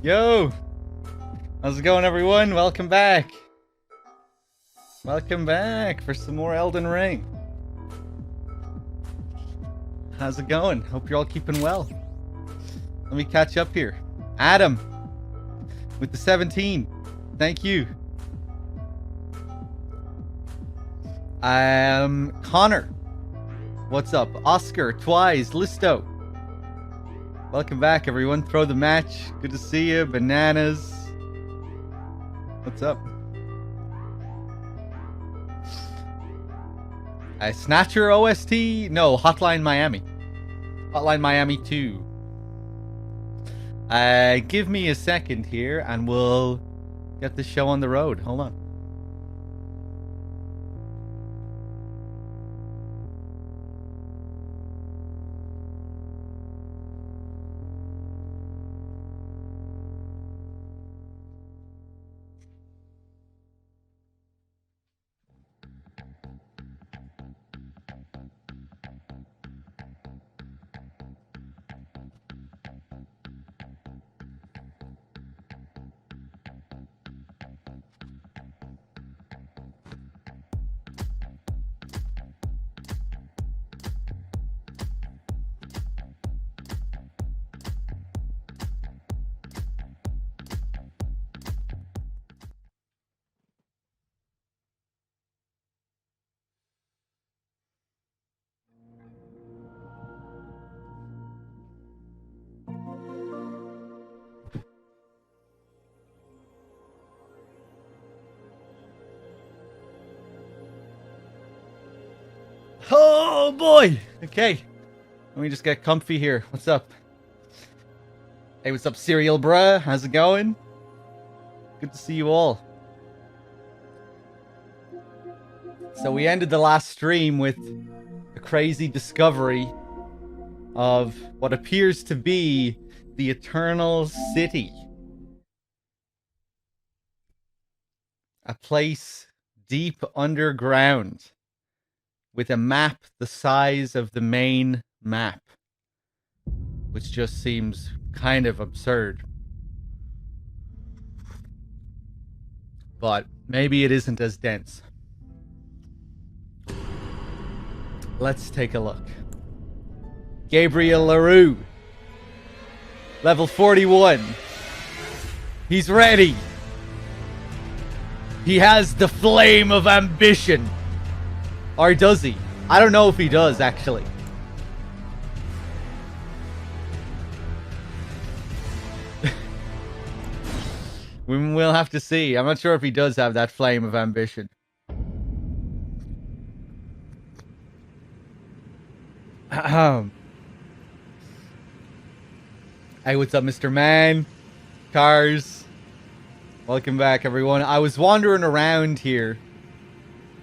Yo! How's it going, everyone? Welcome back. Welcome back for some more Elden Ring. How's it going? Hope you're all keeping well. Let me catch up here. Adam with the 17. Thank you. Connor. What's up? Oscar, Twice, Listo. Welcome back, everyone. Throw the match. Good to see you. Bananas. What's up? Snatcher OST? No, Hotline Miami. Hotline Miami 2. Give me a second here and we'll get the show on the road. Hold on. Oh boy! Okay. Let me just get comfy here. What's up? Hey, what's up, Serial Bruh? How's it going? Good to see you all. So we ended the last stream with a crazy discovery of what appears to be the Eternal City. A place deep underground, with a map the size of the main map, which just seems kind of absurd. But maybe it isn't as dense. Let's take a look. Gabriel LaRue, level 41. He's ready. He has the flame of ambition. Or does he? I don't know if he does, actually. We'll have to see. I'm not sure if he does have that flame of ambition. Hey, what's up, Mr. Man? Cars. Welcome back, everyone. I was wandering around here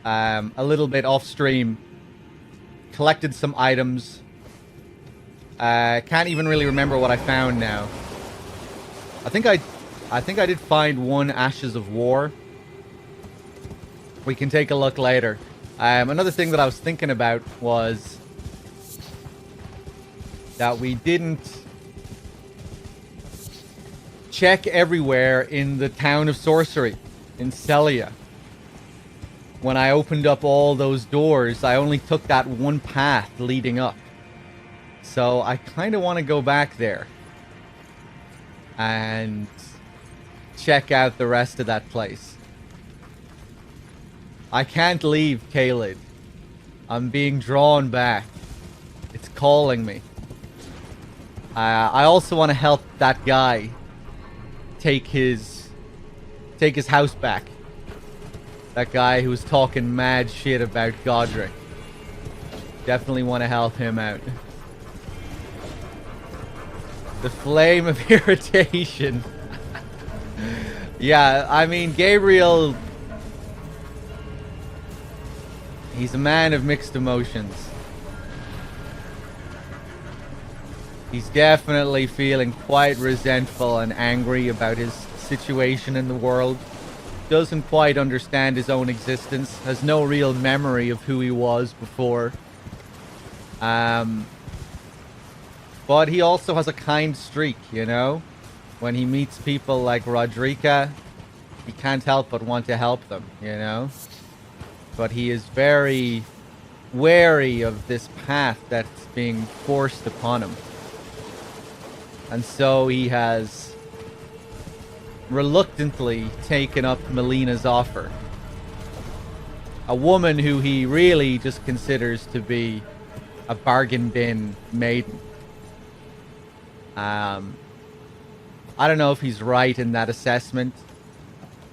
a little bit off stream, collected some items. Can't even really remember what I found now. I think I did find one Ashes of War. We can take a look later. Another thing that I was thinking about was that we didn't check everywhere in the town of Sorcery in Celia. When I opened up all those doors, I only took that one path leading up. So I kind of want to go back there and check out the rest of that place. I can't leave Caelid. I'm being drawn back. It's calling me. I also want to help that guy take his house back. That guy who was talking mad shit about Godric. Definitely want to help him out. The flame of irritation. Yeah, I mean, Gabriel... he's a man of mixed emotions. He's definitely feeling quite resentful and angry about his situation in the world. Doesn't quite understand his own existence. Has no real memory of who he was before. But he also has a kind streak, you know? when he meets people like Rodrika, he can't help but want to help them, you know? But he is very wary of this path that's being forced upon him. And so he has reluctantly taken up Melina's offer. A woman who he really just considers to be a bargain bin maiden. I don't know if he's right in that assessment.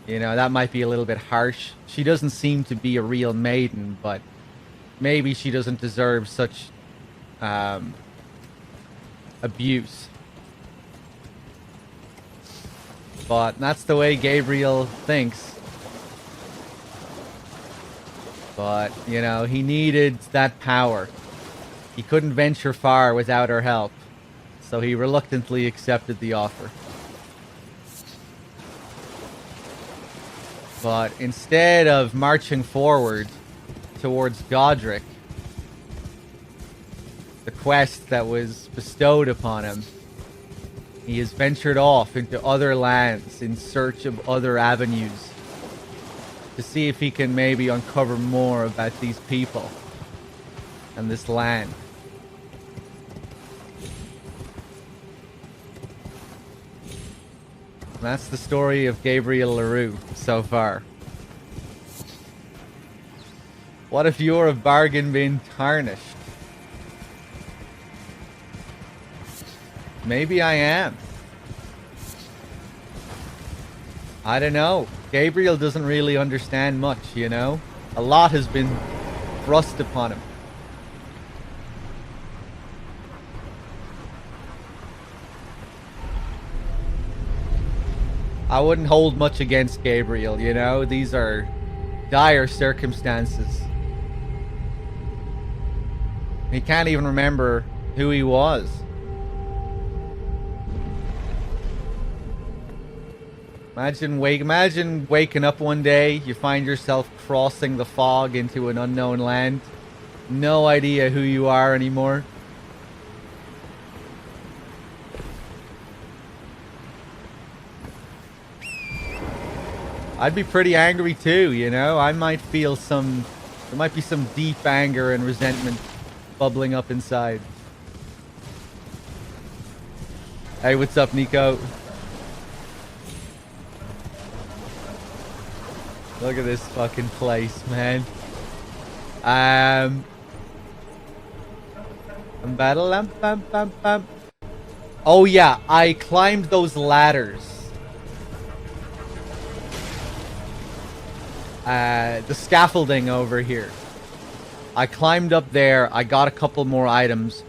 You know, that might be a little bit harsh. She doesn't seem to be a real maiden, but maybe she doesn't deserve such abuse. But that's the way Gabriel thinks. But, you know, he needed that power. He couldn't venture far without her help. So he reluctantly accepted the offer. But instead of marching forward towards Godric, the quest that was bestowed upon him, he has ventured off into other lands in search of other avenues to see if he can maybe uncover more about these people and this land. And that's the story of Gabriel LaRue so far. What if you're a bargain bin tarnished? Maybe I am. I don't know. Gabriel doesn't really understand much, you know? A lot has been thrust upon him. I wouldn't hold much against Gabriel, you know? These are dire circumstances. He can't even remember who he was. Imagine waking up one day, you find yourself crossing the fog into an unknown land. No idea who you are anymore. I'd be pretty angry too, you know? I might feel there might be some deep anger and resentment bubbling up inside. Hey, what's up, Nico? Look at this fucking place, man. Oh yeah, I climbed those ladders. The scaffolding over here. I climbed up there, I got a couple more items,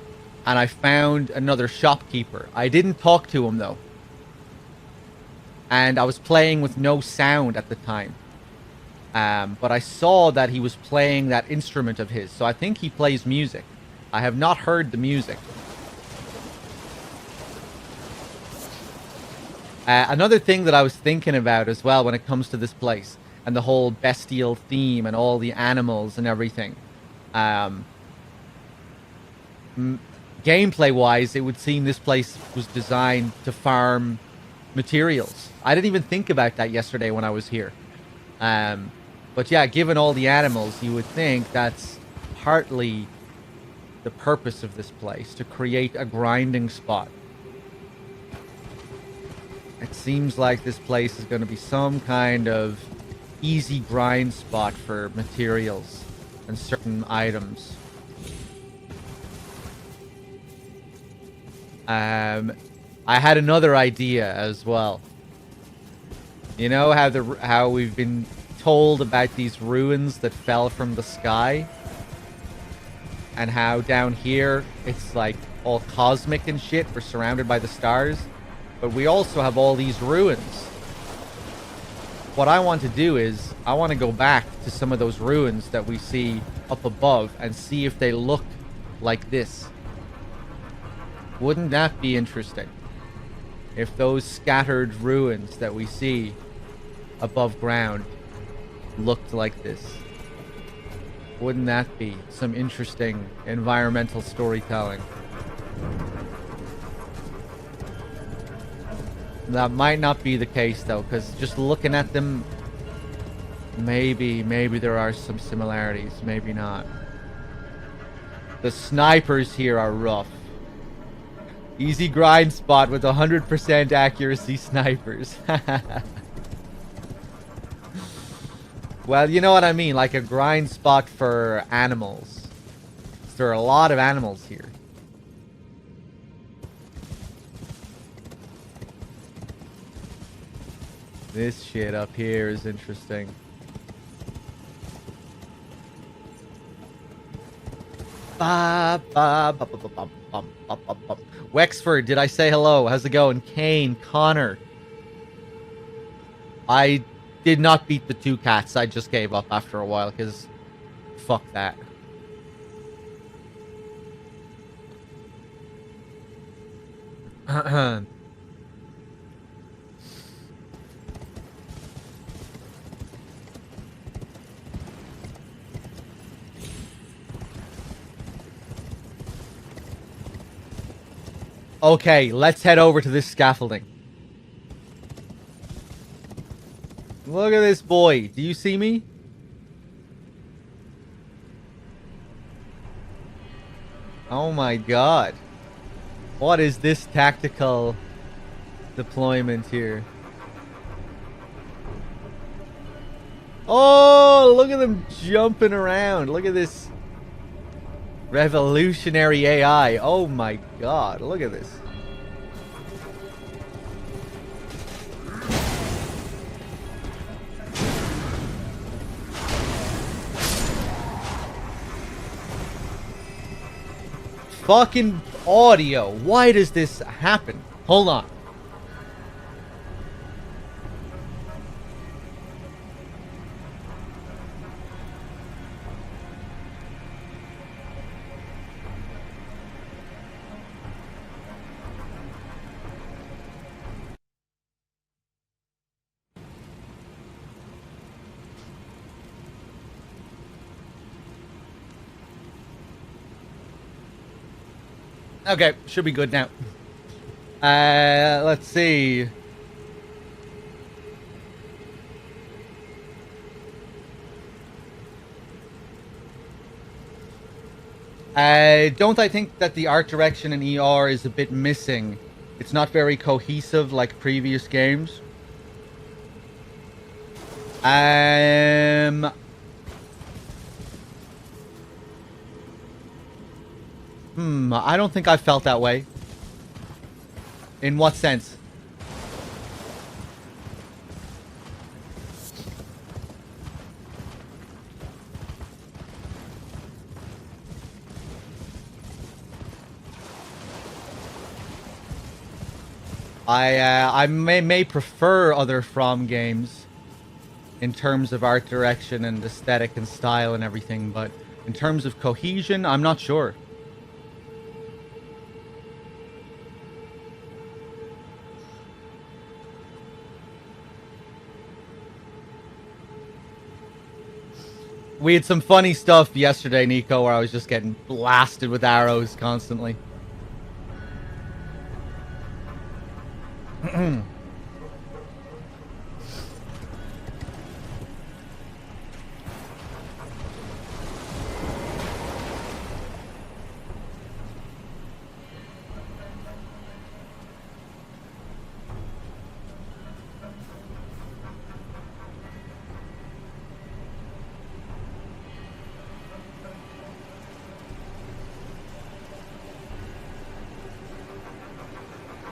and I found another shopkeeper. I didn't talk to him though. And I was playing with no sound at the time. But I saw that he was playing that instrument of his, so I think he plays music. I have not heard the music. Another thing that I was thinking about as well when it comes to this place, and the whole bestial theme and all the animals and everything. Gameplay-wise, it would seem this place was designed to farm materials. I didn't even think about that yesterday when I was here. But yeah, given all the animals, you would think that's partly the purpose of this place, to create a grinding spot. It seems like this place is going to be some kind of easy grind spot for materials and certain items. I had another idea as well. You know how we've been told about these ruins that fell from the sky, and how down here it's like all cosmic and shit, we're surrounded by the stars, but we also have all these ruins. What I want to do is I want to go back to some of those ruins that we see up above and see if they look like this. Wouldn't that be interesting if those scattered ruins that we see above ground looked like this? Wouldn't that be some interesting environmental storytelling? That might not be the case though, because just looking at them, maybe there are some similarities, maybe not. The snipers here are rough. Easy grind spot with 100% accuracy snipers. Well, you know what I mean, like a grind spot for animals. There are a lot of animals here. This shit up here is interesting. Wexford, did I say hello? How's it going? Kane, Connor. I did not beat the 2 cats. I just gave up after a while because fuck that. Okay, let's head over to this scaffolding. Look at this boy. Do you see me? Oh my god. What is this tactical deployment here? Oh, look at them jumping around. Look at this revolutionary AI. Oh my god, look at this. Fucking audio. Why does this happen? Hold on. Okay, should be good now. Let's see. Don't I think that the art direction in ER is a bit missing? It's not very cohesive like previous games. I don't think I felt that way. In what sense? I may prefer other From games in terms of art direction and aesthetic and style and everything, but in terms of cohesion, I'm not sure. We had some funny stuff yesterday, Nico, where I was just getting blasted with arrows constantly.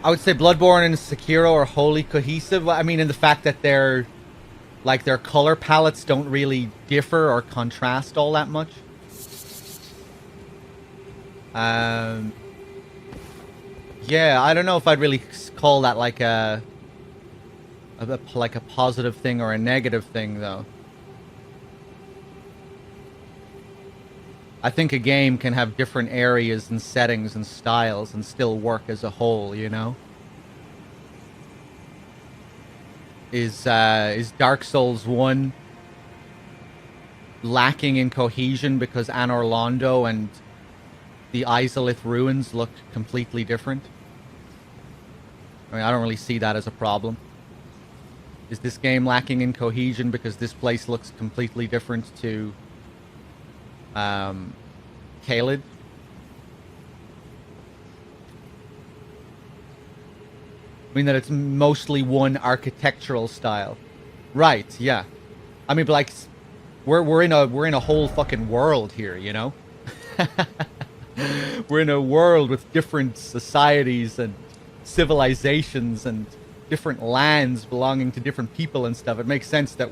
I would say Bloodborne and Sekiro are wholly cohesive. I mean, in the fact that their color palettes don't really differ or contrast all that much. Yeah, I don't know if I'd really call that like a positive thing or a negative thing, though. I think a game can have different areas and settings and styles and still work as a whole, you know? Is Dark Souls 1 lacking in cohesion because Anor Londo and the Izalith ruins look completely different? I mean, I don't really see that as a problem. Is this game lacking in cohesion because this place looks completely different to Caelid? I mean that it's mostly one architectural style. Right, yeah. I mean, but like we're in a whole fucking world here, you know? We're in a world with different societies and civilizations and different lands belonging to different people and stuff. It makes sense that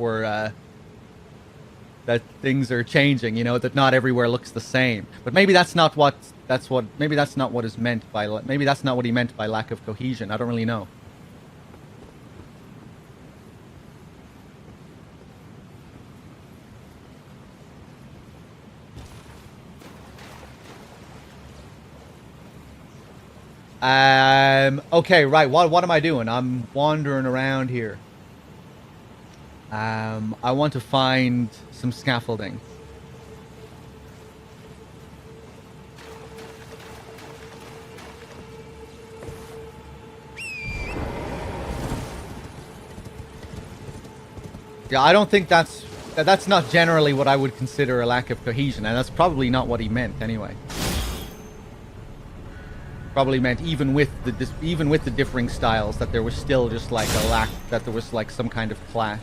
that things are changing, you know, that not everywhere looks the same. But maybe that's not what maybe that's not what is meant by maybe that's not what he meant by lack of cohesion. I don't really know. Okay, right. What am I doing? I'm wandering around here. I want to find some scaffolding. Yeah, I don't think that's not generally what I would consider a lack of cohesion, and that's probably not what he meant anyway. Probably meant even with the differing styles that there was still just like a lack, that there was like some kind of clash.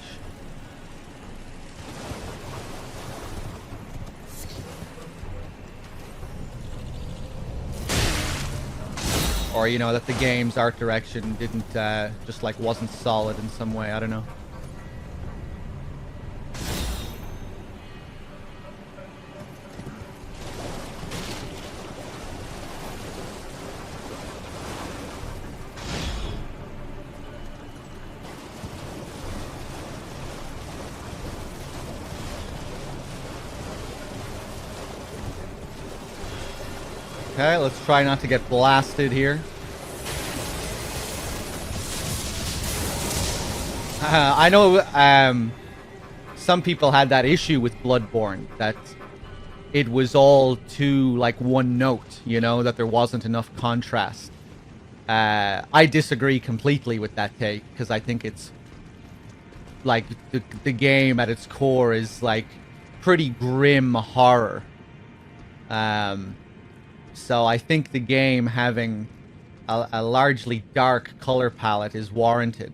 Or, you know, that the game's art direction didn't just like wasn't solid in some way. I don't know. Okay, let's try not to get blasted here. I know some people had that issue with Bloodborne, that it was all too like one note, you know, that there wasn't enough contrast. I disagree completely with that take, because I think it's like the game at its core is like pretty grim horror. So I think the game having a largely dark color palette is warranted.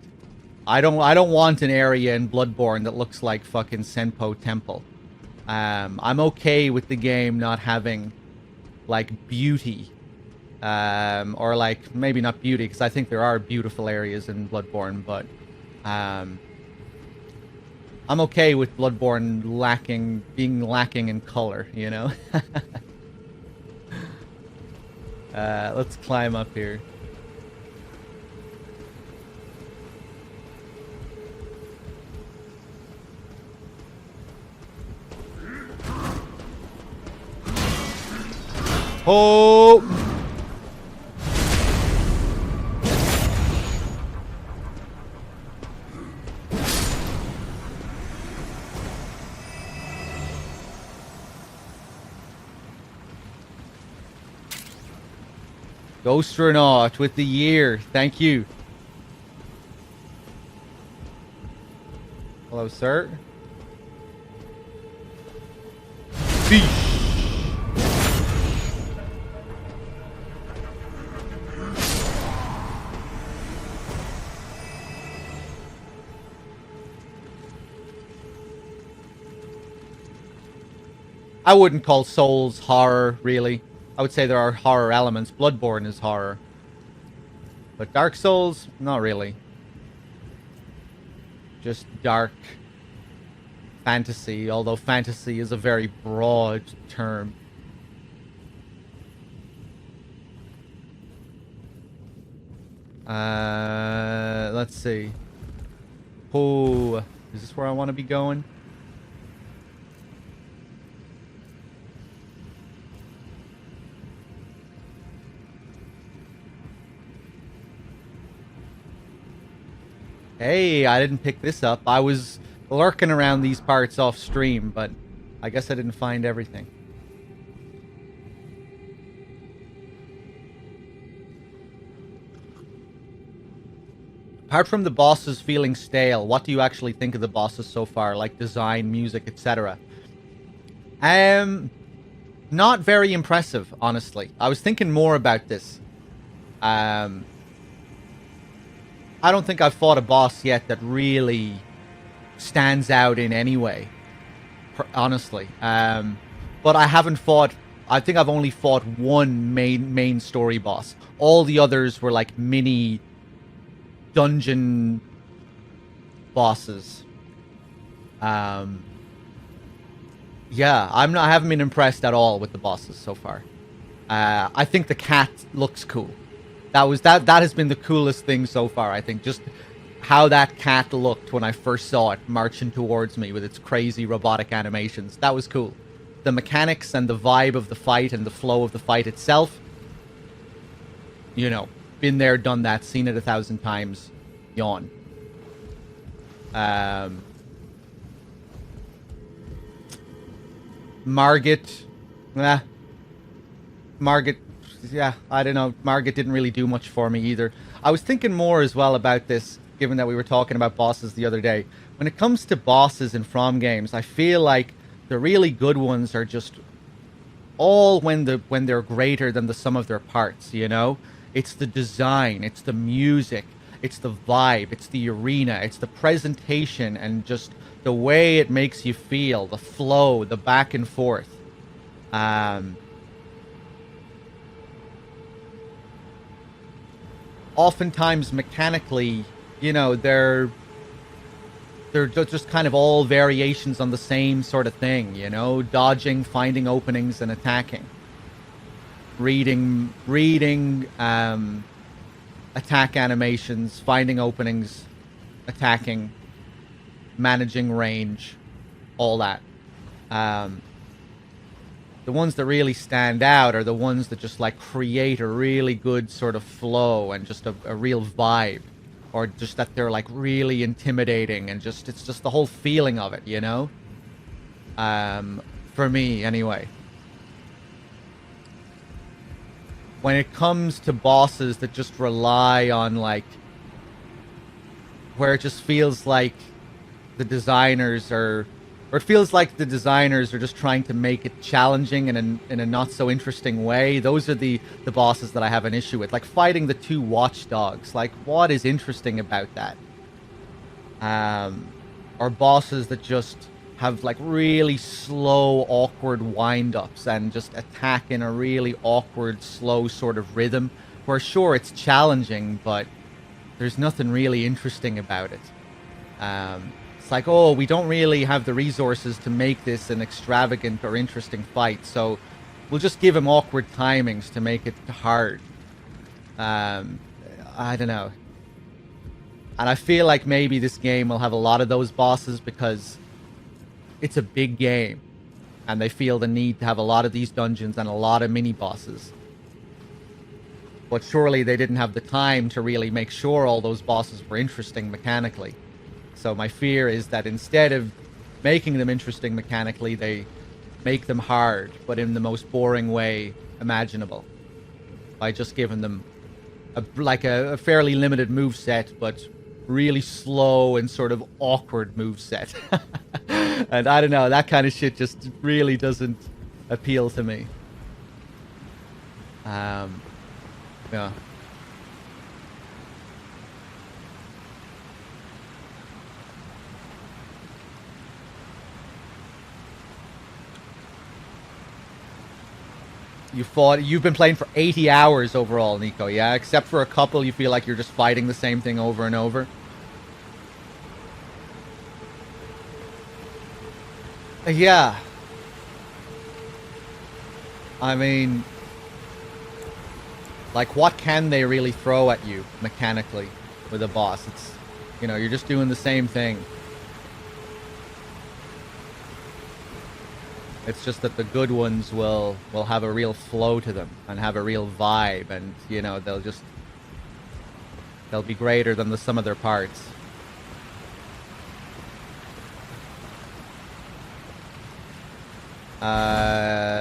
I don't want an area in Bloodborne that looks like fucking Senpo Temple. I'm okay with the game not having like beauty, or like maybe not beauty, because I think there are beautiful areas in Bloodborne, but I'm okay with Bloodborne being lacking in color, you know. Let's climb up here. Oh! Ghostraut with the year. Thank you. Hello, sir. Beesh. I wouldn't call Souls horror, really. I would say there are horror elements. Bloodborne is horror. But Dark Souls, not really. Just dark fantasy, although fantasy is a very broad term. Let's see. Oh, is this where I want to be going? Hey, I didn't pick this up. I was lurking around these parts off stream, but I guess I didn't find everything. Apart from the bosses feeling stale, what do you actually think of the bosses so far? Like design, music, etc. Not very impressive, honestly. I was thinking more about this. I don't think I've fought a boss yet that really stands out in any way, honestly. But I haven't fought. I think I've only fought one main story boss. All the others were like mini dungeon bosses. Yeah, I haven't been impressed at all with the bosses so far. I think the cat looks cool. That has been the coolest thing so far, I think. Just how that cat looked when I first saw it marching towards me with its crazy robotic animations. That was cool. The mechanics and the vibe of the fight and the flow of the fight itself, you know, been there, done that, seen it 1,000 times. Yawn. Margit. Margit, yeah, I don't know. Margit didn't really do much for me either. I was thinking more as well about this, given that we were talking about bosses the other day. When it comes to bosses in From games, I feel like the really good ones are just all when they're greater than the sum of their parts, you know? It's the design, it's the music, it's the vibe, it's the arena, it's the presentation, and just the way it makes you feel, the flow, the back and forth. Oftentimes, mechanically, you know, they're just kind of all variations on the same sort of thing, you know? Dodging, finding openings, and attacking. Reading, attack animations, finding openings, attacking, managing range, all that. The ones that really stand out are the ones that just like create a really good sort of flow and just a real vibe, or just that they're like really intimidating and just it's just the whole feeling of it, you know? For me anyway. When it comes to bosses that just rely on like where it just feels like the designers are, or it feels like the designers are just trying to make it challenging in a not so interesting way. Those are the bosses that I have an issue with. Like fighting the two watchdogs. Like, what is interesting about that? Or bosses that just have like really slow, awkward wind-ups and just attack in a really awkward, slow sort of rhythm. Where sure, it's challenging, but there's nothing really interesting about it. It's like, oh, we don't really have the resources to make this an extravagant or interesting fight, so we'll just give him awkward timings to make it hard. I don't know. And I feel like maybe this game will have a lot of those bosses because it's a big game. And they feel the need to have a lot of these dungeons and a lot of mini-bosses. But surely they didn't have the time to really make sure all those bosses were interesting mechanically. So my fear is that instead of making them interesting mechanically, they make them hard, but in the most boring way imaginable. By just giving them a fairly limited moveset, but really slow and sort of awkward moveset. And I don't know, that kind of shit just really doesn't appeal to me. Yeah. You've been playing for 80 hours overall, Nico, yeah? Except for a couple, you feel like you're just fighting the same thing over and over? Yeah. I mean, like, what can they really throw at you mechanically with a boss? It's, you know, you're just doing the same thing. It's just that the good ones will have a real flow to them and have a real vibe, and, you know, they'll be greater than the sum of their parts.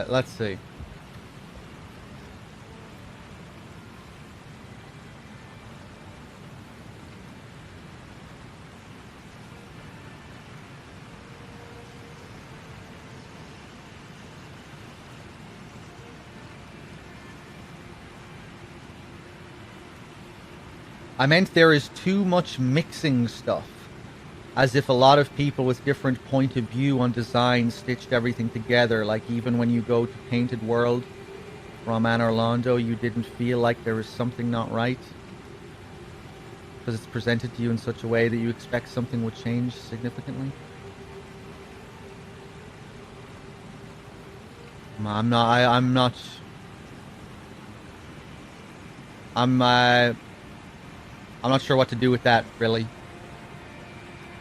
Let's see. I meant there is too much mixing stuff. As if a lot of people with different point of view on design stitched everything together. Like even when you go to Painted World from Anor Londo, you didn't feel like there was something not right. Because it's presented to you in such a way that you expect something would change significantly. I'm not sure what to do with that, really.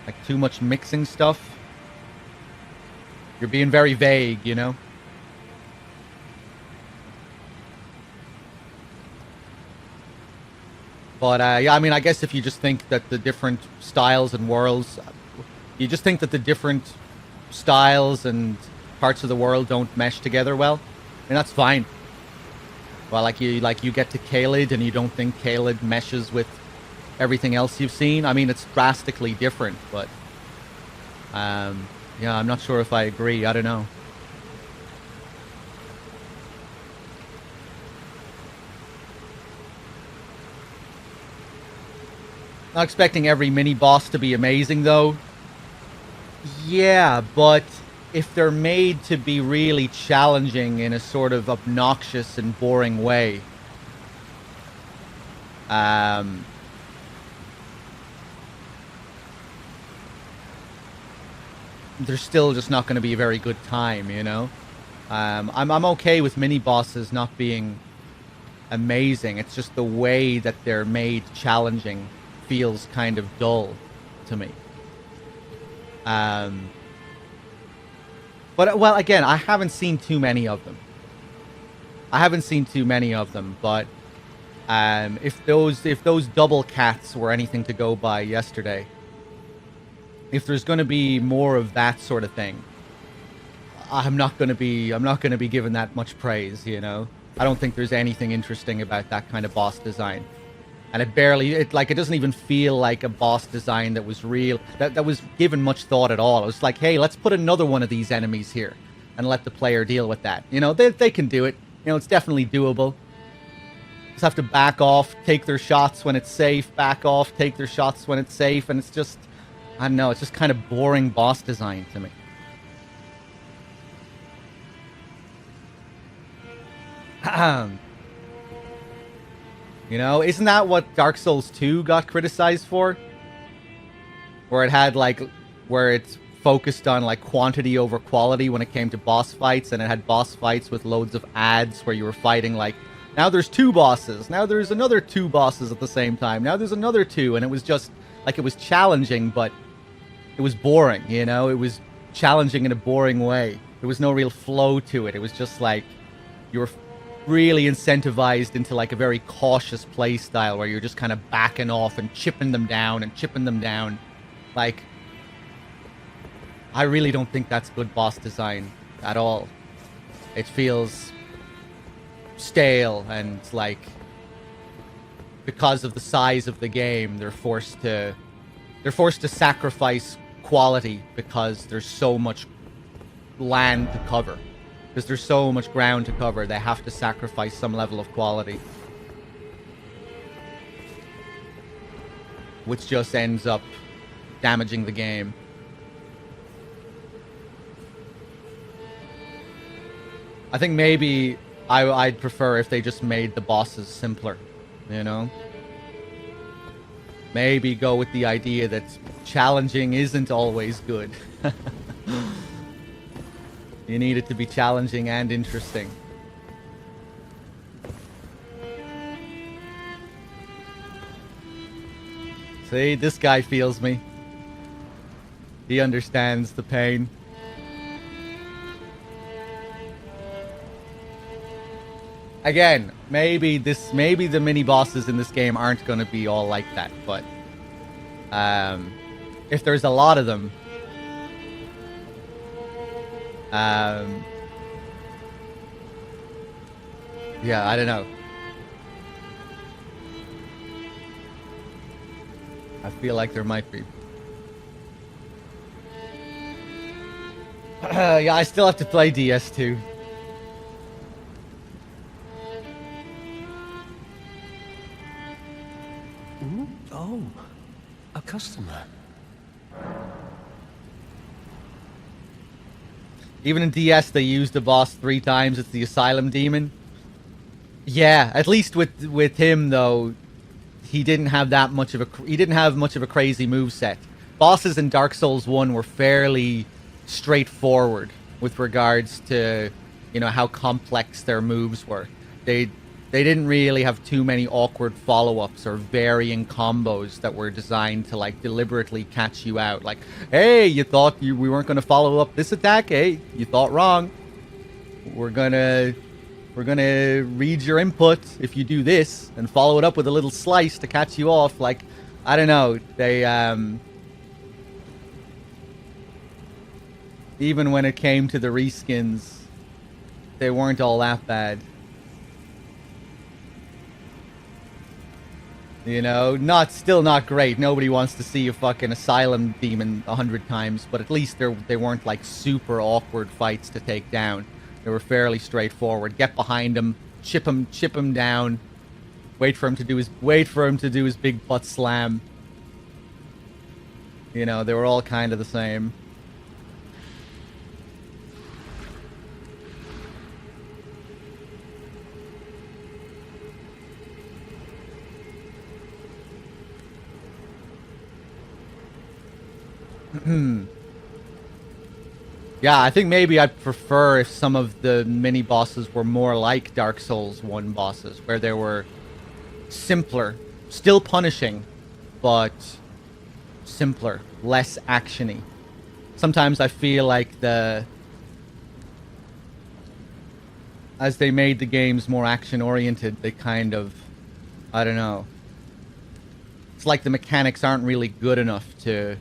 Like, too much mixing stuff. You're being very vague, you know? But, yeah, I mean, I guess if you just think that the different styles and worlds... You just think that the different styles and parts of the world don't mesh together well, I mean, that's fine. Well, like you get to Caelid and you don't think Caelid meshes with everything else you've seen. I mean, it's drastically different, but yeah, I'm not sure if I agree. I don't know. Not expecting every mini boss to be amazing, though. Yeah, but if they're made to be really challenging in a sort of obnoxious and boring way, there's still just not going to be a very good time, you know? I'm okay with mini bosses not being amazing. It's just the way that they're made challenging feels kind of dull to me. But, well, again, I haven't seen too many of them. But if those double cats were anything to go by yesterday, if there's going to be more of that sort of thing, I'm not going to be given that much praise, you know? I don't think there's anything interesting about that kind of boss design. And it doesn't even feel like a boss design that was real, that was given much thought at all. It was like, hey, let's put another one of these enemies here and let the player deal with that. You know, they can do it. You know, it's definitely doable. Just have to back off, take their shots when it's safe, back off, take their shots when it's safe, and it's just, I don't know, it's just kind of boring boss design to me. You know, isn't that what Dark Souls 2 got criticized for? Where it had, like, where it's focused on, like, quantity over quality when it came to boss fights, and it had boss fights with loads of ads where you were fighting, like, now there's 2 bosses, now there's another 2 bosses at the same time, now there's another 2, and it was just, like, it was challenging, but it was boring, you know? It was challenging in a boring way. There was no real flow to it. It was just, like, you were really incentivized into like a very cautious play style where you're just kind of backing off and chipping them down. Like, I really don't think that's good boss design at all. It feels stale, and like, because of the size of the game, they're forced to sacrifice quality because there's so much land to cover. Because there's so much ground to cover, they have to sacrifice some level of quality. Which just ends up damaging the game. I think maybe I'd prefer if they just made the bosses simpler, you know? Maybe go with the idea that challenging isn't always good. You need it to be challenging and interesting. See, this guy feels me. He understands the pain. Again, maybe the mini bosses in this game aren't going to be all like that, but if there's a lot of them, yeah, I don't know. I feel like there might be. Yeah, I still have to play DS2. Ooh. customer. Even in DS, they used the boss 3 times. It's the Asylum Demon. Yeah, at least with him though, he didn't have much of a crazy moveset. Bosses in Dark Souls 1 were fairly straightforward with regards to, you know, how complex their moves were. They didn't really have too many awkward follow-ups or varying combos that were designed to, like, deliberately catch you out. Like, hey, you thought we weren't going to follow up this attack? Hey, you thought wrong. We're gonna read your input if you do this and follow it up with a little slice to catch you off. Like, I don't know. They, even when it came to the reskins, they weren't all that bad. You know, still not great. Nobody wants to see a fucking Asylum Demon 100 times, but at least they weren't like super awkward fights to take down. They were fairly straightforward. Get behind him, chip him down, wait for him to do his big butt slam. You know, they were all kind of the same. Yeah, I think maybe I'd prefer if some of the mini bosses were more like Dark Souls 1 bosses, where they were simpler, still punishing, but simpler, less actiony. Sometimes I feel like as they made the games more action-oriented, they kind of, I don't know. It's like the mechanics aren't really good enough to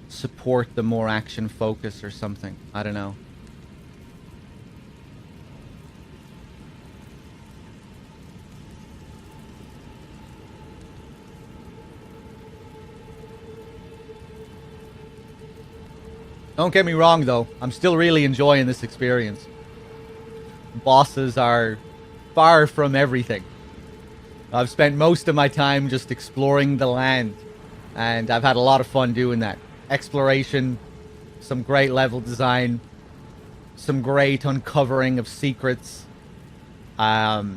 support the more action focus or something. I don't know. Don't get me wrong though, I'm still really enjoying this experience. Bosses are far from everything. I've spent most of my time just exploring the land, and I've had a lot of fun doing that. Exploration, some great level design, some great uncovering of secrets, all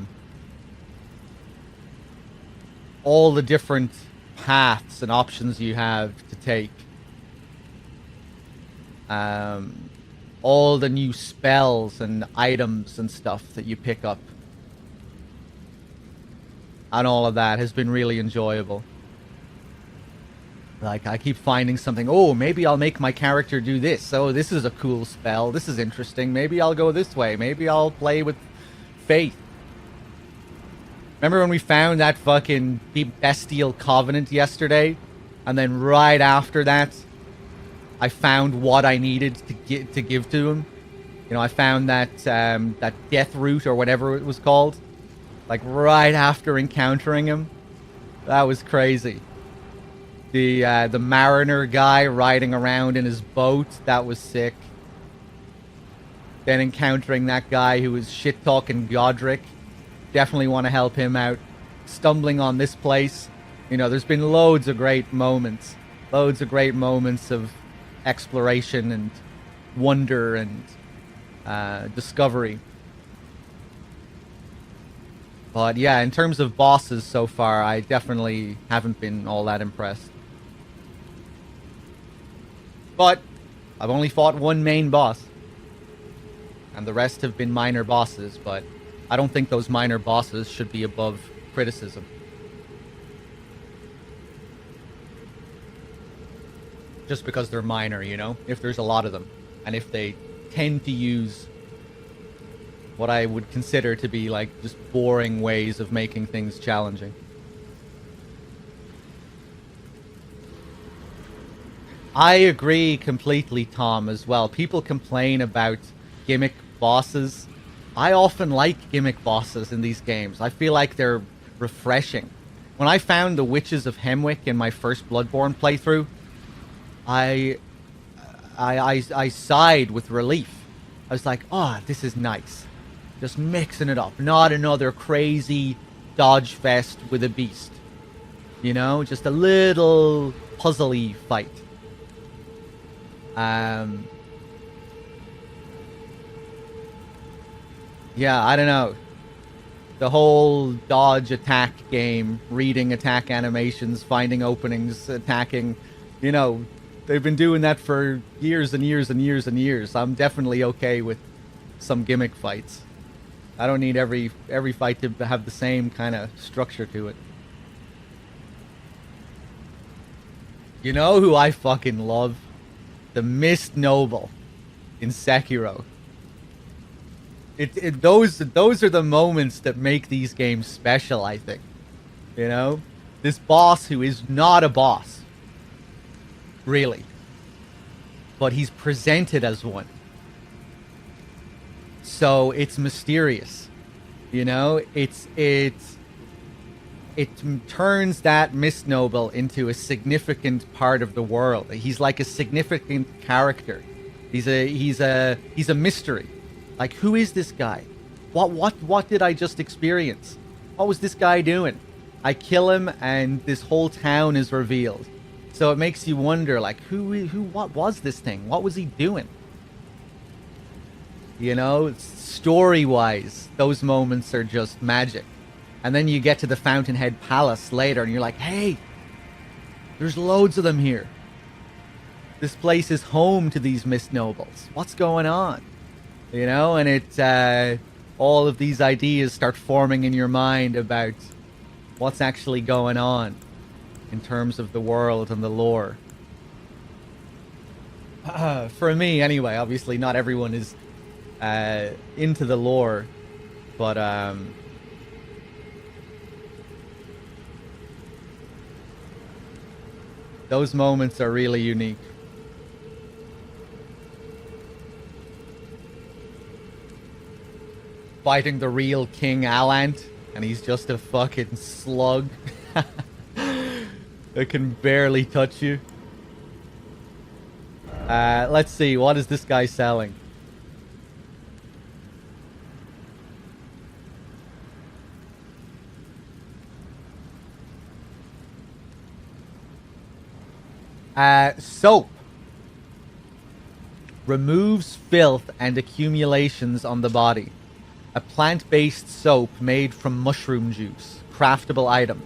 the different paths and options you have to take, all the new spells and items and stuff that you pick up, and all of that has been really enjoyable. Like, I keep finding something. Oh, maybe I'll make my character do this. Oh, this is a cool spell. This is interesting. Maybe I'll go this way. Maybe I'll play with Faith. Remember when we found that fucking bestial covenant yesterday? And then right after that, I found what I needed to give to him. You know, I found that that death root or whatever it was called. Like, right after encountering him. That was crazy. The mariner guy riding around in his boat, that was sick. Then encountering that guy who was shit-talking Godric. Definitely want to help him out. Stumbling on this place. You know, there's been loads of great moments. Loads of great moments of exploration and wonder and discovery. But yeah, in terms of bosses so far, I definitely haven't been all that impressed. But I've only fought one main boss. And the rest have been minor bosses, but I don't think those minor bosses should be above criticism. Just because they're minor, you know? If there's a lot of them. And if they tend to use what I would consider to be, like, just boring ways of making things challenging. I agree completely, Tom, as well. People complain about gimmick bosses. I often like gimmick bosses in these games. I feel like they're refreshing. When I found the Witches of Hemwick in my first Bloodborne playthrough, I sighed with relief. I was like, oh, this is nice. Just mixing it up. Not another crazy dodge fest with a beast. You know, just a little puzzly fight. Yeah, I don't know. The whole dodge attack game, reading attack animations, finding openings, attacking, you know, they've been doing that for years and years and years and years. I'm definitely okay with some gimmick fights. I don't need every fight to have the same kind of structure to it. You know who I fucking love? The Mist Noble in Sekiro. Those are the moments that make these games special, I think. You know? This boss who is not a boss. Really. But he's presented as one. So it's mysterious. You know? It turns that Mist Noble into a significant part of the world. He's like a significant character. He's a mystery. Like, who is this guy? What did I just experience? What was this guy doing? I kill him and this whole town is revealed. So it makes you wonder, like, what was this thing? What was he doing? You know, story-wise, those moments are just magic. And then you get to the Fountainhead Palace later and you're like, hey, there's loads of them here. This place is home to these Mist Nobles. What's going on? You know, and all of these ideas start forming in your mind about what's actually going on in terms of the world and the lore. For me, anyway, obviously not everyone is into the lore, but those moments are really unique. Fighting the real King Allant, and he's just a fucking slug that can barely touch you. Let's see, what is this guy selling? Soap. Removes filth and accumulations on the body. A plant-based soap made from mushroom juice. Craftable item.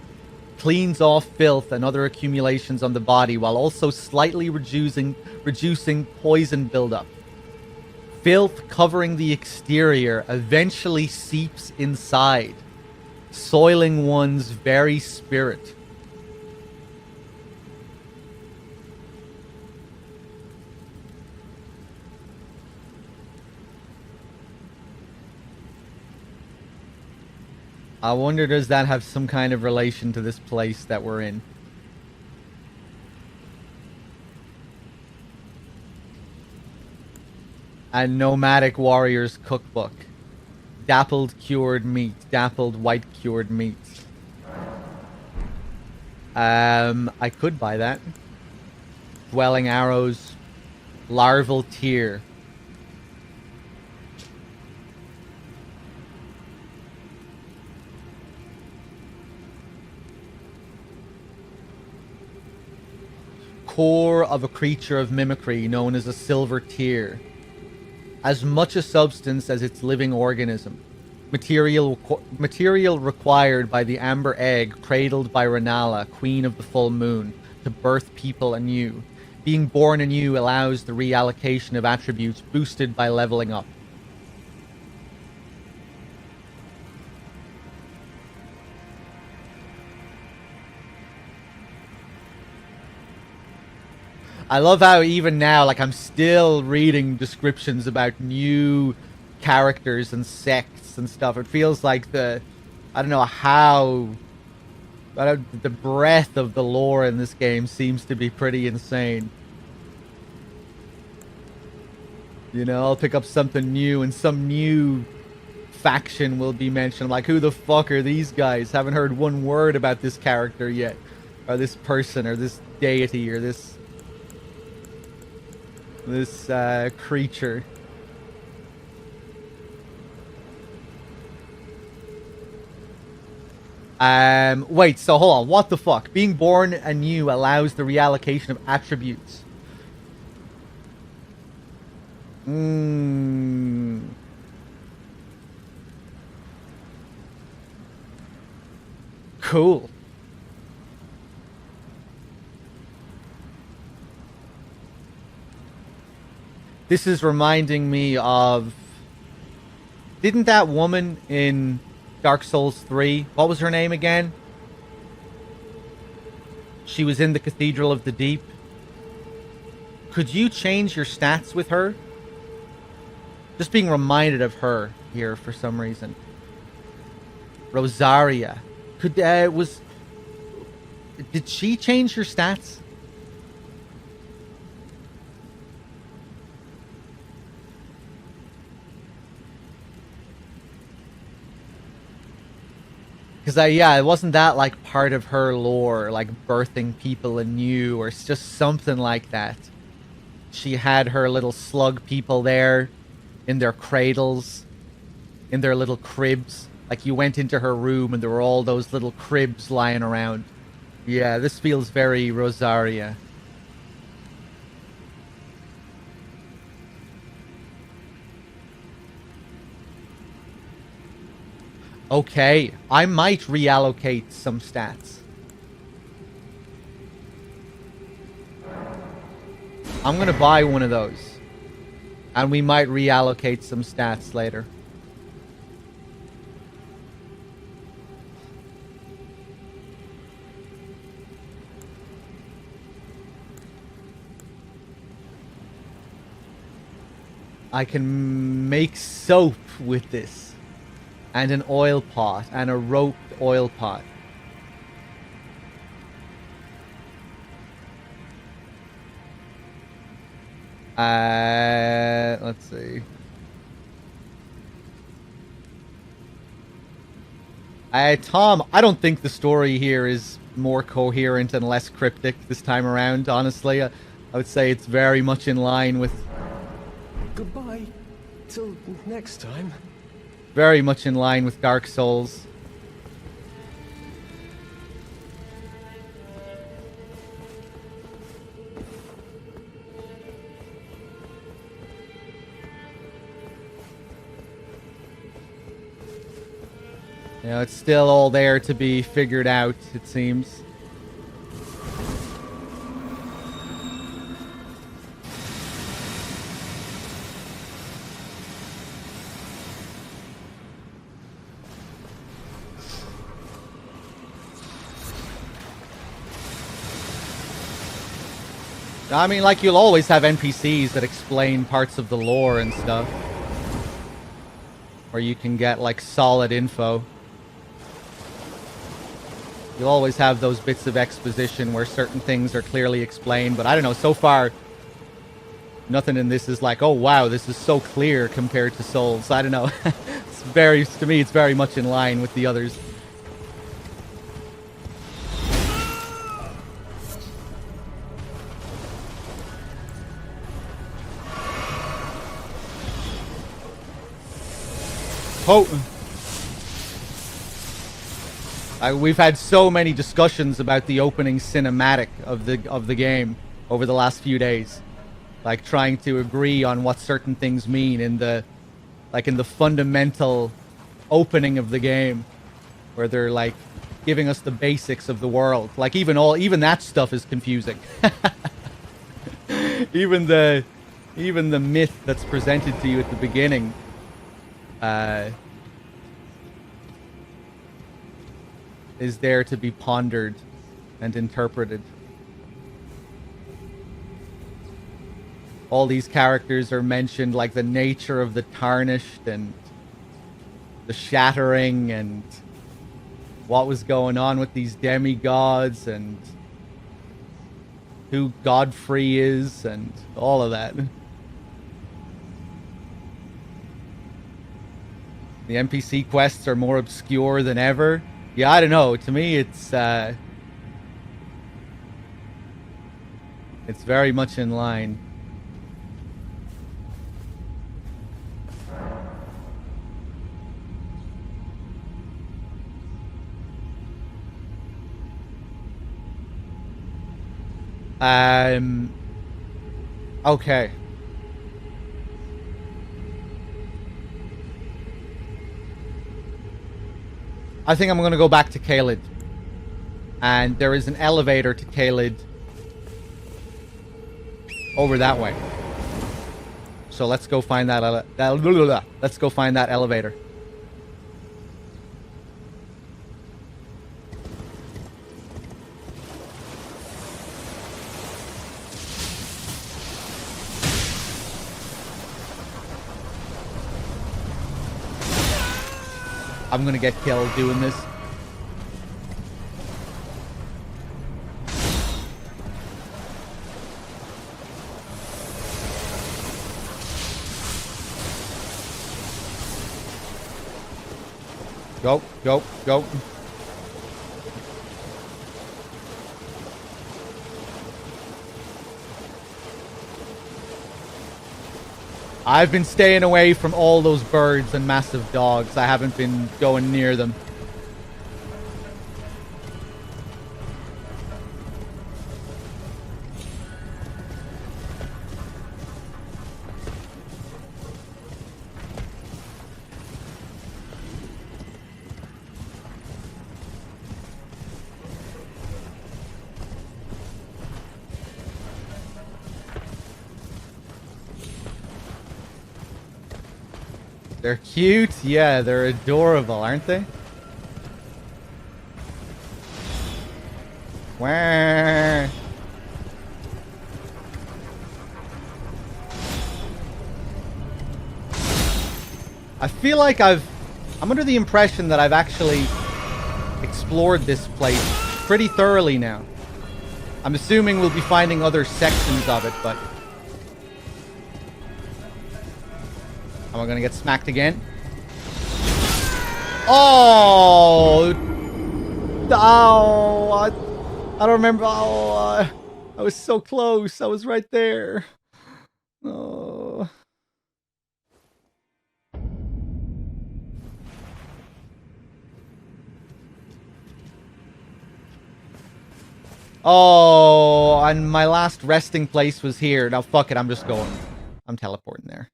Cleans off filth and other accumulations on the body while also slightly reducing poison buildup. Filth covering the exterior eventually seeps inside, soiling one's very spirit. I wonder, does that have some kind of relation to this place that we're in? A nomadic warrior's cookbook. Dappled cured meat. Dappled white cured meat. I could buy that. Dwelling arrows. Larval tear. Core of a creature of mimicry known as a silver tear. As much a substance as its living organism. Material required by the amber egg cradled by Renala, queen of the full moon, to birth people anew. Being born anew allows the reallocation of attributes boosted by leveling up. I love how even now, like, I'm still reading descriptions about new characters and sects and stuff. It feels like I don't know how, the breadth of the lore in this game seems to be pretty insane. You know, I'll pick up something new and some new faction will be mentioned. I'm like, who the fuck are these guys? Haven't heard one word about this character yet. Or this person, or this deity, or this creature. Wait, so hold on. What the fuck? Being born anew allows the reallocation of attributes. Cool. This is reminding me of... Didn't that woman in Dark Souls 3... What was her name again? She was in the Cathedral of the Deep. Could you change your stats with her? Just being reminded of her here for some reason. Rosaria. Did she change her stats? Because it wasn't that like part of her lore, like birthing people anew, or it's just something like that. She had her little slug people there, in their cradles, in their little cribs. Like you went into her room and there were all those little cribs lying around. Yeah, this feels very Rosaria. Okay, I might reallocate some stats. I'm gonna buy one of those. And we might reallocate some stats later. I can make soap with this. And an oil pot. And a roped oil pot. Let's see. Tom, I don't think the story here is more coherent and less cryptic this time around, honestly. I would say it's very much in line with... Goodbye. Till next time. Very much in line with Dark Souls. You know, it's still all there to be figured out, it seems. I mean, like, you'll always have NPCs that explain parts of the lore and stuff. Where you can get, like, solid info. You'll always have those bits of exposition where certain things are clearly explained, but I don't know, so far, nothing in this is like, oh wow, this is so clear compared to Souls. I don't know. To me, it's very much in line with the others. Potent. We've had so many discussions about the opening cinematic of the game over the last few days, like trying to agree on what certain things mean in the fundamental opening of the game, where they're like giving us the basics of the world. Like even that stuff is confusing. even the myth that's presented to you at the beginning. Is there to be pondered and interpreted. All these characters are mentioned, like the nature of the tarnished and the shattering and what was going on with these demigods and who Godfrey is and all of that. The NPC quests are more obscure than ever. Yeah, I don't know. To me, it's very much in line. Okay. I think I'm gonna go back to Caelid. And there is an elevator to Caelid over that way. So let's go find that. Let's go find that elevator. I'm gonna get killed doing this. Go, go, go. I've been staying away from all those birds and massive dogs. I haven't been going near them. They're cute. Yeah, they're adorable, aren't they? Wah. I feel like I'm under the impression that I've actually explored this place pretty thoroughly now. I'm assuming we'll be finding other sections of it, but... Am I gonna get smacked again? Oh! Oh! I don't remember. Oh, I was so close. I was right there. Oh. Oh, and my last resting place was here. Now, fuck it. I'm just going. I'm teleporting there.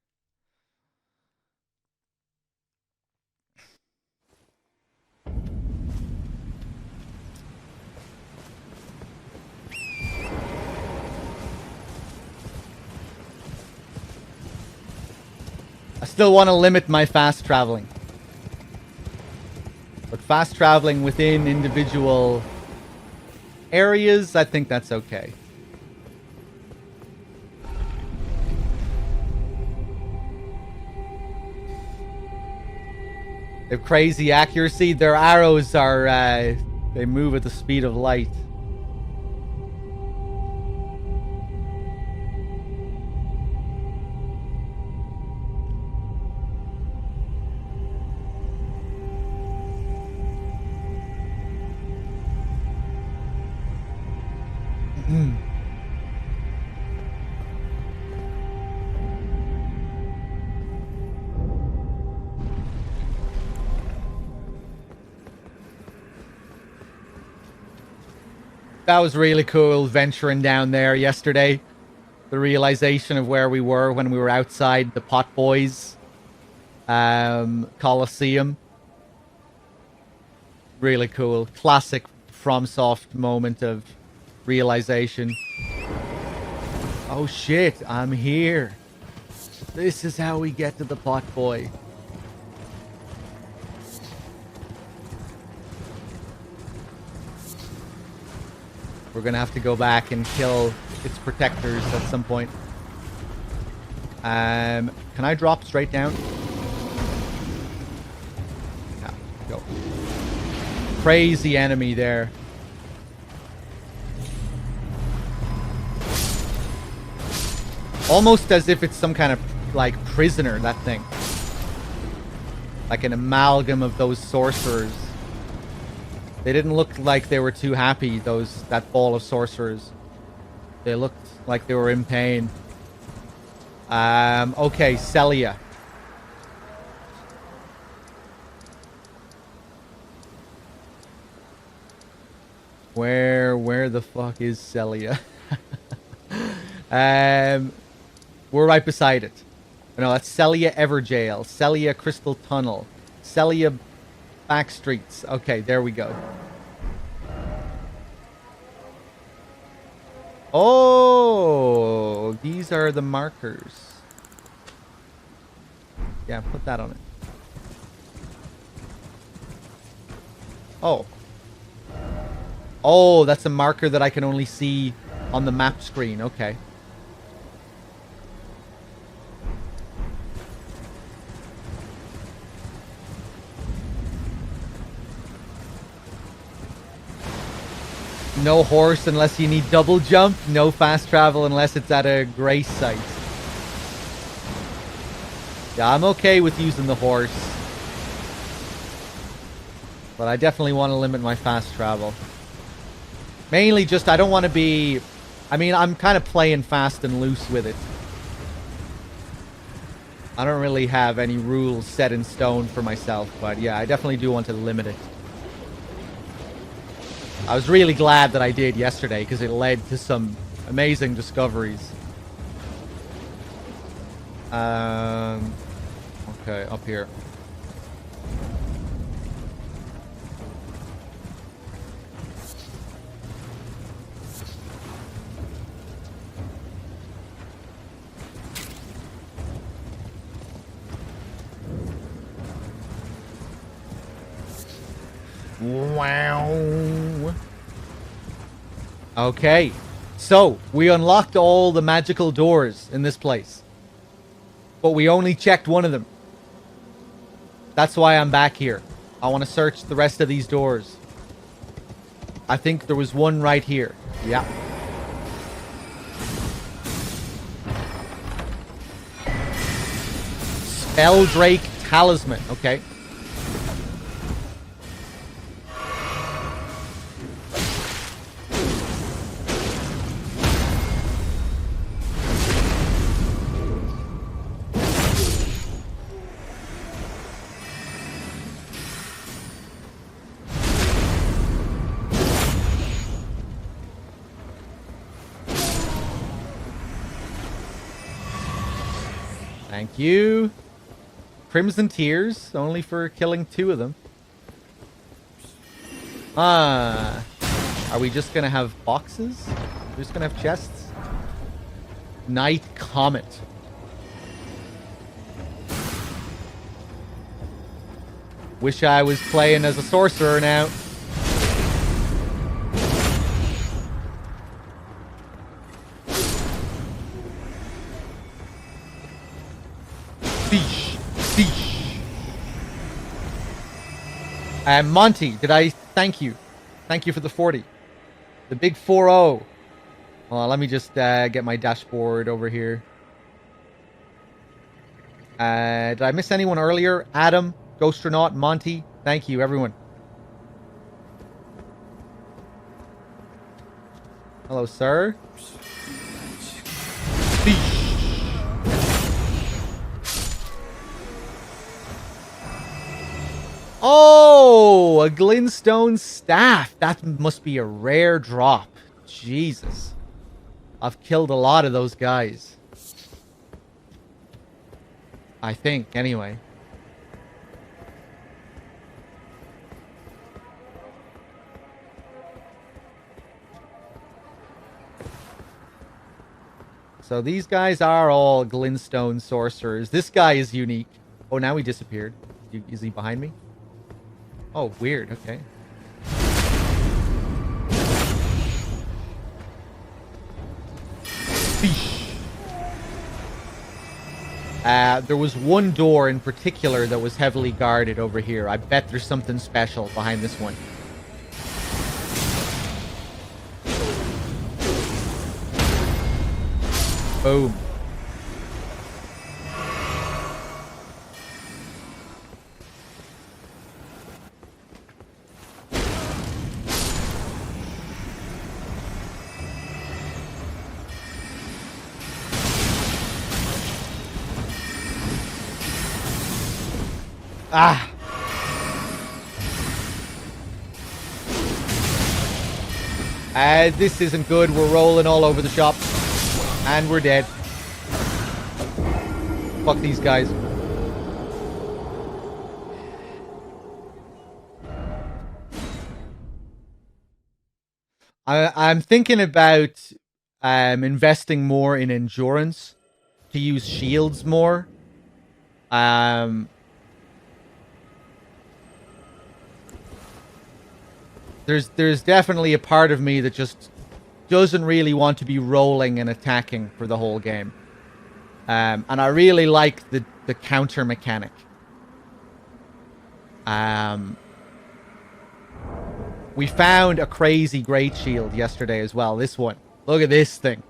I still want to limit my fast traveling. But fast traveling within individual areas, I think that's okay. They have crazy accuracy. Their arrows are, they move at the speed of light. That was really cool venturing down there yesterday. The realization of where we were when we were outside the Pot Boys Coliseum. Really cool. Classic FromSoft moment of realization. Oh shit, I'm here. This is how we get to the Pot Boy. We're gonna have to go back and kill its protectors at some point. Can I drop straight down? Yeah, go. Crazy enemy there. Almost as if it's some kind of, like, prisoner, that thing. Like an amalgam of those sorcerers. They didn't look like they were too happy, that ball of sorcerers. They looked like they were in pain. Okay, Celia. Where the fuck is Celia? We're right beside it. No, that's Celia Everjail, Celia Crystal Tunnel, Celia Back Streets. Okay, there we go. Oh, these are the markers. Yeah, put that on it. Oh. Oh, that's a marker that I can only see on the map screen. Okay. No horse unless you need double jump. No fast travel unless it's at a grace site. Yeah, I'm okay with using the horse. But I definitely want to limit my fast travel. Mainly just I don't want to be... I mean, I'm kind of playing fast and loose with it. I don't really have any rules set in stone for myself. But yeah, I definitely do want to limit it. I was really glad that I did yesterday because it led to some amazing discoveries. Okay, up here. Wow. Okay. So, we unlocked all the magical doors in this place. But we only checked one of them. That's why I'm back here. I want to search the rest of these doors. I think there was one right here. Yeah. Spelldrake Talisman. Okay. Thank you. Crimson Tears, only for killing 2 of them. Are we just gonna have boxes? We're just gonna have chests? Night Comet. Wish I was playing as a sorcerer now. Monty, did I thank you? Thank you for the 40. The big 4-0. Well, let me just get my dashboard over here. Did I miss anyone earlier? Adam, Ghosternaut, Monty. Thank you, everyone. Hello, sir. Oh, a glintstone staff. That must be a rare drop. Jesus. I've killed a lot of those guys. I think, anyway. So these guys are all glintstone sorcerers. This guy is unique. Oh, now he disappeared. Is he behind me? Oh, weird. Okay. There was one door in particular that was heavily guarded over here. I bet there's something special behind this one. Boom. Ah! This isn't good. We're rolling all over the shop. And we're dead. Fuck these guys. I'm thinking about investing more in endurance to use shields more. There's definitely a part of me that just doesn't really want to be rolling and attacking for the whole game. And I really like the counter mechanic. We found a crazy great shield yesterday as well. This one. Look at this thing.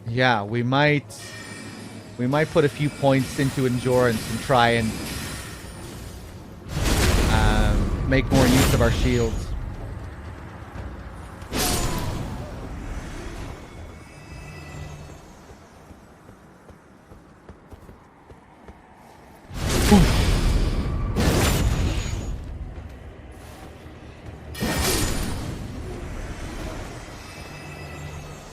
Yeah, we might put a few points into endurance and try and make more use of our shields.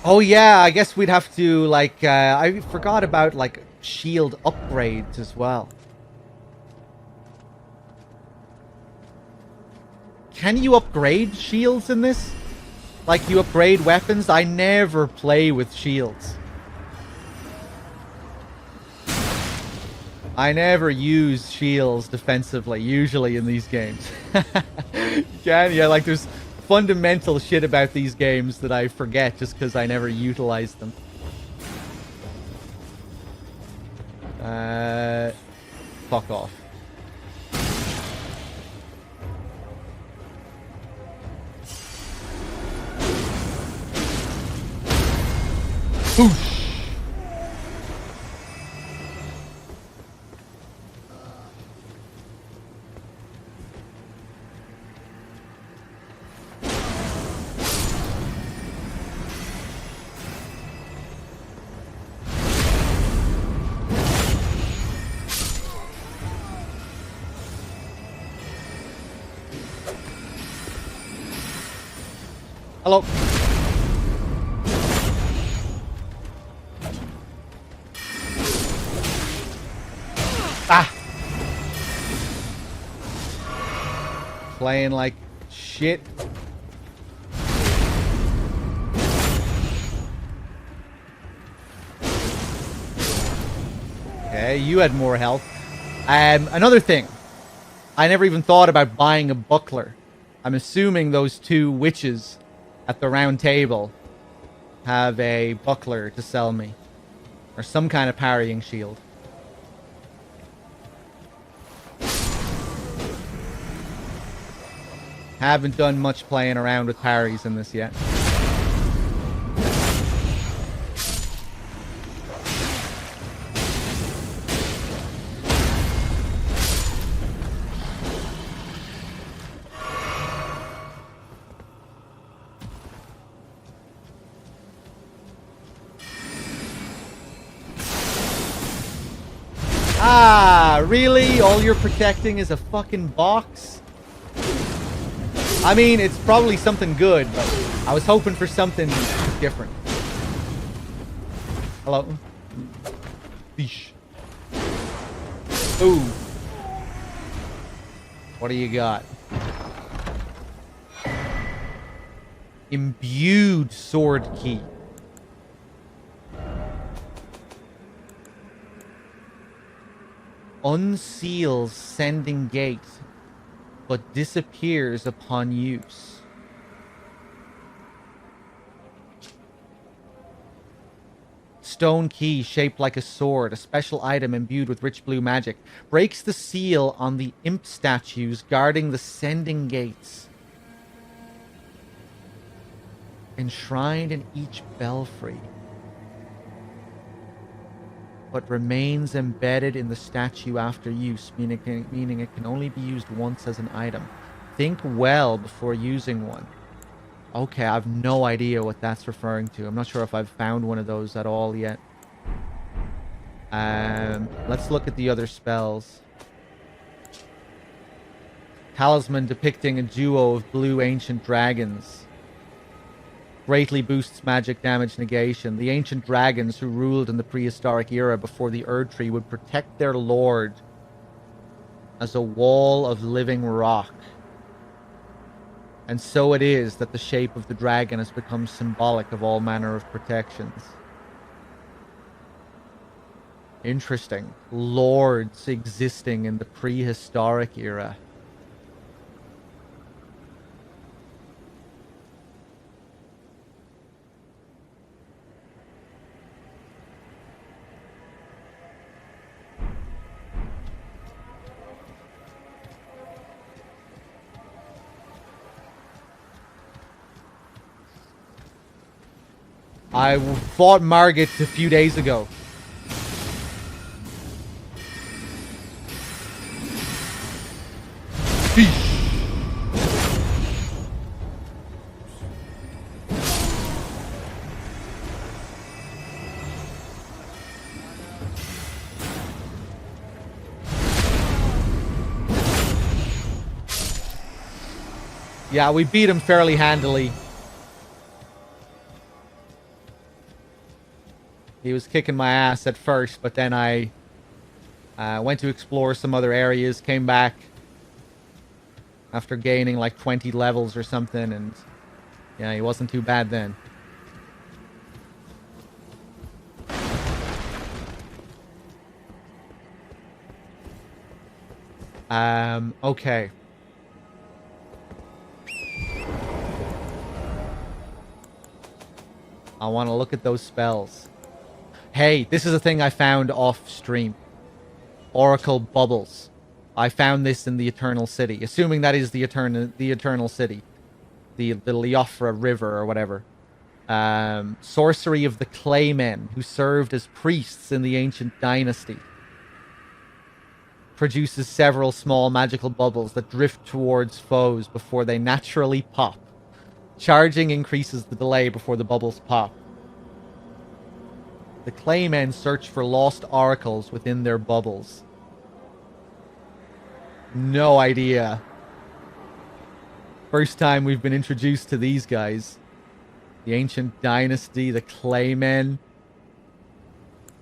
Oh yeah, I guess we'd have to, like, I forgot about, like, shield upgrades as well. Can you upgrade shields in this? Like, you upgrade weapons? I never play with shields. I never use shields defensively, usually in these games. Yeah, like, there's fundamental shit about these games that I forget just because I never utilize them. Fuck off. Boosh! Hello. Ah. Playing like shit. Okay, you had more health. Another thing. I never even thought about buying a buckler. I'm assuming those two witches at the round table have a buckler to sell me. Or some kind of parrying shield. Haven't done much playing around with parries in this yet. Ah, really? All you're protecting is a fucking box? I mean, it's probably something good, but I was hoping for something different. Hello? Fish. Ooh. What do you got? Imbued sword key. Unseals sending gate, but disappears upon use. Stone key shaped like a sword, a special item imbued with rich blue magic. Breaks the seal on the imp statues guarding the sending gates. Enshrined in each belfry, but remains embedded in the statue after use, meaning it can only be used once as an item. Think well before using one. Okay, I have no idea what that's referring to. I'm not sure if I've found one of those at all yet. Let's look at the other spells. Talisman depicting a duo of blue ancient dragons. Greatly boosts magic damage negation. The ancient dragons who ruled in the prehistoric era before the Erd Tree would protect their lord as a wall of living rock. And so it is that the shape of the dragon has become symbolic of all manner of protections. Interesting. Lords existing in the prehistoric era. I fought Margit a few days ago. Yeah, we beat him fairly handily. He was kicking my ass at first, but then I went to explore some other areas, came back after gaining like 20 levels or something, and yeah, he wasn't too bad then. Okay. I want to look at those spells. Hey, this is a thing I found off stream. Oracle bubbles. I found this in the Eternal City. Assuming that is the Eternal City. The Leofra River or whatever. Sorcery of the Claymen, who served as priests in the ancient dynasty. Produces several small magical bubbles that drift towards foes before they naturally pop. Charging increases the delay before the bubbles pop. The Claymen search for lost oracles within their bubbles. No idea. First time we've been introduced to these guys. The ancient dynasty, the Claymen,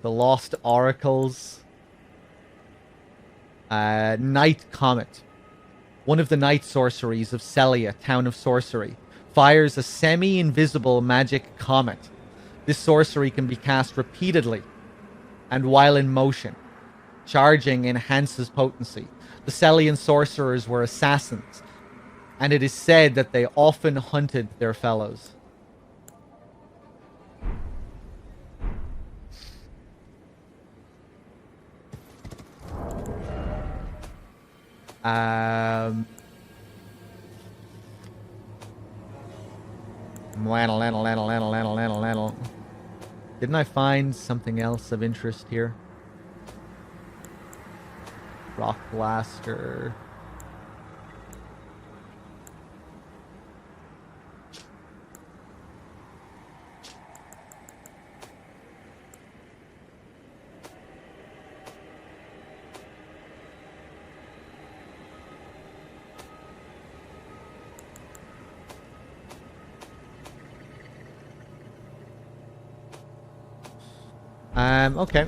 the lost oracles. Night Comet. One of the night sorceries of Celia, Town of Sorcery. Fires a semi-invisible magic comet. This sorcery can be cast repeatedly and while in motion. Charging enhances potency. The Celian sorcerers were assassins, and it is said that they often hunted their fellows. Didn't I find something else of interest here? Rock Blaster. Okay.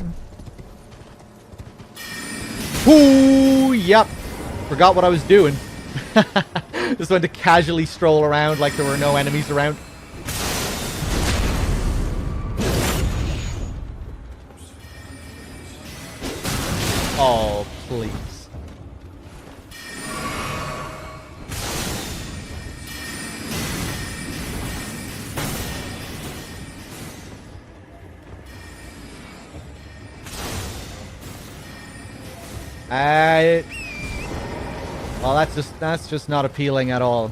Ooh, yep. Forgot what I was doing. Just went to casually stroll around like there were no enemies around. Oh, please. Well, that's just not appealing at all.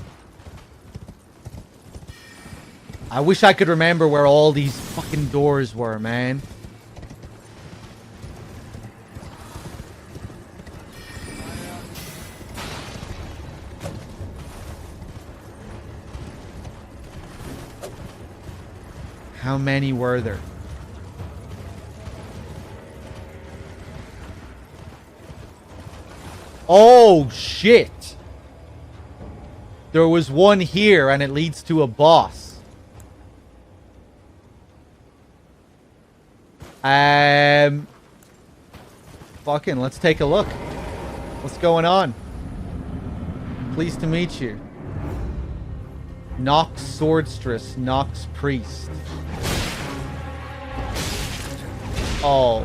I wish I could remember where all these fucking doors were, man. How many were there? Oh, shit. There was one here, and it leads to a boss. Fucking, let's take a look. What's going on? Pleased to meet you. Nox Swordstress, Nox Priest. Oh.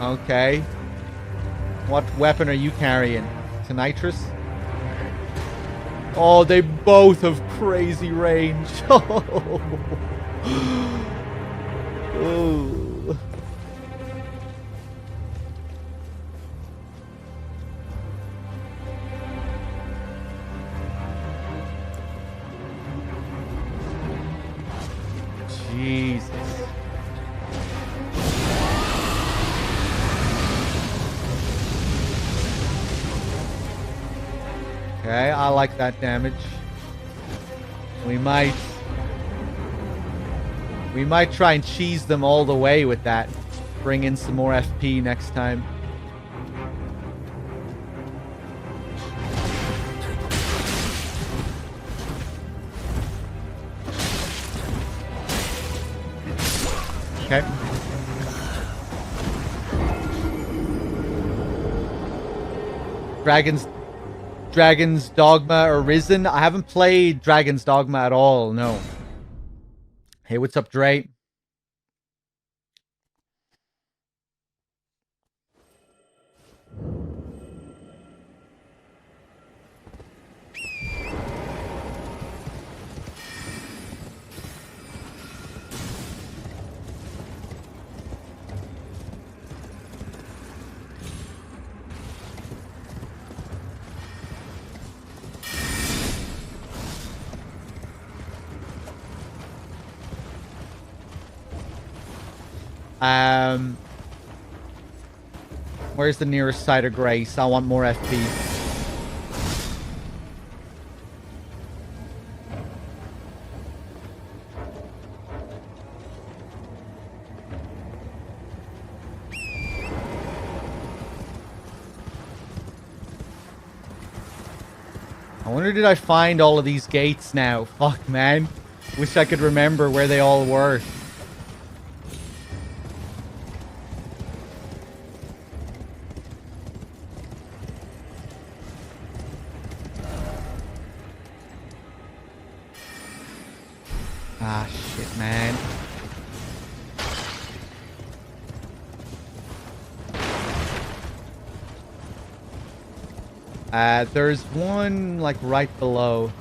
Okay. What weapon are you carrying? Tonitrus? Oh, they both have crazy range. Oh. Jesus. Okay, I like that damage. We might try and cheese them all the way with that. Bring in some more FP next time. Okay. Dragon's Dogma Arisen. I haven't played Dragon's Dogma at all, no. Hey, what's up, Dre? Where's the nearest site of grace? I want more FP. I wonder, did I find all of these gates now? Fuck, man. Wish I could remember where they all were. Ah, shit, man. There's one, like, right below.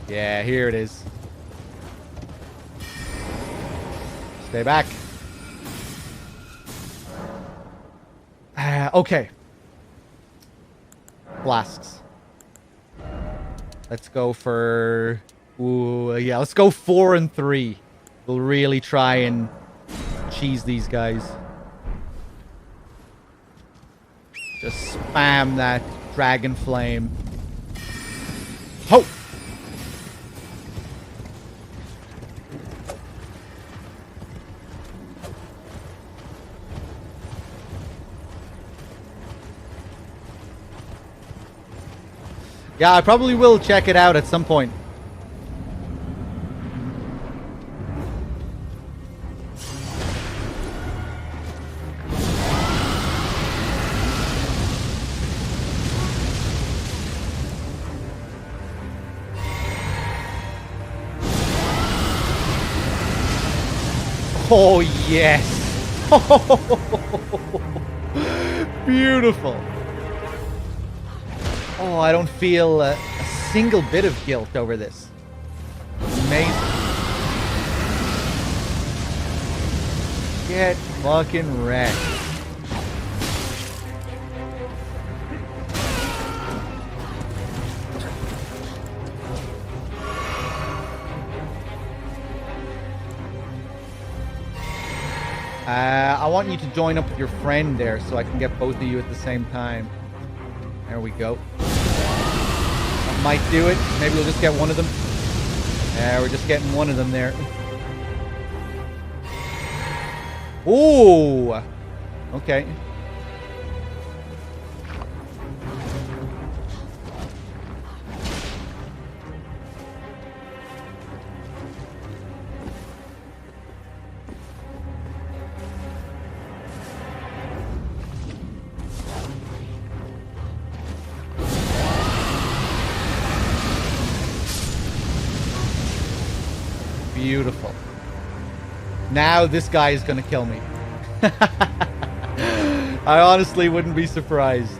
Yeah, here it is. Stay back. Okay. Flasks. Let's go for... Ooh, yeah, let's go 4 and 3. We'll really try and cheese these guys. Just spam that dragon flame. Ho! Yeah, I probably will check it out at some point. Oh, yes. Beautiful. Oh, I don't feel a single bit of guilt over this. Amazing. Get fucking wrecked. I want you to join up with your friend there so I can get both of you at the same time. There we go. That might do it. Maybe we'll just get one of them. Yeah, we're just getting one of them there. Ooh. Okay. Beautiful. Now this guy is gonna kill me. I honestly wouldn't be surprised.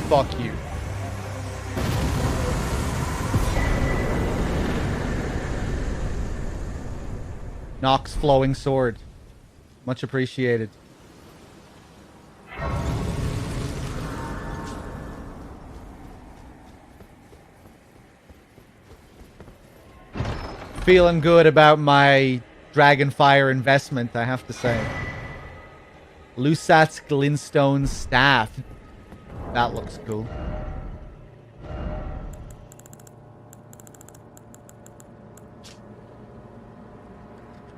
Fuck you. Nox flowing sword. Much appreciated. Feeling good about my Dragonfire investment, I have to say. Lusat's Glintstone Staff. That looks cool.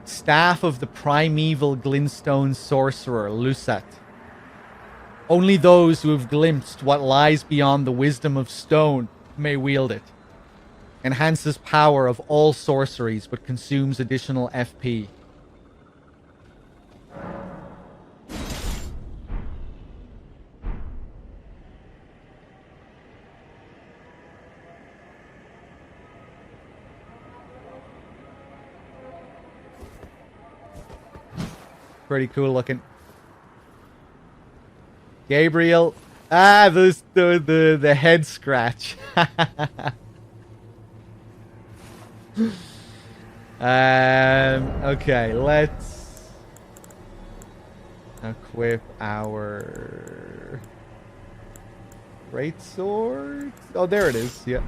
Staff of the Primeval Glintstone Sorcerer, Lusat. Only those who have glimpsed what lies beyond the wisdom of stone may wield it. Enhances power of all sorceries, but consumes additional FP. Pretty cool looking. Gabriel. Ah, the head scratch. Okay, let's equip our great sword. Oh, there it is. Yeah.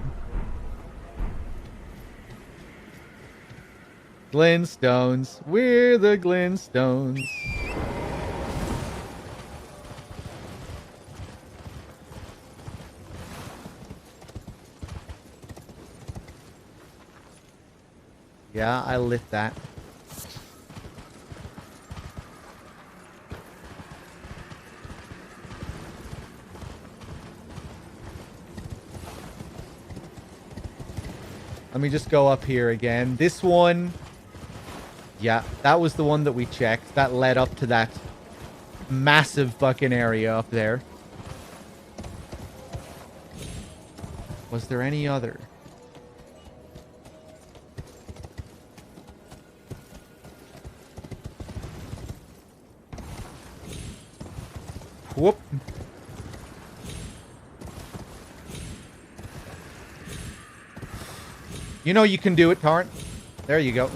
Glintstones. We're the Glintstones. Yeah, I lit that. Let me just go up here again. This one... Yeah, that was the one that we checked. That led up to that massive fucking area up there. Was there any other? Whoop. You know you can do it, Torrent. There you go.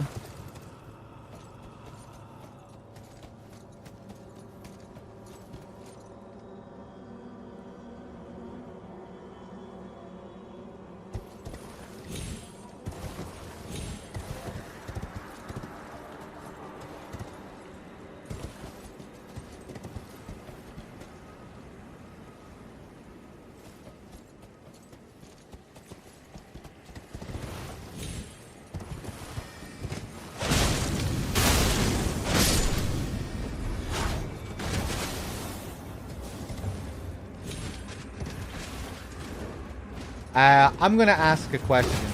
I'm gonna ask a question.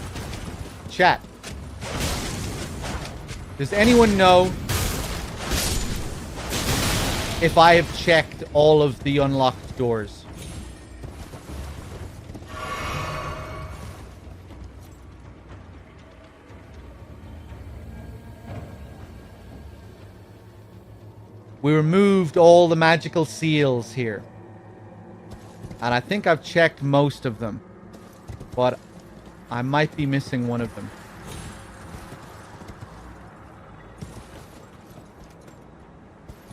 Chat. Does anyone know if I have checked all of the unlocked doors? We removed all the magical seals here. And I think I've checked most of them. But I might be missing one of them.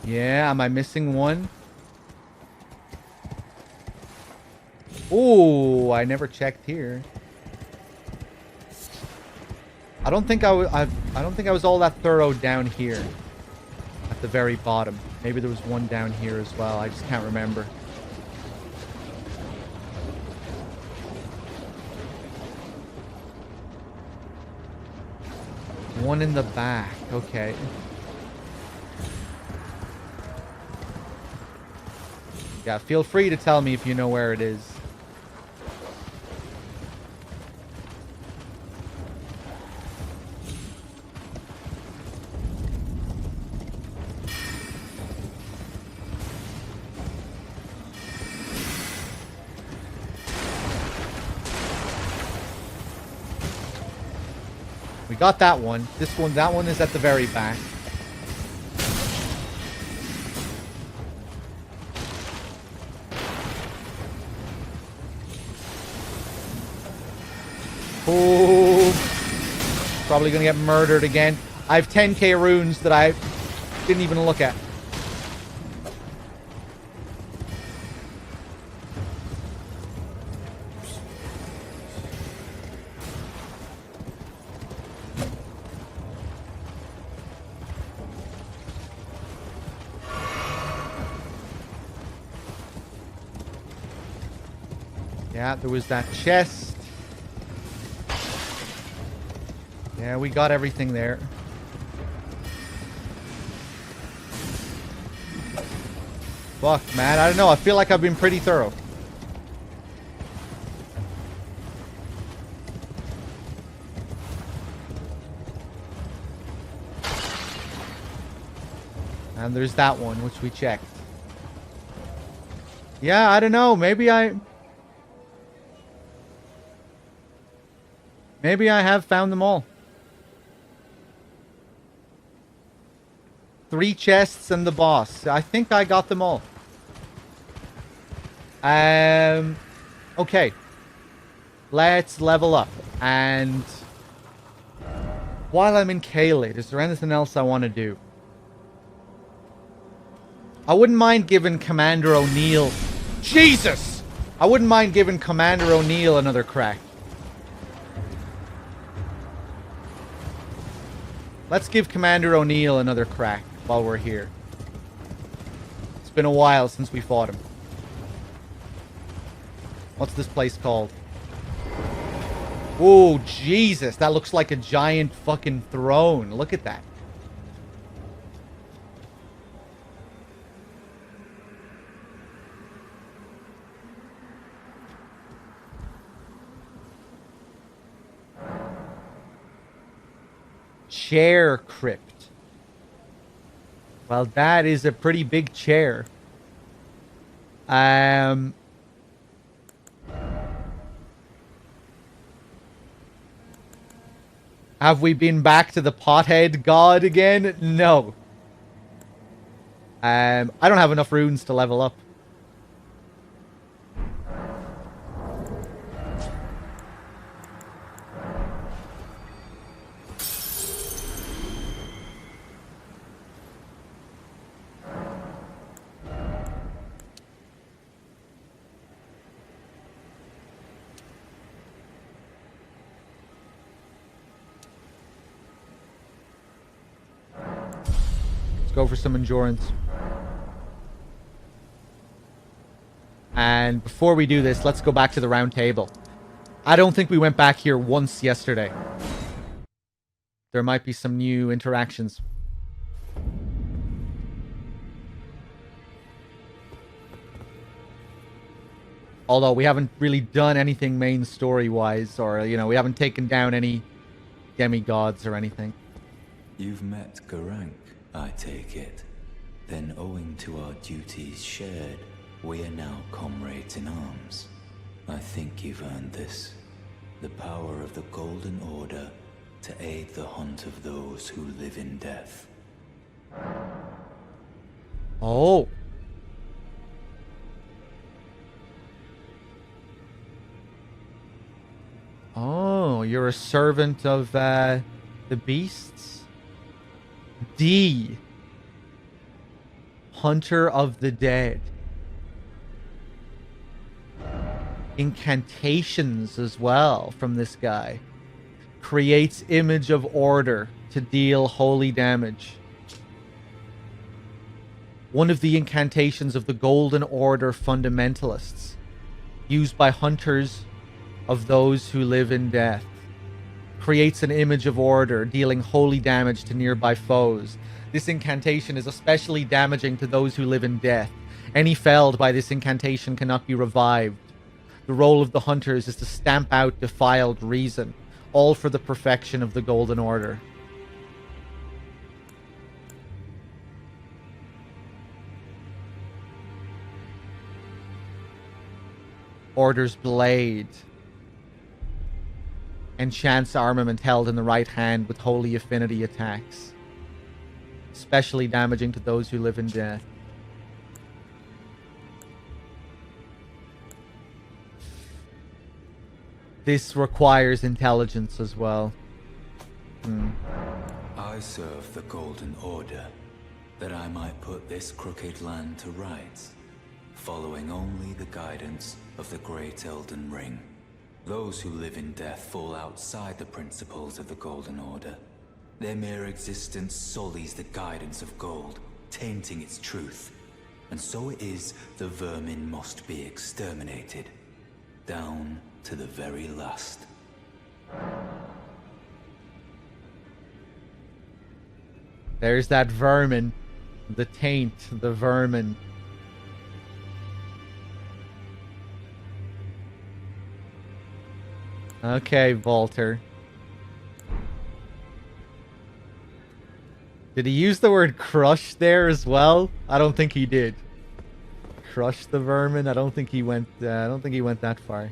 Yeah, am I missing one? Oh, I never checked here. I don't think I was all that thorough down here. the very bottom. Maybe there was one down here as well. I just can't remember. One in the back. Okay. Yeah, feel free to tell me if you know where it is. We got that one. That one is at the very back. Oh, probably gonna get murdered again. I have 10k runes that I didn't even look at. Yeah, there was that chest. Yeah, we got everything there. Fuck, man. I don't know. I feel like I've been pretty thorough. And there's that one, which we checked. Yeah, I don't know. Maybe I have found them all. 3 chests and the boss. I think I got them all. Okay. Let's level up. And while I'm in Caelid, is there anything else I want to do? I wouldn't mind giving Commander O'Neill... Jesus! I wouldn't mind giving Commander O'Neill another crack. Let's give Commander O'Neill another crack while we're here. It's been a while since we fought him. What's this place called? Oh, Jesus. That looks like a giant fucking throne. Look at that. Chair crypt. Well, that is a pretty big chair. Have we been back to the pothead god again? No. I don't have enough runes to level up. Go for some endurance. And before we do this, let's go back to the round table. I don't think we went back here once yesterday. There might be some new interactions. Although we haven't really done anything main story-wise, or, you know, we haven't taken down any demigods or anything. You've met Garank, I take it. Then, owing to our duties shared, we are now comrades in arms. I think you've earned this. The power of the Golden Order to aid the hunt of those who live in death. Oh. Oh, you're a servant of the beasts? D. Hunter of the dead. Incantations as well from this guy. Creates image of order to deal holy damage. one of the incantations of the Golden Order fundamentalists, used by hunters of those who live in death. Creates an image of order, dealing holy damage to nearby foes. This incantation is especially damaging to those who live in death. Any felled by this incantation cannot be revived. The role of the hunters is to stamp out defiled reason, all for the perfection of the Golden Order. Order's blade. Enchants armament held in the right hand with holy affinity attacks. Especially damaging to those who live in death. This requires intelligence as well. I serve the Golden Order, that I might put this crooked land to rights, following only the guidance of the great Elden Ring. Those who live in death fall outside the principles of the Golden Order. Their mere existence sullies the guidance of gold, tainting its truth. And so it is the vermin must be exterminated, down to the very last. There's that vermin. The taint, the vermin. Okay, Volter. Did he use the word crush there as well? I don't think he did. Crush the vermin? I don't think he went that far.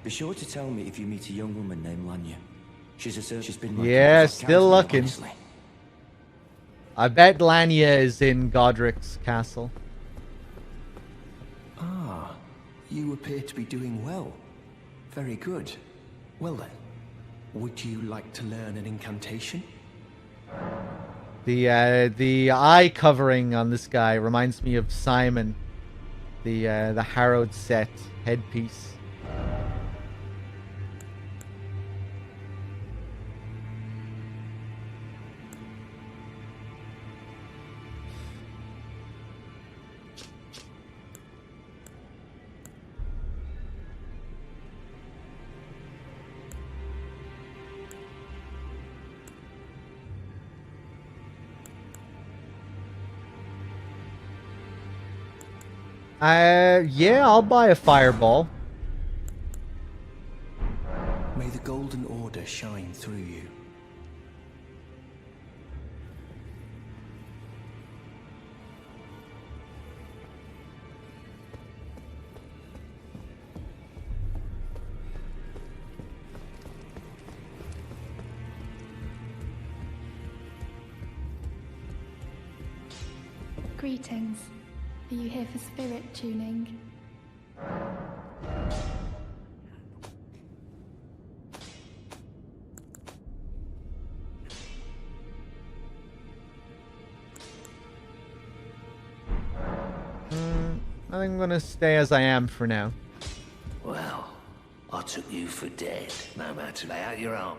Be sure to tell me if you meet a young woman named Lanya. She's been yeah, still looking. Honestly. I bet Lanya is in Godric's castle. Ah, you appear to be doing well. Very good. Well then, would you like to learn an incantation? The eye covering on this guy reminds me of Simon, the harrowed set headpiece. Yeah, I'll buy a fireball. May the Golden Order shine through you. Greetings. Are you here for spirit tuning? I think I'm gonna stay as I am for now. Well, I took you for dead. No matter, lay out your arm.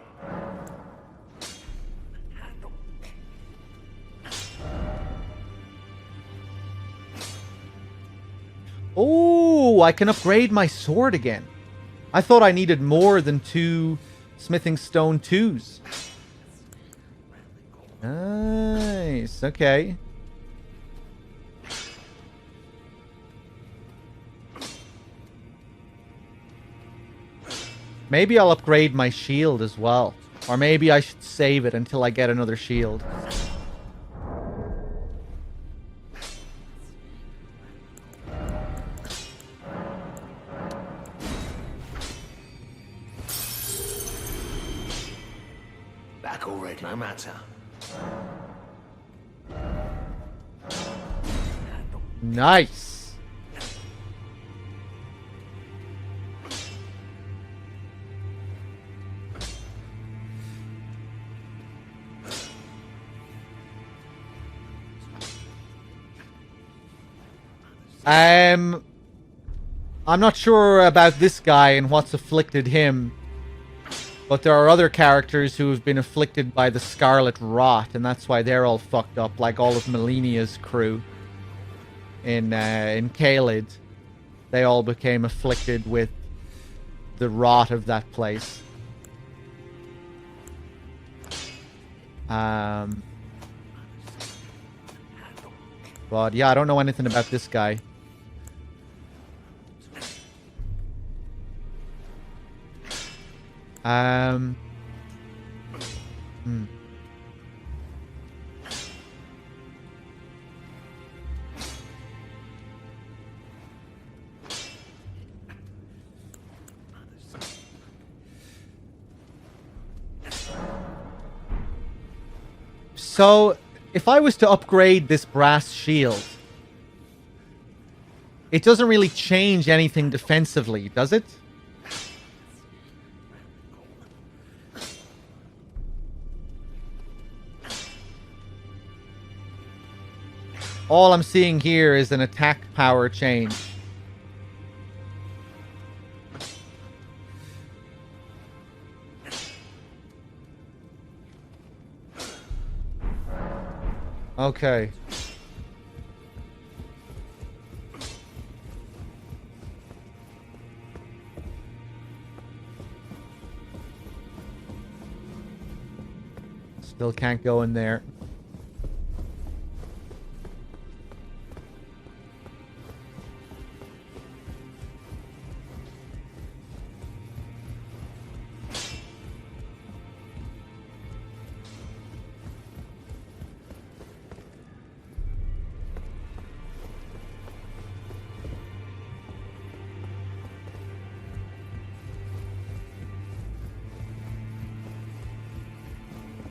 Oh, I can upgrade my sword again. I thought I needed more than 2 smithing stone 2s. Nice, okay. Maybe I'll upgrade my shield as well. Or maybe I should save it until I get another shield. Back already, no matter. Nice. I'm not sure about this guy and what's afflicted him. But there are other characters who have been afflicted by the Scarlet Rot, and that's why they're all fucked up, like all of Melinia's crew in Caelid. They all became afflicted with the rot of that place. But yeah, I don't know anything about this guy. So, if I was to upgrade this brass shield, it doesn't really change anything defensively, does it? All I'm seeing here is an attack power change. Okay. Still can't go in there.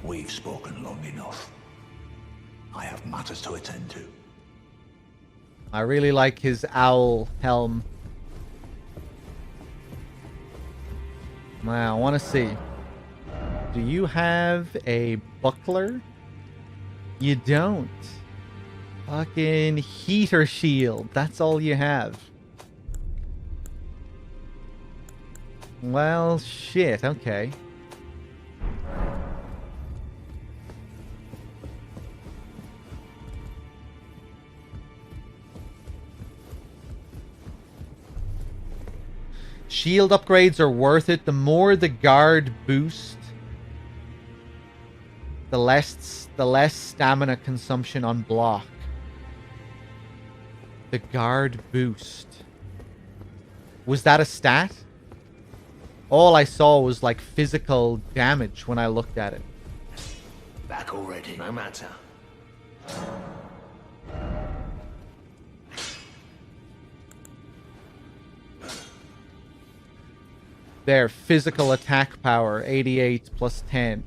We've spoken long enough. I have matters to attend to. I really like his owl helm. Now, I want to see. Do you have a buckler? You don't. Fucking heater shield. That's all you have. Well, shit. Okay. Shield upgrades are worth it. The more the guard boost, the less stamina consumption on block. The guard boost. Was that a stat? All I saw was like physical damage when I looked at it. Back already, no matter. There, physical attack power, 88 plus 10.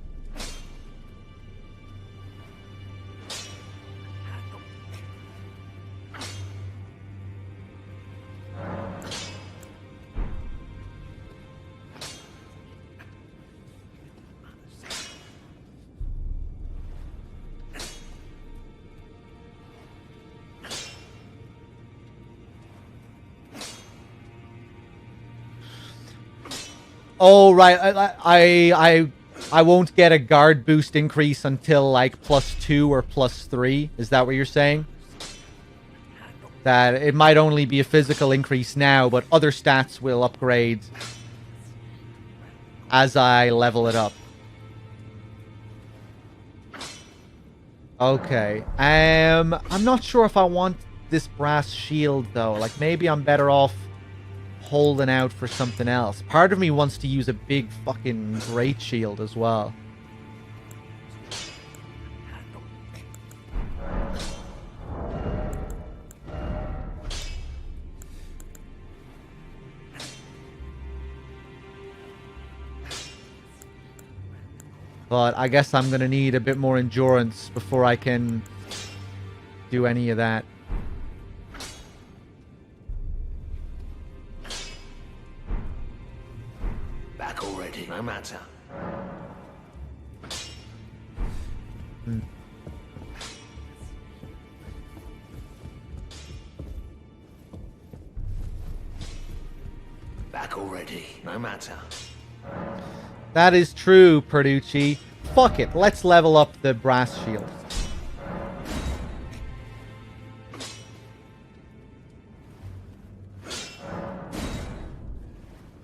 Oh, right. I won't get a guard boost increase until like +2 or +3. Is that what you're saying? That it might only be a physical increase now, but other stats will upgrade as I level it up. Okay. I'm not sure if I want this brass shield though. Like maybe I'm better off holding out for something else. Part of me wants to use a big fucking great shield as well. But I guess I'm gonna need a bit more endurance before I can do any of that. Back already, no matter. Back already, no matter. That is true, Perducci. Fuck it. Let's level up the brass shield.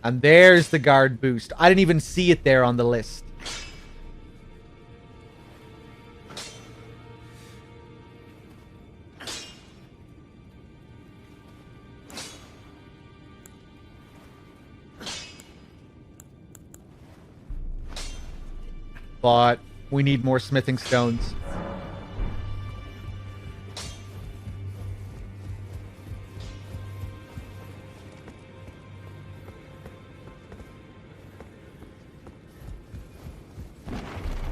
And there's the guard boost. I didn't even see it there on the list. But we need more smithing stones.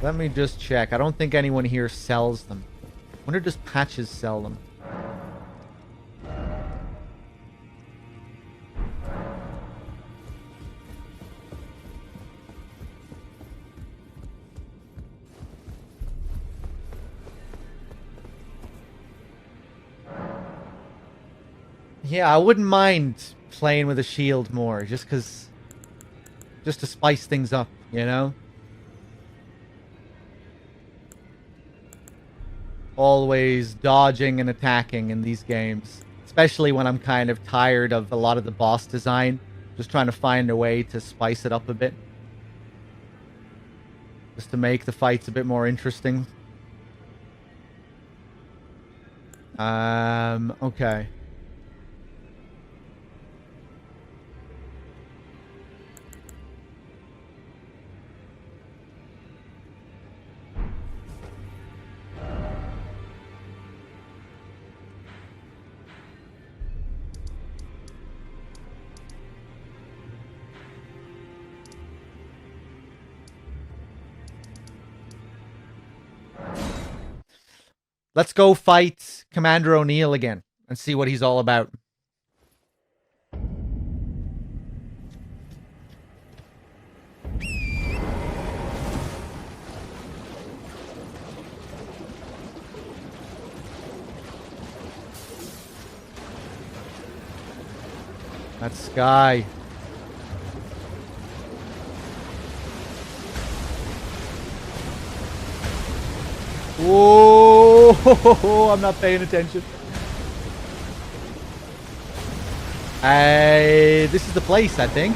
Let me just check. I don't think anyone here sells them. I wonder, does Patches sell them? Yeah, I wouldn't mind playing with a shield more, just to spice things up, you know? Always dodging and attacking in these games, especially when I'm kind of tired of a lot of the boss design. Just trying to find a way to spice it up a bit, just to make the fights a bit more interesting. Okay. Let's go fight Commander O'Neill again and see what he's all about. That sky. Whoa! I'm not paying attention. This is the place, I think.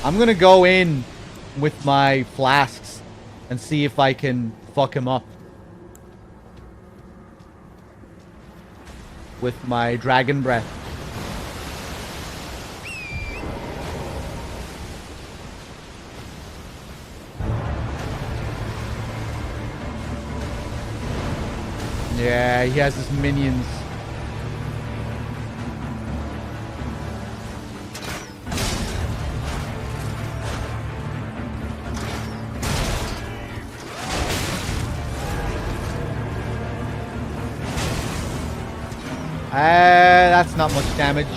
I'm gonna go in with my flasks and see if I can fuck him up with my dragon breath. Yeah, he has his minions. That's not much damage.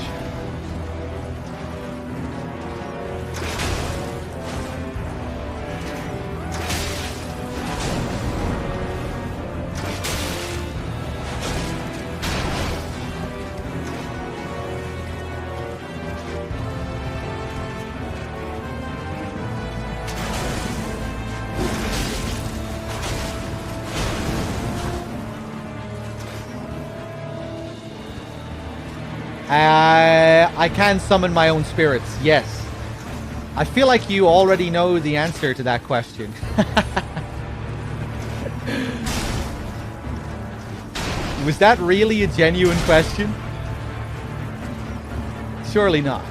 I can summon my own spirits, yes. I feel like you already know the answer to that question. Was that really a genuine question? Surely not.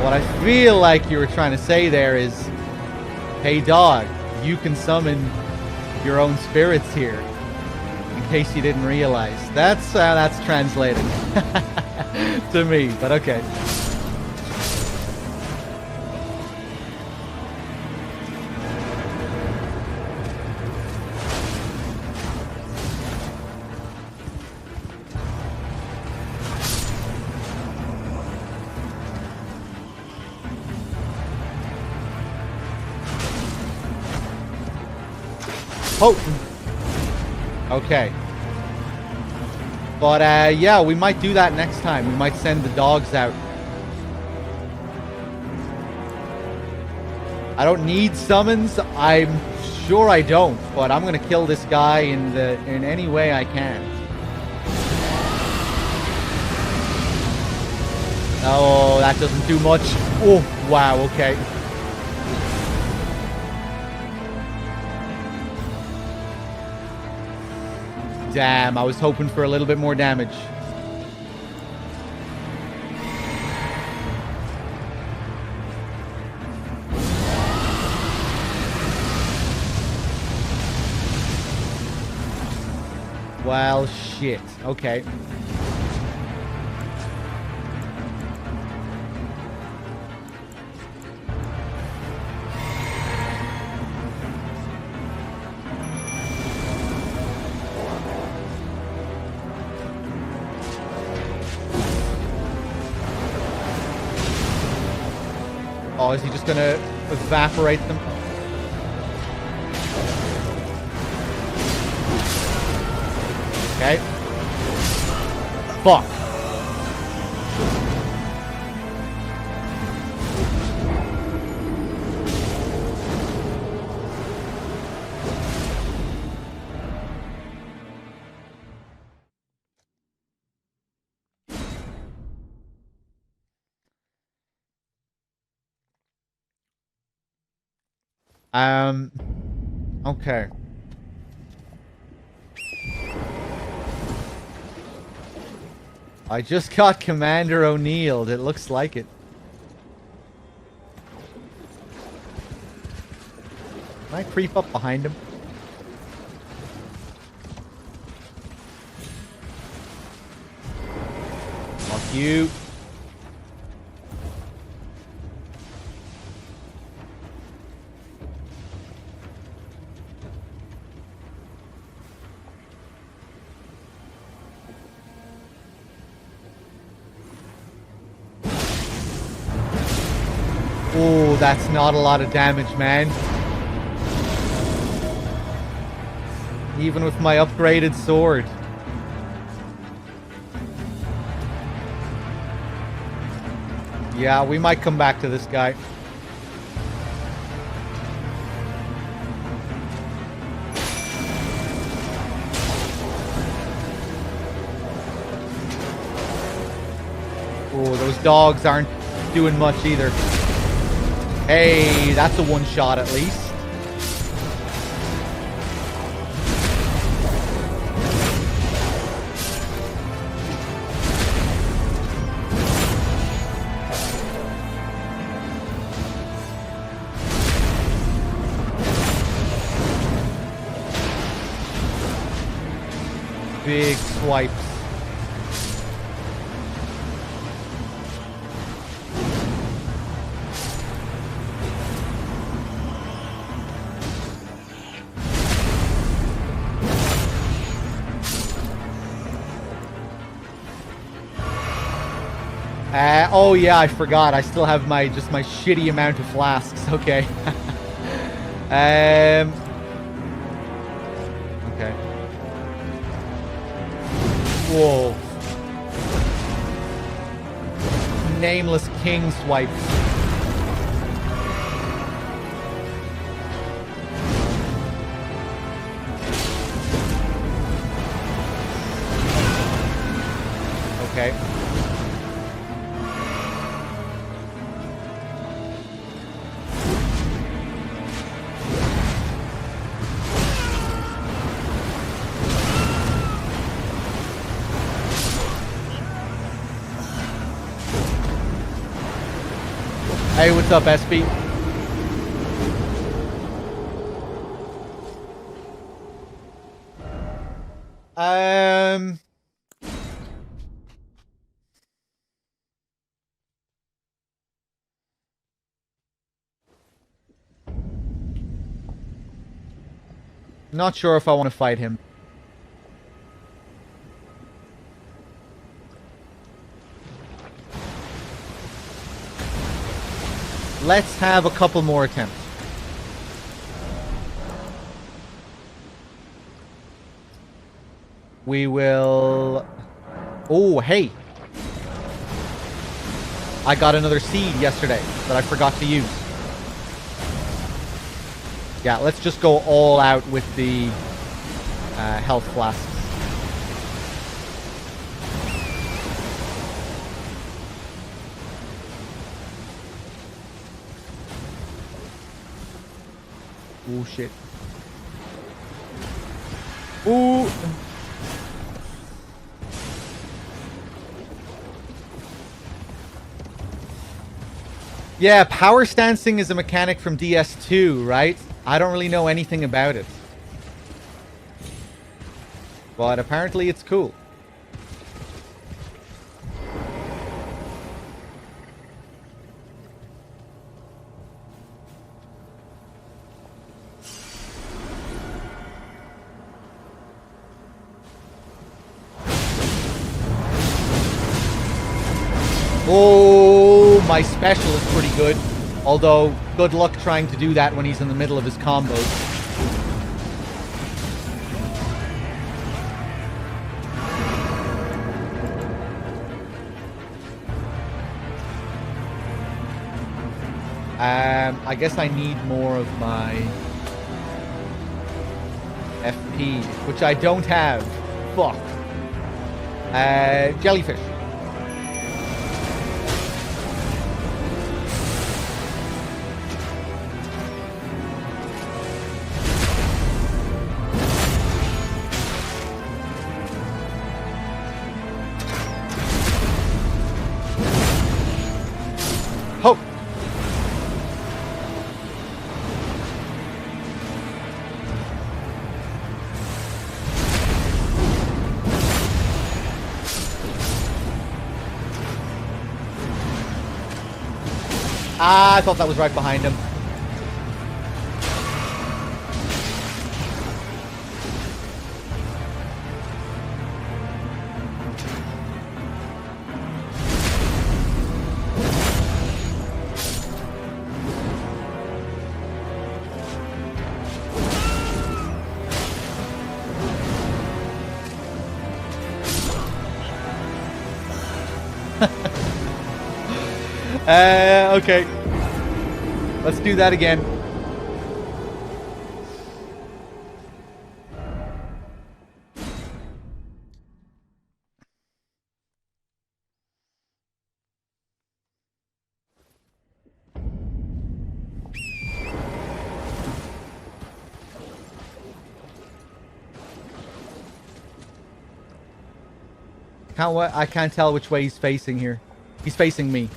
What I feel like you were trying to say there is, hey dog, you can summon your own spirits here. In case you didn't realize. That's translating to me, but okay. potent. Okay. But, yeah, we might do that next time. We might send the dogs out. I don't need summons. I'm sure I don't, but I'm gonna kill this guy in any way I can. Oh, that doesn't do much. Oh, wow, okay. Damn, I was hoping for a little bit more damage. Well, shit. Okay. Oh, is he just gonna evaporate them? Okay. Fuck. Okay. I just got Commander O'Neill. It looks like it. Can I creep up behind him? Fuck you. Oh, that's not a lot of damage, man. Even with my upgraded sword. Yeah, we might come back to this guy. Oh, those dogs aren't doing much either. Hey, that's a one shot at least. Big swipes. Oh yeah, I forgot. I still have my shitty amount of flasks. Okay. Okay. Whoa. Nameless king swipes. Okay. Hey, what's up, SB? Not sure if I want to fight him. Let's have a couple more attempts. we will... Oh, hey! I got another seed yesterday that I forgot to use. Yeah, let's just go all out with the health flasks. Oh, shit. Ooh! Yeah, power stancing is a mechanic from DS2, right? I don't really know anything about it. But apparently it's cool. Oh, my special is pretty good. Although, good luck trying to do that when he's in the middle of his combos. I guess I need more of my FP, which I don't have. Fuck. Jellyfish. Ho! Ah, I thought that was right behind him. Okay. Let's do that again. I can't tell which way he's facing here. He's facing me.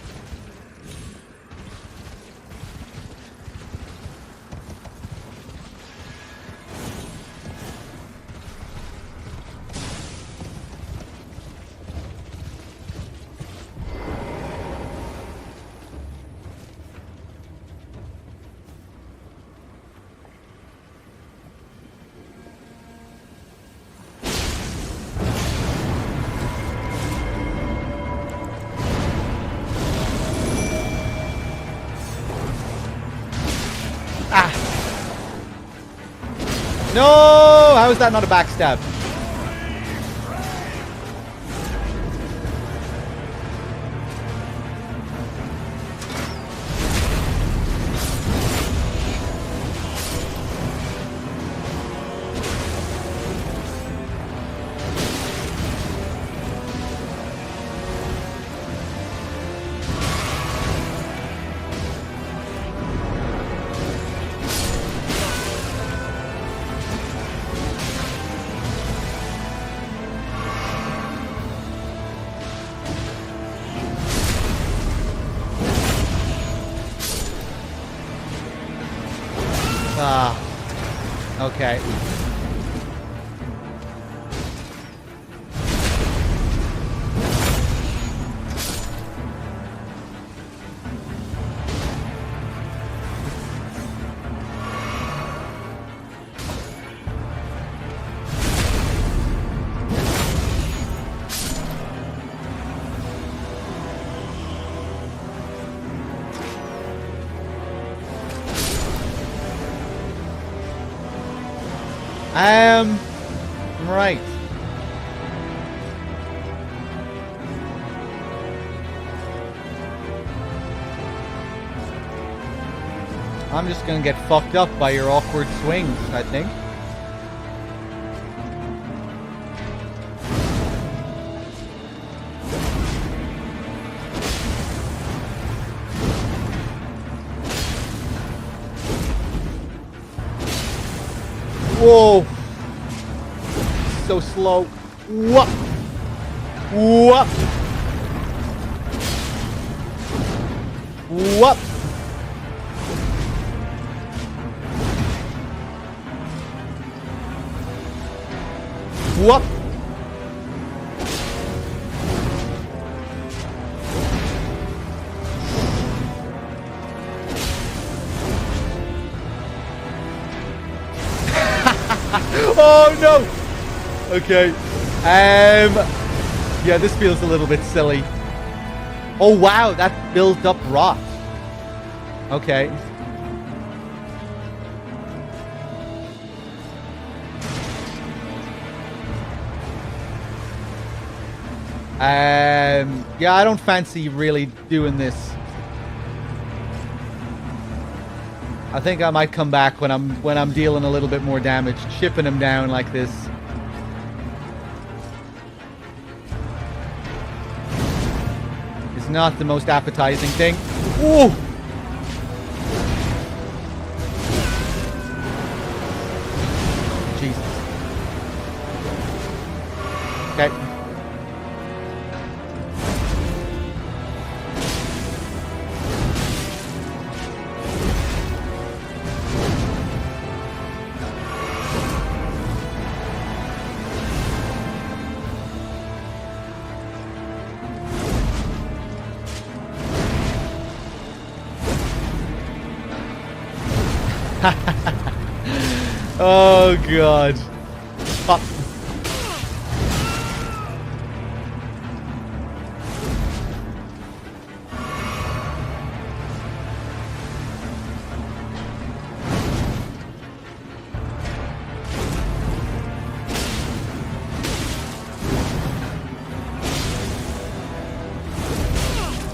No! How is that not a backstab? Okay. Right. I'm just gonna get fucked up by your awkward swings, I think. Whoa! So slow. Whoop! Whoop! Whoop! Whoop! Oh no! Okay. Yeah, this feels a little bit silly. Oh wow, that built up rot. Okay. Yeah, I don't fancy really doing this. I think I might come back when I'm dealing a little bit more damage, chipping him down like this. It's not the most appetizing thing. Ooh! Jesus. Okay. Oh god. Fuck.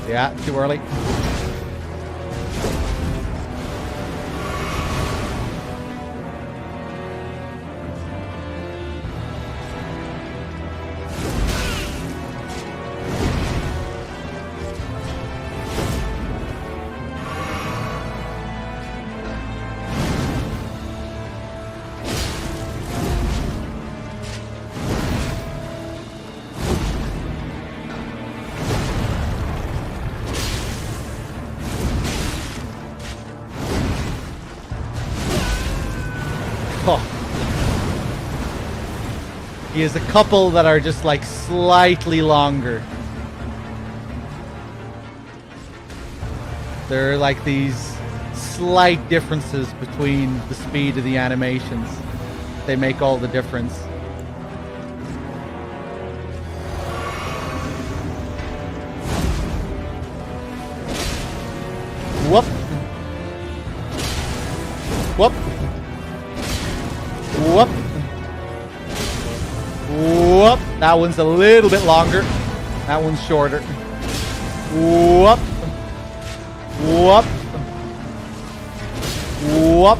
Yeah, too early. He has a couple that are just like slightly longer. There are like these slight differences between the speed of the animations. They make all the difference. Whoop. Whoop. Whoop. Whoop. That one's a little bit longer. That one's shorter. Whoop. Whoop. Whoop.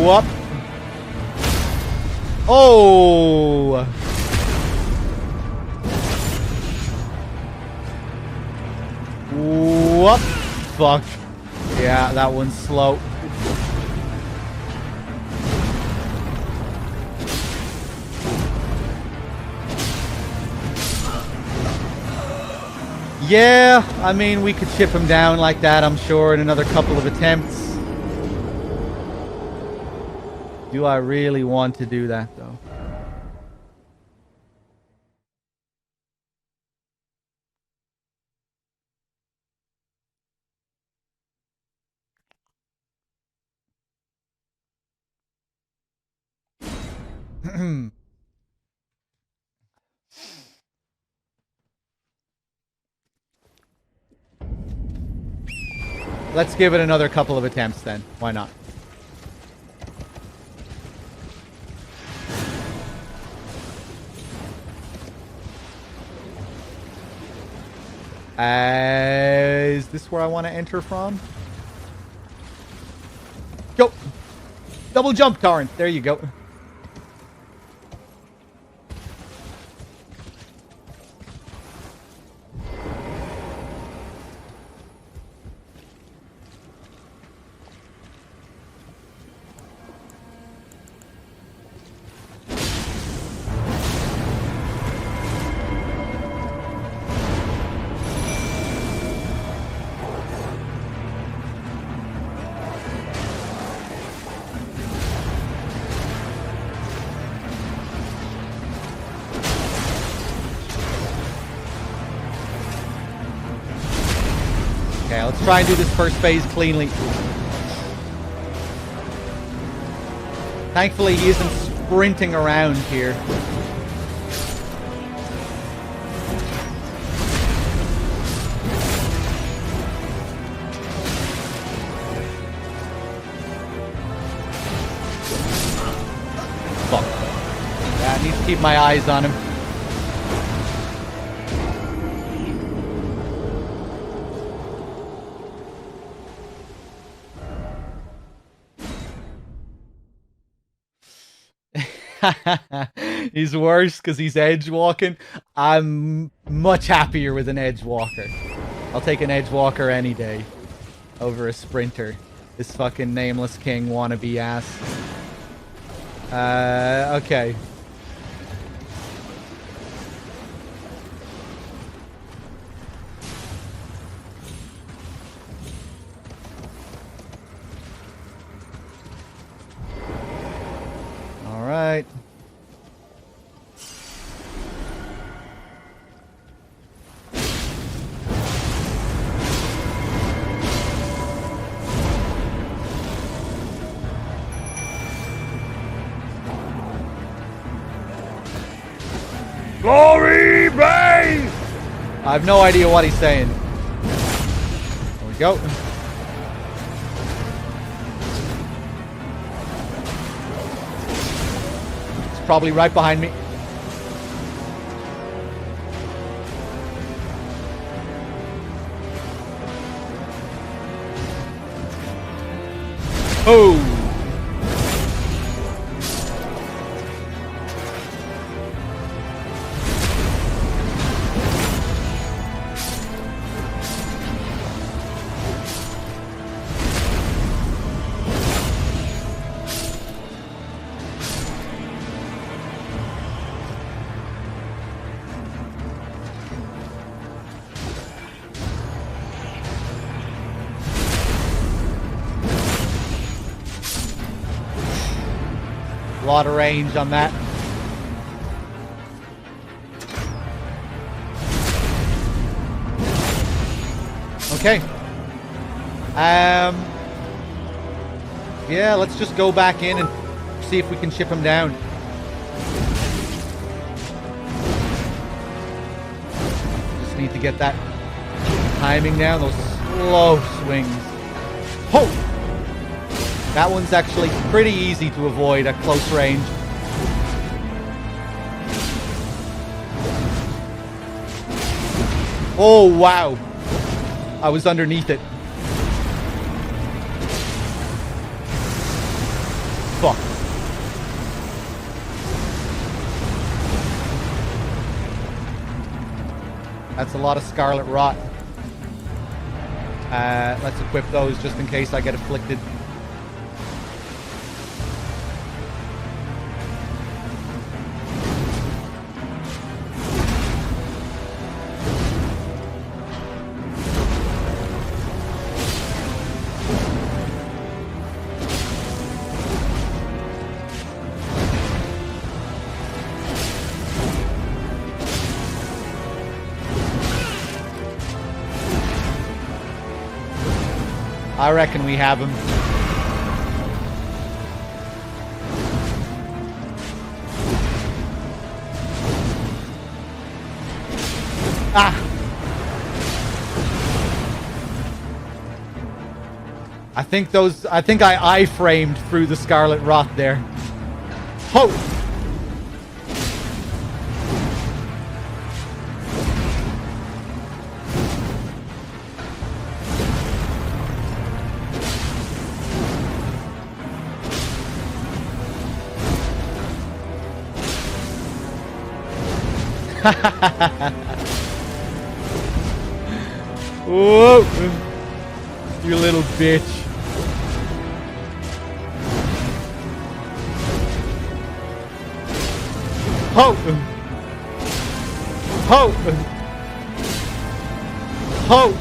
Whoop. Oh. Whoop. Fuck. Yeah, that one's slow. Yeah, I mean, we could chip him down like that, I'm sure, in another couple of attempts. Do I really want to do that, though? Let's give it another couple of attempts then. Why not? Is this where I want to enter from? Double jump, Torrent. There you go. Okay, let's try and do this first phase cleanly. Thankfully, he isn't sprinting around here. Fuck. Yeah, I need to keep my eyes on him. He's worse because he's edge walking. I'm much happier with an edge walker. I'll take an edge walker any day over a sprinter. This fucking nameless king wannabe ass. Okay. All right. Glory be! I have no idea what he's saying. There we go. It's probably right behind me. Oh! A lot of range on that. Okay. Yeah, let's just go back in and see if we can chip him down. Just need to get that timing down, those slow swings. Oh! That one's actually pretty easy to avoid at close range. Oh, wow. I was underneath it. Fuck. That's a lot of Scarlet Rot. Let's equip those just in case I get afflicted. I reckon we have him. Ah! I think I framed through the Scarlet Rot there. Ho! Whoa! You little bitch. Ho! Ho! Ho!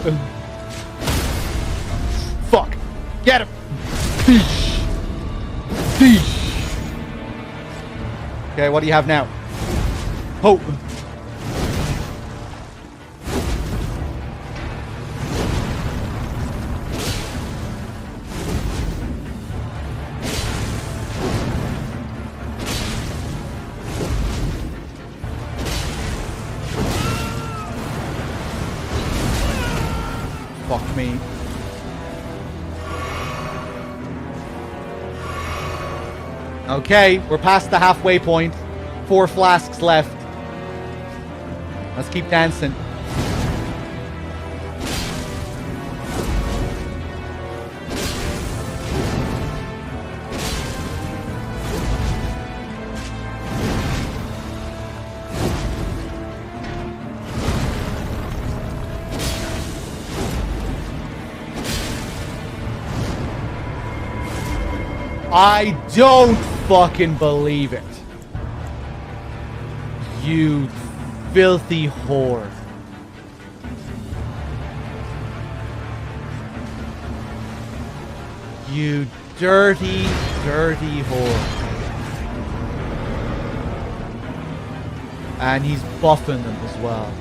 Fuck! Get him! Fish! Fish! Okay, what do you have now? Ho! Fuck me. Okay, we're past the halfway point. 4 flasks left. Let's keep dancing. I don't fucking believe it. You filthy whore. You dirty, dirty whore. And he's buffing them as well.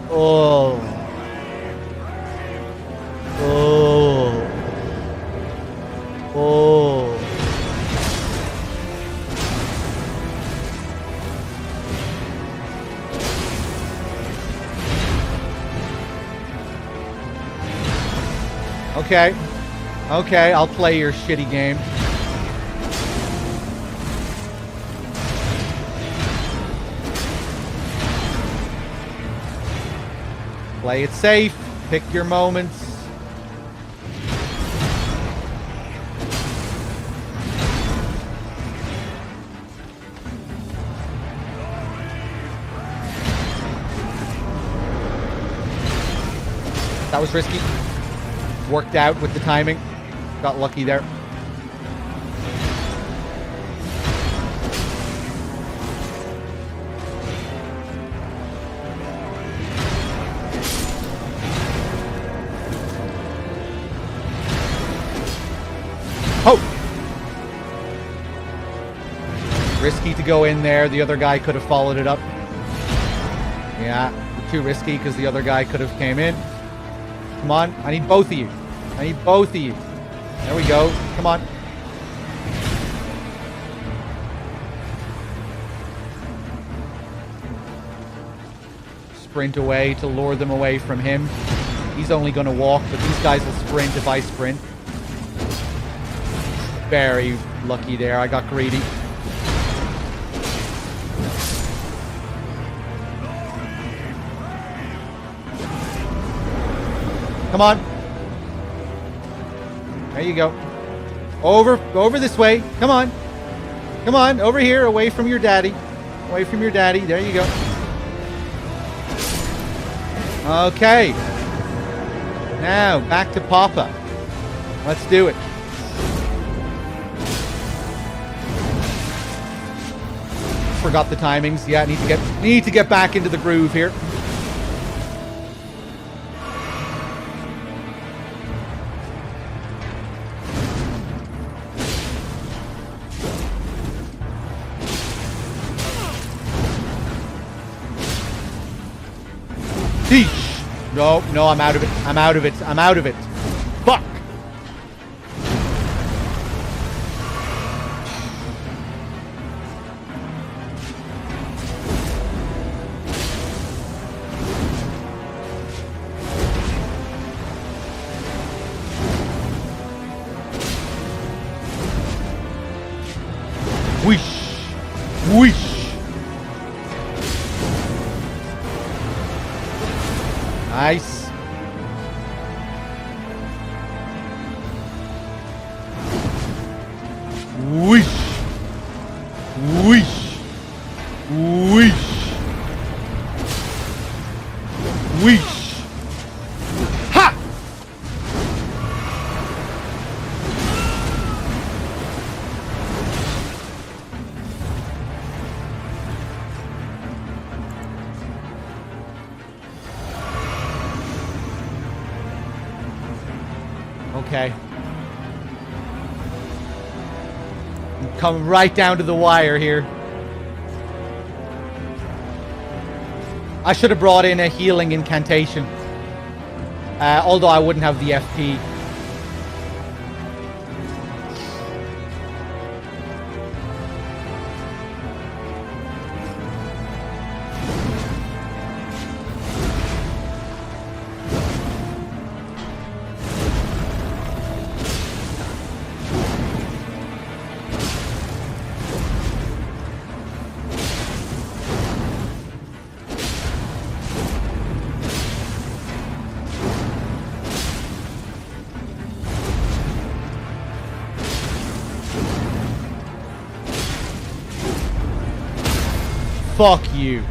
Oh. Oh. Oh. Okay. Okay, I'll play your shitty game. Play it safe. Pick your moments. That was risky. Worked out with the timing. Got lucky there. Oh! Risky to go in there. The other guy could have followed it up. Yeah, too risky because the other guy could have came in. Come on, I need both of you. I need both of you. There we go. Come on. Sprint away to lure them away from him. He's only going to walk, but these guys will sprint if I sprint. Very lucky there. I got greedy. Come on. There you go. Over this way. Come on. Come on, over here, away from your daddy. Away from your daddy. There you go. Okay. Now, back to Papa. Let's do it. Forgot the timings. Yeah, need to get back into the groove here. No, no, I'm out of it. I'm out of it. I'm out of it. Fuck. Whoosh. Whoosh. Nice. Whoosh. Whoosh. Whoosh. Weesh. Ha! Okay. I'm coming right down to the wire here. I should have brought in a healing incantation. Although I wouldn't have the FP. Fuck you.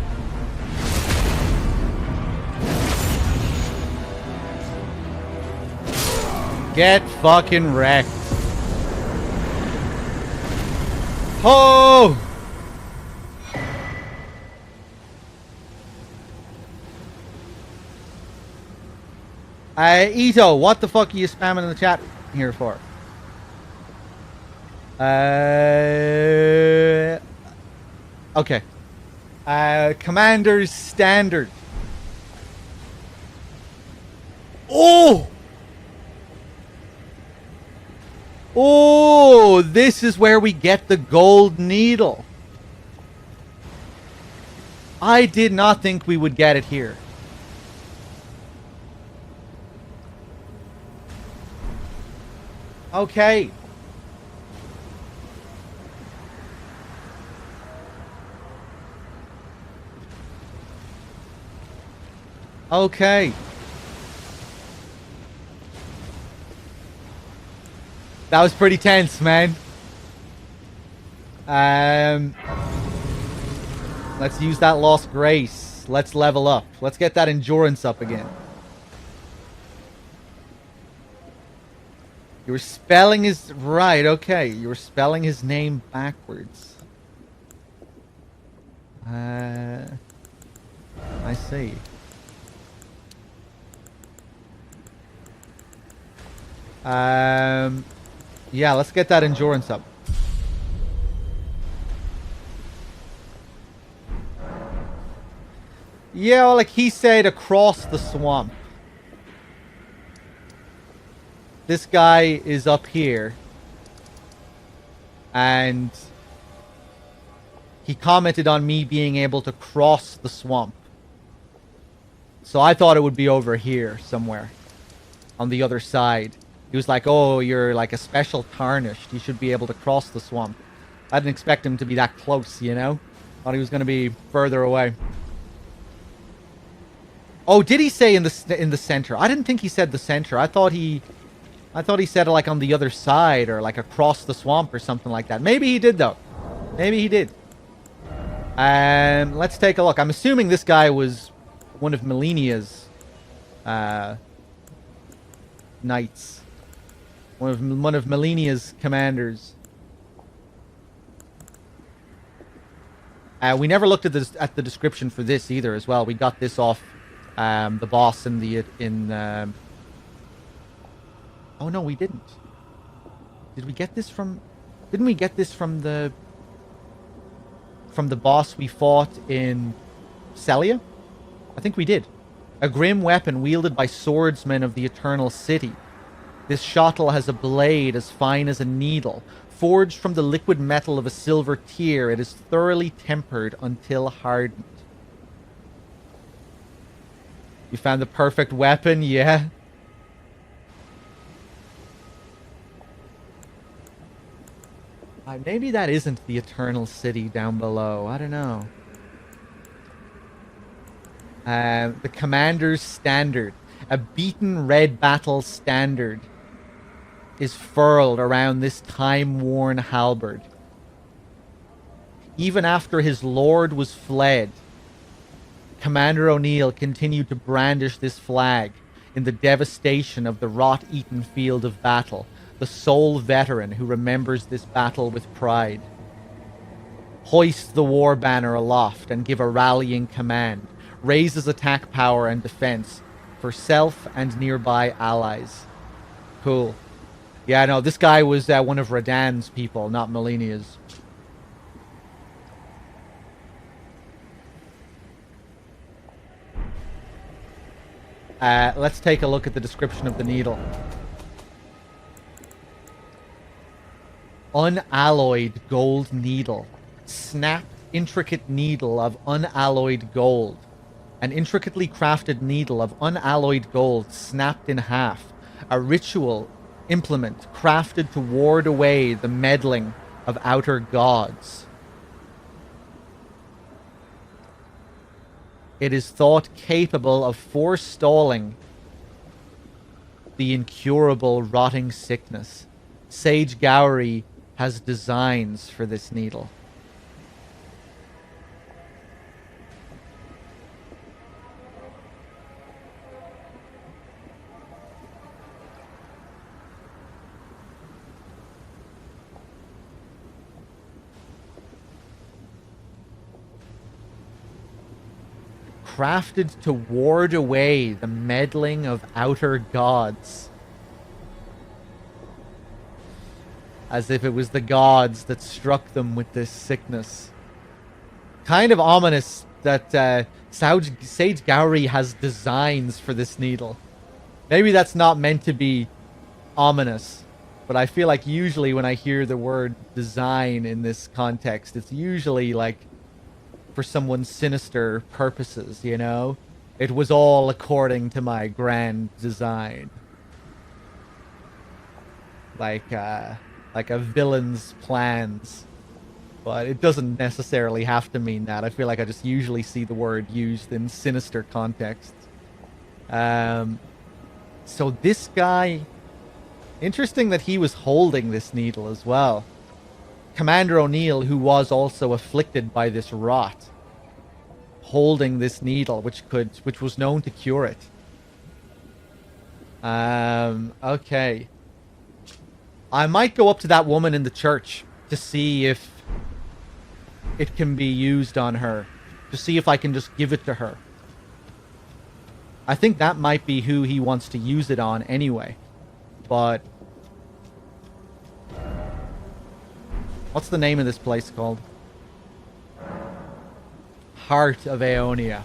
Get fucking wrecked. Oh! Ito, what the fuck are you spamming in the chat here for? Okay. Commander's Standard. Oh! Oh, this is where we get the gold needle. I did not think we would get it here. Okay. Okay. That was pretty tense, man. Let's use that Lost Grace. Let's level up. Let's get that endurance up again. You were spelling his... Right, okay. You were spelling his name backwards. I see. Yeah, let's get that endurance up. Yeah, well, like he said, across the swamp. This guy is up here. And he commented on me being able to cross the swamp. So I thought it would be over here somewhere. On the other side. He was like, oh, you're like a special tarnished. You should be able to cross the swamp. I didn't expect him to be that close, you know? Thought he was going to be further away. Oh, did he say in the center? I didn't think he said the center. I thought he said like on the other side or like across the swamp or something like that. Maybe he did though. Maybe he did. Let's take a look. I'm assuming this guy was one of Melinia's knights. One of Melinia's commanders. We never looked at the description for this either as well. We got this off the boss in oh no, we didn't. Did we get this from... Didn't we get this from the boss we fought in Celia? I think we did. A grim weapon wielded by swordsmen of the Eternal City. This shottle has a blade as fine as a needle. Forged from the liquid metal of a silver tear, it is thoroughly tempered until hardened. You found the perfect weapon? Yeah. Maybe that isn't the Eternal City down below. I don't know. The Commander's Standard. A beaten red battle standard is furled around this time-worn halberd. Even after his lord was fled, Commander O'Neill continued to brandish this flag in the devastation of the rot-eaten field of battle, the sole veteran who remembers this battle with pride. Hoist the war banner aloft and give a rallying command. Raises attack power and defense for self and nearby allies. Cool. Yeah, no, this guy was one of Radahn's people, not Melinia's. Let's take a look at the description of the needle. Unalloyed gold needle. Snapped, intricate needle of unalloyed gold. An intricately crafted needle of unalloyed gold snapped in half. A ritual implement crafted to ward away the meddling of outer gods. It is thought capable of forestalling the incurable rotting sickness. Sage Gowry has designs for this needle. Crafted to ward away the meddling of outer gods. As if it was the gods that struck them with this sickness. Kind of ominous that Sage Gowry has designs for this needle. Maybe that's not meant to be ominous, but I feel like usually when I hear the word design in this context, it's usually like for someone's sinister purposes, you know? It was all according to my grand design. Like a villain's plans. But it doesn't necessarily have to mean that. I feel like I just usually see the word used in sinister contexts. So this guy... Interesting that he was holding this needle as well. Commander O'Neill, who was also afflicted by this rot, holding this needle, which was known to cure it. Okay. I might go up to that woman in the church to see if it can be used on her. To see if I can just give it to her. I think that might be who he wants to use it on anyway. But... what's the name of this place called? Heart of Aeonia.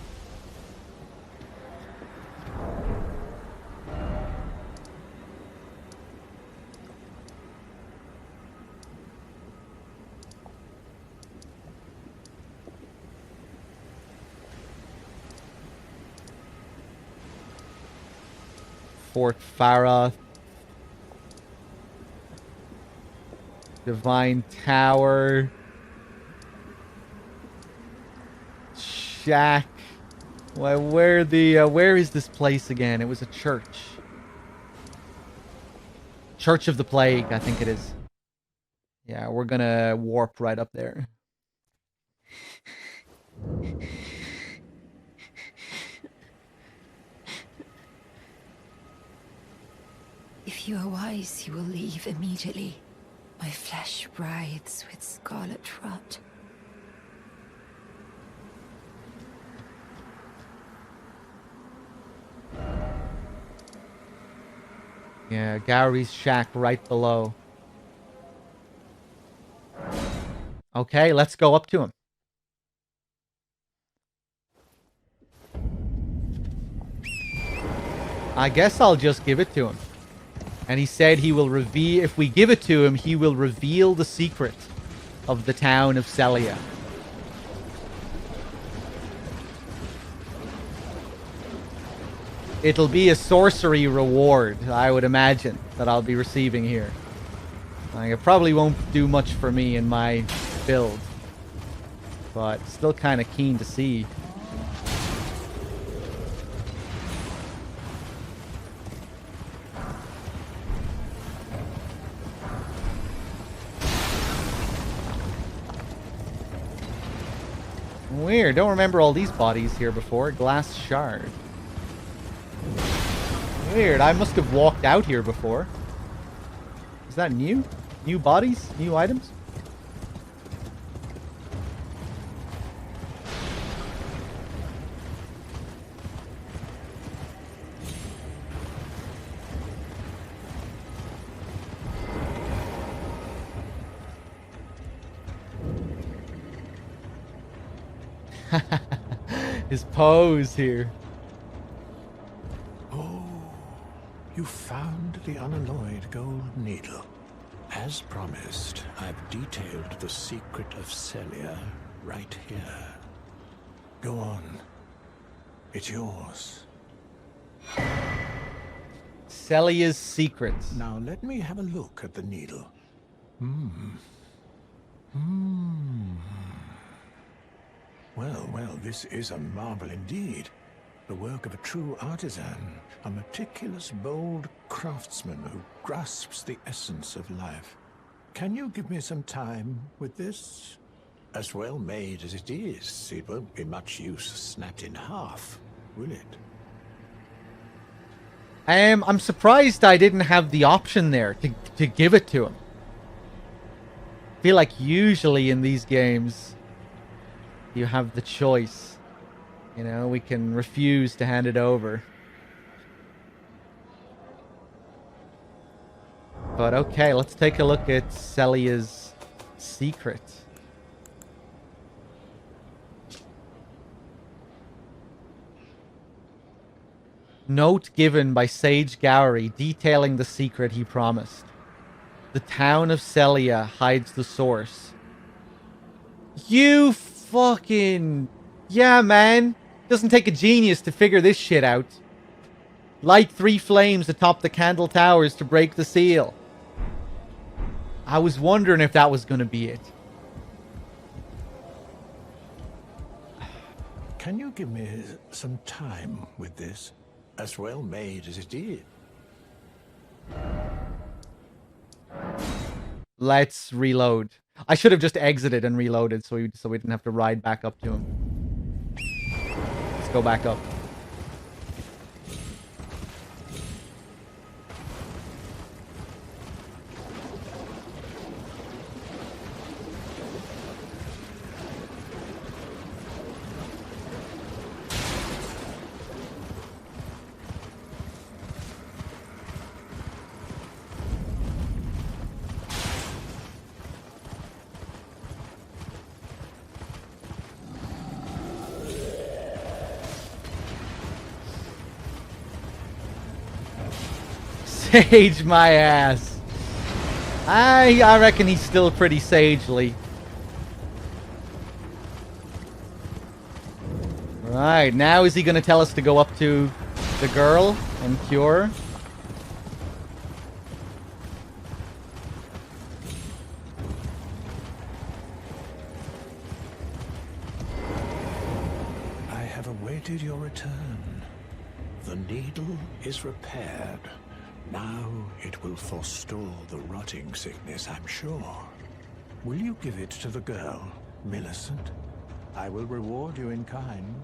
Fort Farah. Divine Tower. Shack. Where is this place again? It was a church. Church of the Plague, I think it is. Yeah, we're gonna warp right up there. If you are wise, you will leave immediately. My flesh writhes with scarlet rot. Yeah, Gowry's shack right below. Okay, let's go up to him. I guess I'll just give it to him. And he said he will reveal... if we give it to him, he will reveal the secret of the town of Celia. It'll be a sorcery reward, I would imagine, that I'll be receiving here. Like, it probably won't do much for me in my build. But still kind of keen to see. Weird. Don't remember all these bodies here before. Glass shard. Weird. I must have walked out here before. Is that new? New bodies? New items? His pose here. Oh, you found the unalloyed gold needle. As promised, I've detailed the secret of Celia right here. Go on. It's yours. Celia's secrets. Now let me have a look at the needle. Well, this is a marvel indeed. The work of a true artisan, a meticulous, bold craftsman who grasps the essence of life. Can you give me some time with this? As well made as it is, it won't be much use snapped in half, will it? I'm surprised I didn't have the option there to give it to him. I feel like usually in these games, you have the choice. You know, we can refuse to hand it over. But okay, let's take a look at Celia's secret. Note given by Sage Gowry detailing the secret he promised. The town of Celia hides the source. You fucking... Yeah, man. Doesn't take a genius to figure this shit out. Light 3 flames atop the candle towers to break the seal. I was wondering if that was going to be it. Can you give me some time with this? As well made as it is. Let's reload. I should have just exited and reloaded so we didn't have to ride back up to him. Let's go back up. Sage my ass. I reckon he's still pretty sagely. Right, now is he gonna tell us to go up to the girl and cure? I have awaited your return. The needle is repaired. Now it will forestall the rotting sickness, I'm sure. Will you give it to the girl, Millicent? I will reward you in kind.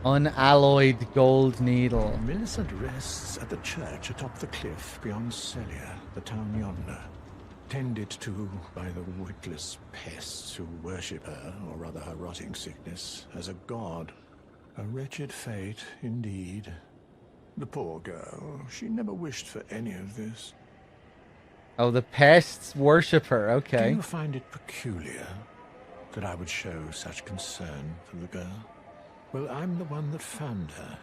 Unalloyed gold needle. Millicent rests at the church atop the cliff beyond Celia, the town yonder. Tended to by the witless pests who worship her, or rather her rotting sickness, as a god. A wretched fate, indeed. The poor girl, she never wished for any of this. Oh, the pests worship her, okay. Do you find it peculiar that I would show such concern for the girl? Well, I'm the one that found her.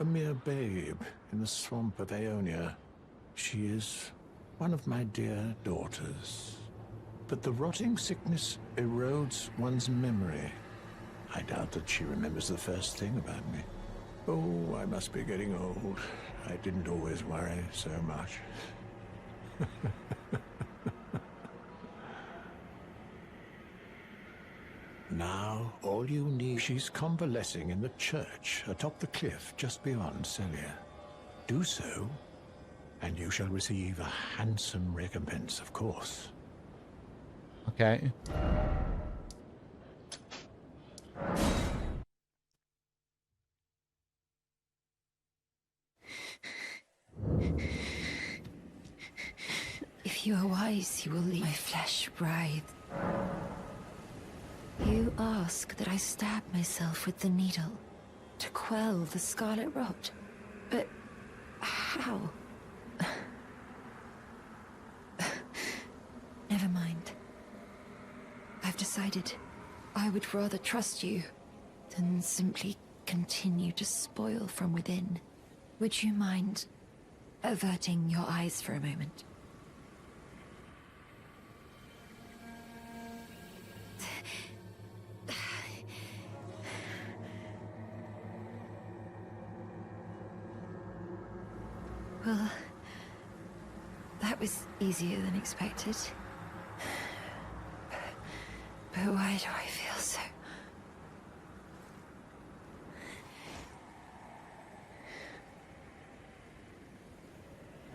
A mere babe in the swamp of Aeonia. She is one of my dear daughters. But the rotting sickness erodes one's memory. I doubt that she remembers the first thing about me. Oh, I must be getting old. I didn't always worry so much. Now, all you need... She's convalescing in the church atop the cliff just beyond Celia. Do so, and you shall receive a handsome recompense, of course. Okay. If you are wise, you will leave. My flesh writhes. You ask that I stab myself with the needle to quell the scarlet rot. But how? Never mind. I've decided I would rather trust you than simply continue to spoil from within. Would you mind averting your eyes for a moment? Well, that was easier than expected. But why do I feel so...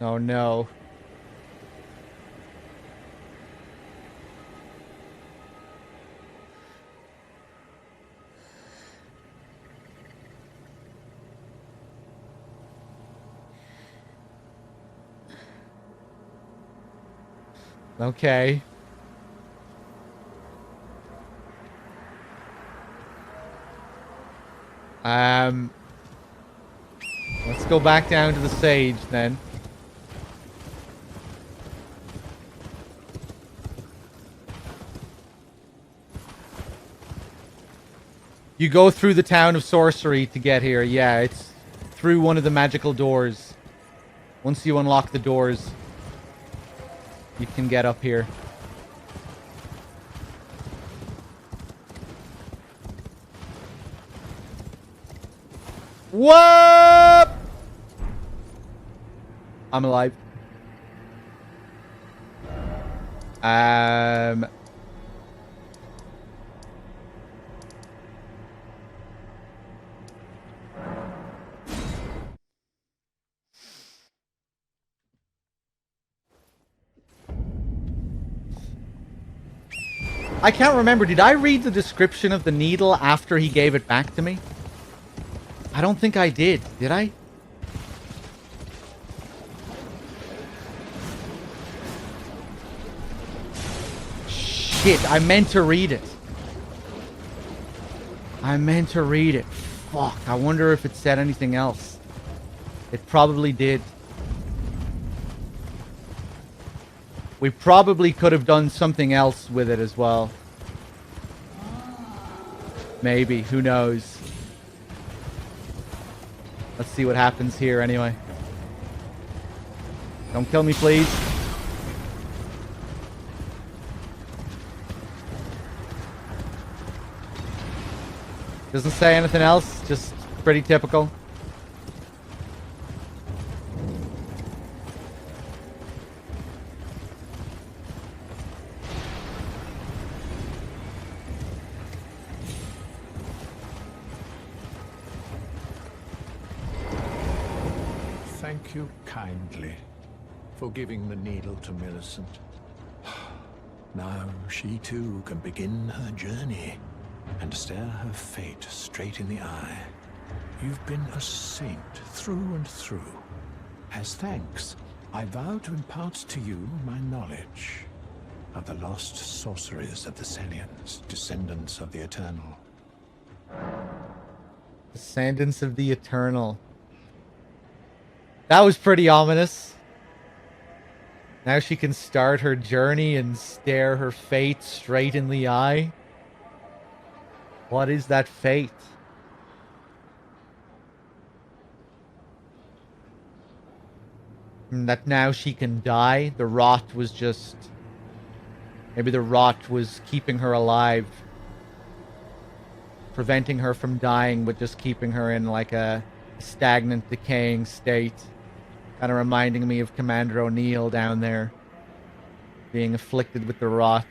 Oh no. Okay. Let's go back down to the sage then. You go through the town of sorcery to get here. Yeah, it's through one of the magical doors. Once you unlock the doors, you can get up here. What? I'm alive. I can't remember. Did I read the description of the needle after he gave it back to me? I don't think I did. Did I? Shit, I meant to read it. I meant to read it. Fuck, I wonder if it said anything else. It probably did. We probably could have done something else with it as well. Maybe, who knows. Let's see what happens here anyway. Don't kill me, please. Doesn't say anything else, just pretty typical. Thank you kindly for giving the needle to Millicent. Now she too can begin her journey and stare her fate straight in the eye. You've been a saint through and through. As thanks, I vow to impart to you my knowledge of the lost sorceries of the Selians, descendants of the Eternal. Descendants of the Eternal. That was pretty ominous. Now she can start her journey and stare her fate straight in the eye. What is that fate? That now she can die? The rot was just... Maybe the rot was keeping her alive. Preventing her from dying, but just keeping her in like a stagnant, decaying state. Kind of reminding me of Commander O'Neill down there. Being afflicted with the rot.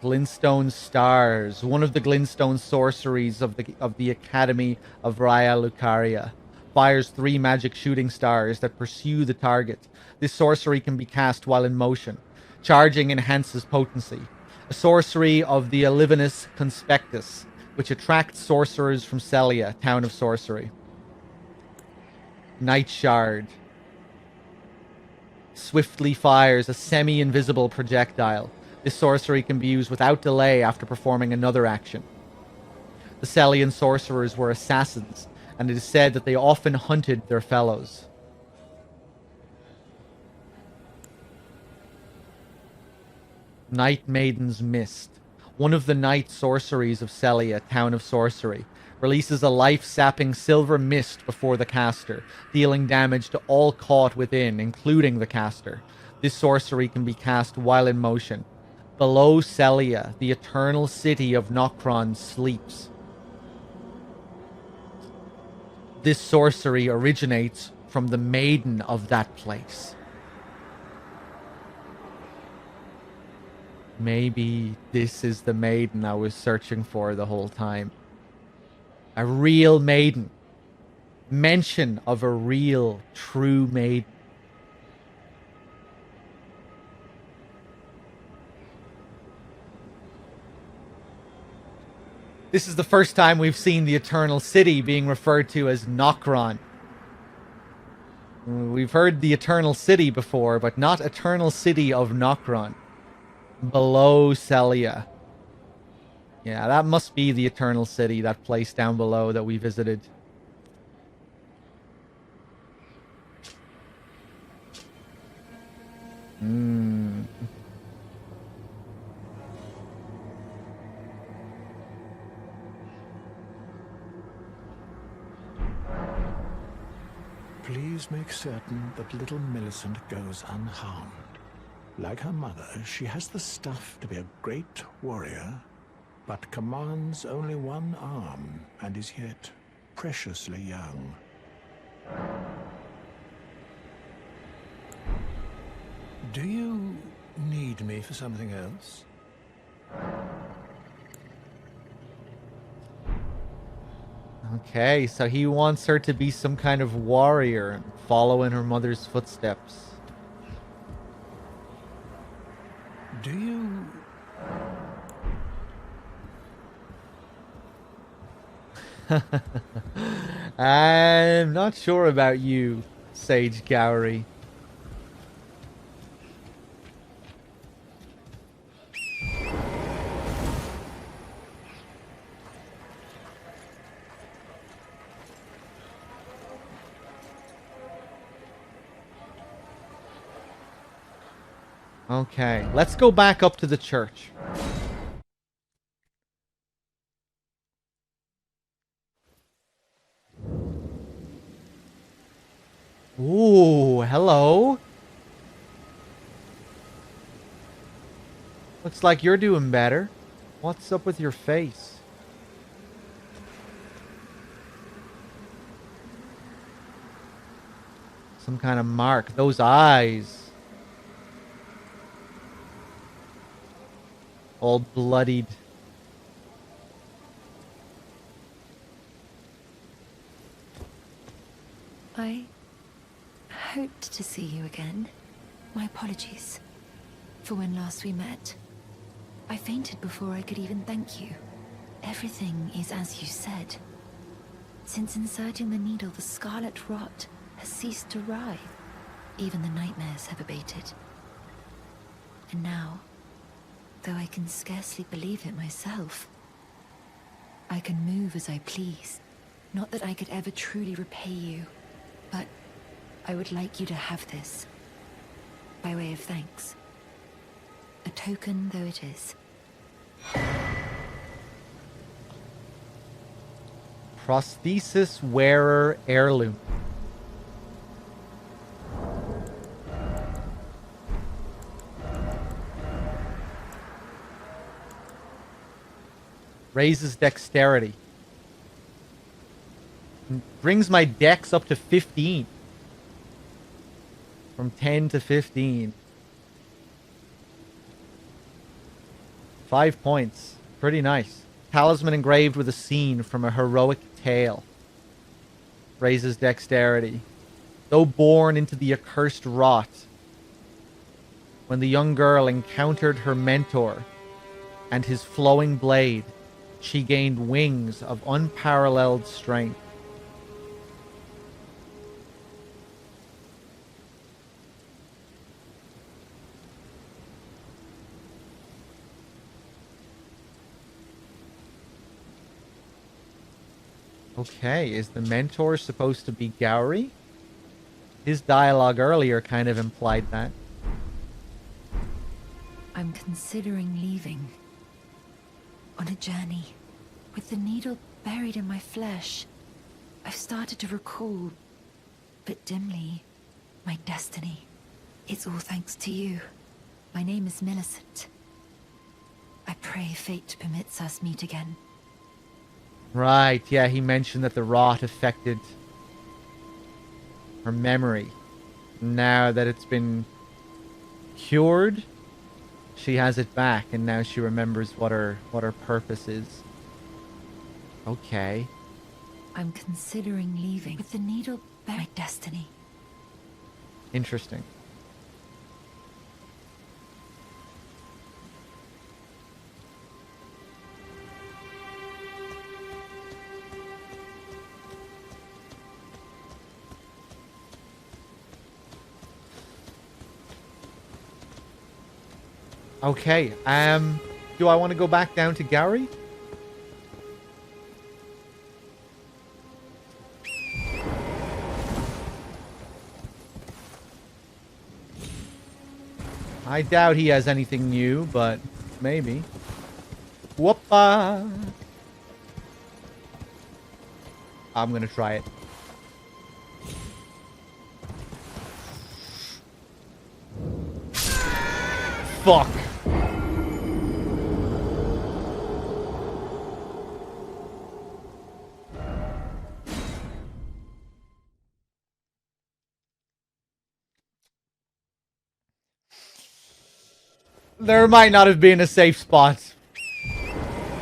Glintstone Stars. One of the Glintstone sorceries of the Academy of Raya Lucaria. fires 3 magic shooting stars that pursue the target. This sorcery can be cast while in motion. Charging enhances potency. A sorcery of the Elivinus Conspectus, which attracts sorcerers from Celia, town of sorcery. Night Shard. Swiftly fires a semi-invisible projectile. This sorcery can be used without delay after performing another action. The Celian sorcerers were assassins, and it is said that they often hunted their fellows. Night Maiden's Mist. One of the night sorceries of Celia, town of sorcery, releases a life-sapping silver mist before the caster, dealing damage to all caught within, including the caster. This sorcery can be cast while in motion. Below Celia, the eternal city of Nokron sleeps. This sorcery originates from the maiden of that place. Maybe this is the maiden I was searching for the whole time. A real maiden. Mention of a real, true maiden. This is the first time we've seen the Eternal City being referred to as Nokron. We've heard the Eternal City before, but not Eternal City of Nokron. Below Celia. Yeah, that must be the Eternal City, that place down below that we visited. Please make certain that little Millicent goes unharmed. Like her mother, she has the stuff to be a great warrior, but commands only one arm and is yet preciously young. Do you need me for something else? Okay, so he wants her to be some kind of warrior and follow in her mother's footsteps. Do you... I'm not sure about you, Sage Gowry. Okay, let's go back up to the church. Ooh, hello. Looks like you're doing better. What's up with your face? Some kind of mark. Those eyes. All bloodied. I hoped to see you again. My apologies for when last we met. I fainted before I could even thank you. Everything is as you said. Since inserting the needle, the scarlet rot has ceased to writhe. Even the nightmares have abated. And now, though I can scarcely believe it myself, I can move as I please. Not that I could ever truly repay you, but I would like you to have this, by way of thanks. A token though it is. Prosthesis wearer heirloom. Raises dexterity. Brings my dex up to 15. From 10 to 15. 5 points. Pretty nice. Talisman engraved with a scene from a heroic tale. Raises dexterity. Though born into the accursed rot, when the young girl encountered her mentor and his flowing blade, she gained wings of unparalleled strength. Okay, is the mentor supposed to be Gowry? His dialogue earlier kind of implied that. I'm considering leaving. On a journey. With the needle buried in my flesh, I've started to recall, but dimly, my destiny. It's all thanks to you. My name is Millicent. I pray fate permits us meet again. Right, yeah, he mentioned that the rot affected her memory. Now that it's been cured, she has it back, and now she remembers what her purpose is. Okay. I'm considering leaving with the needle buried in my destiny. Interesting. Okay, do I want to go back down to Gowry? I doubt he has anything new, but maybe. Whoopa! I'm gonna try it. Fuck! There might not have been a safe spot.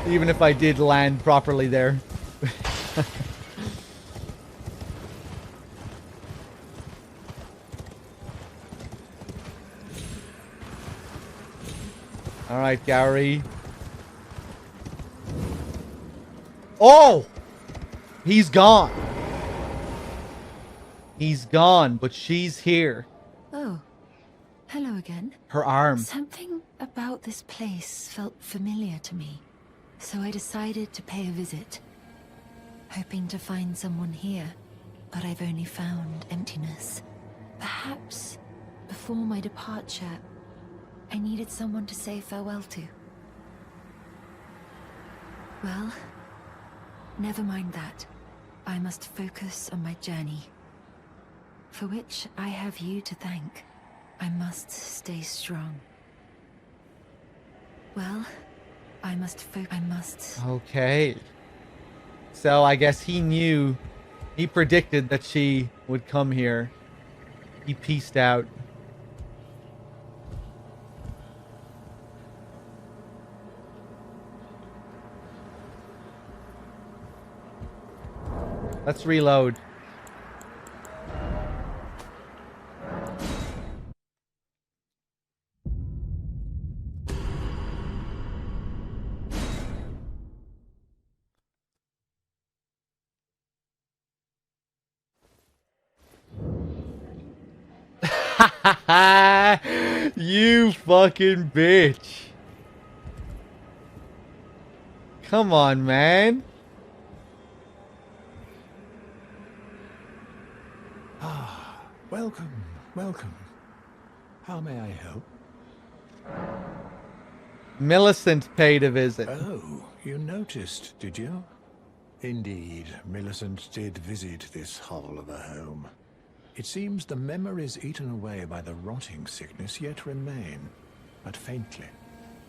Even if I did land properly there. Alright, Gowry. Oh! He's gone. He's gone, but she's here. Oh, hello again. Her arm. Something about this place felt familiar to me, so I decided to pay a visit. Hoping to find someone here, but I've only found emptiness. Perhaps, before my departure, I needed someone to say farewell to. Well, never mind that. I must focus on my journey, for which I have you to thank. I must stay strong. Well, I must. Okay. So I guess he knew, he predicted that she would come here. He pieced out. Let's reload. You fucking bitch. Come on, man. Ah, welcome, welcome. How may I help? Millicent paid a visit. Oh, you noticed, did you? Indeed, Millicent did visit this hovel of a home. It seems the memories eaten away by the rotting sickness yet remain, but faintly.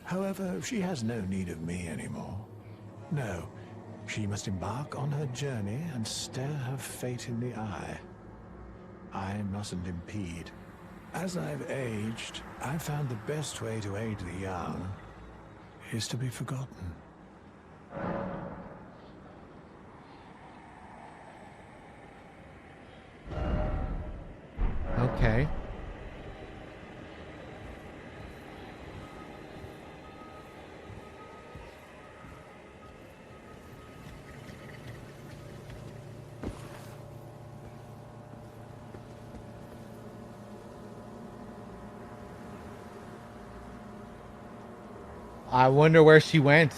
However, she has no need of me anymore. No, she must embark on her journey and stare her fate in the eye. I mustn't impede. As I've aged, I've found the best way to aid the young is to be forgotten. I wonder where she went.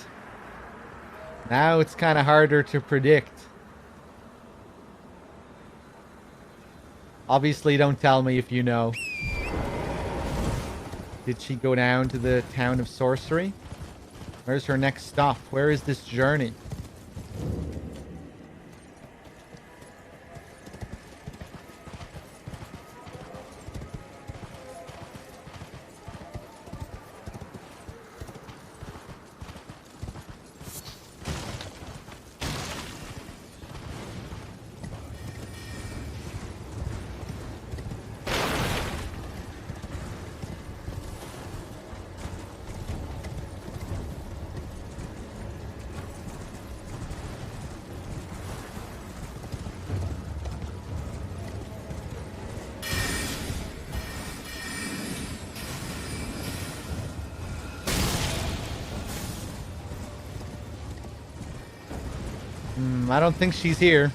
Now it's kind of harder to predict. Obviously, don't tell me if you know. Did she go down to the town of Sorcery? Where's her next stop? Where is this journey? I don't think she's here.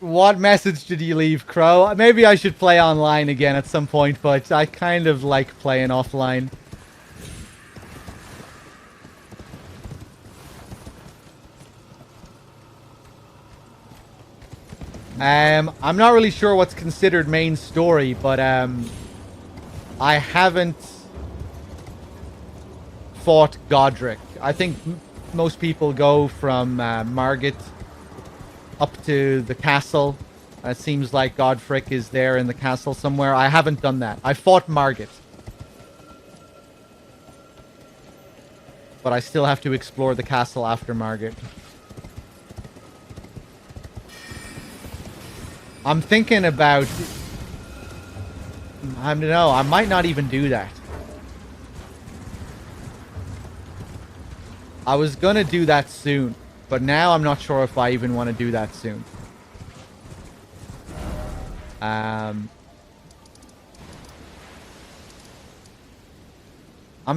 What message did you leave, Crow? Maybe I should play online again at some point, but I kind of like playing offline. I'm not really sure what's considered main story, but I haven't fought Godric. I think most people go from Margit up to the castle. It seems like Godfric is there in the castle somewhere. I haven't done that. I fought Margit. But I still have to explore the castle after Margit. I'm thinking about... I don't know. I might not even do that. I was gonna do that soon. But now I'm not sure if I even want to do that soon. I'm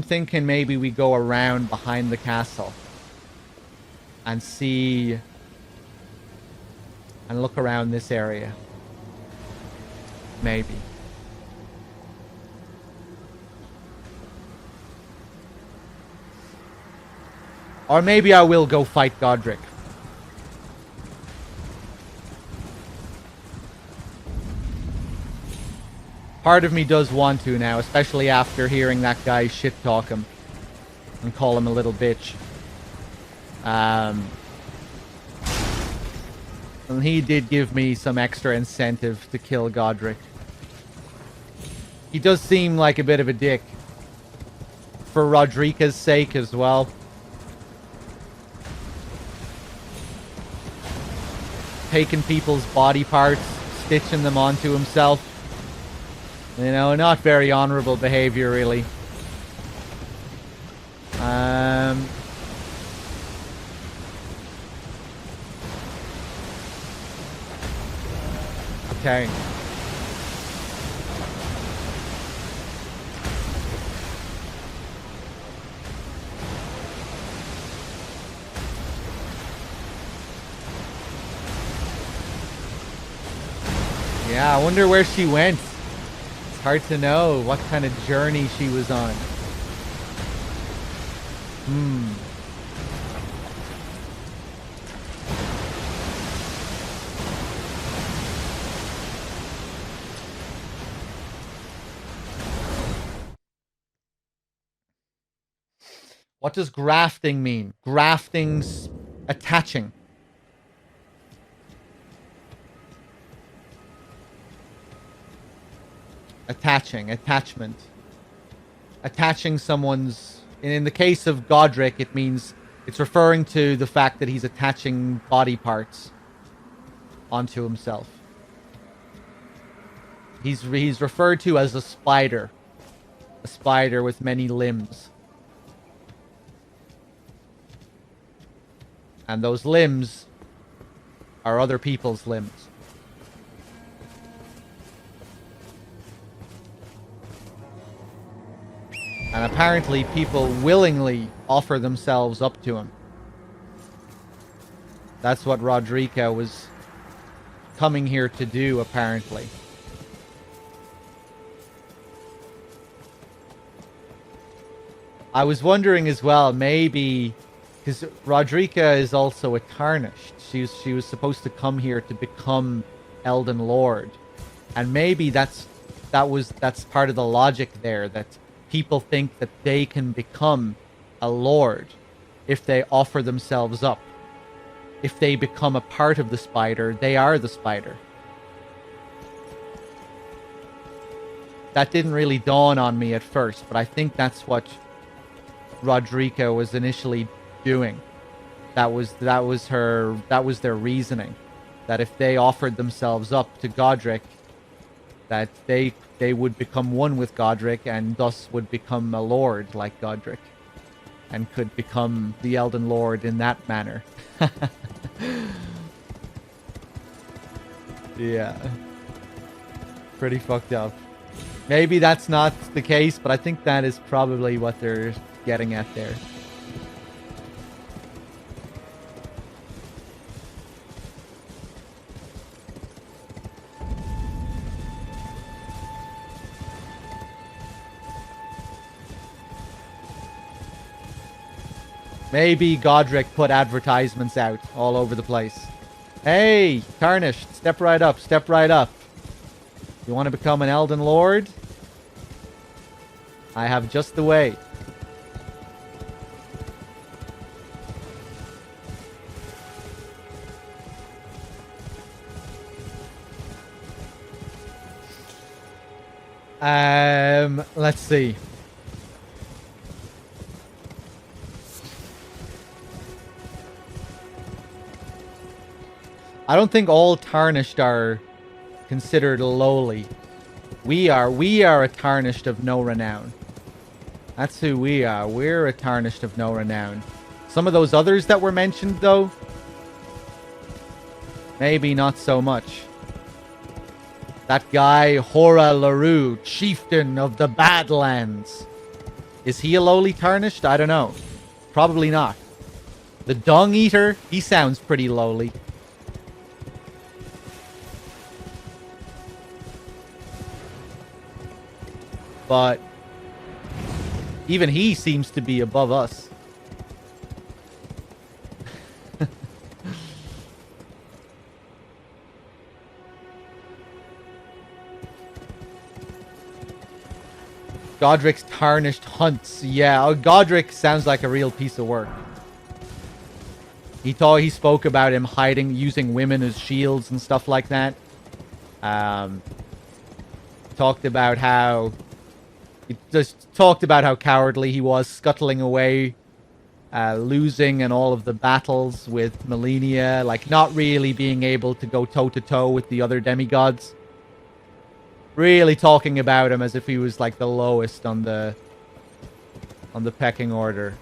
thinking maybe we go around behind the castle. And see... and look around this area. Maybe. Or maybe I will go fight Godric. Part of me does want to now, especially after hearing that guy shit talk him. And call him a little bitch. And he did give me some extra incentive to kill Godric. He does seem like a bit of a dick. For Rodrika's sake as well. Taking people's body parts, stitching them onto himself. You know, not very honorable behavior, really. Okay. Yeah, I wonder where she went. It's hard to know what kind of journey she was on. What does grafting mean? Grafting's attaching. Attachment. Attaching someone's... in the case of Godric, it means... it's referring to the fact that he's attaching body parts onto himself. He's referred to as a spider with many limbs. And those limbs are other people's limbs. And apparently people willingly offer themselves up to him. That's what Rodrika was coming here to do, apparently. I was wondering as well, maybe... Because Rodrika is also a Tarnished. She was supposed to come here to become Elden Lord. And maybe that's part of the logic there, that people think that they can become a Lord if they offer themselves up. If they become a part of the spider, they are the spider. That didn't really dawn on me at first, but I think that's what Rodrika was initially doing. That was their reasoning. That if they offered themselves up to Godric, that they would become one with Godric and thus would become a lord like Godric. And could become the Elden Lord in that manner. Yeah. Pretty fucked up. Maybe that's not the case, but I think that is probably what they're getting at there. Maybe Godric put advertisements out all over the place. Hey, Tarnished, step right up, step right up. You want to become an Elden Lord? I have just the way. Let's see. I don't think all Tarnished are considered lowly. We are a Tarnished of no renown. That's who we are. We're a Tarnished of no renown. Some of those others that were mentioned, though, maybe not so much. That guy, Hora LaRue, chieftain of the Badlands. Is he a lowly Tarnished? I don't know. Probably not. The Dung Eater, he sounds pretty lowly. But even he seems to be above us. Godric's Tarnished hunts. Yeah, Godric sounds like a real piece of work. He spoke about him hiding, using women as shields and stuff like that. Talked about how... He just talked about how cowardly he was, scuttling away, losing in all of the battles with Melania, like not really being able to go toe-to-toe with the other demigods. Really talking about him as if he was like the lowest on the pecking order.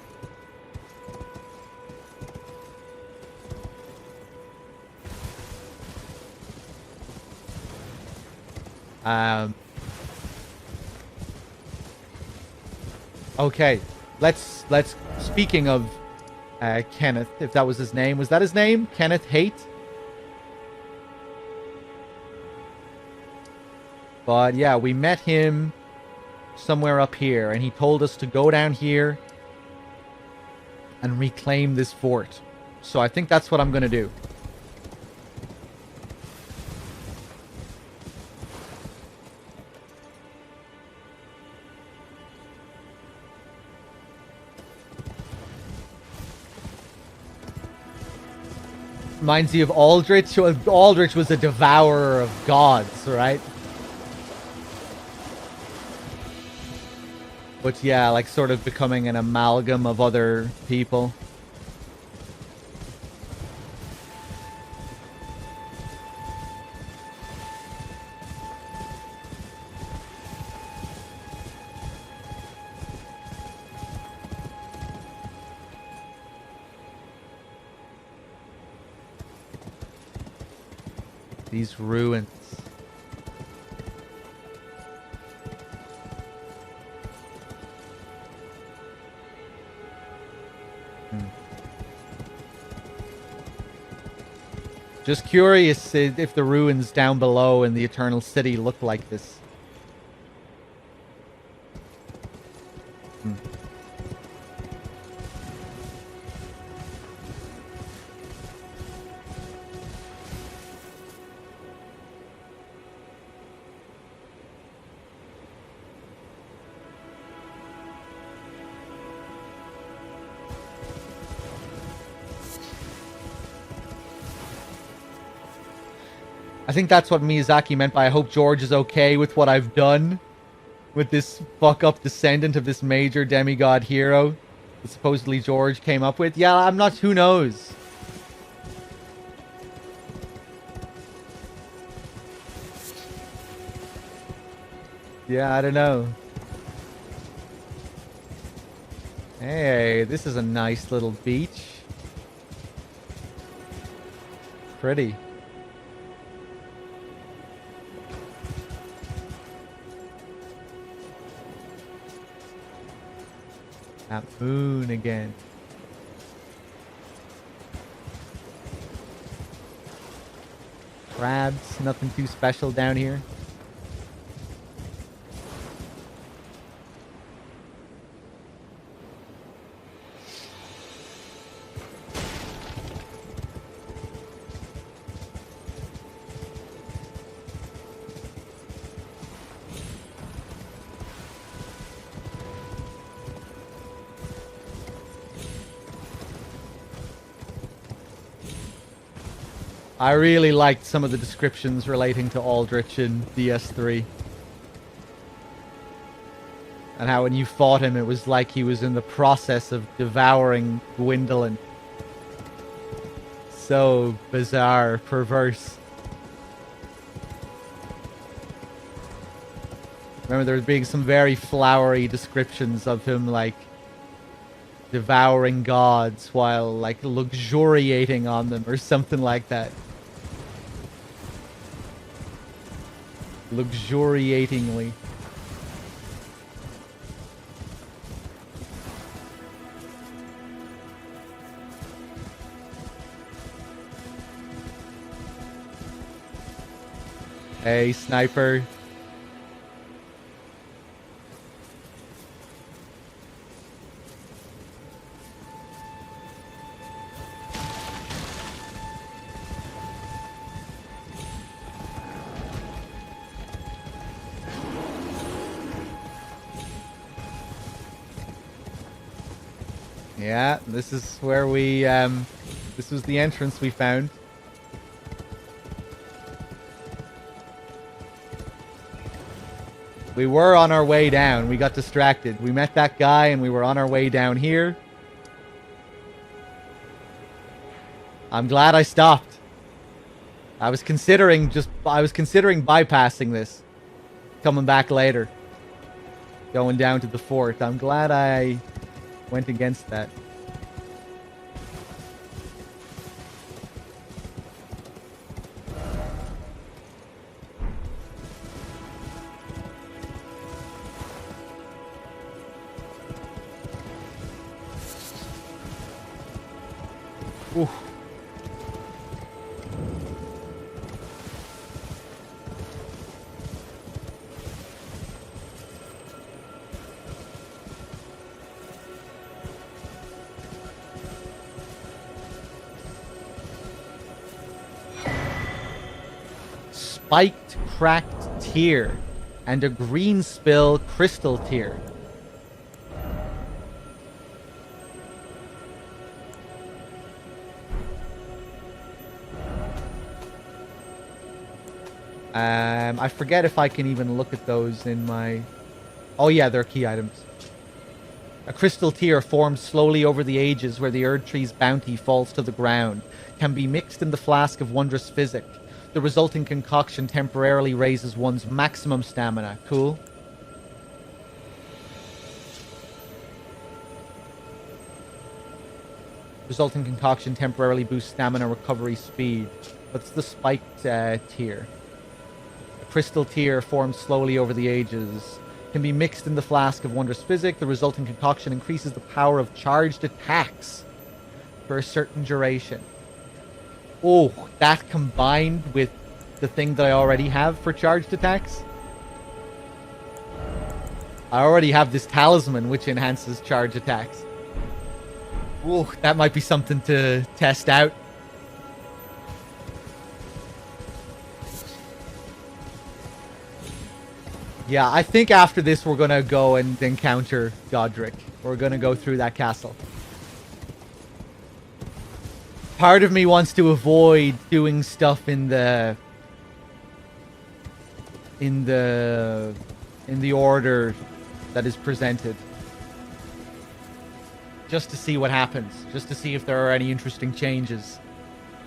Okay, let's speaking of Kenneth, if that was his name. Was that his name? Kenneth Haight? But yeah, we met him somewhere up here, and he told us to go down here and reclaim this fort. So I think that's what I'm gonna do. Reminds you of Aldrich. Aldrich was a devourer of gods, right? But yeah, like sort of becoming an amalgam of other people. These ruins. Just curious if the ruins down below in the Eternal City look like this. I think that's what Miyazaki meant by I hope George is okay with what I've done with this fuck-up descendant of this major demigod hero that supposedly George came up with. Yeah, I'm not... Who knows? Yeah, I don't know. Hey, this is a nice little beach. Pretty. That moon again. Crabs, nothing too special down here. I really liked some of the descriptions relating to Aldrich in DS3. And how when you fought him, it was like he was in the process of devouring Gwendolyn. So bizarre, perverse. Remember there was being some very flowery descriptions of him, like, devouring gods while, like, luxuriating on them or something like that. Luxuriatingly. Hey, sniper. Yeah, this is where we, this was the entrance we found. We were on our way down. We got distracted. We met that guy and we were on our way down here. I'm glad I stopped. I was considering bypassing this. Coming back later. Going down to the fort. I'm glad I went against that. Oof. Spiked cracked tear and a green spill crystal tear. I forget if I can even look at those in my... Oh yeah, they're key items. A crystal tear forms slowly over the ages where the Erd Tree's bounty falls to the ground. Can be mixed in the flask of wondrous physic. The resulting concoction temporarily raises one's maximum stamina. Cool. Resulting concoction temporarily boosts stamina recovery speed. What's the spiked tear? A crystal tear formed slowly over the ages. Can be mixed in the flask of wondrous physic. The resulting concoction increases the power of charged attacks for a certain duration. Oh, that combined with the thing that I already have for charged attacks? I already have this talisman which enhances charge attacks. Oh, that might be something to test out. Yeah, I think after this we're gonna go and encounter Godric. We're gonna go through that castle. Part of me wants to avoid doing stuff in the order that is presented. Just to see what happens. Just to see if there are any interesting changes.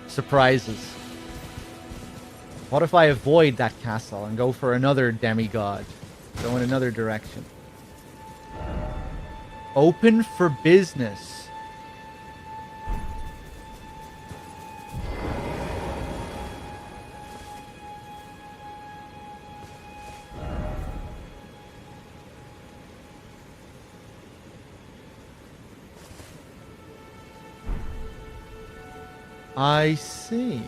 Surprises. What if I avoid that castle and go for another demigod? Go in another direction. Open for business. I see.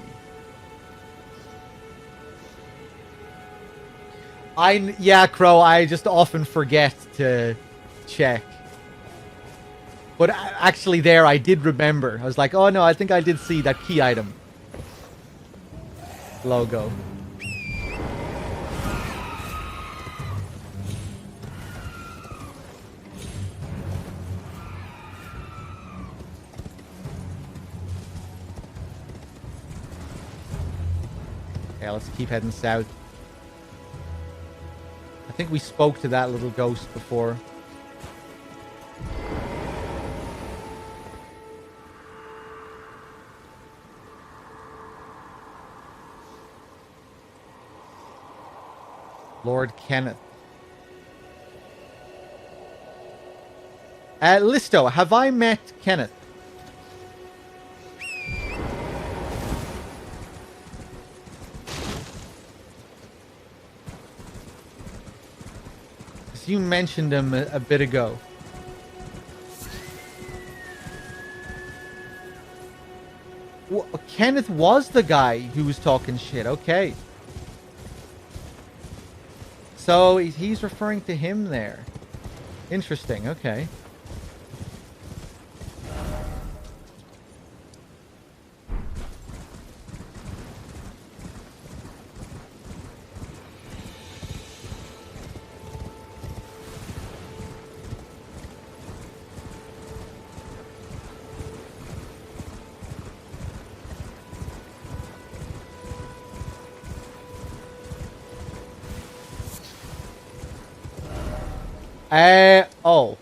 Yeah, Crow, I just often forget to check. But actually there, I did remember. I was like, oh no, I think I did see that key item logo. Okay, let's keep heading south. I think we spoke to that little ghost before. Lord Kenneth. Listo, have I met Kenneth? You mentioned him a bit ago. Well, Kenneth was the guy who was talking shit. Okay. So he's referring to him there. Interesting. Okay. Oh.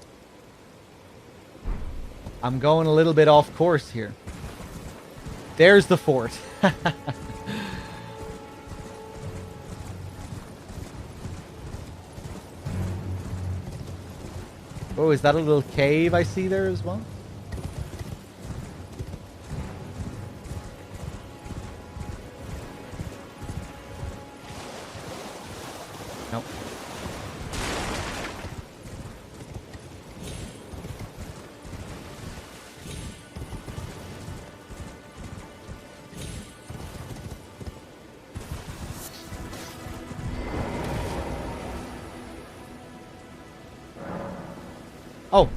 I'm going a little bit off course here. There's the fort. Oh, is that a little cave I see there as well? Nope. Oh.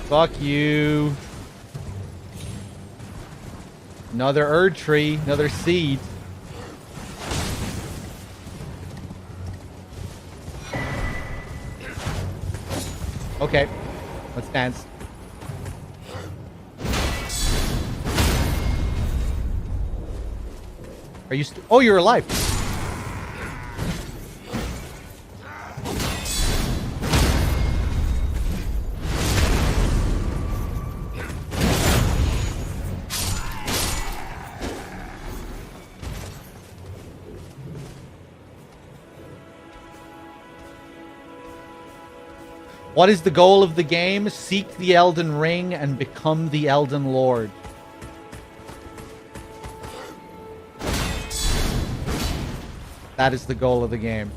Fuck you. Another Erd tree, another seed. Okay, let's dance. Are you oh, you're alive. What is the goal of the game? Seek the Elden Ring and become the Elden Lord. That is the goal of the game.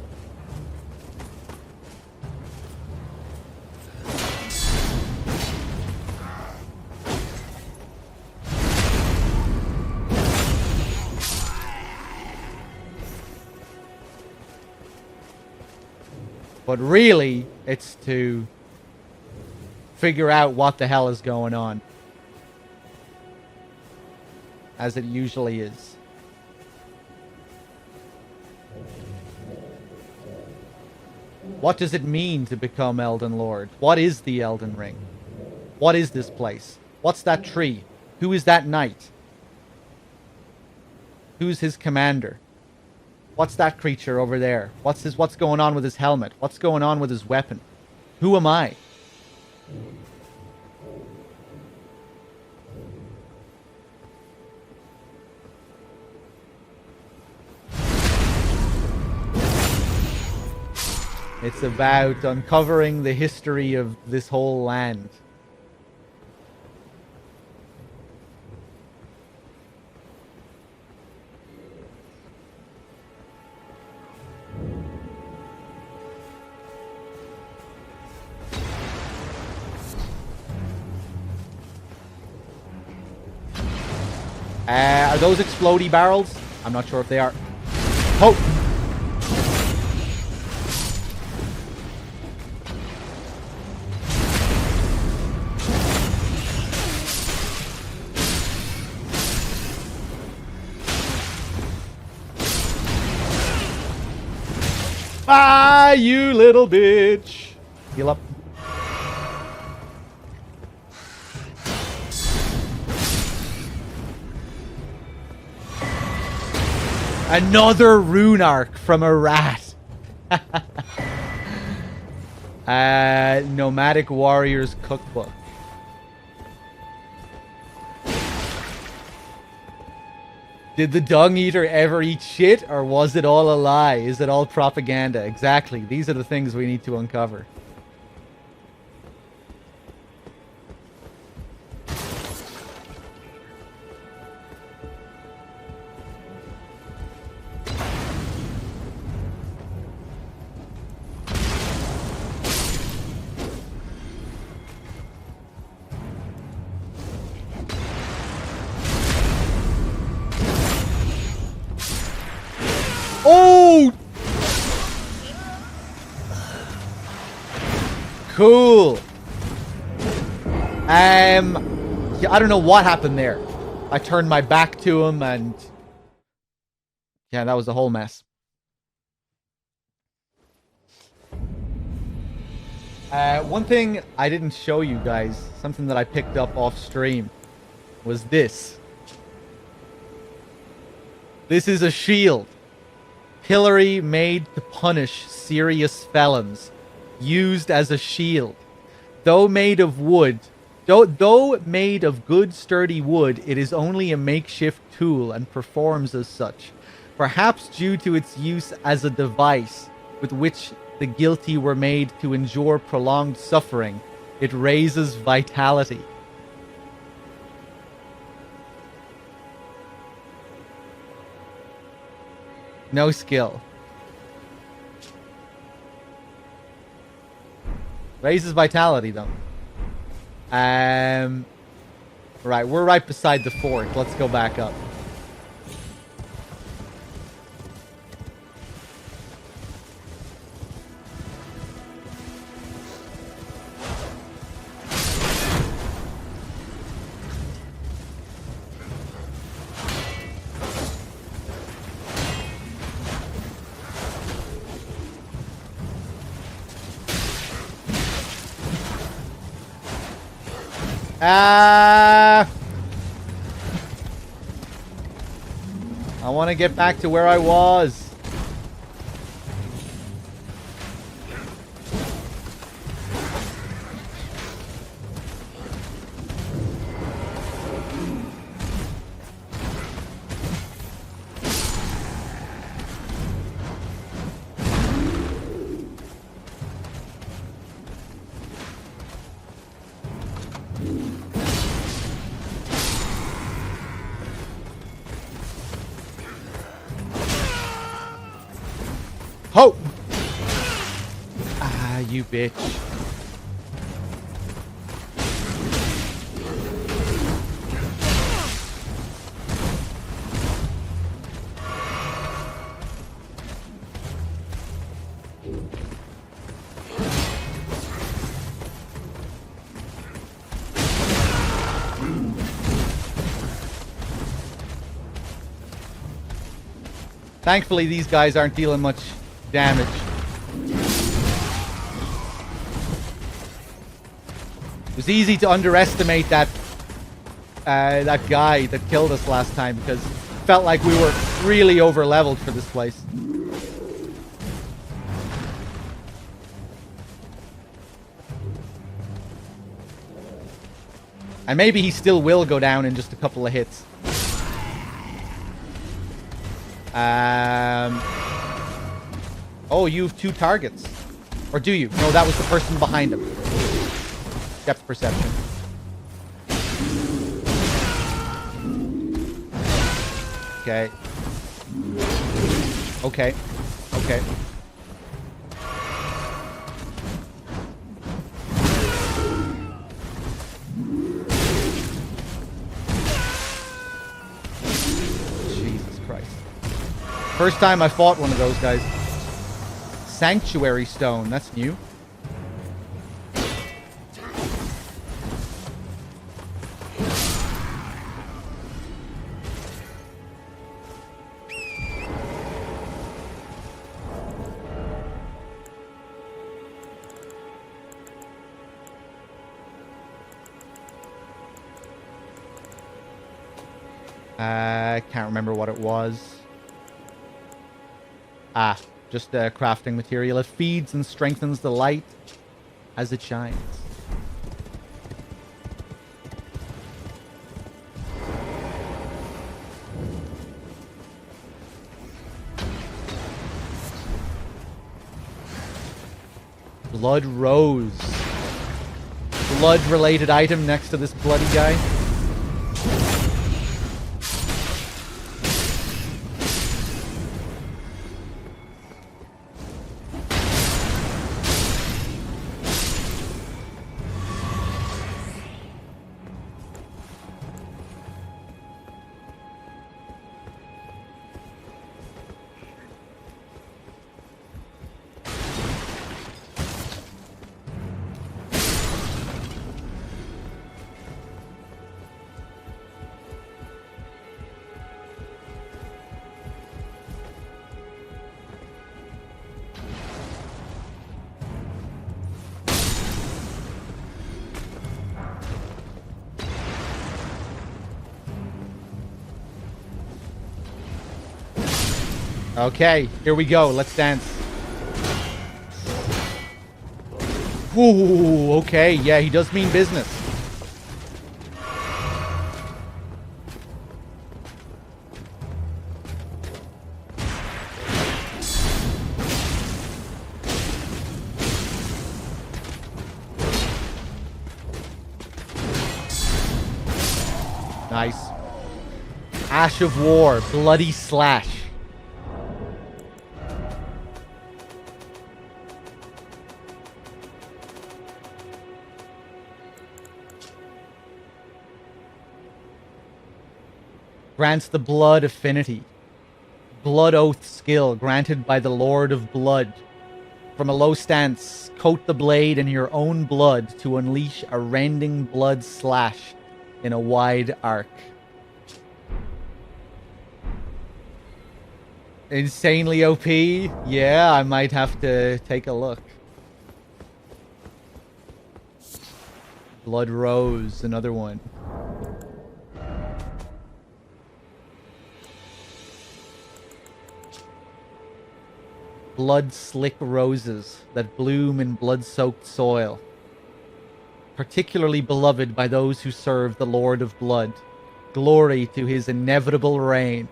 But really, it's to figure out what the hell is going on. As it usually is. What does it mean to become Elden Lord? What is the Elden Ring? What is this place? What's that tree? Who is that knight? Who's his commander? What's that creature over there? What's going on with his helmet? What's going on with his weapon? Who am I? It's about uncovering the history of this whole land. Are those explodey barrels? I'm not sure if they are. Oh! Ah, you little bitch! Heal up. Another rune arc from a rat. Nomadic Warriors Cookbook. Did the dung eater ever eat shit, or was it all a lie? Is it all propaganda? Exactly. These are the things we need to uncover. Oh! Cool. Yeah, I don't know what happened there. I turned my back to him and... yeah, that was a whole mess. One thing I didn't show you guys, something that I picked up off stream, was this. This is a shield. Pillory made to punish serious felons. Used as a shield. Though made of wood, though made of good sturdy wood, it is only a makeshift tool and performs as such. Perhaps due to its use as a device with which the guilty were made to endure prolonged suffering, it raises vitality. No skill. Raises vitality, though. Right, we're right beside the fort. Let's go back up. I want to get back to where I was. Ho! Ah, you bitch. Thankfully, these guys aren't dealing much damage. It was easy to underestimate that that guy that killed us last time because it felt like we were really over-leveled for this place. And maybe he still will go down in just a couple of hits. Oh, you have 2 targets. Or do you? No, that was the person behind him. Depth perception. Okay. Okay. Okay. Jesus Christ. First time I fought one of those guys. Sanctuary stone, that's new. I can't remember what it was. Ah, just a crafting material. It feeds and strengthens the light as it shines. Blood rose. Blood-related item next to this bloody guy. Okay, here we go. Let's dance. Ooh, okay. Yeah, he does mean business. Nice. Ash of War. Bloody Slash. Grants the Blood Affinity. Blood Oath skill granted by the Lord of Blood. From a low stance, coat the blade in your own blood to unleash a rending blood slash in a wide arc. Insanely OP? Yeah, I might have to take a look. Blood Rose, another one. Blood-slick roses that bloom in blood-soaked soil. Particularly beloved by those who serve the Lord of Blood. Glory to his inevitable reign.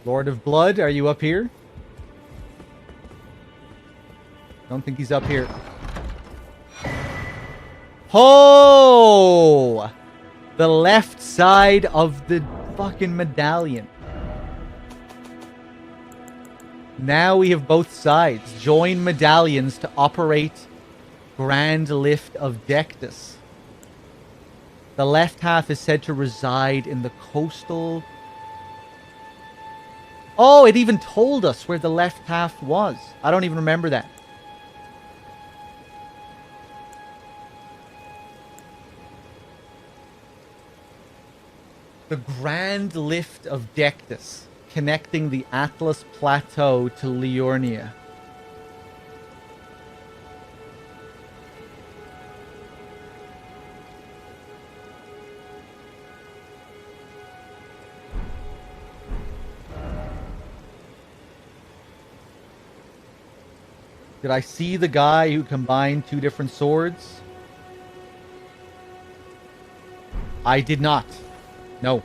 Lord of Blood, are you up here? Don't think he's up here. Oh! The left side of the fucking medallion. Now we have both sides. Join medallions to operate Grand Lift of Dectus. The left half is said to reside in the coastal... Oh, it even told us where the left half was. I don't even remember that. The Grand Lift of Dectus, connecting the Atlas Plateau to Liurnia. Did I see the guy who combined two different swords? I did not. No.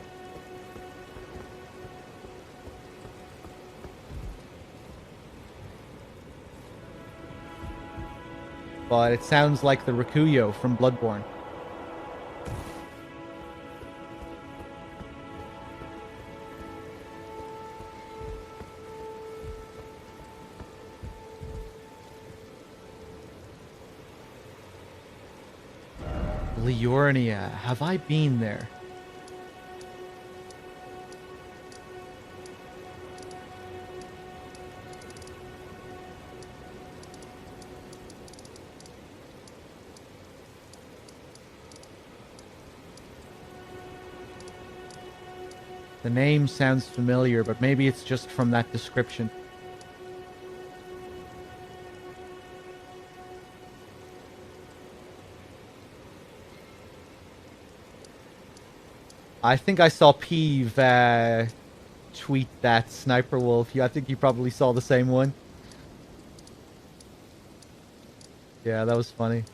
But it sounds like the Rikuyo from Bloodborne. Liurnia. Have I been there? The name sounds familiar, but maybe it's just from that description. I think I saw Peeve tweet that, Sniper Wolf. I think you probably saw the same one. Yeah, that was funny.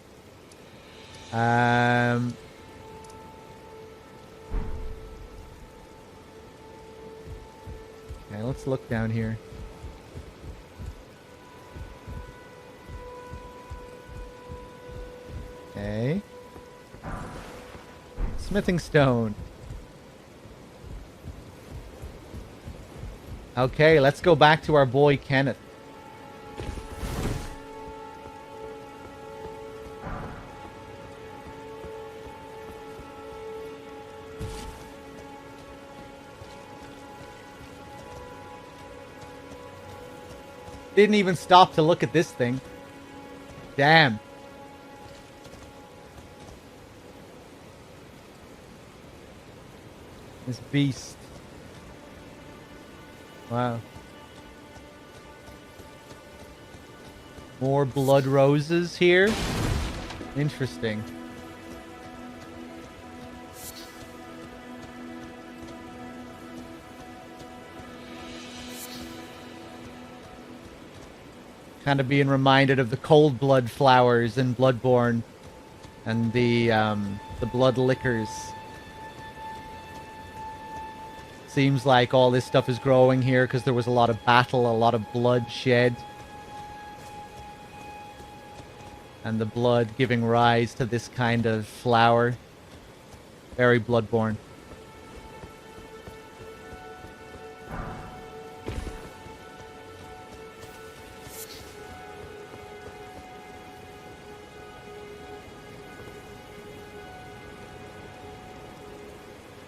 Okay, let's look down here. Okay. Smithing stone. Okay, let's go back to our boy Kenneth. Didn't even stop to look at this thing. Damn. This beast. Wow. More blood roses here. Interesting. Kind of being reminded of the cold blood flowers in Bloodborne and the blood liquors. Seems like all this stuff is growing here because there was a lot of battle, a lot of blood shed. And the blood giving rise to this kind of flower. Very Bloodborne.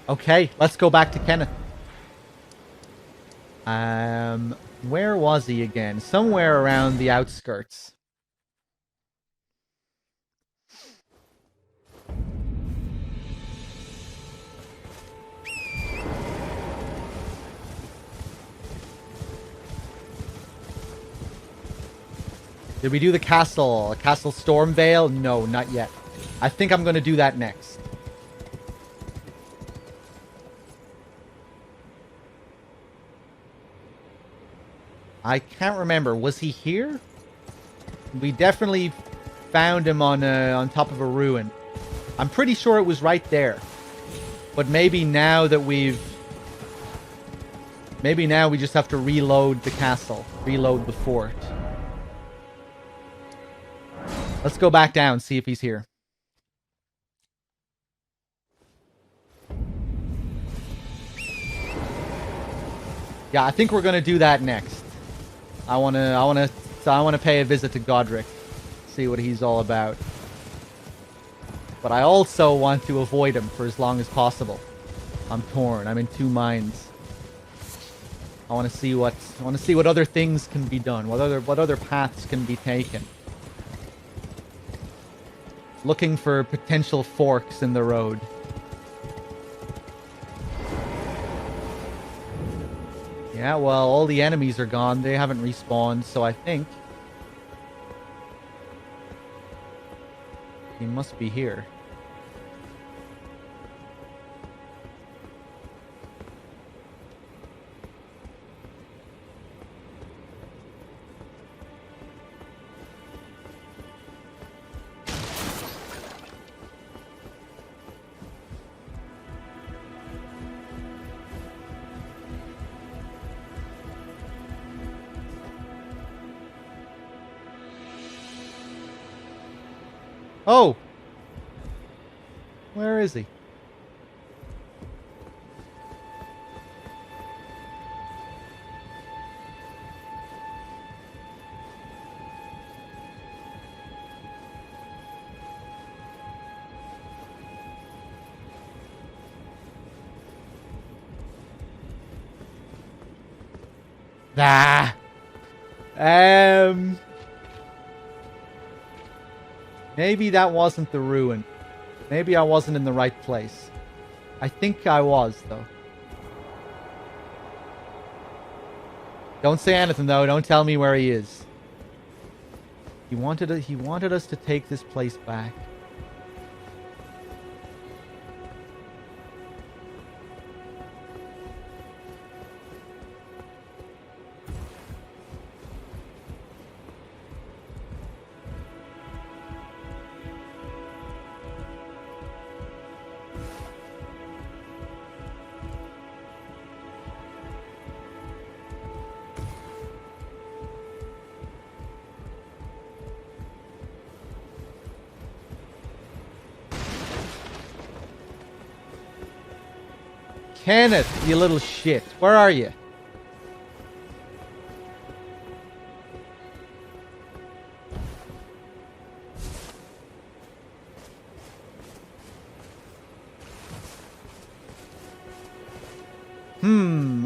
Okay, let's go back to Kenneth. Where was he again? Somewhere around the outskirts. Did we do the castle? Castle Stormvale? No, not yet. I think I'm going to do that next. I can't remember. Was he here? We definitely found him on top of a ruin. I'm pretty sure it was right there. But maybe now that we've Maybe now we just have to reload the castle. Reload the fort. Let's go back down, see if he's here. Yeah, I think we're gonna do that next. I wanna pay a visit to Godric. See what he's all about. But I also want to avoid him for as long as possible. I'm torn. I'm in two minds. I want to see what other things can be done. What other paths can be taken. Looking for potential forks in the road. Yeah, well, all the enemies are gone. They haven't respawned, so I think he must be here. Oh! Where is he? Ah! Maybe that wasn't the ruin. Maybe I wasn't in the right place. I think I was, though. Don't say anything, though. Don't tell me where he is. He wanted us to take this place back. Kenneth, you little shit. Where are you?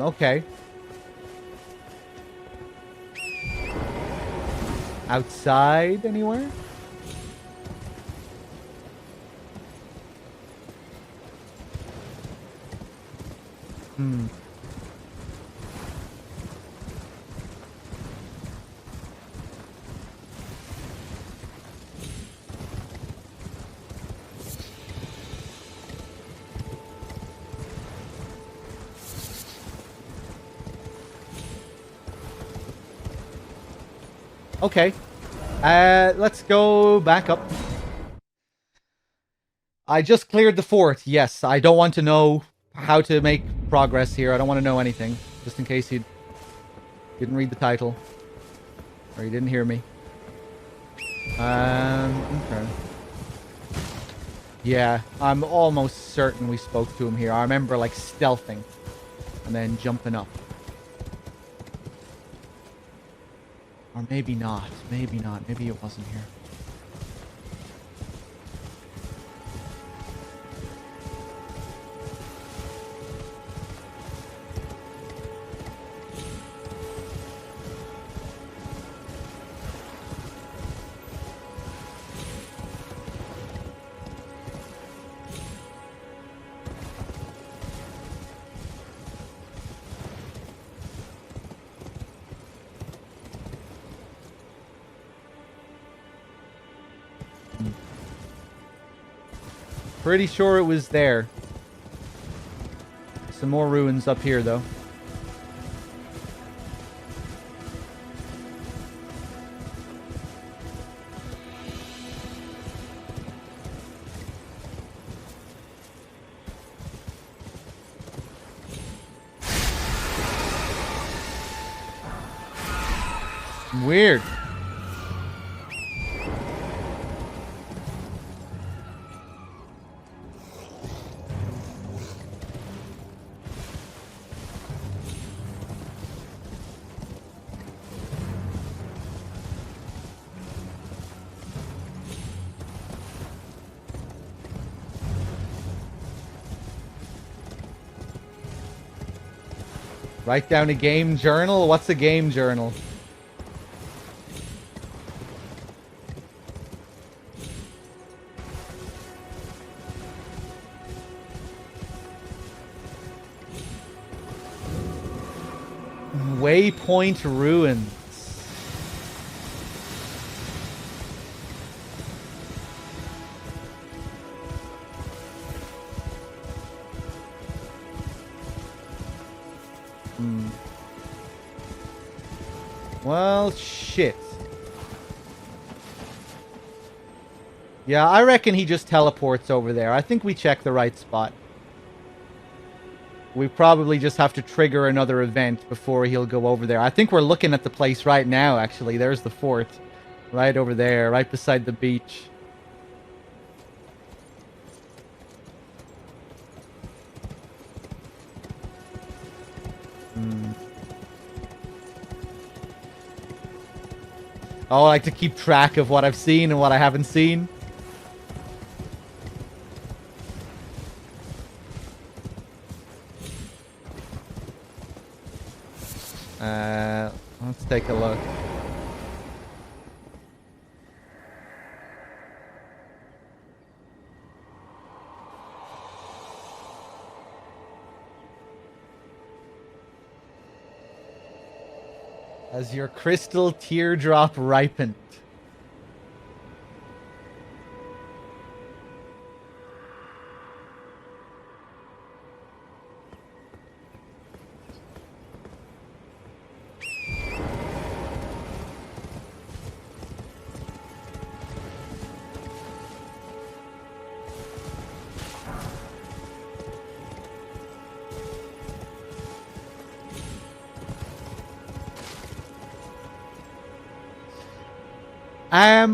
Okay. Outside anywhere? Okay. Let's go back up. I just cleared the fort. Yes, I don't want to know how to make progress here. I don't want to know anything. Just in case you didn't read the title. Or you didn't hear me. Okay. Yeah, I'm almost certain we spoke to him here. I remember, like, stealthing. And then jumping up. Or maybe not. Maybe not. Maybe it wasn't here. Pretty sure it was there. Some more ruins up here, though. Weird. Write down a game journal? What's a game journal? Waypoint Ruins. Well, shit. Yeah, I reckon he just teleports over there. I think we checked the right spot. We probably just have to trigger another event before he'll go over there. I think we're looking at the place right now, actually. There's the fort. Right over there, right beside the beach. Oh, I like to keep track of what I've seen and what I haven't seen. Let's take a look. As your crystal teardrop ripened.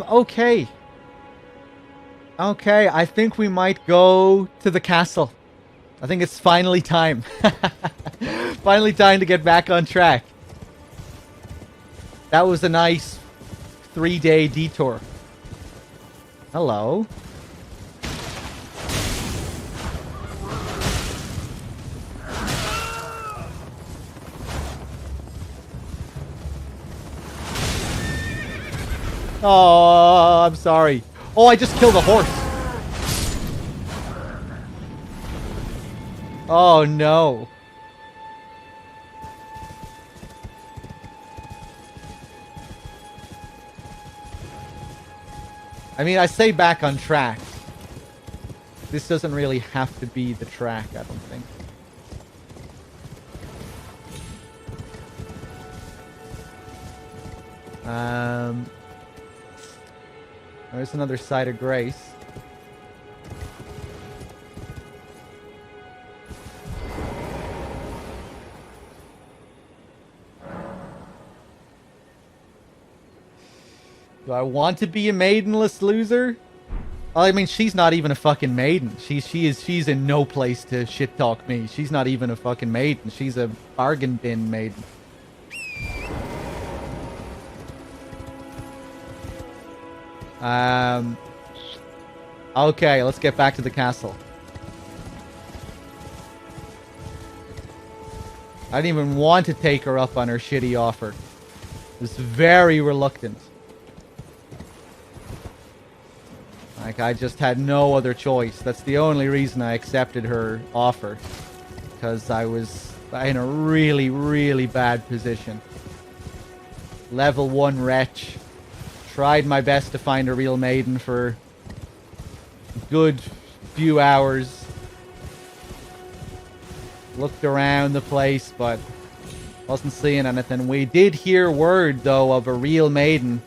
Okay. Okay, I think we might go to the castle. I think it's finally time. Finally time to get back on track. That was a nice 3-day detour. Hello. Oh, I'm sorry. Oh, I just killed a horse. Oh, no. I mean, I say back on track. This doesn't really have to be the track, I don't think. There's another site of grace. Do I want to be a maidenless loser? Well, I mean, she's not even a fucking maiden. She's in no place to shit talk me. She's not even a fucking maiden. She's a bargain bin maiden. Okay, let's get back to the castle. I didn't even want to take her up on her shitty offer. I was very reluctant. Like, I just had no other choice. That's the only reason I accepted her offer. Because I was in a really, really bad position. Level 1 wretch. Tried my best to find a real maiden for a good few hours. Looked around the place, but wasn't seeing anything. We did hear word, though, of a real maiden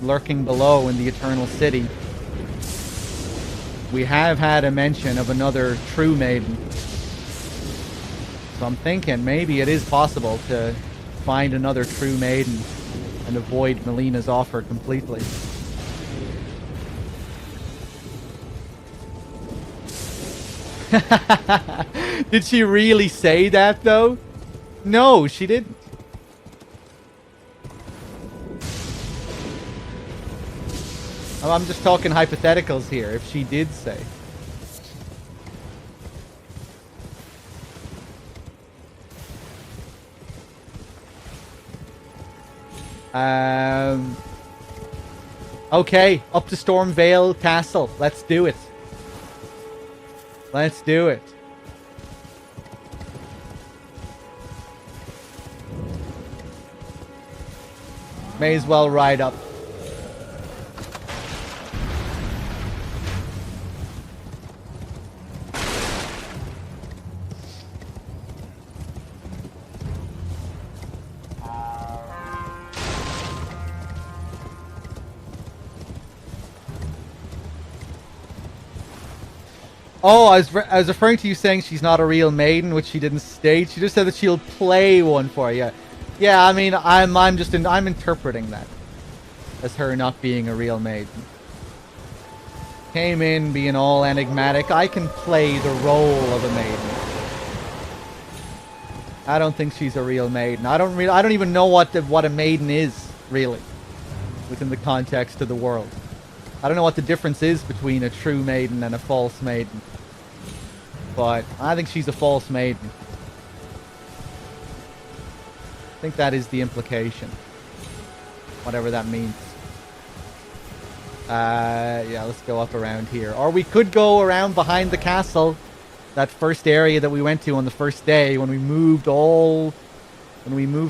lurking below in the Eternal City. We have had a mention of another true maiden. So I'm thinking maybe it is possible to find another true maiden and avoid Melina's offer completely. Did she really say that, though? No, she didn't. I'm just talking hypotheticals here, if she did say. Okay, up to Stormvale Castle. Let's do it. Let's do it. May as well ride up. Oh, I was referring to you saying she's not a real maiden, which she didn't state. She just said that she'll play one for you. Yeah, I mean, I'm interpreting that as her not being a real maiden. Came in being all enigmatic. I can play the role of a maiden. I don't think she's a real maiden. I don't even know what a maiden is really within the context of the world. I don't know what the difference is between a true maiden and a false maiden. But I think she's a false maiden. I think that is the implication. Whatever that means. Yeah, let's go up around here. Or we could go around behind the castle. That first area that we went to on the first day when we moved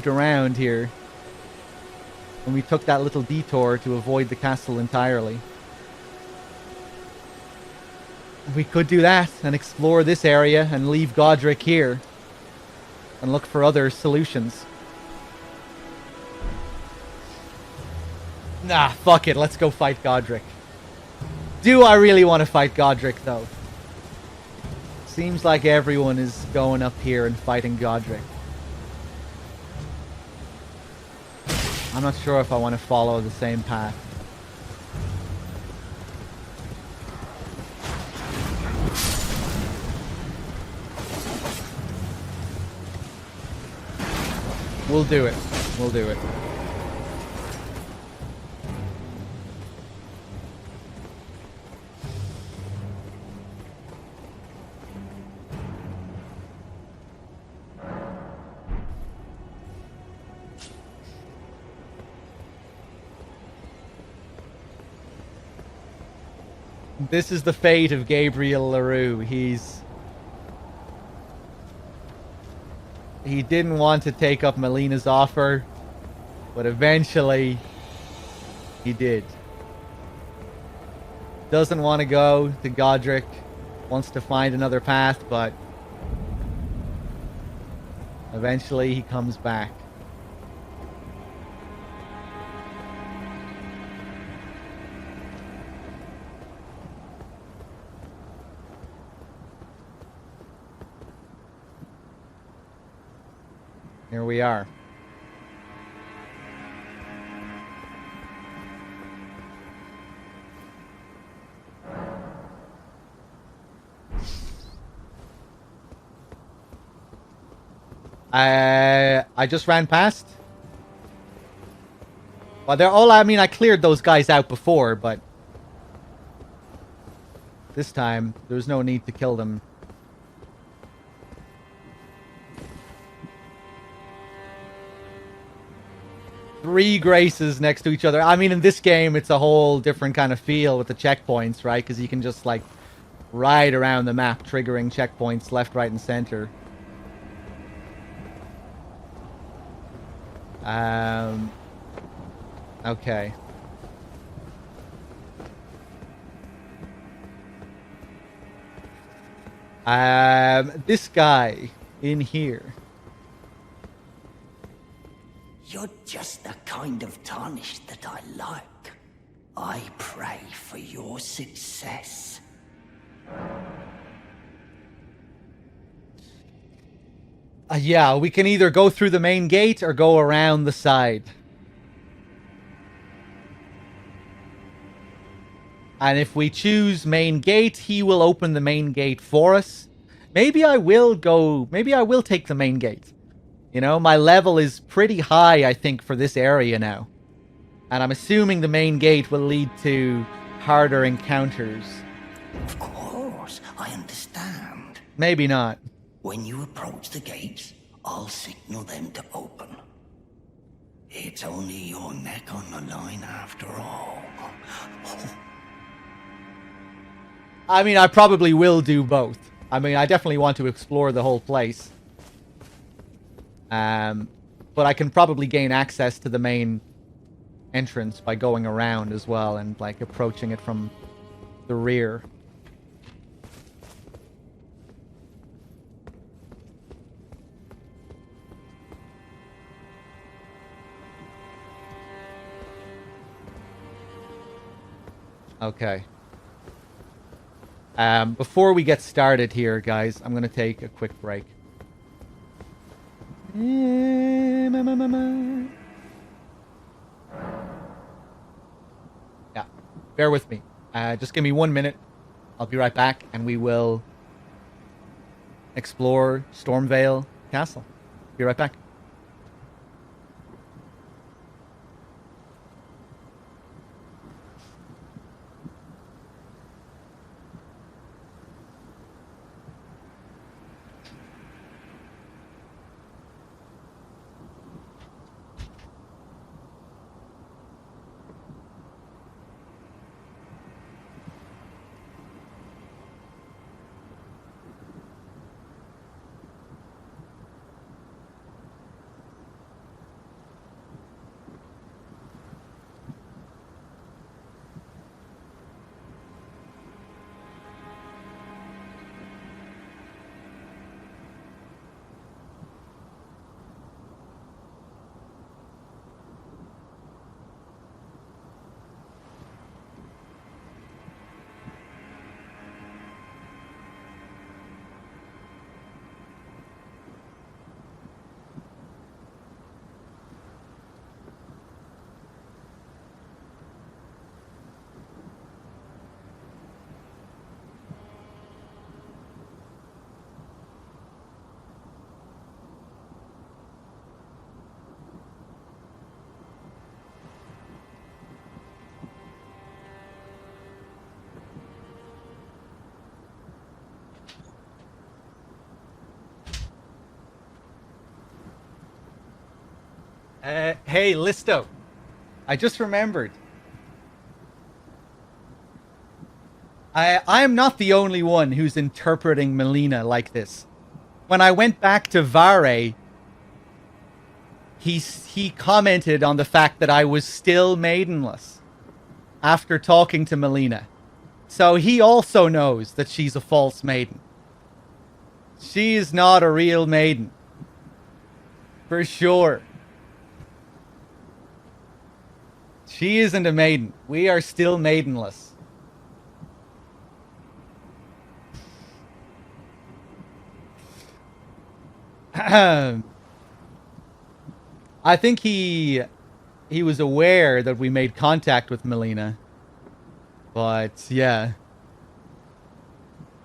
around here. When we took that little detour to avoid the castle entirely. We could do that and explore this area and leave Godric here and look for other solutions. Nah, fuck it. Let's go fight Godric. Do I really want to fight Godric, though? Seems like everyone is going up here and fighting Godric. I'm not sure if I want to follow the same path. We'll do it. We'll do it. This is the fate of Gabriel LaRue. He didn't want to take up Melina's offer, but eventually he did. Doesn't want to go to Godric, wants to find another path, but eventually he comes back. Here we are. I just ran past. Well, they're all. I mean, I cleared those guys out before, but this time there was no need to kill them. Three graces next to each other. I mean, in this game, it's a whole different kind of feel with the checkpoints, right? Because you can just, like, ride around the map, triggering checkpoints left, right, and center. Okay. This guy in here. You're just the kind of tarnish that I like. I pray for your success. Yeah, we can either go through the main gate or go around the side. And if we choose main gate, he will open the main gate for us. Maybe I will take the main gate. You know, my level is pretty high, I think, for this area now. And I'm assuming the main gate will lead to harder encounters. Of course, I understand. Maybe not. When you approach the gates, I'll signal them to open. It's only your neck on the line after all. I mean, I probably will do both. I mean, I definitely want to explore the whole place. But I can probably gain access to the main entrance by going around as well and, like, approaching it from the rear. Okay. Before we get started here, guys, I'm going to take a quick break. Yeah, bear with me. Just give me 1 minute. I'll be right back, and we will explore Stormvale Castle. Be right back. Hey, Listo. I just remembered. I am not the only one who's interpreting Melina like this. When I went back to Vare, he commented on the fact that I was still maidenless after talking to Melina. So he also knows that she's a false maiden. She is not a real maiden. For sure. She isn't a maiden. We are still maidenless. I think he was aware that we made contact with Melina. But yeah.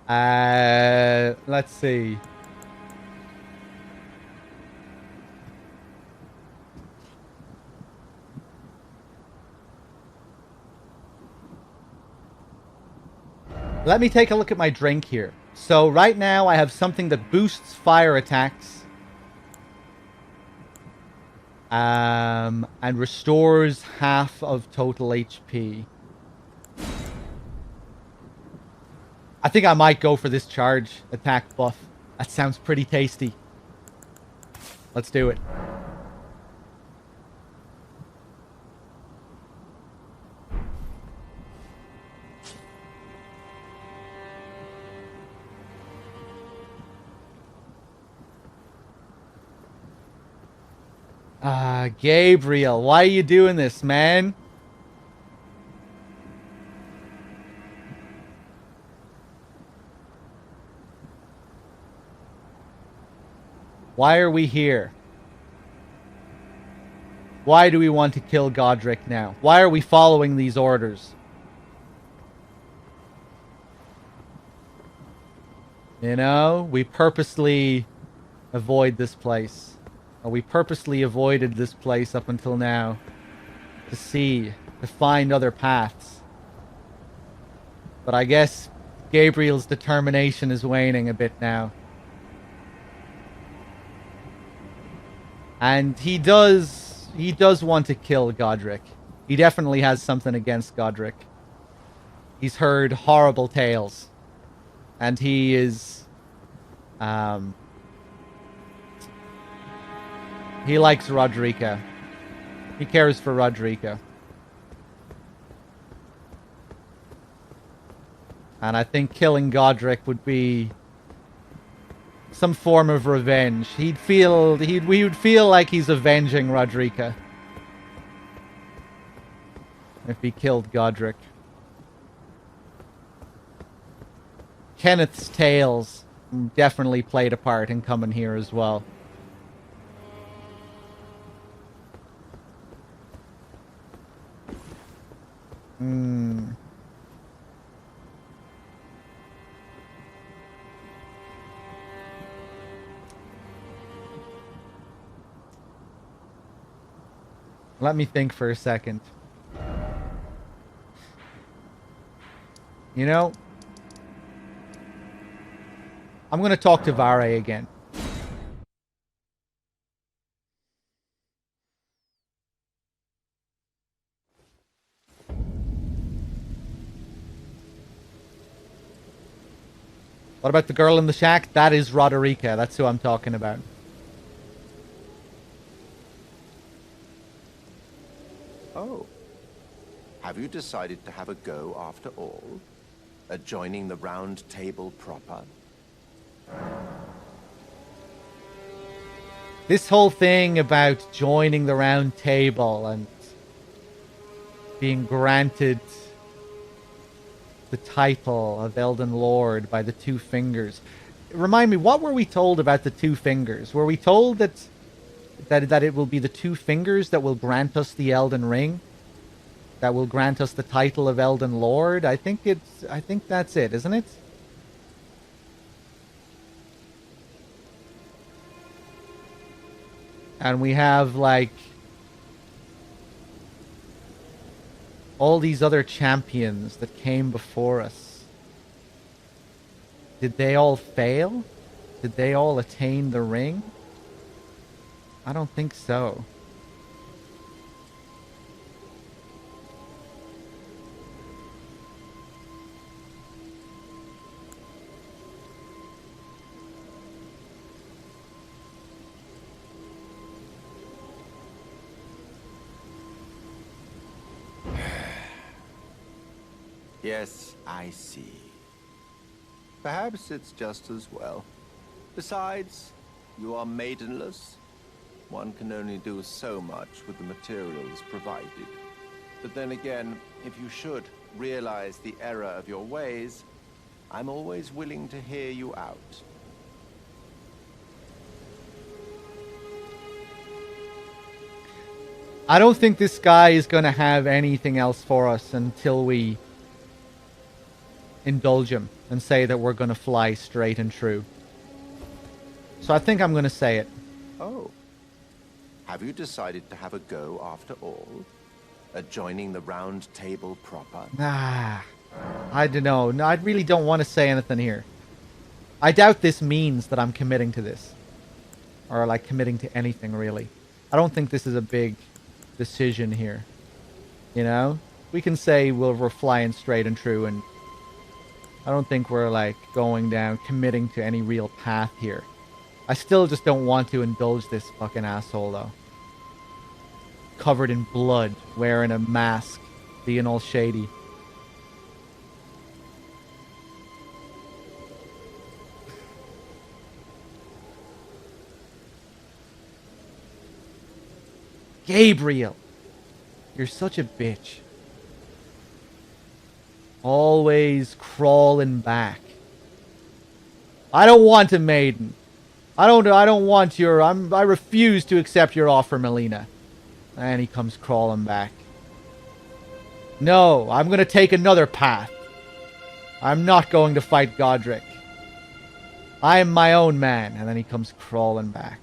Let's see. Let me take a look at my drink here. So right now I have something that boosts fire attacks. And restores half of total HP. I think I might go for this charge attack buff. That sounds pretty tasty. Let's do it. Gabriel, why are you doing this, man? Why are we here? Why do we want to kill Godric now? Why are we following these orders? You know, we purposely avoid this place. Or we purposely avoided this place up until now. To find other paths. But I guess Gabriel's determination is waning a bit now. And he does want to kill Godric. He definitely has something against Godric. He's heard horrible tales. And he is... he likes Rodrika. He cares for Rodrika. And I think killing Godric would be some form of revenge. We would feel like he's avenging Rodrika if he killed Godric. Kenneth's tales definitely played a part in coming here as well. Let me think for a second. You know, I'm going to talk to Vare again. What about the girl in the shack? That is Roderica. That's who I'm talking about. Oh. Have you decided to have a go after all? At joining the round table proper? This whole thing about joining the round table and being granted the title of Elden Lord by the two fingers. Remind me, what were we told about the two fingers? Were we told that it will be the two fingers that will grant us the Elden Ring? That will grant us the title of Elden Lord? I think that's it, isn't it? And we have, like, all these other champions that came before us. Did they all fail? Did they all attain the ring? I don't think so. Yes, I see. Perhaps it's just as well. Besides, you are maidenless. One can only do so much with the materials provided. But then again, if you should realize the error of your ways, I'm always willing to hear you out. I don't think this guy is going to have anything else for us until we indulge him and say that we're going to fly straight and true. So I think I'm going to say it. Oh. Have you decided to have a go after all? At joining the round table proper? I don't know. No, I really don't want to say anything here. I doubt this means that I'm committing to this. Or, like, committing to anything, really. I don't think this is a big decision here. You know? We can say we're flying straight and true, and I don't think we're, like, going down, committing to any real path here. I still just don't want to indulge this fucking asshole, though. Covered in blood, wearing a mask, being all shady. Gabriel! You're such a bitch. Always crawling back. I don't want a maiden. I don't want your... I refuse to accept your offer, Melina. And he comes crawling back. No, I'm going to take another path. I'm not going to fight Godric. I am my own man. And then he comes crawling back.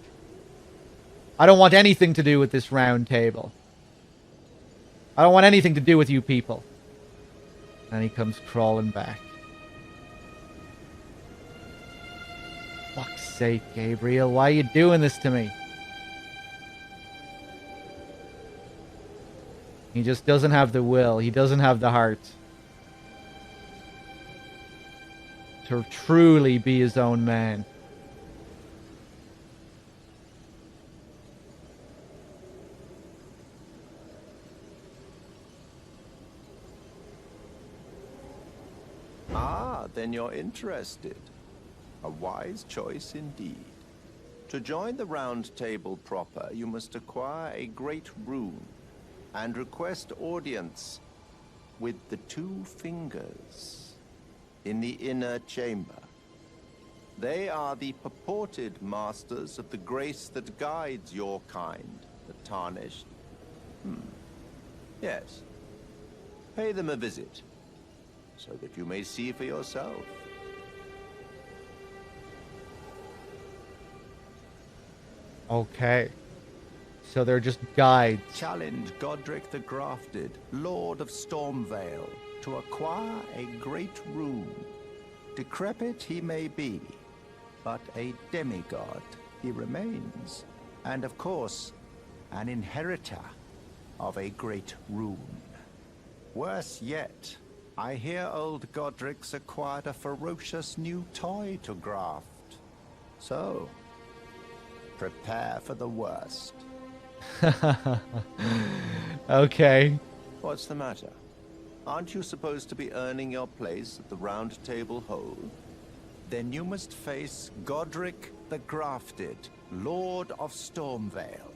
I don't want anything to do with this round table. I don't want anything to do with you people. And he comes crawling back. Fuck's sake, Gabriel. Why are you doing this to me? He just doesn't have the will. He doesn't have the heart to truly be his own man. Ah, then you're interested. A wise choice indeed. To join the Round Table proper, you must acquire a great rune and request audience with the 2 fingers in the inner chamber. They are the purported masters of the grace that guides your kind, the Tarnished. Yes. Pay them a visit, so that you may see for yourself. Okay. So they're just guides. Challenge Godric the Grafted, Lord of Stormvale, to acquire a great rune. Decrepit he may be, but a demigod he remains. And of course, an inheritor of a great rune. Worse yet, I hear old Godric's acquired a ferocious new toy to graft. So, prepare for the worst. Okay. What's the matter? Aren't you supposed to be earning your place at the Round Table Hold? Then you must face Godric the Grafted, Lord of Stormvale.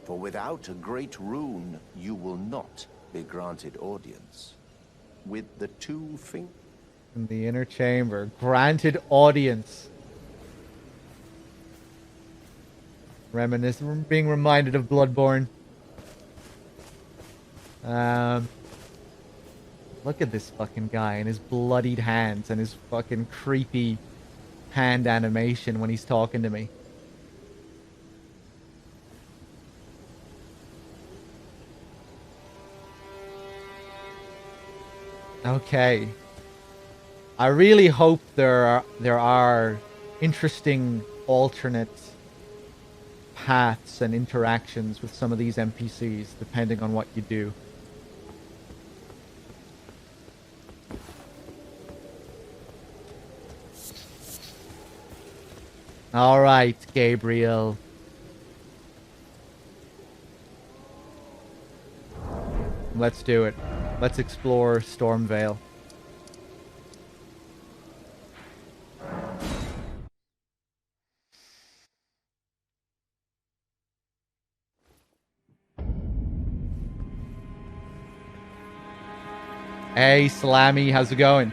For without a great rune, you will not be granted audience. With the 2 fingers In the inner chamber. Granted audience. Reminiscent, being reminded of Bloodborne. Look at this fucking guy and his bloodied hands and his fucking creepy hand animation when he's talking to me. Okay. I really hope there are interesting alternate paths and interactions with some of these NPCs, depending on what you do. All right, Gabriel. Let's do it. Let's explore Stormvale. Hey, Slammy, how's it going?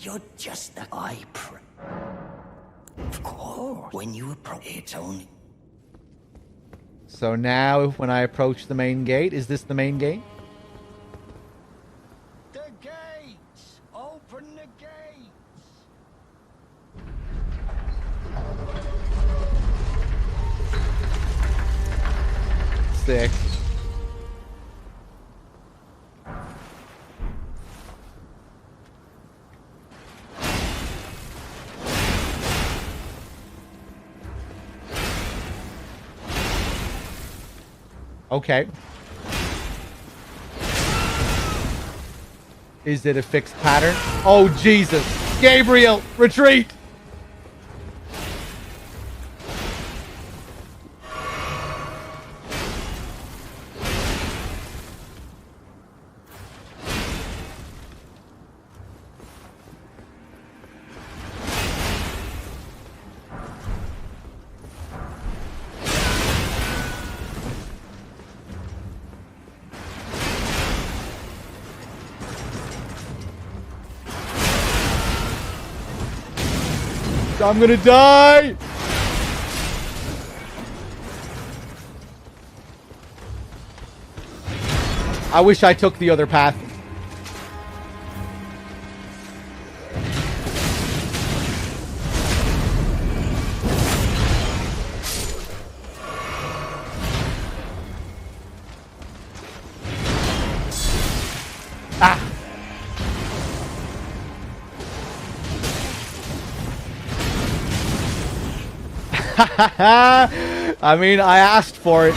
You're just the Of course. When you approach, it's only... So now, when I approach the main gate, is this the main gate? The gates! Open the gates! Sick. Okay. Is it a fixed pattern? Oh, Jesus. Gabriel, retreat! I'm gonna die! I wish I took the other path. Ah! I mean, I asked for it.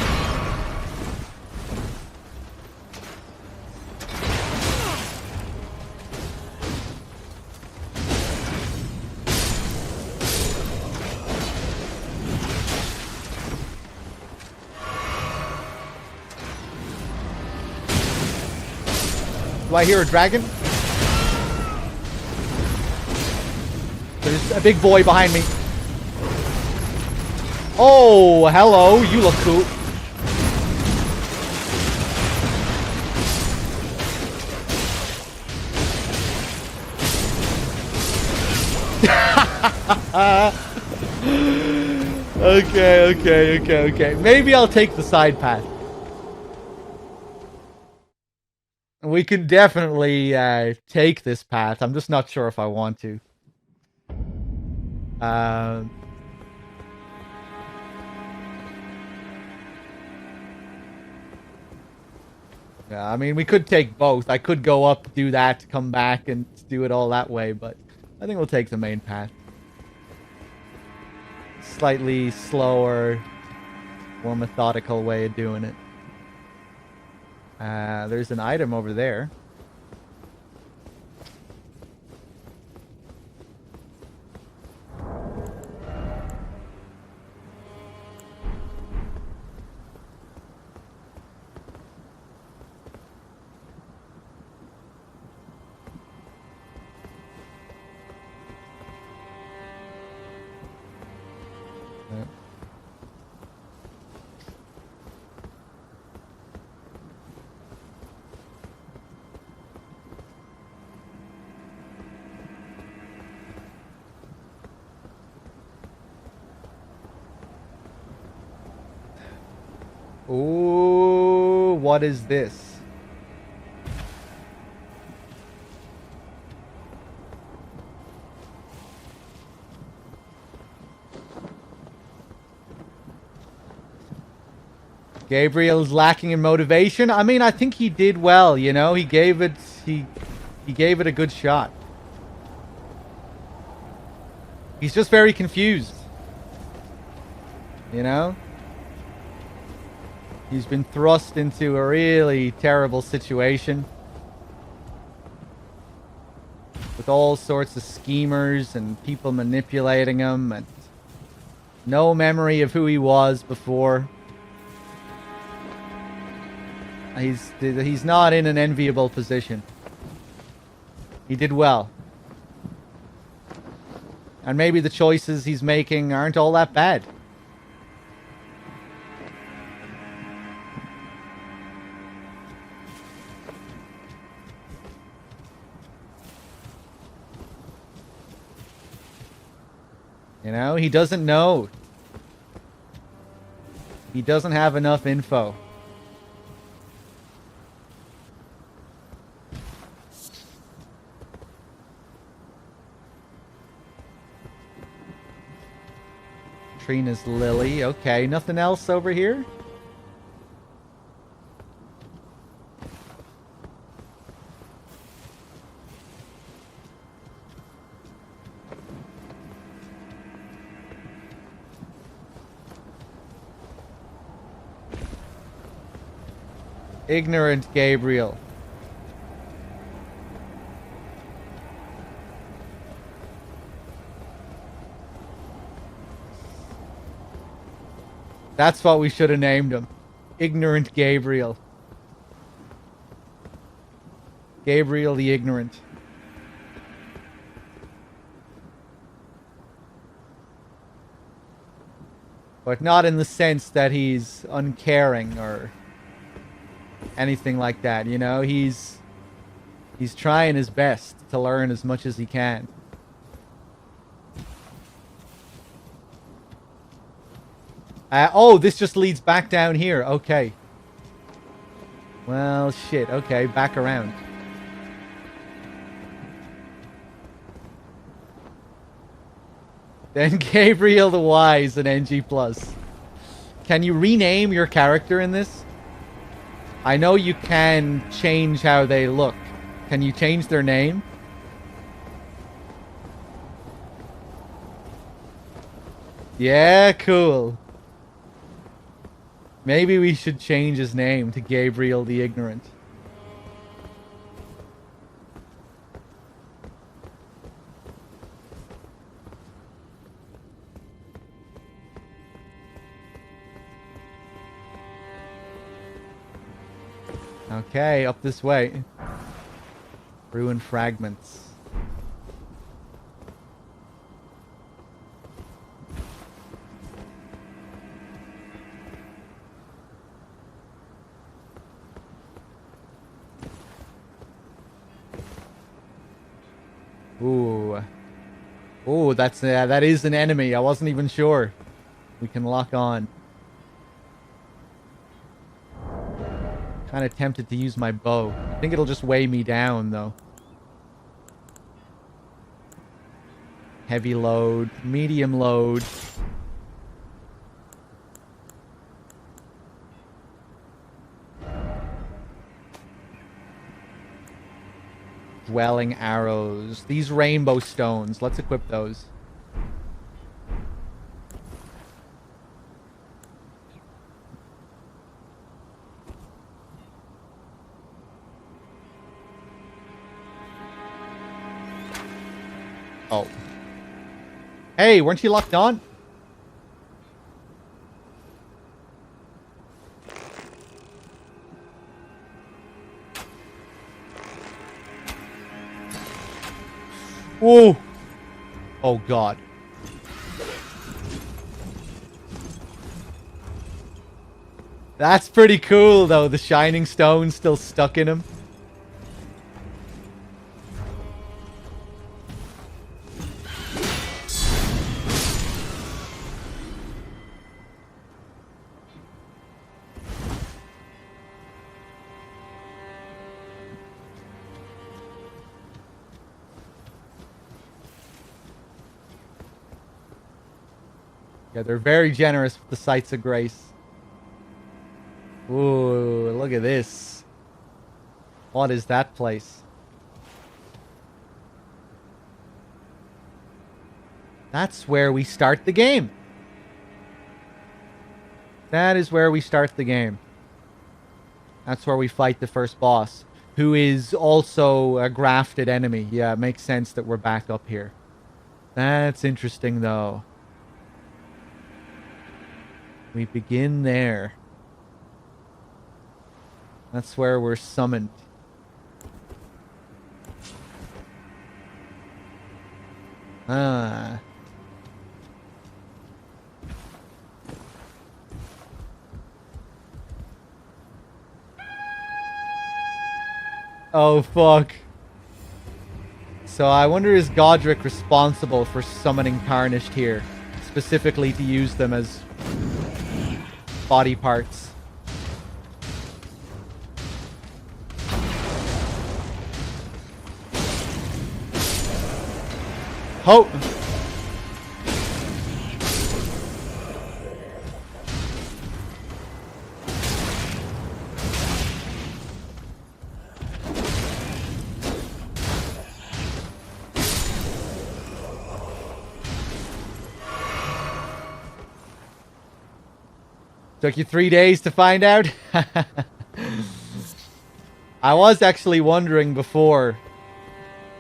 Do I hear a dragon? There's a big boy behind me. Oh, hello. You look cool. Okay. Maybe I'll take the side path. We can definitely take this path. I'm just not sure if I want to. Yeah, I mean, we could take both. I could go up, do that, come back, and do it all that way, but I think we'll take the main path. Slightly slower, more methodical way of doing it. There's an item over there. Ooh, what is this? Gabriel's lacking in motivation. I mean, I think he did well, you know? He gave it a good shot. He's just very confused. You know? He's been thrust into a really terrible situation. With all sorts of schemers and people manipulating him and no memory of who he was before. He's not in an enviable position. He did well. And maybe the choices he's making aren't all that bad. You know, he doesn't know. He doesn't have enough info. Trina's Lily. Okay, nothing else over here? Ignorant Gabriel. That's what we should have named him. Ignorant Gabriel. Gabriel the Ignorant. But not in the sense that he's uncaring or anything like that, you know? He's trying his best to learn as much as he can. Oh, this just leads back down here. Okay. Well, shit. Okay, back around. Then Gabriel the Wise and NG+. Can you rename your character in this? I know you can change how they look. Can you change their name? Yeah, cool. Maybe we should change his name to Gabriel the Ignorant. Okay, up this way. Ruined fragments. Ooh. Ooh, that is an enemy. I wasn't even sure. We can lock on. Kind of tempted to use my bow. I think it'll just weigh me down, though. Heavy load, medium load. Dwelling arrows. These rainbow stones. Let's equip those. Oh. Hey, weren't you locked on? Whoa. Oh, God. That's pretty cool, though. The shining stone still stuck in him. Yeah, they're very generous with the sights of grace. Ooh, look at this. What is that place? That's where we start the game. That is where we start the game. That's where we fight the first boss, who is also a grafted enemy. Yeah, it makes sense that we're back up here. That's interesting, though. We begin there. That's where we're summoned. Ah. Oh, fuck. So I wonder, is Godric responsible for summoning Tarnished here? Specifically to use them as body parts. Ho! Took you 3 days to find out? I was actually wondering before,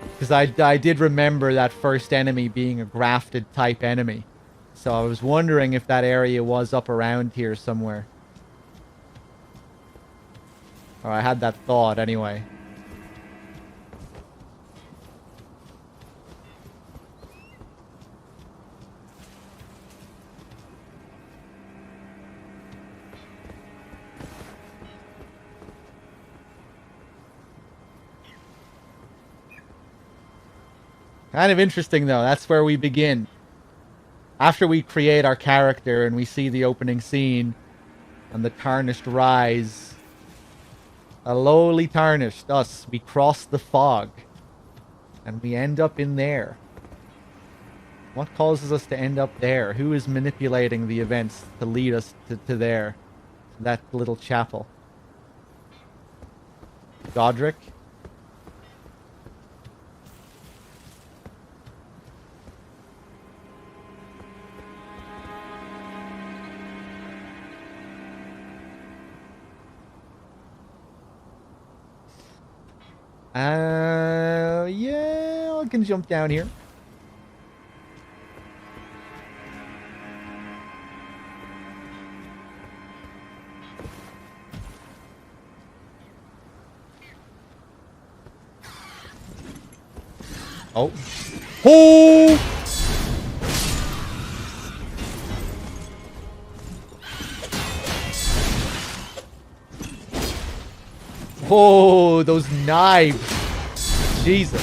because I did remember that first enemy being a grafted type enemy. So I was wondering if that area was up around here somewhere. Or I had that thought anyway. Kind of interesting, though. That's where we begin. After we create our character and we see the opening scene and the tarnished rise, a lowly tarnished, us, we cross the fog and we end up in there. What causes us to end up there? Who is manipulating the events to lead us to there? To that little chapel? Godric? Yeah, I can jump down here. Oh. Oh! Oh, those knives. Jesus.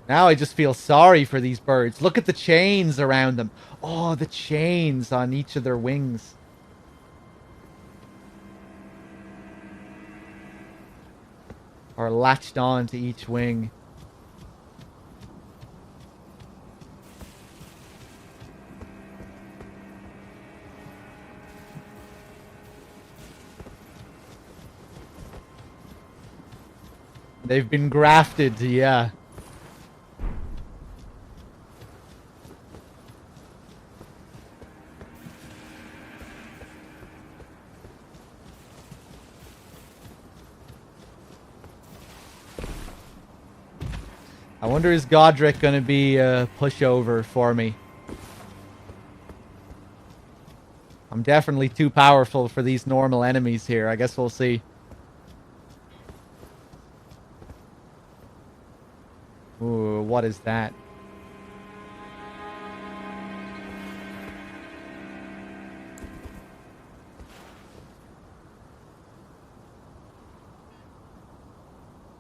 Now I just feel sorry for these birds. Look at the chains around them. Oh, the chains on each of their wings. Are latched on to each wing. They've been grafted, yeah. I wonder, is Godric gonna be a pushover for me? I'm definitely too powerful for these normal enemies here. I guess we'll see. Ooh, what is that?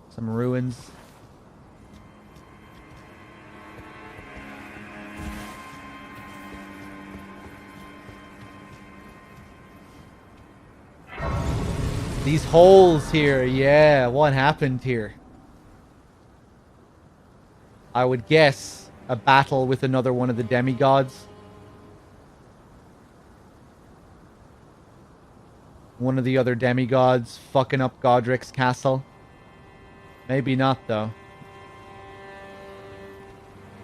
Some ruins. These holes here, yeah, what happened here? I would guess a battle with another one of the demigods. One of the other demigods fucking up Godric's castle. Maybe not, though.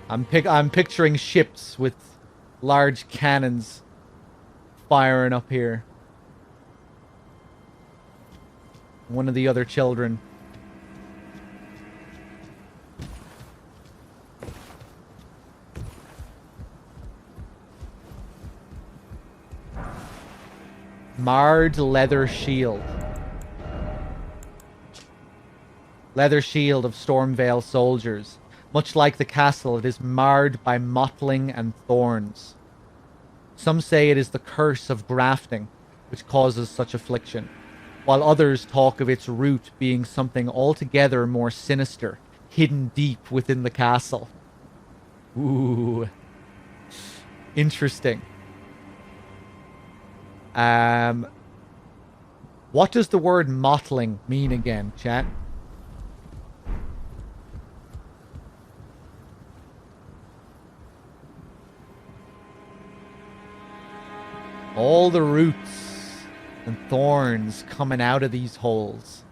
I'm picturing ships with large cannons firing up here. One of the other children. Marred leather shield. Leather shield of Stormvale soldiers. Much like the castle, it is marred by mottling and thorns. Some say it is the curse of grafting which causes such affliction, while others talk of its root being something altogether more sinister, hidden deep within the castle. Ooh. Interesting. What does the word mottling mean again, chat? All the roots and thorns coming out of these holes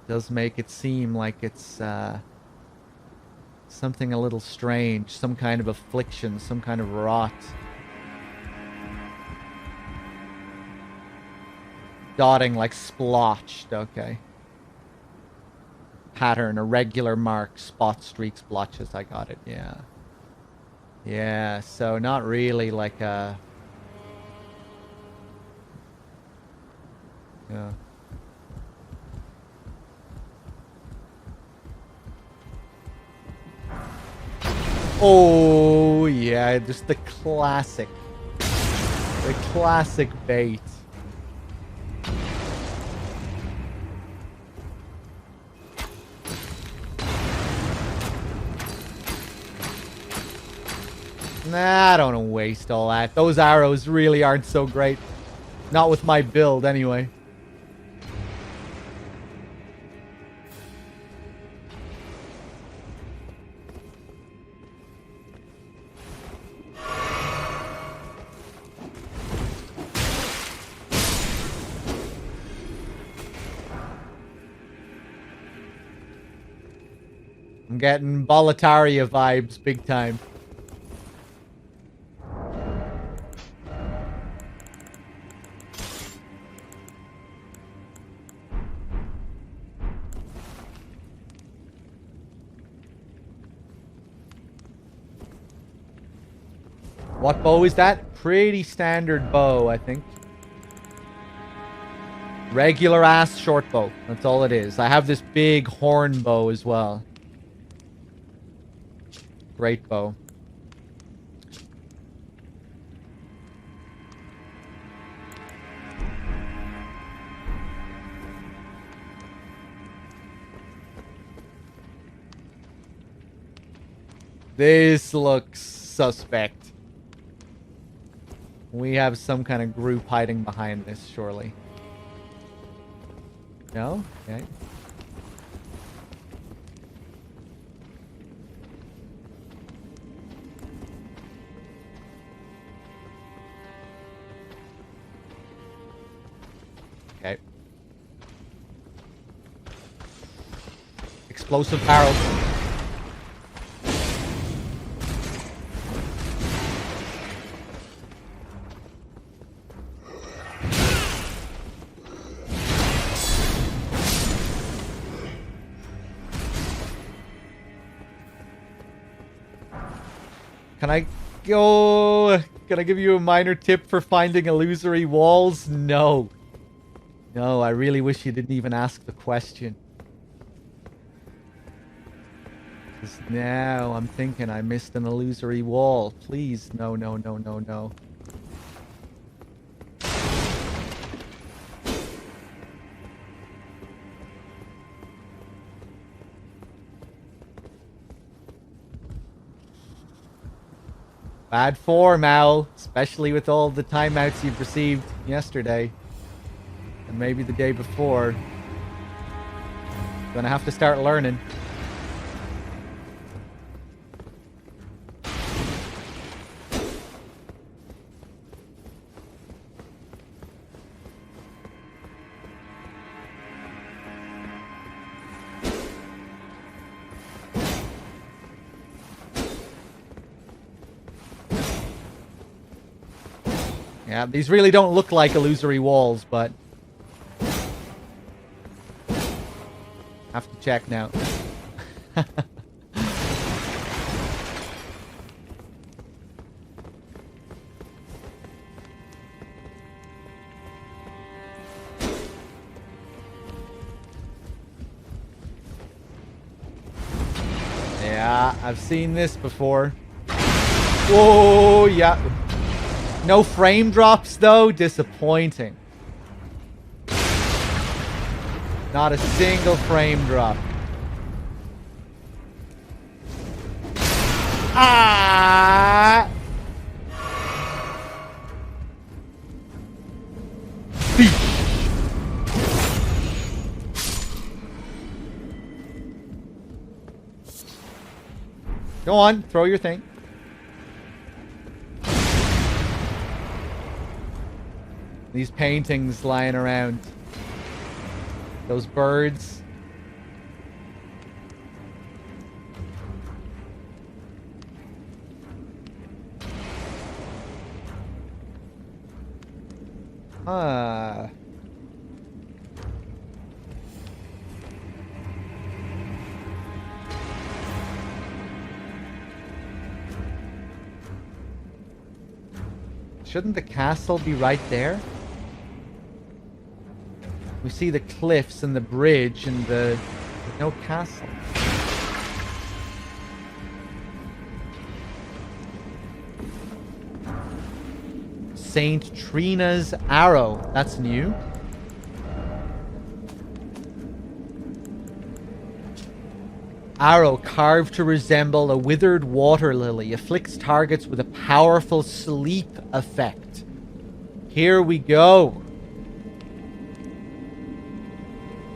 does make it seem like it's something a little strange, some kind of affliction, some kind of rot. Dotting like splotched, okay. Pattern, irregular mark, spot, streaks, blotches, I got it, yeah. Yeah, so not really like a... Yeah. Oh, yeah, just the classic bait. Nah, I don't want to waste all that. Those arrows really aren't so great. Not with my build, anyway. I'm getting Boletaria vibes big time. What bow is that? Pretty standard bow, I think. Regular ass short bow. That's all it is. I have this big horn bow as well. Great bow. This looks suspect. We have some kind of group hiding behind this, surely. No? Okay. Okay. Explosive barrels. Can I go? Can I give you a minor tip for finding illusory walls? No. No, I really wish you didn't even ask the question. Because now I'm thinking I missed an illusory wall. Please, no, no, no, no, no. Bad form, Owl. Especially with all the timeouts you've received yesterday. And maybe the day before. Gonna have to start learning. Yeah, these really don't look like illusory walls, but have to check now. Yeah, I've seen this before. Whoa, yeah. No frame drops, though. Disappointing. Not a single frame drop. Ah! Go on, throw your thing. These paintings lying around. Those birds. Ah. Shouldn't the castle be right there? We see the cliffs and the bridge and the... no castle. Saint Trina's arrow. That's new. Arrow carved to resemble a withered water lily afflicts targets with a powerful sleep effect. Here we go.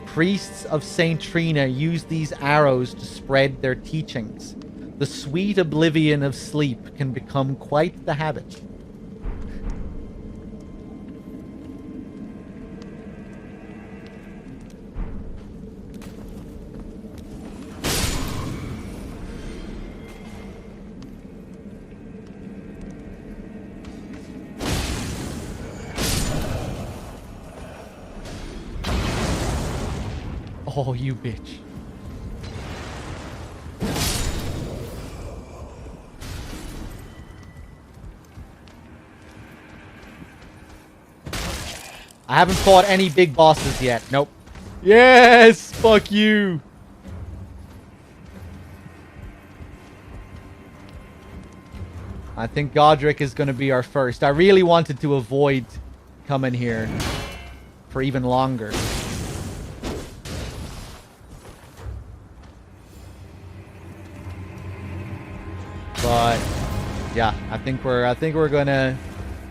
Priests of Saint Trina use these arrows to spread their teachings. The sweet oblivion of sleep can become quite the habit. Oh, you bitch. I haven't fought any big bosses yet. Nope. Yes! Fuck you! I think Godric is going to be our first. I really wanted to avoid coming here for even longer. But yeah, I think we're gonna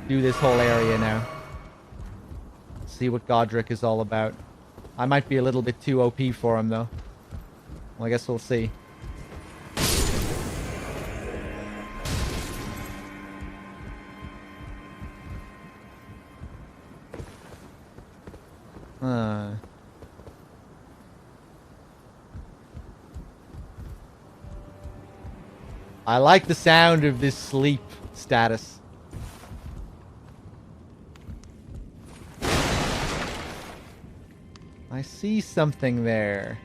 do this whole area now. See what Godric is all about. I might be a little bit too OP for him though. Well, I guess we'll see. I like the sound of this sleep status. I see something there.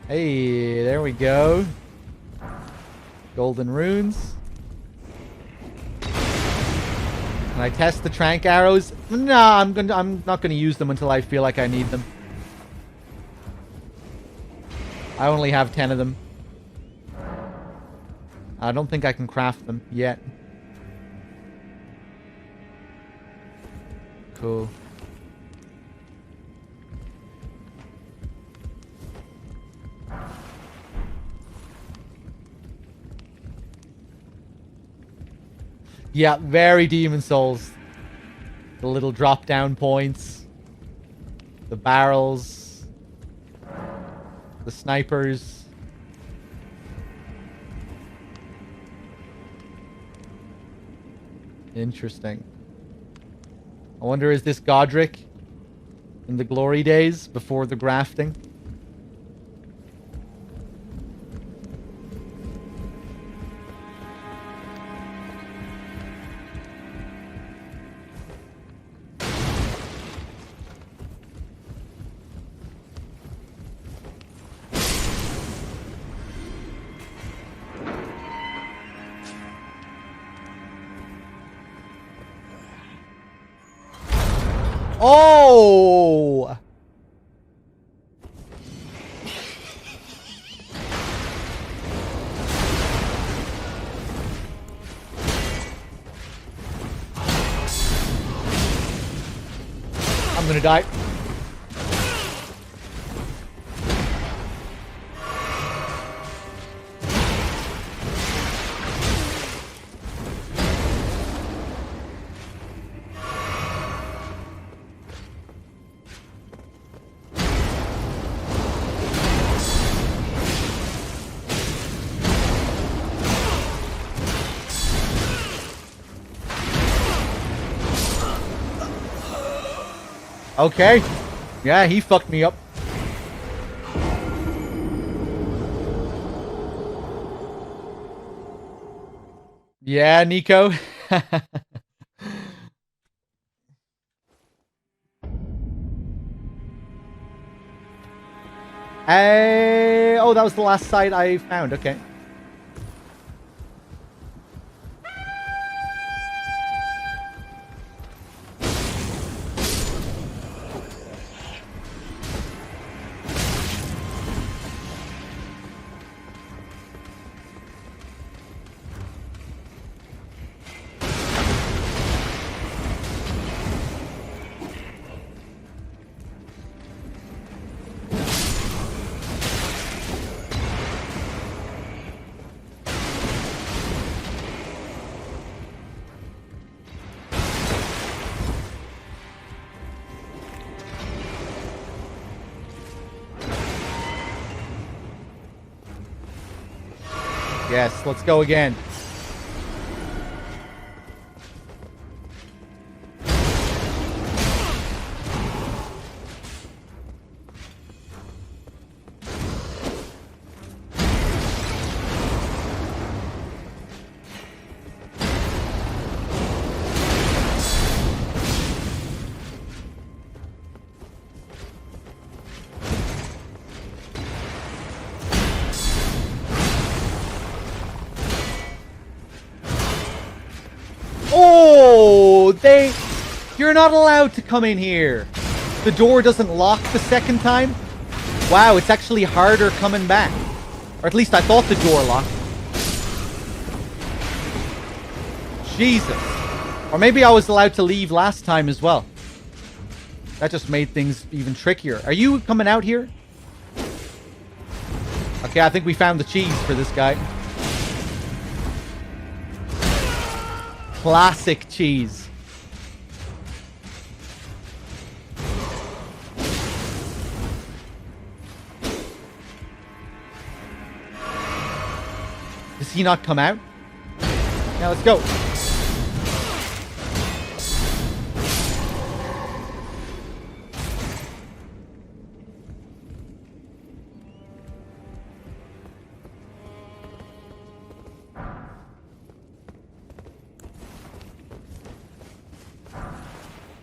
Hey, there we go. Golden runes. Can I test the trank arrows? No, I'm not gonna use them until I feel like I need them. I only have 10 of them. I don't think I can craft them yet. Cool. Yeah, very Demon Souls. The little drop down points. The barrels. The snipers. Interesting. I wonder, is this Godric in the glory days before the grafting? Oh! I'm gonna die. Okay. Yeah, he fucked me up. Yeah, Nico. Oh, that was the last site I found. Okay. Yes, let's go again. Oh, you're not allowed to come in here. The door doesn't lock the second time. Wow, it's actually harder coming back. Or at least I thought the door locked. Jesus. Or maybe I was allowed to leave last time as well. That just made things even trickier. Are you coming out here? Okay, I think we found the cheese for this guy. Classic cheese. Does he not come out? Now let's go.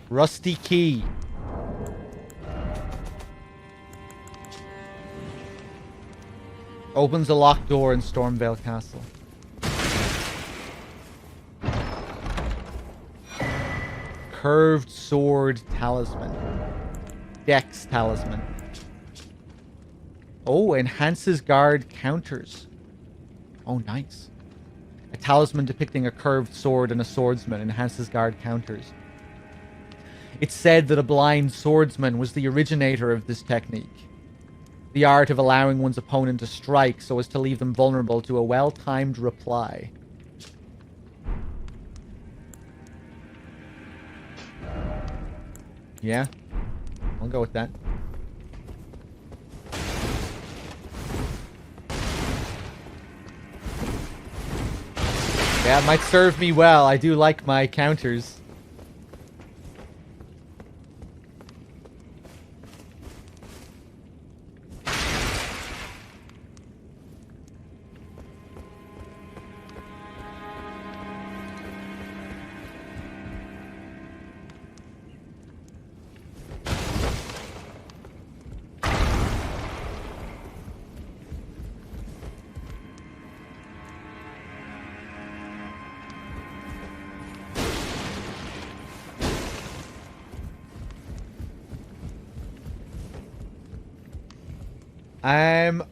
Rusty key. Opens a locked door in Stormvale Castle. Curved sword talisman. Dex talisman. Oh, enhances guard counters. Oh, nice. A talisman depicting a curved sword and a swordsman enhances guard counters. It's said that a blind swordsman was the originator of this technique. The art of allowing one's opponent to strike so as to leave them vulnerable to a well-timed reply. Yeah, I'll go with that. Yeah, it might serve me well. I do like my counters.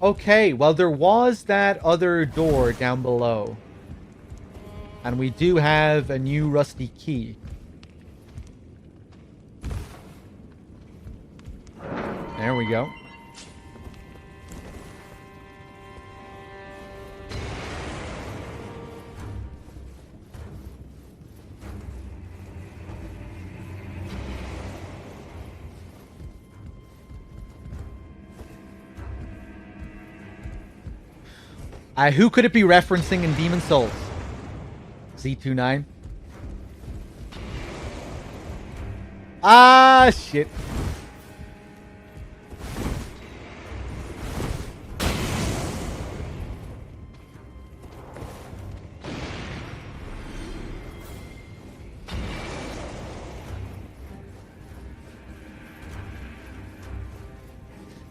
Okay, well, there was that other door down below. And we do have a new rusty key. There we go. Who could it be referencing in Demon Souls? Z29? Ah, shit.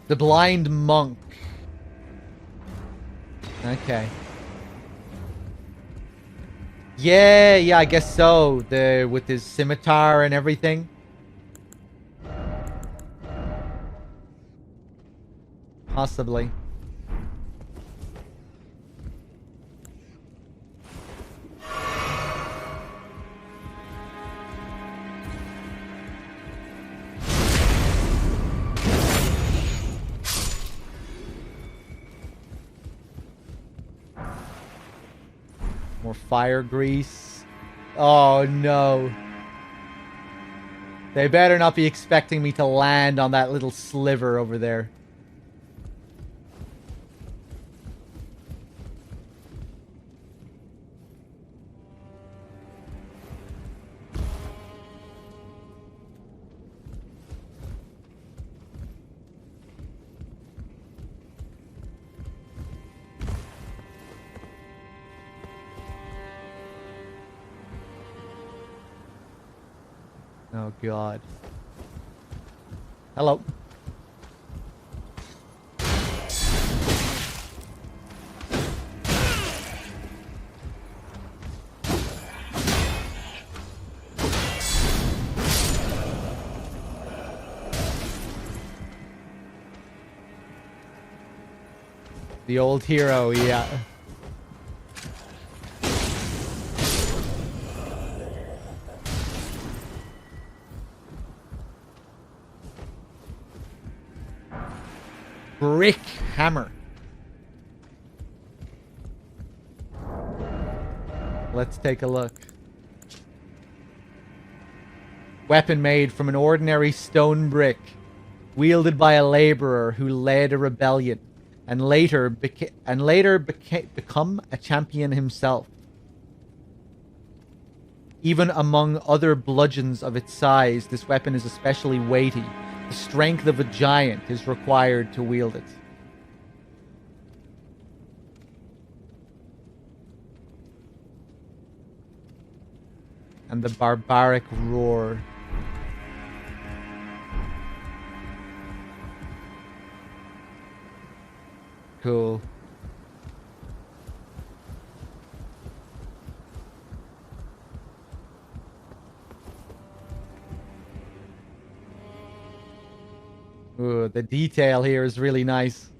The blind monk. Okay. Yeah, I guess so. With his scimitar and everything. Possibly. More fire grease. Oh, no. They better not be expecting me to land on that little sliver over there. Oh, God. Hello. The old hero, yeah. Brick hammer. Let's take a look. Weapon made from an ordinary stone brick, wielded by a laborer who led a rebellion, and later become a champion himself. Even among other bludgeons of its size, this weapon is especially weighty. The strength of a giant is required to wield it. And the barbaric roar. Cool. Ooh, the detail here is really nice.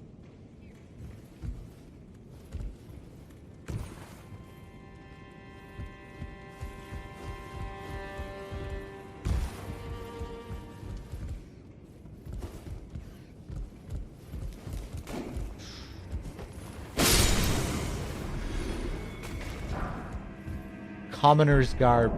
Commoner's garb.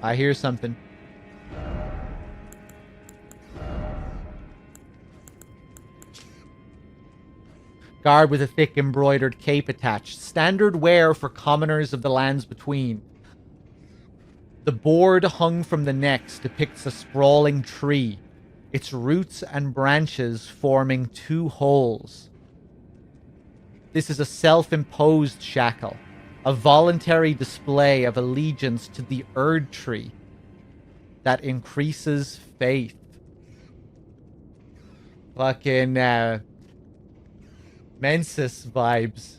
I hear something. Garb with a thick embroidered cape attached. Standard wear for commoners of the lands between. The board hung from the necks depicts a sprawling tree, its roots and branches forming two holes. This is a self-imposed shackle, a voluntary display of allegiance to the Erd tree that increases faith. Fucking Mensis vibes.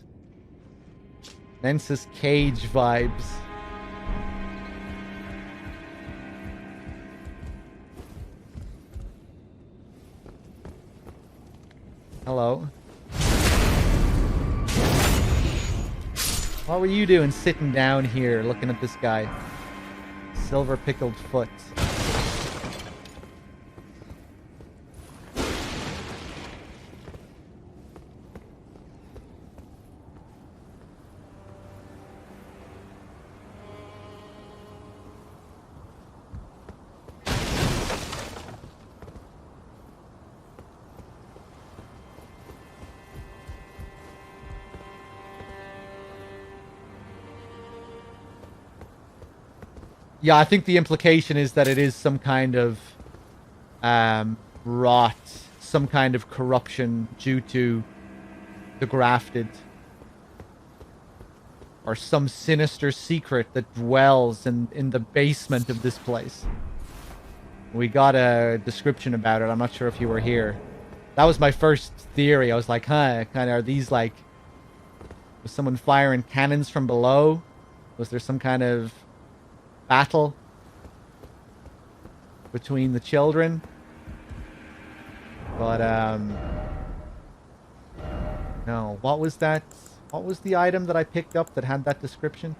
Mensis Cage vibes. Hello. What were you doing sitting down here looking at this guy? Silver pickled foot. Yeah, I think the implication is that it is some kind of rot, some kind of corruption due to the grafted, or some sinister secret that dwells in the basement of this place. We got a description about it. I'm not sure if you were here. That was my first theory. I was like, huh, kind of, are these like, was someone firing cannons from below? Was there some kind of battle between the children? But no, what was that? What was the item that I picked up that had that description?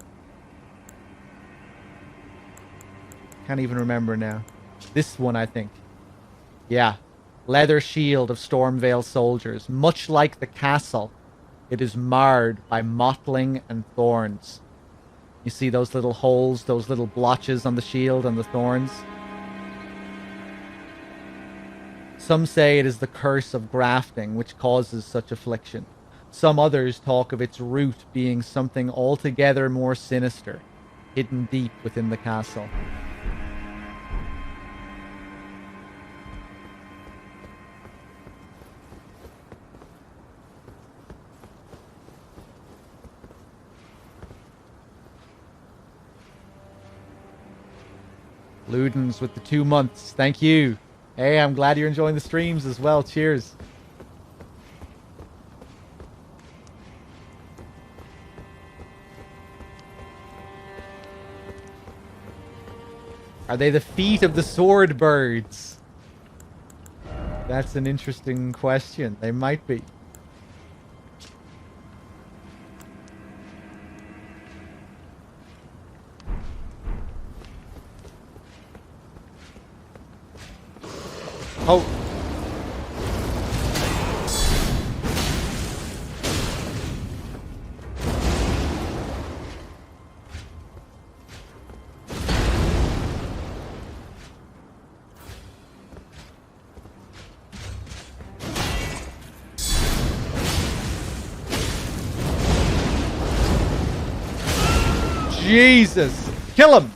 Can't even remember now. This one, I think. Yeah. Leather shield of Stormvale soldiers. Much like the castle, it is marred by mottling and thorns. You see those little holes, those little blotches on the shield and the thorns? Some say it is the curse of grafting which causes such affliction. Some others talk of its root being something altogether more sinister, hidden deep within the castle. Ludens with the 2 months. Thank you. Hey, I'm glad you're enjoying the streams as well. Cheers. Are they the feet of the sword birds? That's an interesting question. They might be. Oh. Jesus! Kill him!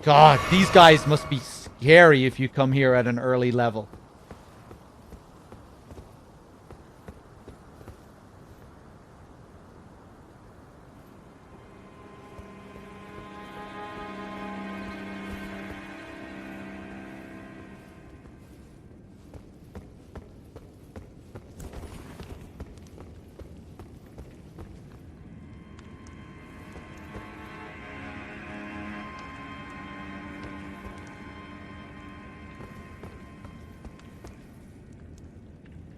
God, these guys must be scary if you come here at an early level.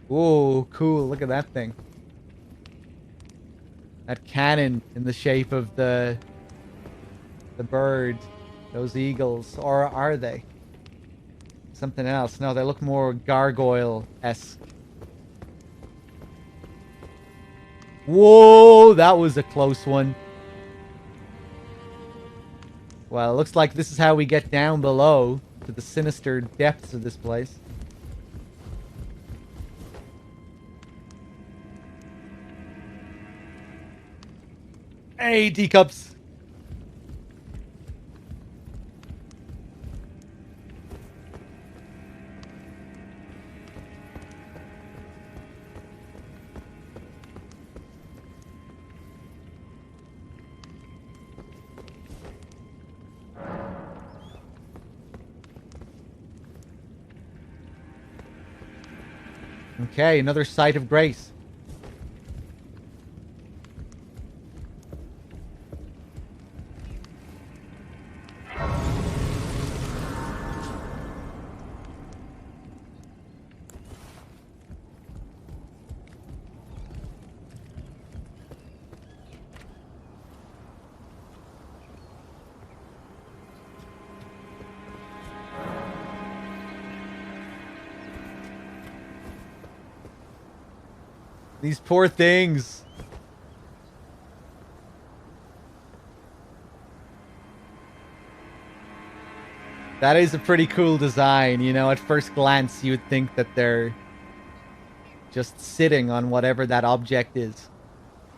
Whoa, cool. Look at that thing. That cannon in the shape of the bird. Those eagles. Or are they? Something else. No, they look more gargoyle-esque. Whoa, that was a close one. Well, it looks like this is how we get down below to the sinister depths of this place. Hey, teacups! Okay, another site of grace. These poor things. That is a pretty cool design, you know, at first glance you would think that they're just sitting on whatever that object is.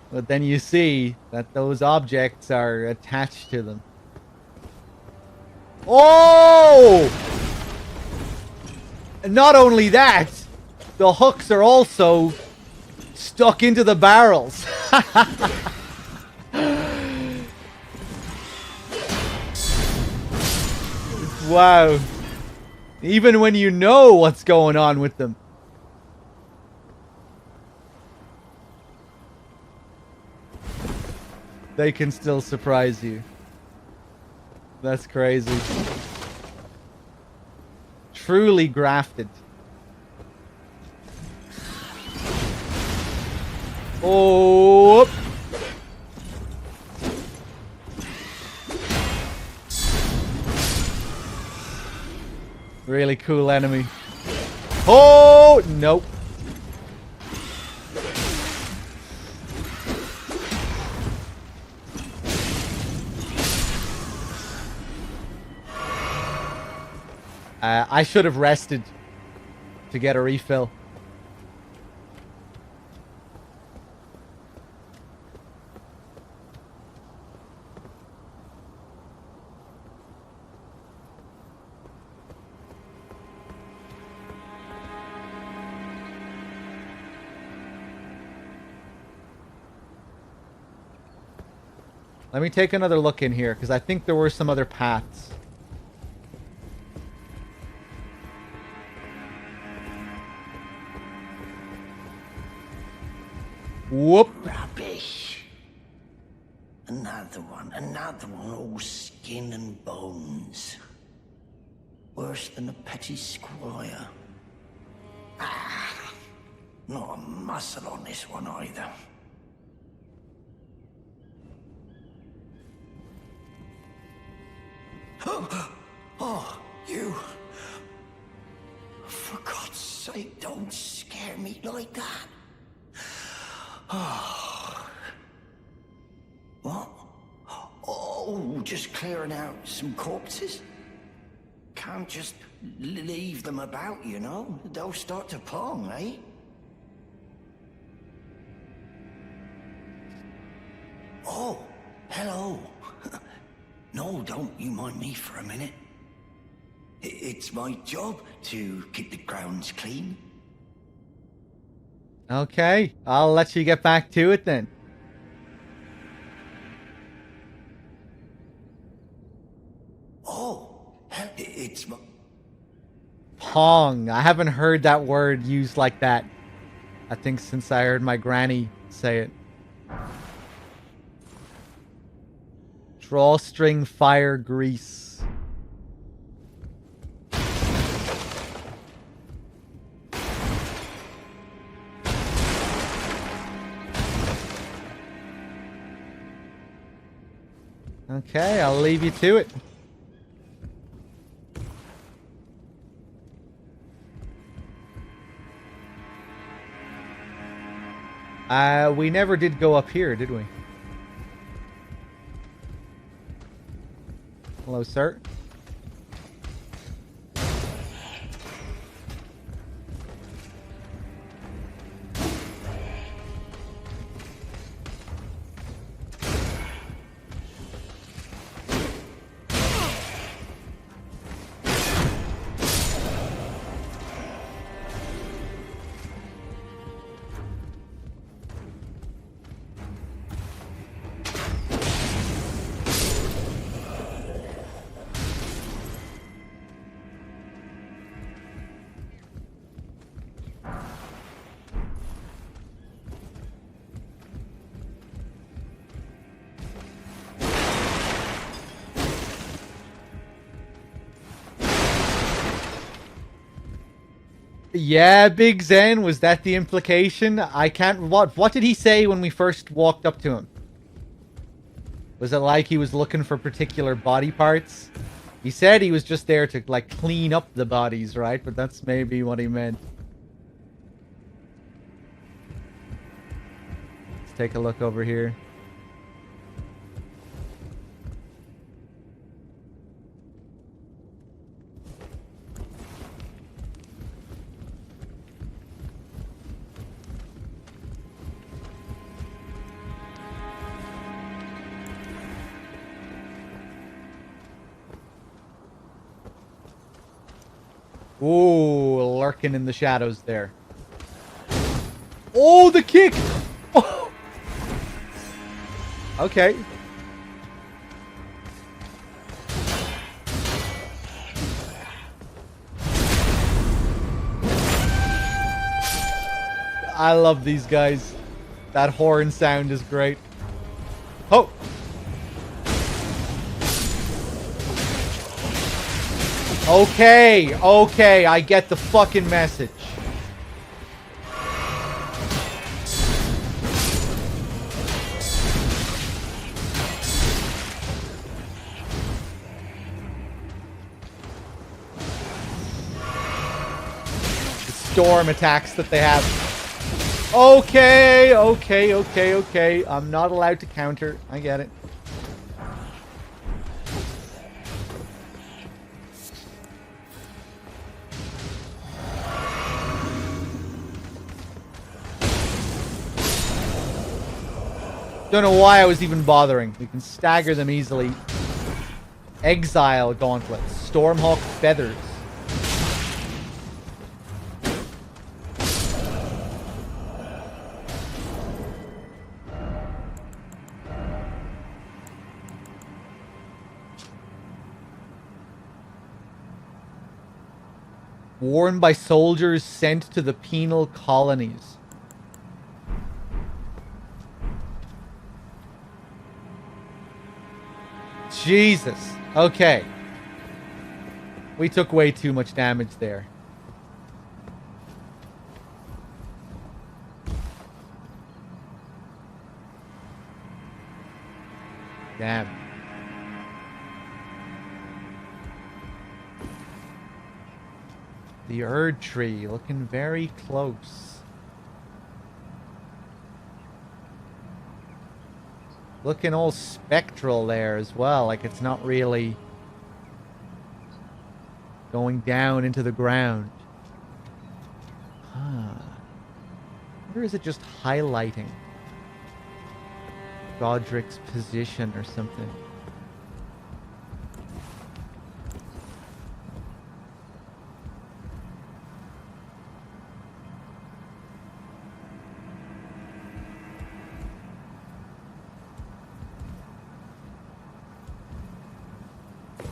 But then you see that those objects are attached to them. Oh! And not only that, the hooks are also stuck into the barrels. Wow. Even when you know what's going on with them. They can still surprise you. That's crazy. Truly grafted. Oh! Really cool enemy. Oh! Nope. I should have rested to get a refill. Let me take another look in here, because I think there were some other paths. Whoop. Rubbish. Another one, all skin and bones. Worse than a petty squire. Ah, not a muscle on this one either. Oh, you. For God's sake, don't scare me like that. Oh. What? Oh, just clearing out some corpses? Can't just leave them about, you know? They'll start to pong, eh? Oh, hello. No, don't you mind me for a minute. It's my job to keep the grounds clean. Okay, I'll let you get back to it then. Oh, it's my... Pong. I haven't heard that word used like that, I think, since I heard my granny say it. Drawstring fire grease. Okay, I'll leave you to it. We never did go up here, did we? Hello, sir. Yeah, Big Zen, was that the implication? I can't... What did he say when we first walked up to him? Was it like he was looking for particular body parts? He said he was just there to, like, clean up the bodies, right? But that's maybe what he meant. Let's take a look over here. Ooh, lurking in the shadows there. Oh, the kick! Oh. Okay. I love these guys. That horn sound is great. Oh! Okay, okay, I get the fucking message. The storm attacks that they have. Okay, okay, okay, okay. I'm not allowed to counter. I get it. Don't know why I was even bothering. We can stagger them easily. Exile Gauntlet. Stormhawk Feathers. Worn by soldiers sent to the penal colonies. Jesus. Okay. We took way too much damage there. Damn. The Erd tree looking very close. Looking all spectral there as well, like it's not really going down into the ground. Or is it just highlighting Godric's position or something?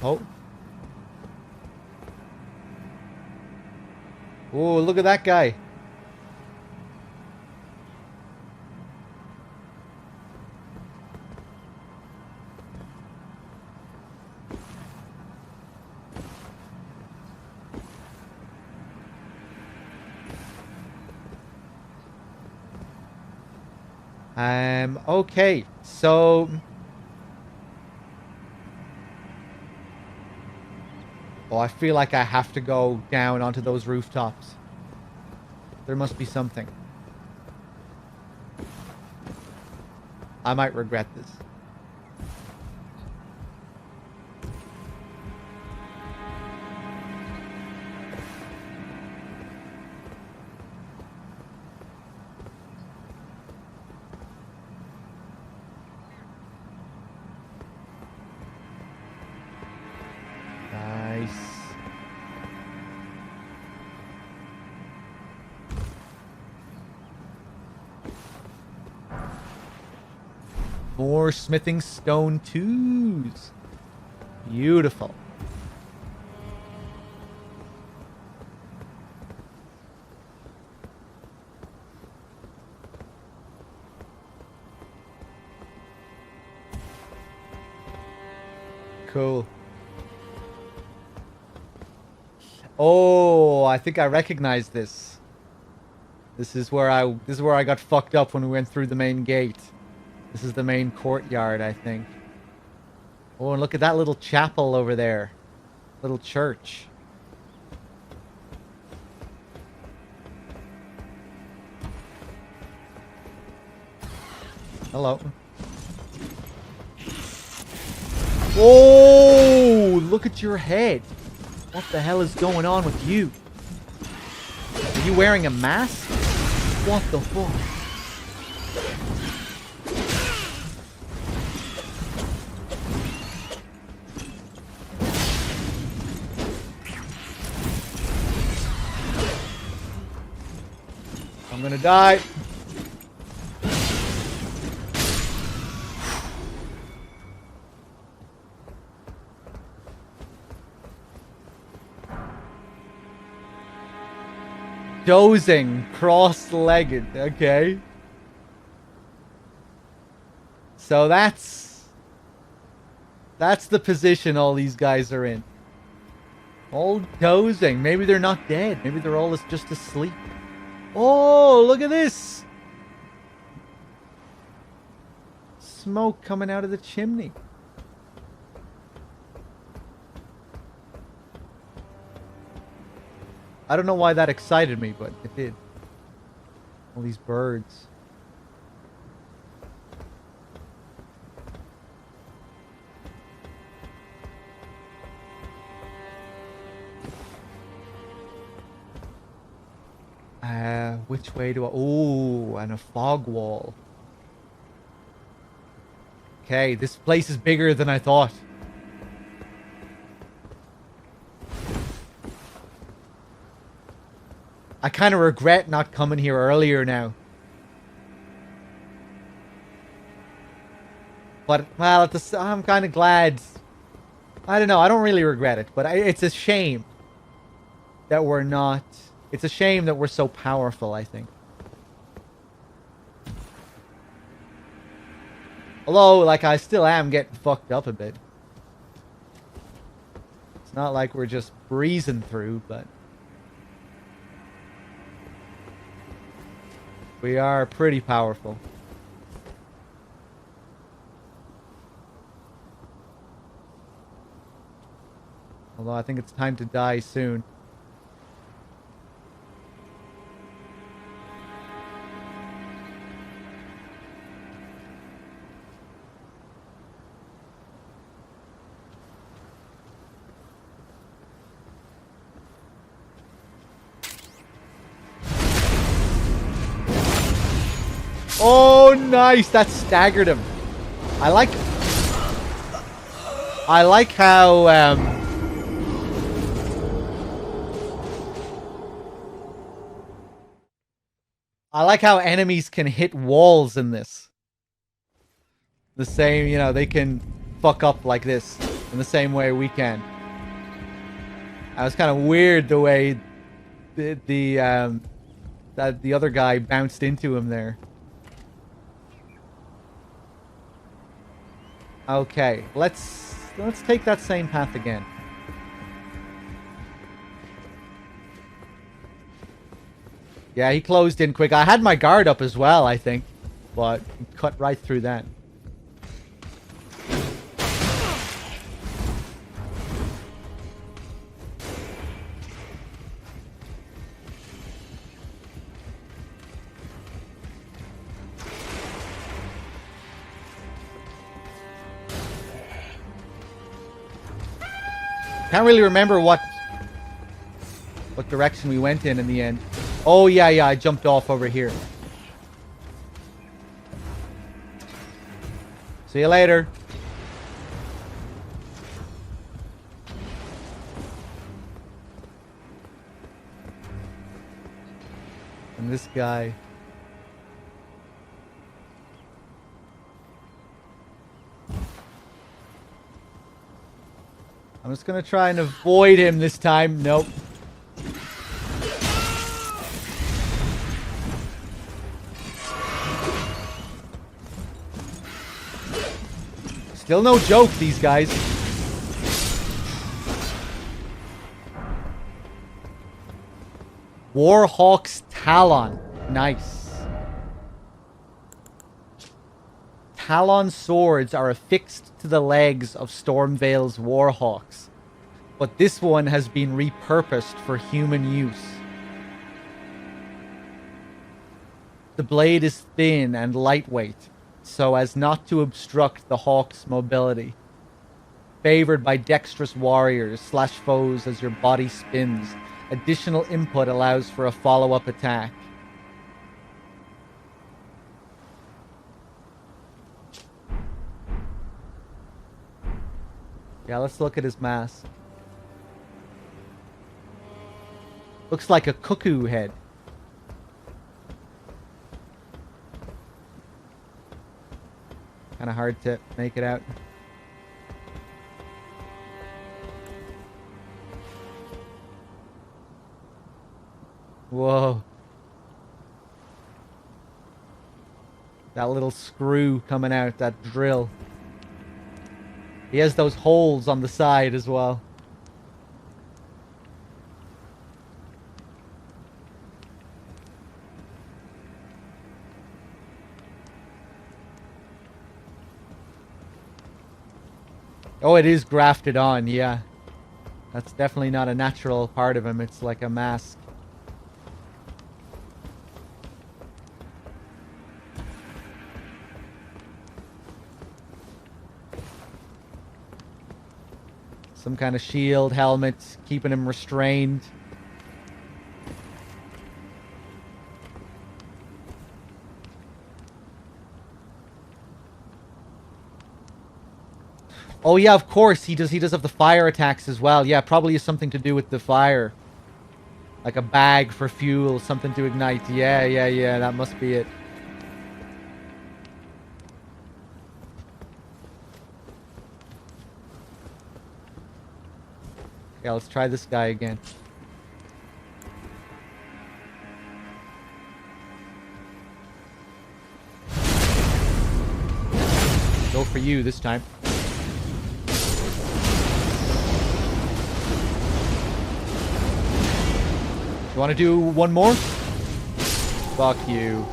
Oh. Oh, look at that guy. Okay, so oh, I feel like I have to go down onto those rooftops. There must be something. I might regret this. Nice. More smithing stone twos. Beautiful. Cool. Oh, I think I recognize this. This is where I got fucked up when we went through the main gate. This is the main courtyard, I think. Oh, and look at that little chapel over there. Little church. Hello. Oh, look at your head. What the hell is going on with you? Are you wearing a mask? What the fuck? I'm gonna die. Dozing, cross-legged, okay. So that's the position all these guys are in. All dozing. Maybe they're not dead. Maybe they're all just asleep. Oh, look at this! Smoke coming out of the chimney. I don't know why that excited me, but it did. All these birds. Which way do I... Oh, and a fog wall. Okay, this place is bigger than I thought. I kind of regret not coming here earlier now. But, well, I'm kind of glad. I don't know, I don't really regret it, but it's a shame. that we're not... It's a shame that we're so powerful, I think. Although, like, I still am getting fucked up a bit. It's not like we're just breezing through, but... we are pretty powerful. Although I think it's time to die soon. Oh, nice! That staggered him. I like how, I like how enemies can hit walls in this. The same, you know, they can fuck up like this in the same way we can. That was kind of weird the way that the other guy bounced into him there. Okay, let's take that same path again. Yeah, he closed in quick. I had my guard up as well, I think, but he cut right through that. Can't really remember what direction we went in the end. Oh, yeah, I jumped off over here. See you later. And this guy... I'm just gonna try and avoid him this time. Nope. Still no joke, these guys. Warhawk's Talon. Nice. Talon swords are affixed to the legs of Stormvale's Warhawks, but this one has been repurposed for human use. The blade is thin and lightweight, so as not to obstruct the hawk's mobility. Favored by dexterous warriors / foes as your body spins. Additional input allows for a follow-up attack. Yeah, let's look at his mask. Looks like a cuckoo head. Kind of hard to make it out. Whoa. That little screw coming out, that drill. He has those holes on the side as well. Oh, it is grafted on, yeah. That's definitely not a natural part of him. It's like a mask. Some kind of shield, helmet, keeping him restrained. Oh yeah, of course, he does have the fire attacks as well. Yeah, probably has something to do with the fire. Like a bag for fuel, something to ignite. Yeah, that must be it. Yeah, let's try this guy again. Go for you this time. You want to do one more? Fuck you.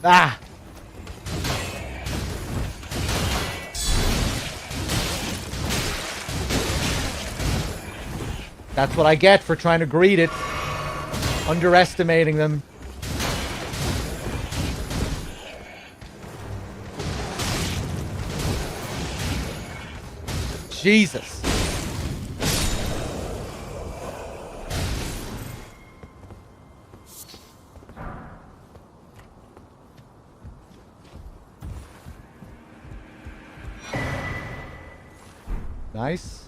Ah! That's what I get for trying to greet it. Underestimating them. Jesus. Nice.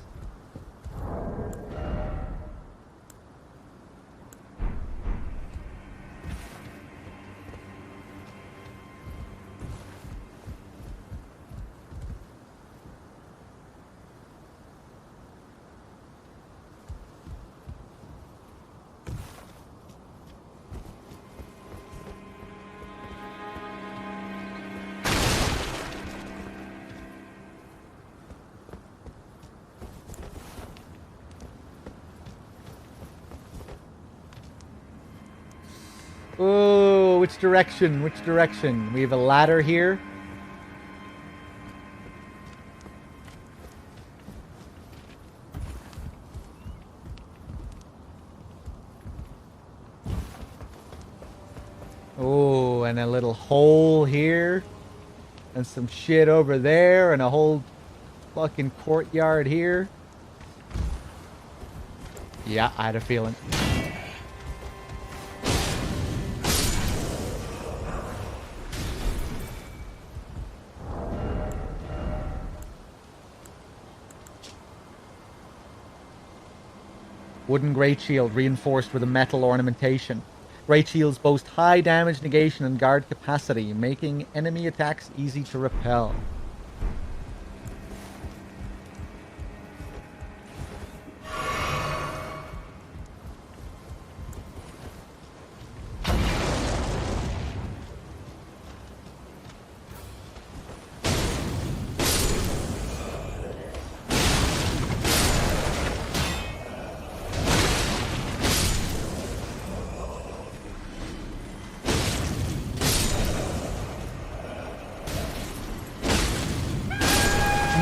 Oh, which direction? Which direction? We have a ladder here. Oh, and a little hole here. And some shit over there. And a whole fucking courtyard here. Yeah, I had a feeling. Wooden Great Shield reinforced with a metal ornamentation. Great Shields boast high damage negation and guard capacity, making enemy attacks easy to repel.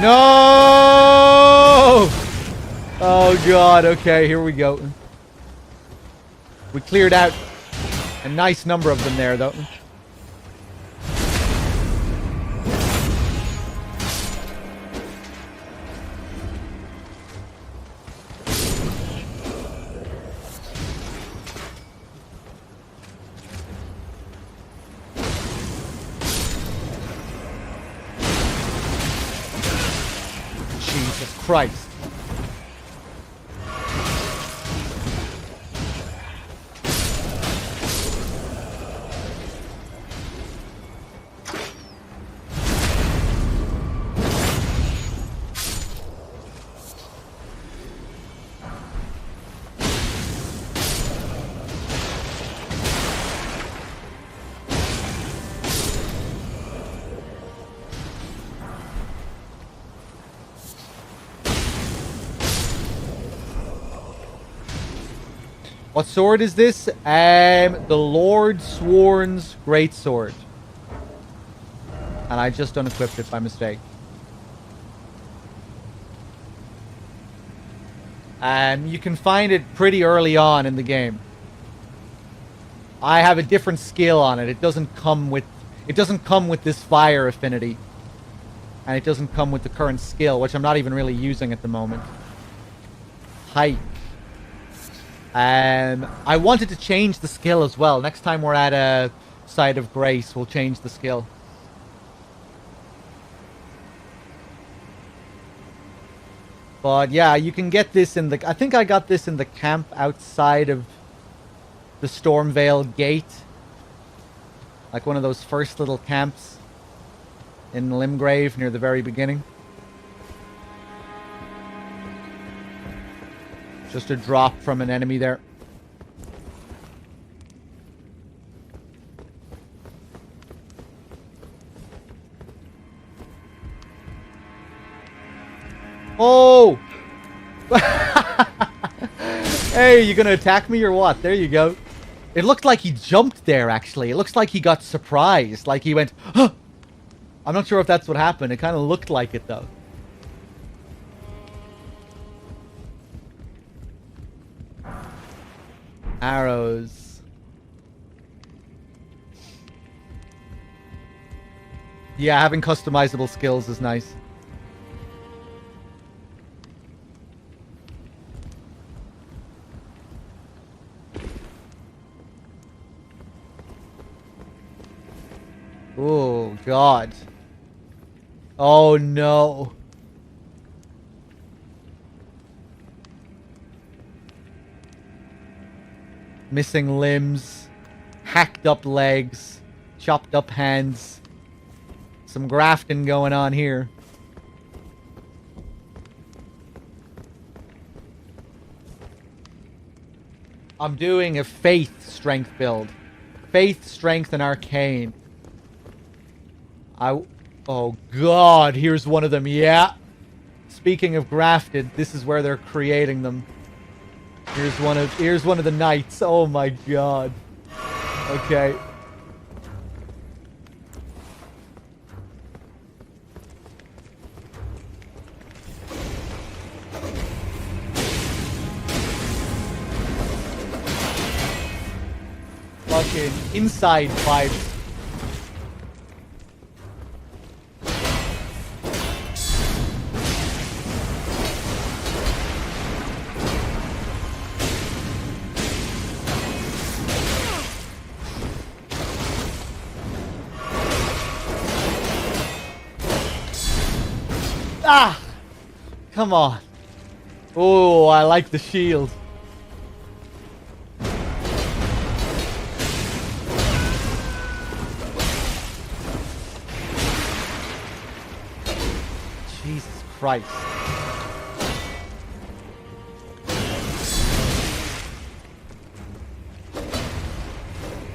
No! Oh god, okay, here we go. We cleared out a nice number of them there, though. Christ. What sword is this? The Lord Sworn's Greatsword. And I just unequipped it by mistake. You can find it pretty early on in the game. I have a different skill on it. It doesn't come with this fire affinity. And it doesn't come with the current skill, which I'm not even really using at the moment. Height. I wanted to change the skill as well. Next time we're at a Site of Grace, we'll change the skill. But yeah, you can get this in the... I think I got this in the camp outside of the Stormvale Gate. Like one of those first little camps. in Limgrave near the very beginning. Just a drop from an enemy there. Oh! Hey, you gonna attack me or what? There you go. It looked like he jumped there, actually. It looks like he got surprised. Like he went, huh! I'm not sure if that's what happened. It kind of looked like it, though. Arrows. Yeah, having customizable skills is nice. Oh, God. Oh, no. Missing limbs. Hacked up legs. Chopped up hands. Some grafting going on here. I'm doing a faith strength build. Faith, strength, and arcane. Oh God, here's one of them. Yeah. Speaking of grafted, this is where they're creating them. Here's one of the knights. Oh my God. Okay. Fucking inside vibes. Ah! Come on. Oh, I like the shield. Jesus Christ.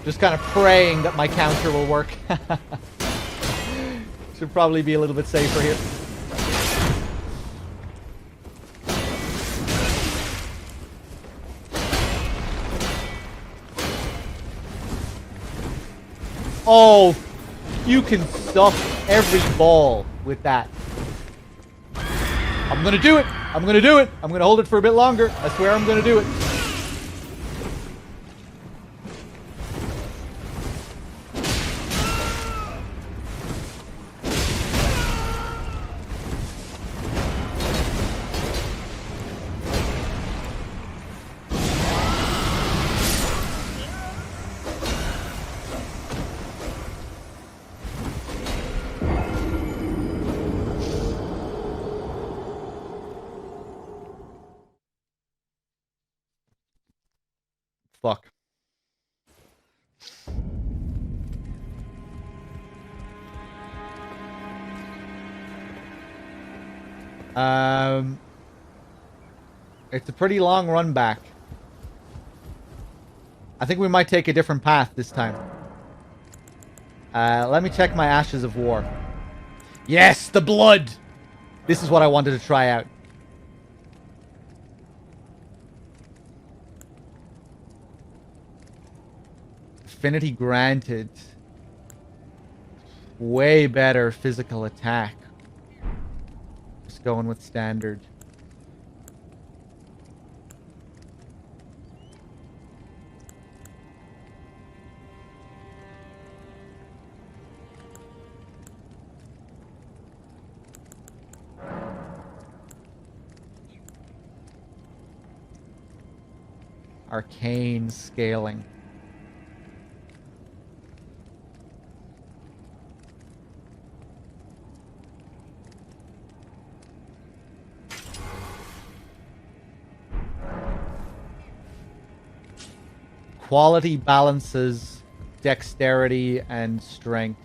Just kind of praying that my counter will work. Should probably be a little bit safer here. Oh, you can suck every ball with that. I'm gonna do it. I'm gonna do it. I'm gonna hold it for a bit longer. I swear I'm gonna do it. Fuck. It's a pretty long run back. I think we might take a different path this time. Let me check my Ashes of War. Yes, the blood! This is what I wanted to try out. Affinity granted. Way better physical attack. Just going with standard. Arcane scaling. Quality balances dexterity and strength.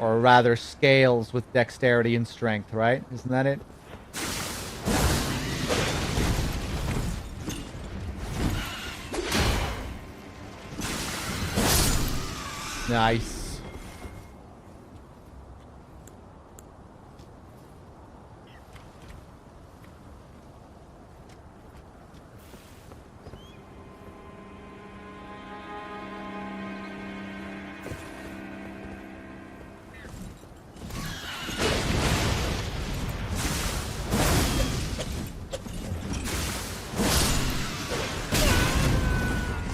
Or rather, scales with dexterity and strength, right? Isn't that it? Nice.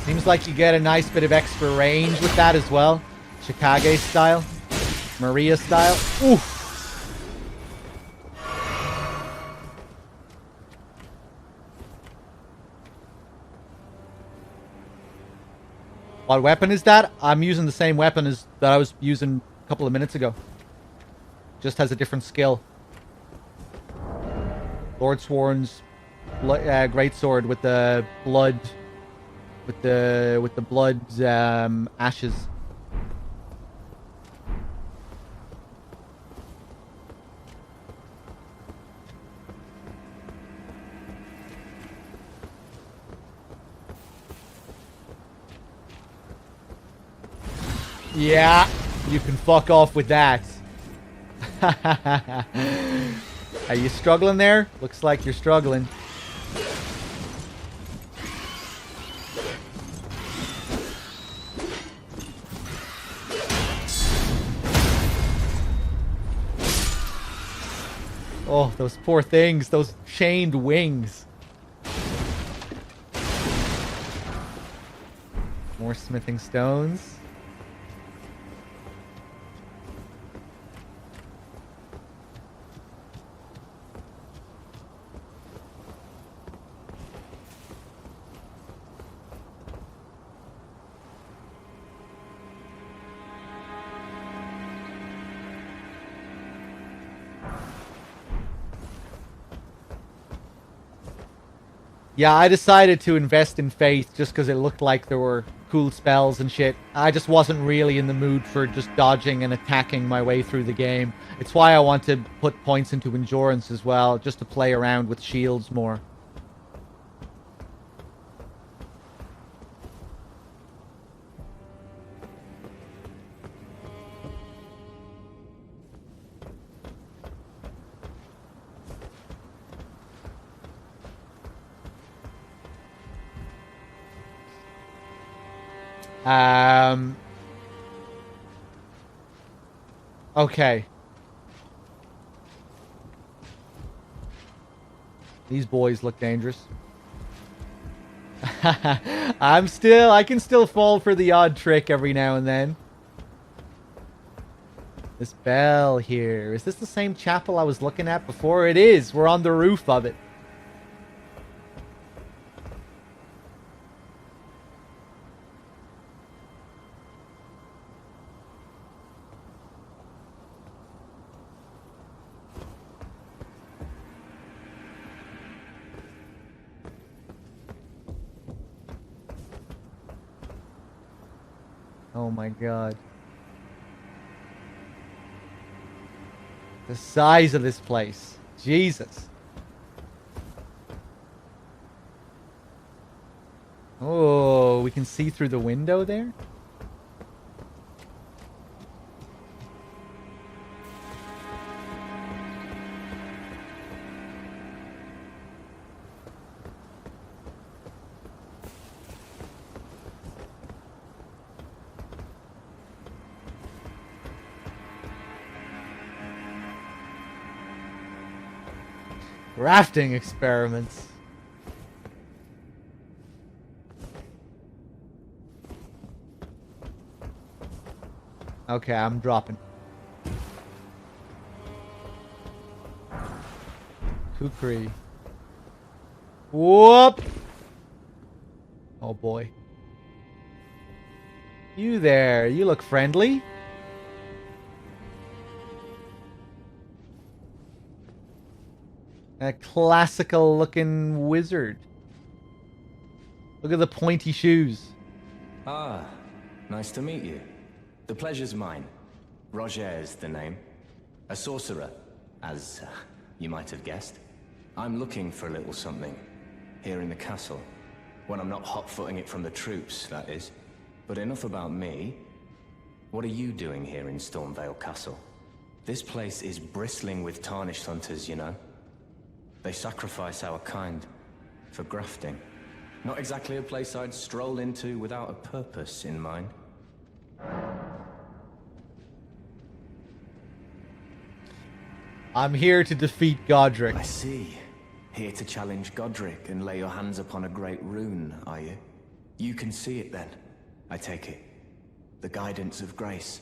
Seems like you get a nice bit of extra range with that as well. Chicago style. Maria style. Oof. What weapon is that? I'm using the same weapon as that I was using a couple of minutes ago. Just has a different skill. Lord Sworn's greatsword with the blood, with the blood ashes. Yeah, you can fuck off with that. Are you struggling there? Looks like you're struggling. Oh, those poor things. Those chained wings. More smithing stones. Yeah, I decided to invest in Faith just because it looked like there were cool spells and shit. I just wasn't really in the mood for just dodging and attacking my way through the game. It's why I want to put points into endurance as well, just to play around with shields more. Okay. These boys look dangerous. I can still fall for the odd trick every now and then. This bell here. Is this the same chapel I was looking at before? It is. We're on the roof of it. Oh my god. The size of this place. Jesus. Oh, we can see through the window there? Rafting experiments. Okay, I'm dropping. Kukri. Whoop! Oh boy. You there, you look friendly. A classical looking wizard. Look at the pointy shoes. Ah, nice to meet you. The pleasure's mine. Roger's the name. A sorcerer, as you might have guessed. I'm looking for a little something here in the castle. When I'm not hot-footing it from the troops, that is. But enough about me. What are you doing here in Stormvale Castle? This place is bristling with tarnished hunters, you know. They sacrifice our kind for grafting. Not exactly a place I'd stroll into without a purpose in mind. I'm here to defeat Godric. I see. Here to challenge Godric and lay your hands upon a great rune, are you? You can see it then, I take it. The guidance of grace.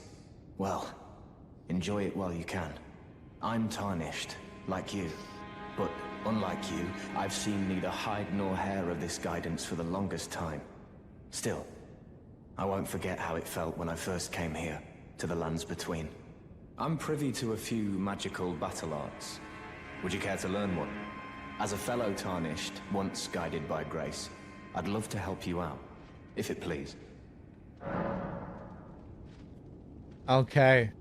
Well, enjoy it while you can. I'm tarnished, like you. But unlike you, I've seen neither hide nor hair of this guidance for the longest time. Still, I won't forget how it felt when I first came here, to the lands between. I'm privy to a few magical battle arts. Would you care to learn one? As a fellow Tarnished, once guided by grace, I'd love to help you out, if it please. Okay.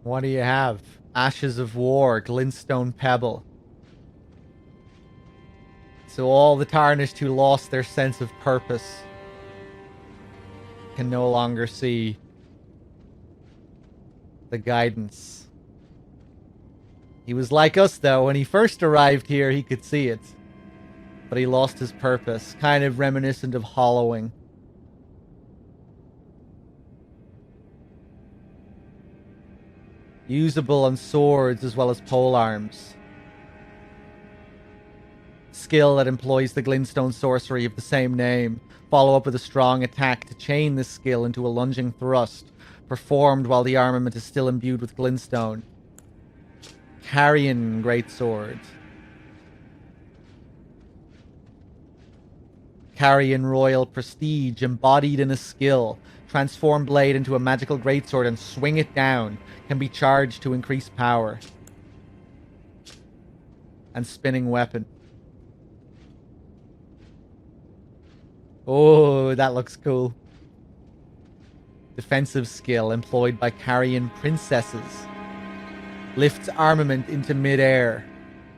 What do you have? Ashes of War, Glintstone Pebble. So all the Tarnished who lost their sense of purpose can no longer see the guidance. He was like us, though. When he first arrived here, he could see it. But he lost his purpose. Kind of reminiscent of hollowing. Usable on swords as well as polearms. Skill that employs the glintstone sorcery of the same name. Follow up with a strong attack to chain this skill into a lunging thrust, performed while the armament is still imbued with glintstone. Carrion Greatsword. Carrion Royal Prestige, embodied in a skill. Transform blade into a magical greatsword and swing it down. Can be charged to increase power. And spinning weapon. Oh, that looks cool. Defensive skill employed by Carrion Princesses. Lifts armament into mid-air,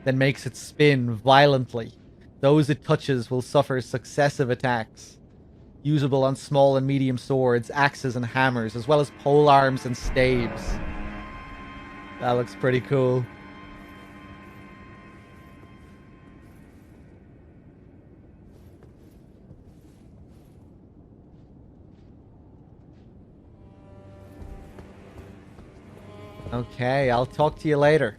then makes it spin violently. Those it touches will suffer successive attacks. Usable on small and medium swords, axes and hammers, as well as polearms and staves. That looks pretty cool. Okay, I'll talk to you later.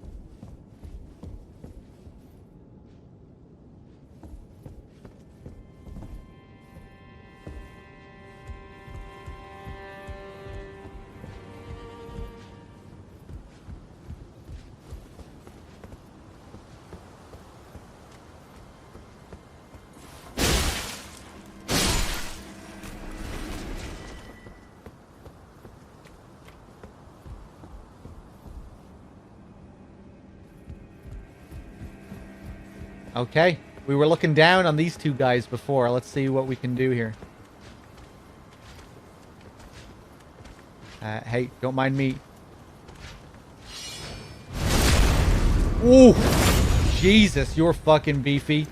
Okay, we were looking down on these two guys before. Let's see what we can do here. Hey, don't mind me. Ooh! Jesus, you're fucking beefy.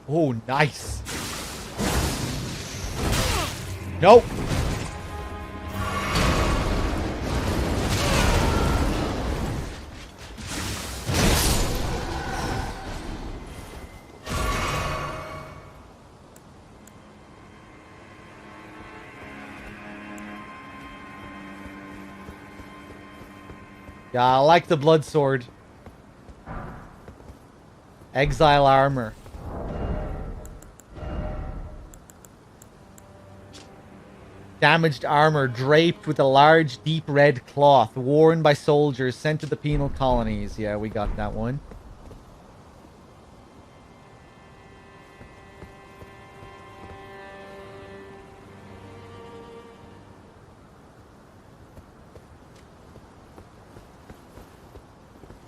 Oh, nice. Nope. Yeah, I like the blood sword. Exile armor. Damaged armor draped with a large, deep red cloth, worn by soldiers sent to the penal colonies. Yeah, we got that one.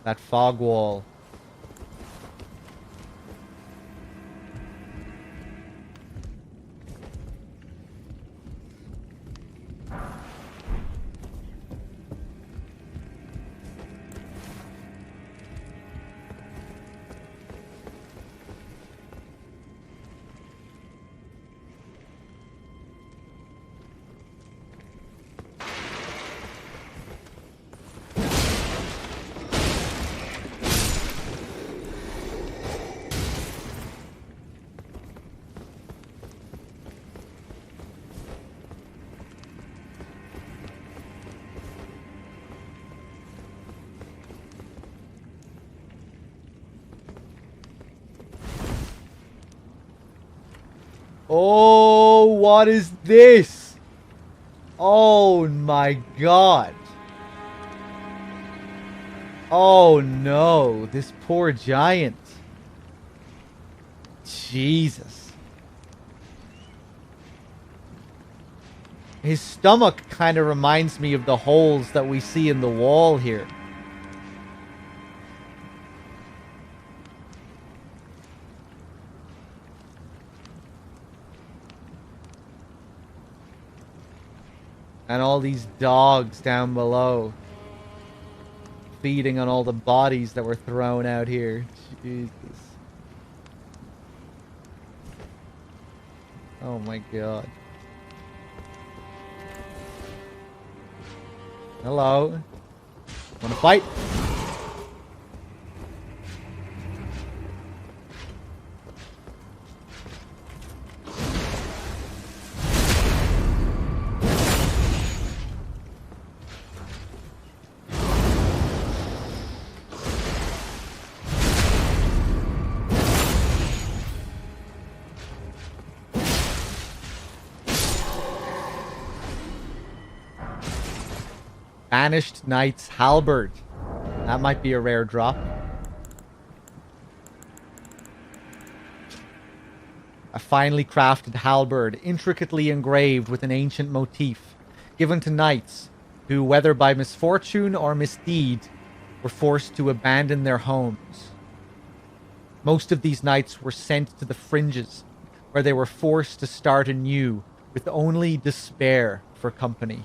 That fog wall. Oh, what is this? Oh my god. Oh no, this poor giant. Jesus. His stomach kind of reminds me of the holes that we see in the wall here. And all these dogs down below. Feeding on all the bodies that were thrown out here. Jesus. Oh my god. Hello. Wanna fight? Banished Knight's Halberd. That might be a rare drop. A finely crafted halberd, intricately engraved with an ancient motif, given to knights who, whether by misfortune or misdeed, were forced to abandon their homes. Most of these knights were sent to the fringes, where they were forced to start anew with only despair for company.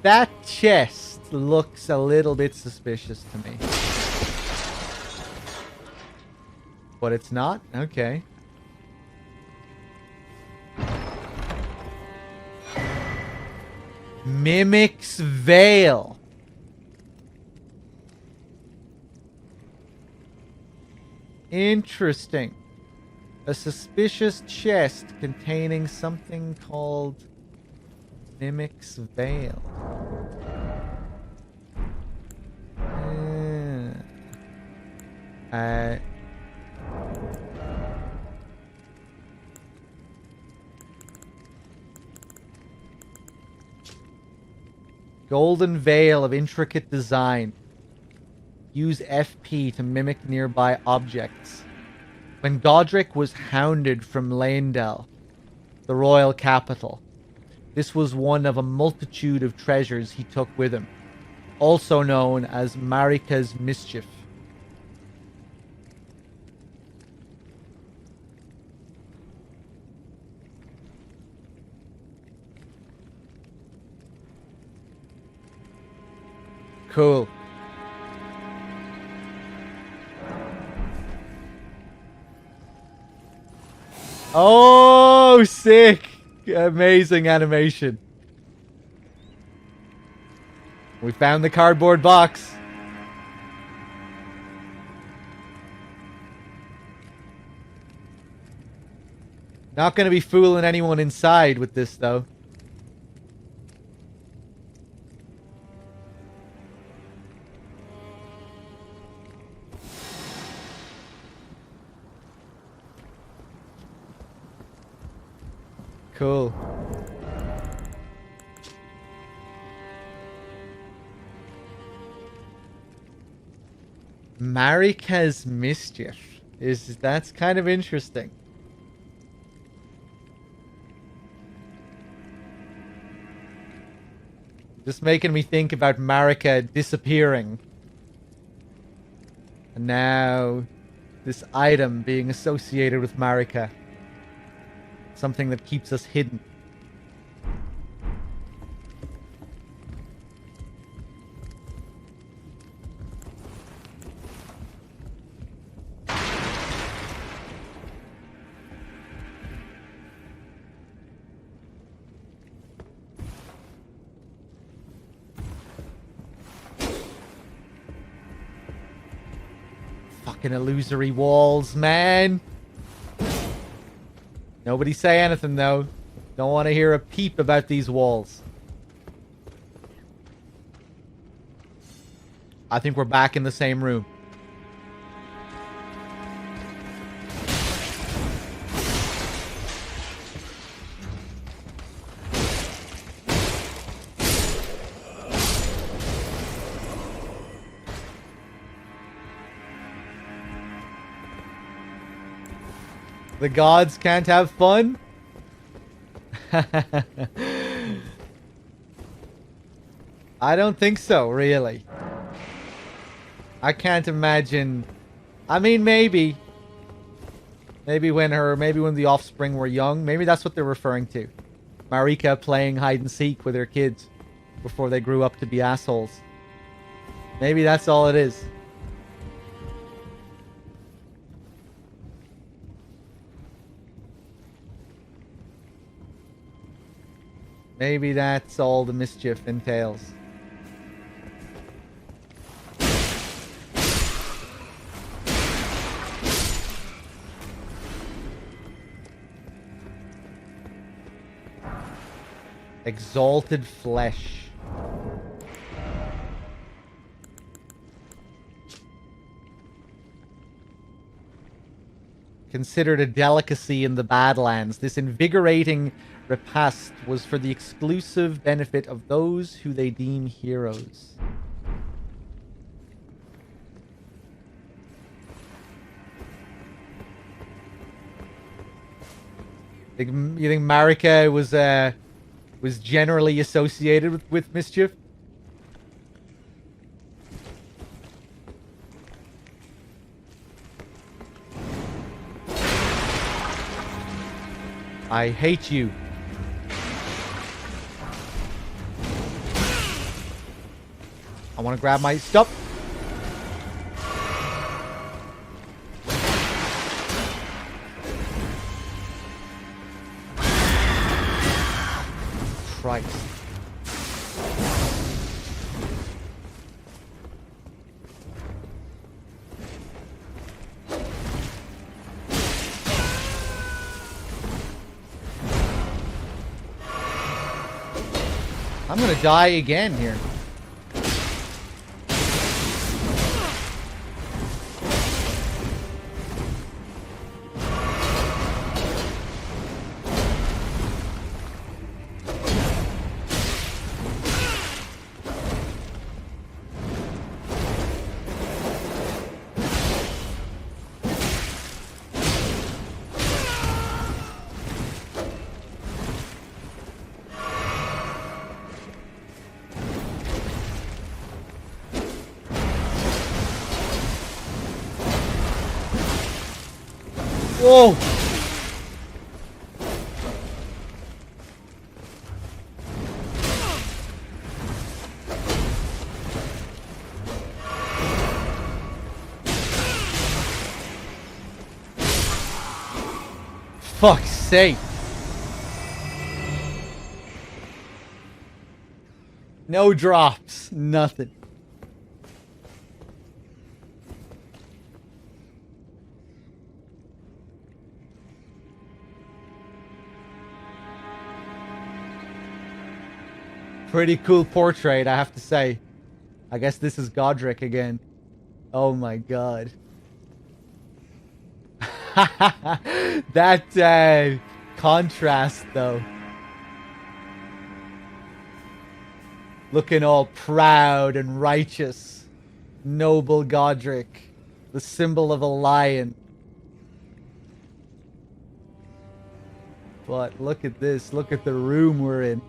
That chest looks a little bit suspicious to me. But it's not? Okay. Mimic's Veil. Interesting. A suspicious chest containing something called Mimic's Veil. Golden Veil of intricate design. Use FP to mimic nearby objects. When Godric was hounded from Leyndell, the royal capital, this was one of a multitude of treasures he took with him, also known as Marika's Mischief. Cool. Oh, sick. Amazing animation. We found the cardboard box. Not gonna be fooling anyone inside with this, though. Cool. Marika's mischief. That's kind of interesting. Just making me think about Marika disappearing. And now this item being associated with Marika. Something that keeps us hidden. Fucking illusory walls, man. Nobody say anything, though. Don't want to hear a peep about these walls. I think we're back in the same room. The gods can't have fun? I don't think so, really. I can't imagine. I mean, maybe. Maybe when the offspring were young. Maybe that's what they're referring to. Marika playing hide and seek with her kids before they grew up to be assholes. Maybe that's all it is. Maybe that's all the mischief entails. Exalted flesh. Considered a delicacy in the Badlands, this invigorating repast was for the exclusive benefit of those who they deem heroes. You think Marika was generally associated with mischief? I hate you. I want to grab my... Stop! Christ. I'm gonna die again here. Whoa! fuck's sake. No drops. Nothing. Pretty cool portrait, I have to say. I guess this is Godric again. Oh my god. That contrast, though. Looking all proud and righteous. Noble Godric. The symbol of a lion. But look at this. Look at the room we're in.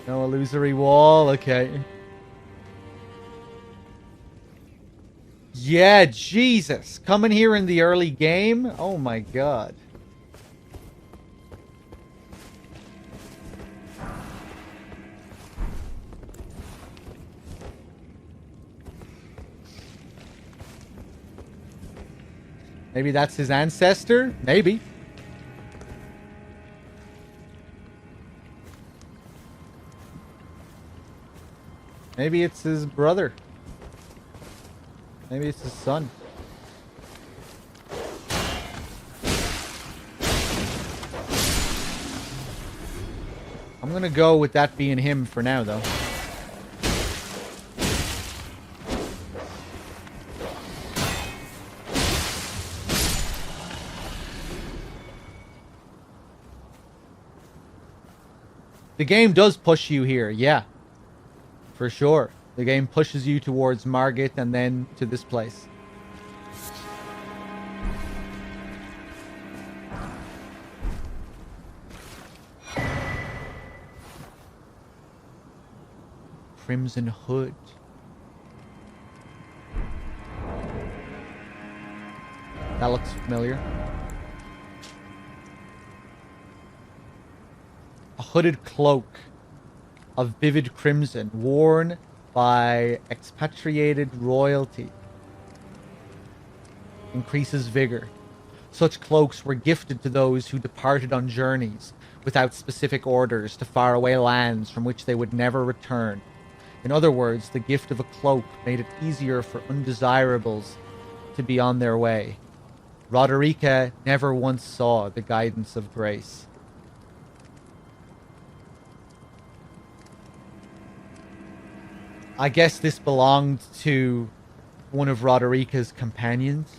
No illusory wall, okay. Yeah, Jesus. Coming here in the early game? Oh my god. Maybe that's his ancestor? Maybe. Maybe it's his brother. Maybe it's his son. I'm gonna go with that being him for now, though. The game does push you here, yeah. For sure. The game pushes you towards Margit and then to this place. Crimson Hood. That looks familiar. A hooded cloak of vivid crimson worn by expatriated royalty. Increases vigor. Such cloaks were gifted to those who departed on journeys without specific orders to faraway lands from which they would never return. In other words, the gift of a cloak made it easier for undesirables to be on their way. Roderica never once saw the guidance of grace. I guess this belonged to one of Roderica's companions.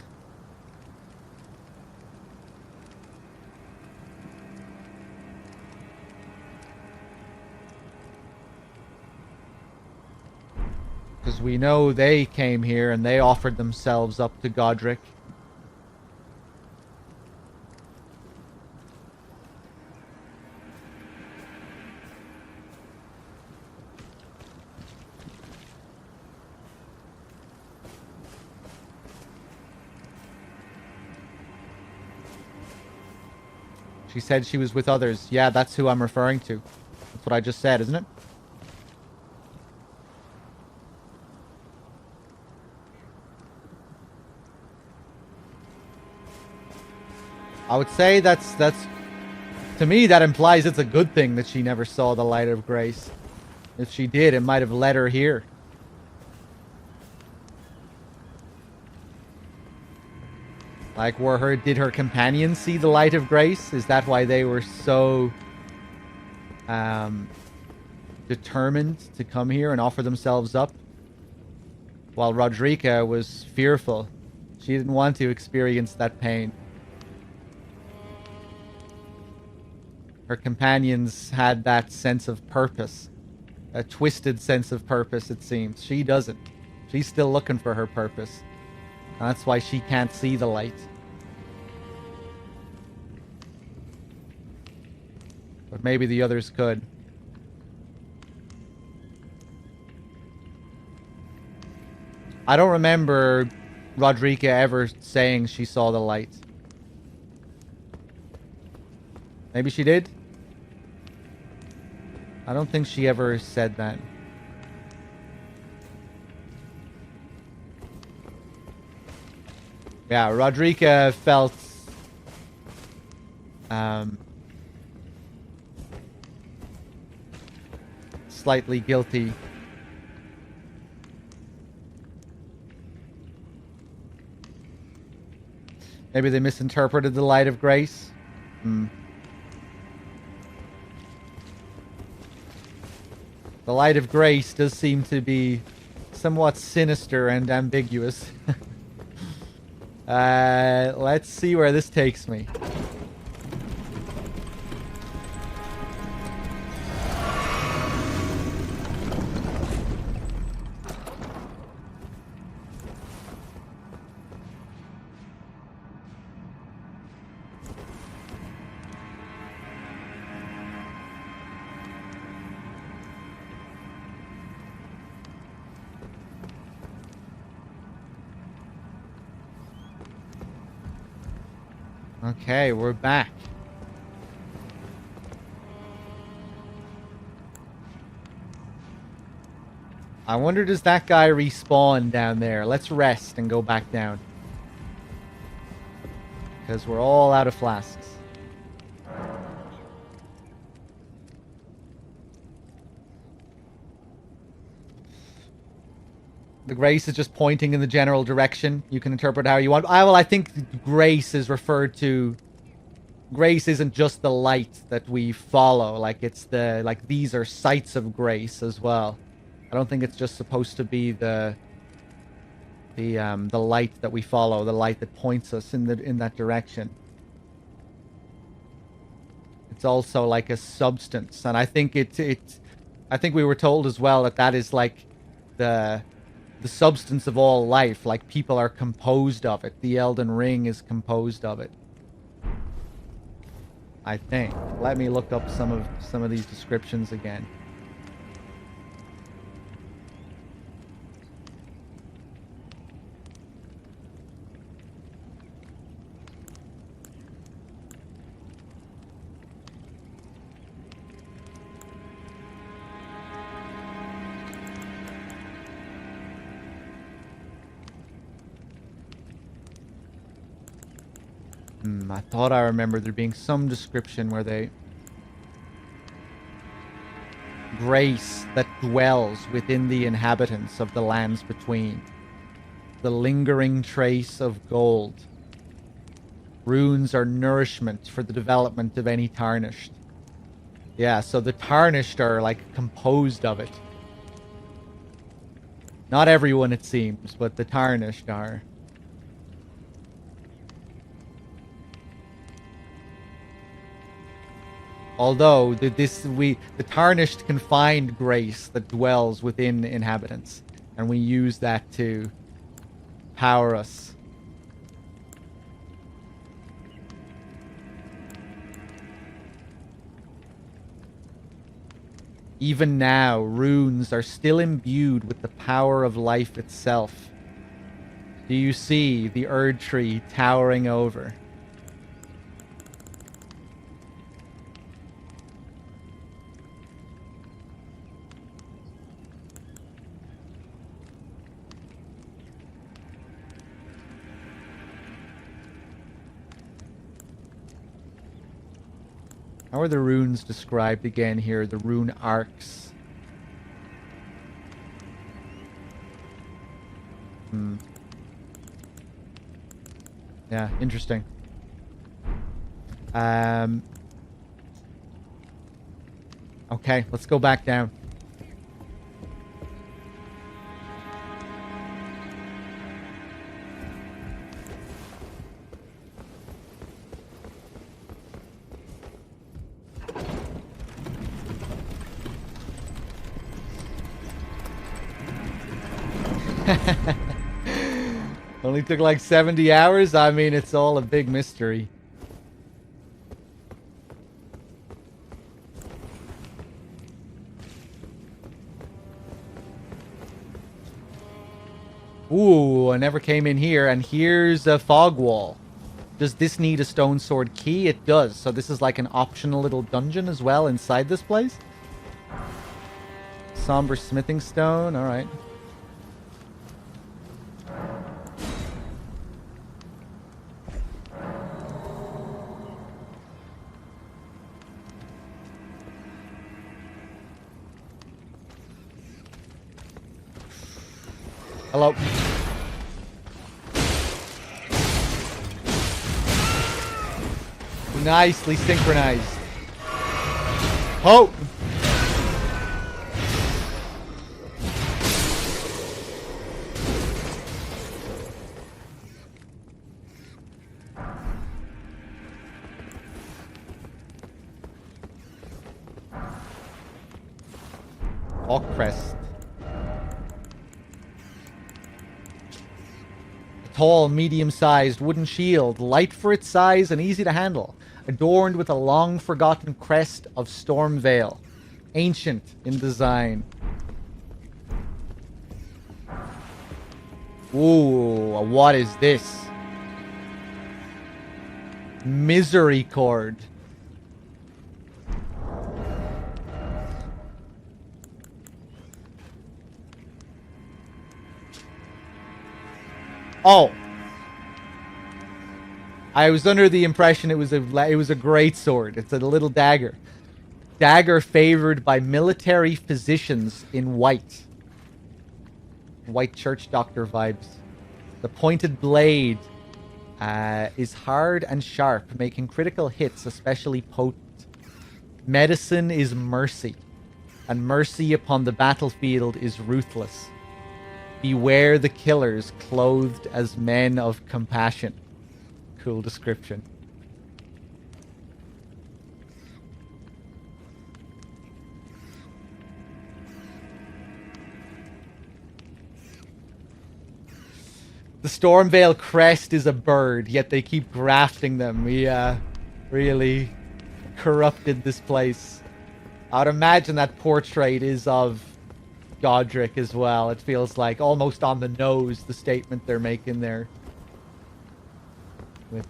Because we know they came here and they offered themselves up to Godric. She said she was with others. Yeah, that's who I'm referring to. That's what I just said, isn't it? I would say that's to me that implies it's a good thing that she never saw the light of grace. If she did, it might have led her here. Like, did her companions see the light of grace? Is that why they were so determined to come here and offer themselves up? While Roderica was fearful. She didn't want to experience that pain. Her companions had that sense of purpose. A twisted sense of purpose, it seems. She doesn't. She's still looking for her purpose. That's why she can't see the light. But maybe the others could. I don't remember Roderica ever saying she saw the light. Maybe she did? I don't think she ever said that. Yeah, Rodrika felt slightly guilty. Maybe they misinterpreted the light of grace. The light of grace does seem to be somewhat sinister and ambiguous. Let's see where this takes me. Okay, we're back. I wonder, does that guy respawn down there? Let's rest and go back down. Because we're all out of flasks. The grace is just pointing in the general direction. You can interpret how you want. I think grace is referred to... Grace isn't just the light that we follow. Like, it's the... Like, these are sights of grace as well. I don't think it's just supposed to be the light that we follow, the light that points us in that direction. It's also like a substance, and I think I think we were told as well that is like the substance of all life. Like, people are composed of it. The Elden Ring is composed of it, I think. Let me look up some of these descriptions again. I thought I remember there being some description where they... Grace that dwells within the inhabitants of the lands between. The lingering trace of gold. Runes are nourishment for the development of any tarnished. Yeah, so the tarnished are, like, composed of it. Not everyone, it seems, but the tarnished are. Although the tarnished can find grace that dwells within inhabitants, and we use that to power us. Even now, runes are still imbued with the power of life itself. Do you see the Erd Tree towering over? How are the runes described again here? The rune arcs. Yeah, interesting. Okay, let's go back down. Only took like 70 hours? I mean, it's all a big mystery. Ooh, I never came in here. And here's a fog wall. Does this need a stone sword key? It does. So this is like an optional little dungeon as well inside this place. Somber smithing stone. All right. Hello. Nicely synchronized. Oh! Hawk crest. A tall, medium-sized wooden shield, light for its size and easy to handle, adorned with a long-forgotten crest of storm veil, ancient in design. Ooh, what is this? Misery cord. Oh, I was under the impression it was a great sword. It's a little dagger. Dagger favored by military physicians in white. White church doctor vibes. The pointed blade is hard and sharp, making critical hits especially potent. Medicine is mercy, and mercy upon the battlefield is ruthless. Beware the killers clothed as men of compassion. Cool description. The Stormveil crest is a bird, yet they keep grafting them. We really corrupted this place. I'd imagine that portrait is of Godric as well. It feels like almost on the nose, the statement they're making there. With,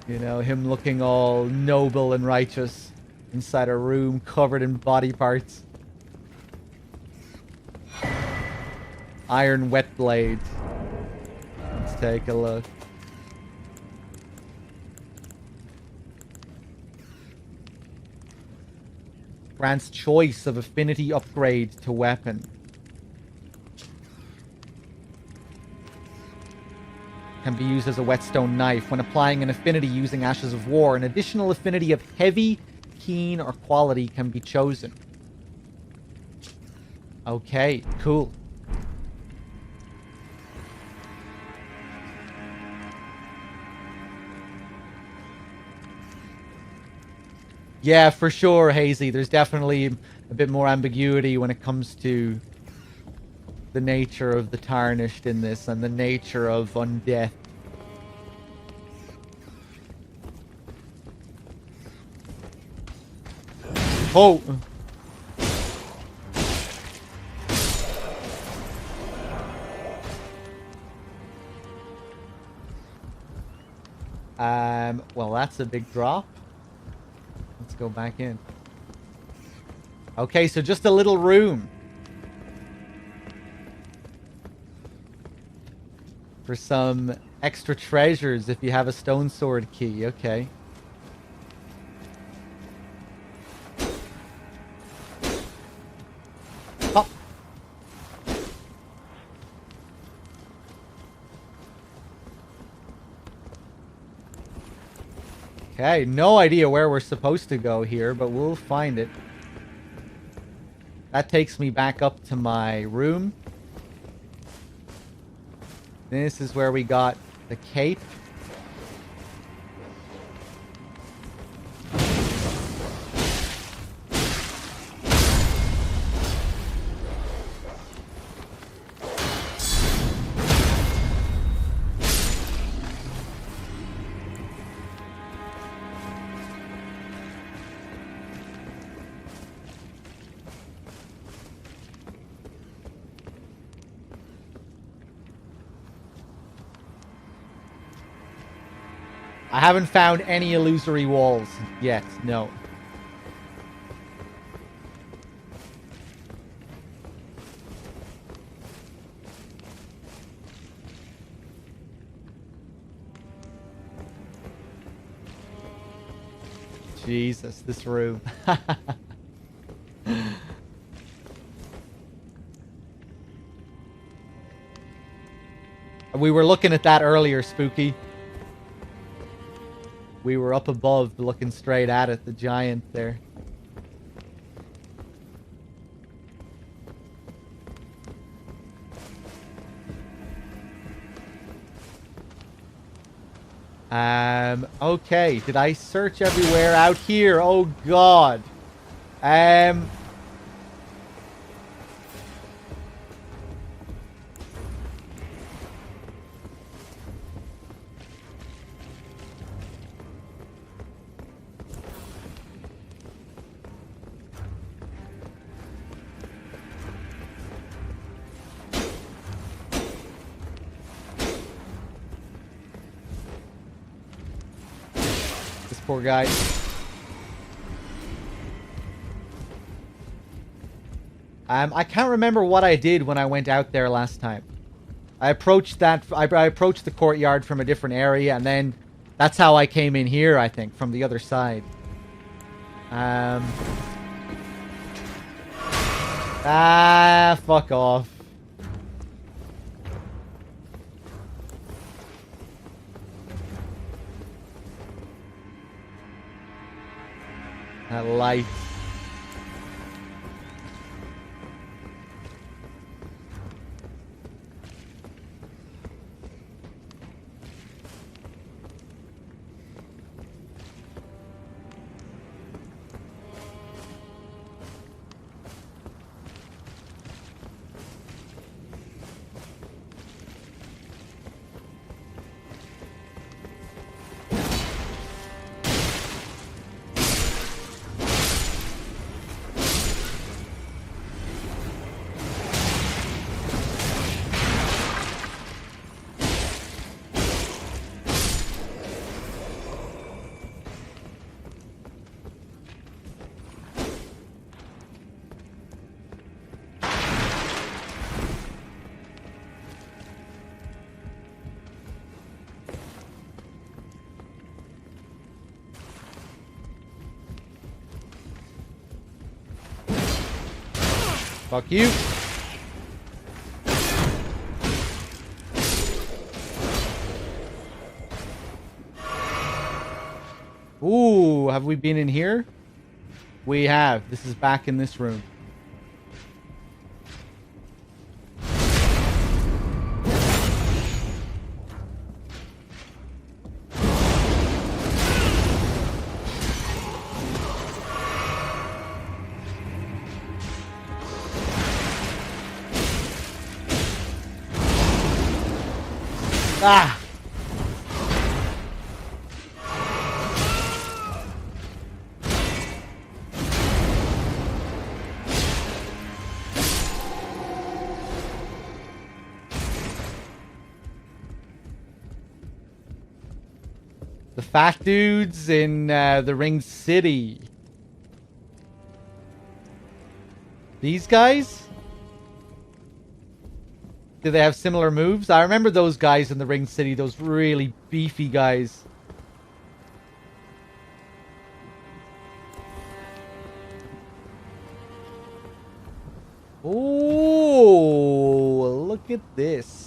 you know, him looking all noble and righteous inside a room covered in body parts. Iron wet blade. Let's take a look. Grants choice of affinity upgrade to weapon. Can be used as a whetstone knife. When applying an affinity using Ashes of War, an additional affinity of heavy, keen, or quality can be chosen. Okay, cool. Yeah, for sure, Hazy. There's definitely a bit more ambiguity when it comes to the nature of the Tarnished in this and the nature of undeath. Oh! Well, that's a big drop. Let's go back in. Okay, so just a little room. For some extra treasures if you have a stone sword key. Okay. Pop. Okay, no idea where we're supposed to go here, but we'll find it. That takes me back up to my room. This is where we got the cape. I haven't found any illusory walls yet, no. Jesus, this room. We were looking at that earlier, Spooky. We were up above looking straight at it, the giant there. Okay. Did I search everywhere out here? Oh, God. Poor guy. I can't remember what I did when I went out there last time. I approached the courtyard from a different area, and then that's how I came in here, I think, from the other side. Fuck off. That light. Fuck you. Ooh, have we been in here? We have. This is back in this room. Ah! The fat dudes in the Ring City. These guys? Do they have similar moves? I remember those guys in the Ring City, those really beefy guys. Oh, look at this.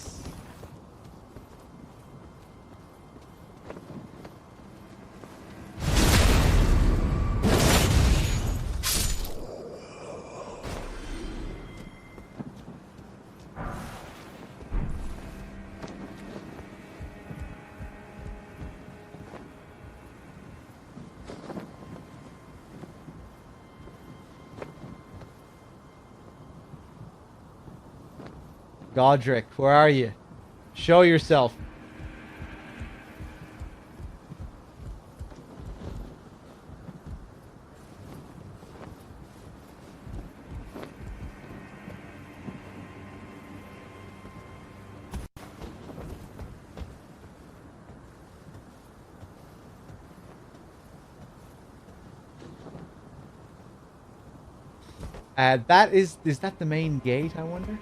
Godric, where are you? Show yourself. Is that the main gate, I wonder?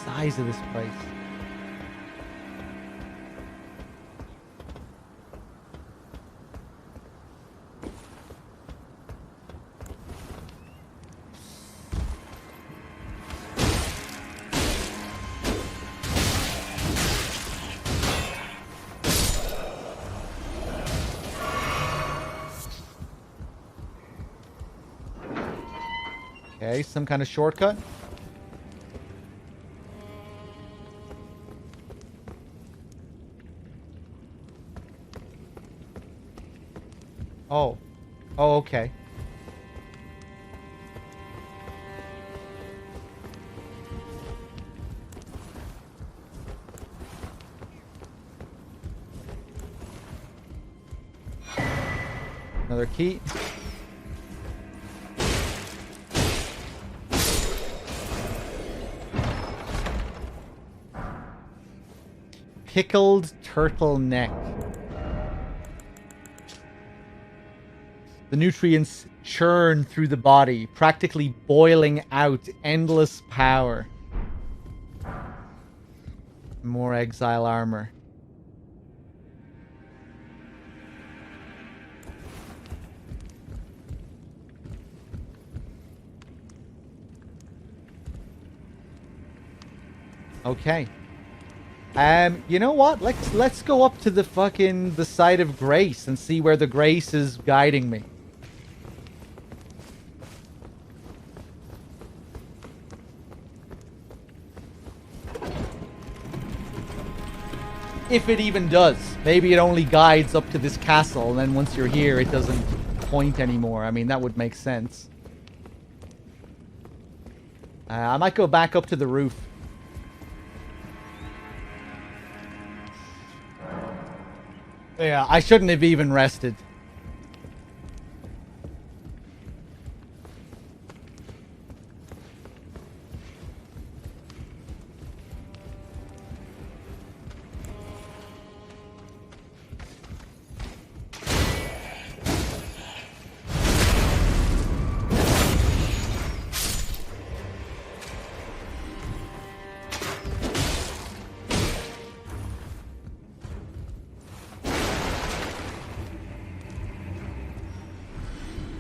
Size of this place. Okay, some kind of shortcut. Oh. Oh, okay. Another key. Pickled turtleneck. The nutrients churn through the body, practically boiling out endless power. More exile armor. Okay. You know what? Let's go up to the side of Grace and see where the Grace is guiding me. If it even does. Maybe it only guides up to this castle, and then once you're here, it doesn't point anymore. I mean, that would make sense. I might go back up to the roof. Yeah, I shouldn't have even rested.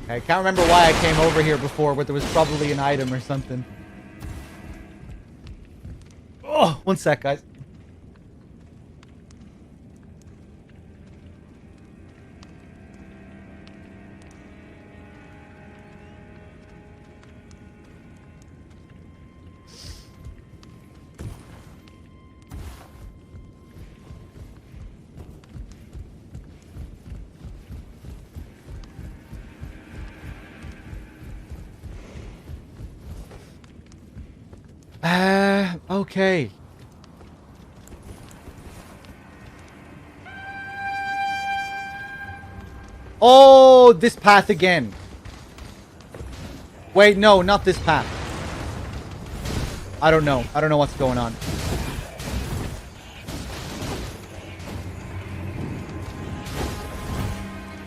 I can't remember why I came over here before, but there was probably an item or something. Oh, one sec, guys. Okay. Oh, this path again. Wait, no, not this path. I don't know. I don't know what's going on.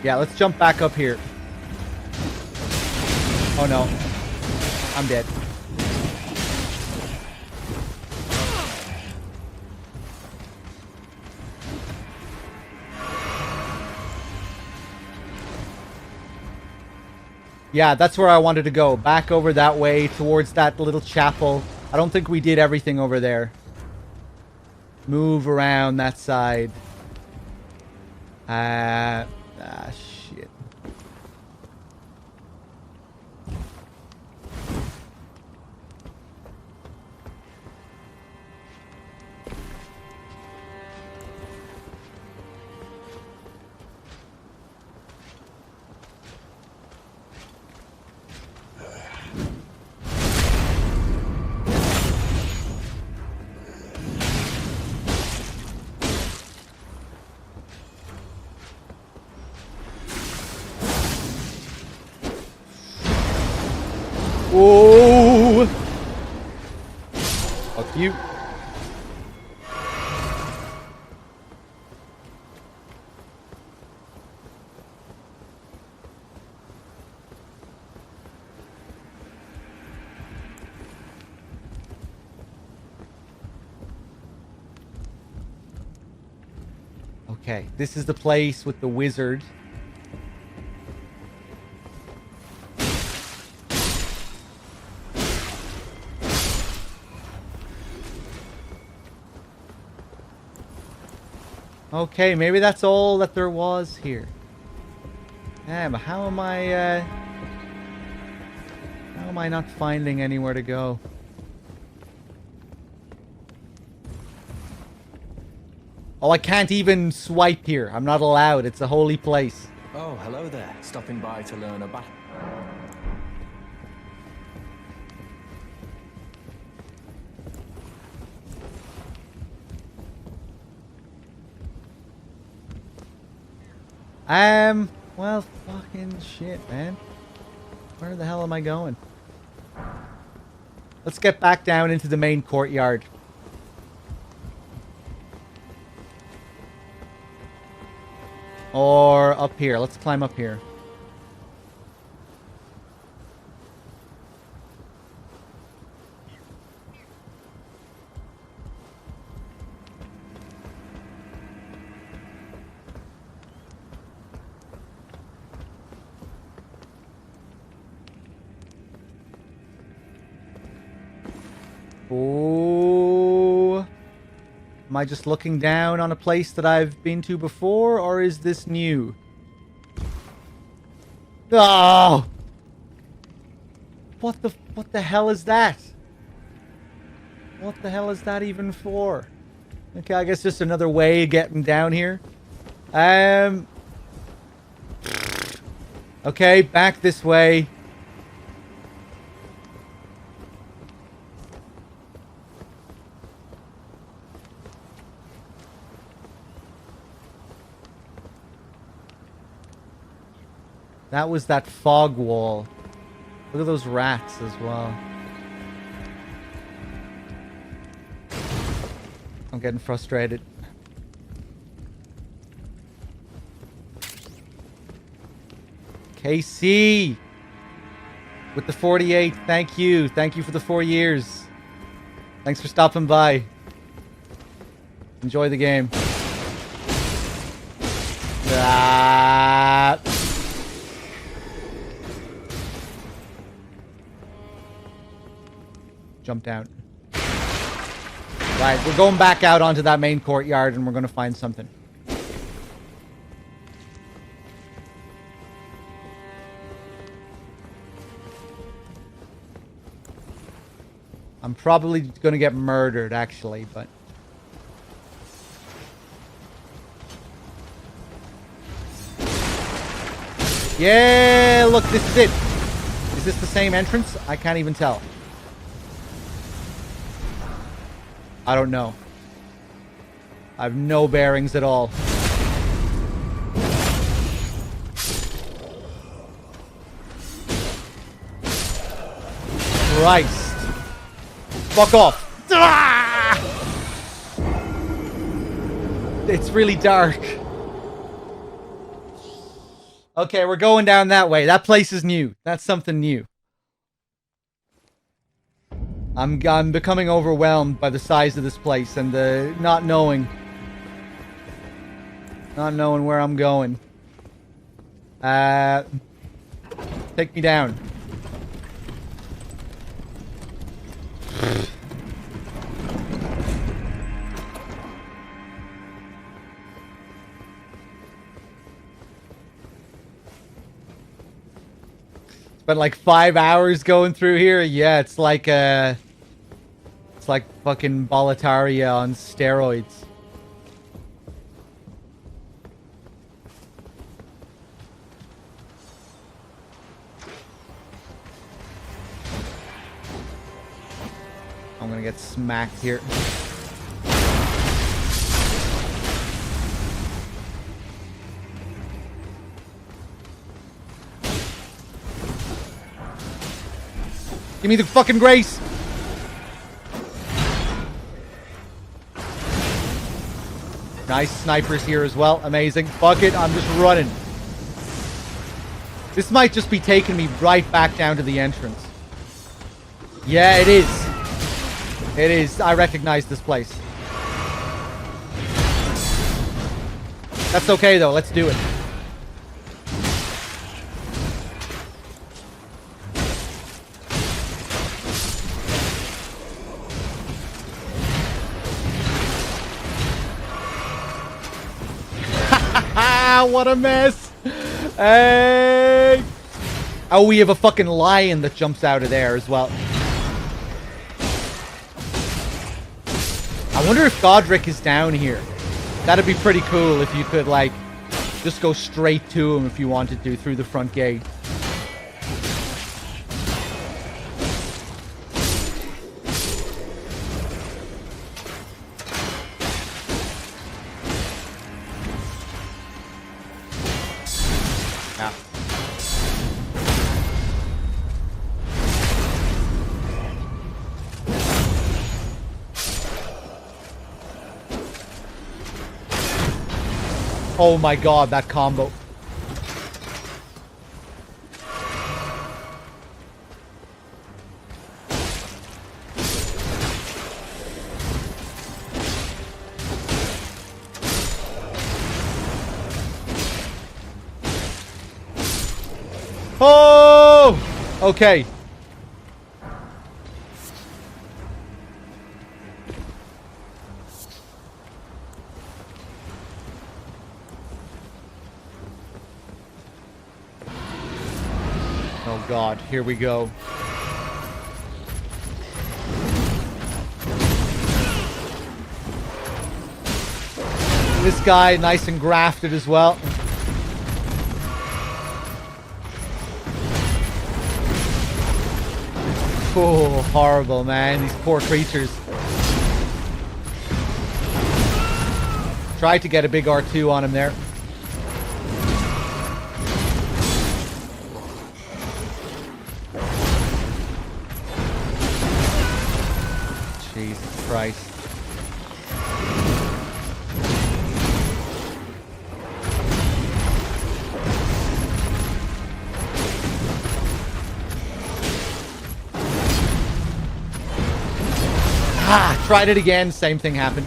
Yeah, let's jump back up here. Oh no. I'm dead. Yeah, that's where I wanted to go. Back over that way towards that little chapel. I don't think we did everything over there. Move around that side. Shit. Oh! Fuck you. Okay, this is the place with the wizard. Okay, maybe that's all that there was here. Yeah, but how am am I not finding anywhere to go? Oh, I can't even swipe here. I'm not allowed. It's a holy place. Oh, hello there. Stopping by to learn about... Well, fucking shit, man. Where the hell am I going? Let's get back down into the main courtyard. Or up here. Let's climb up here. Oh. Am I just looking down on a place that I've been to before, or is this new? Oh! What the hell is that? What the hell is that even for? Okay, I guess just another way of getting down here. Okay, back this way. That was that fog wall. Look at those rats as well. I'm getting frustrated. KC! With the 48, thank you. Thank you for the 4 years. Thanks for stopping by. Enjoy the game. Ah. Jump down. Right, we're going back out onto that main courtyard and we're going to find something. I'm probably going to get murdered, actually, but... Yeah, look, this is it. Is this the same entrance? I can't even tell. I don't know. I have no bearings at all. Christ. Fuck off. Ah! It's really dark. Okay, we're going down that way. That place is new. That's something new. I'm becoming overwhelmed by the size of this place and the not knowing where I'm going. Take me down. Spent like 5 hours going through here. Yeah, it's like fucking Boletaria on steroids. I'm gonna get smacked here. Give me the fucking grace! Nice snipers here as well. Amazing. Fuck it, I'm just running. This might just be taking me right back down to the entrance. Yeah, it is. It is. I recognize this place. That's okay, though. Let's do it. What a mess! Hey! Oh, we have a fucking lion that jumps out of there as well. I wonder if Godric is down here. That'd be pretty cool if you could, like, just go straight to him if you wanted to through the front gate. Yeah. Oh my god, that combo. Oh! Okay. Oh god, here we go. This guy, nice and grafted as well. Oh, horrible, man. These poor creatures. Tried to get a big R2 on him there. Jesus Christ. Ah, tried it again, same thing happened.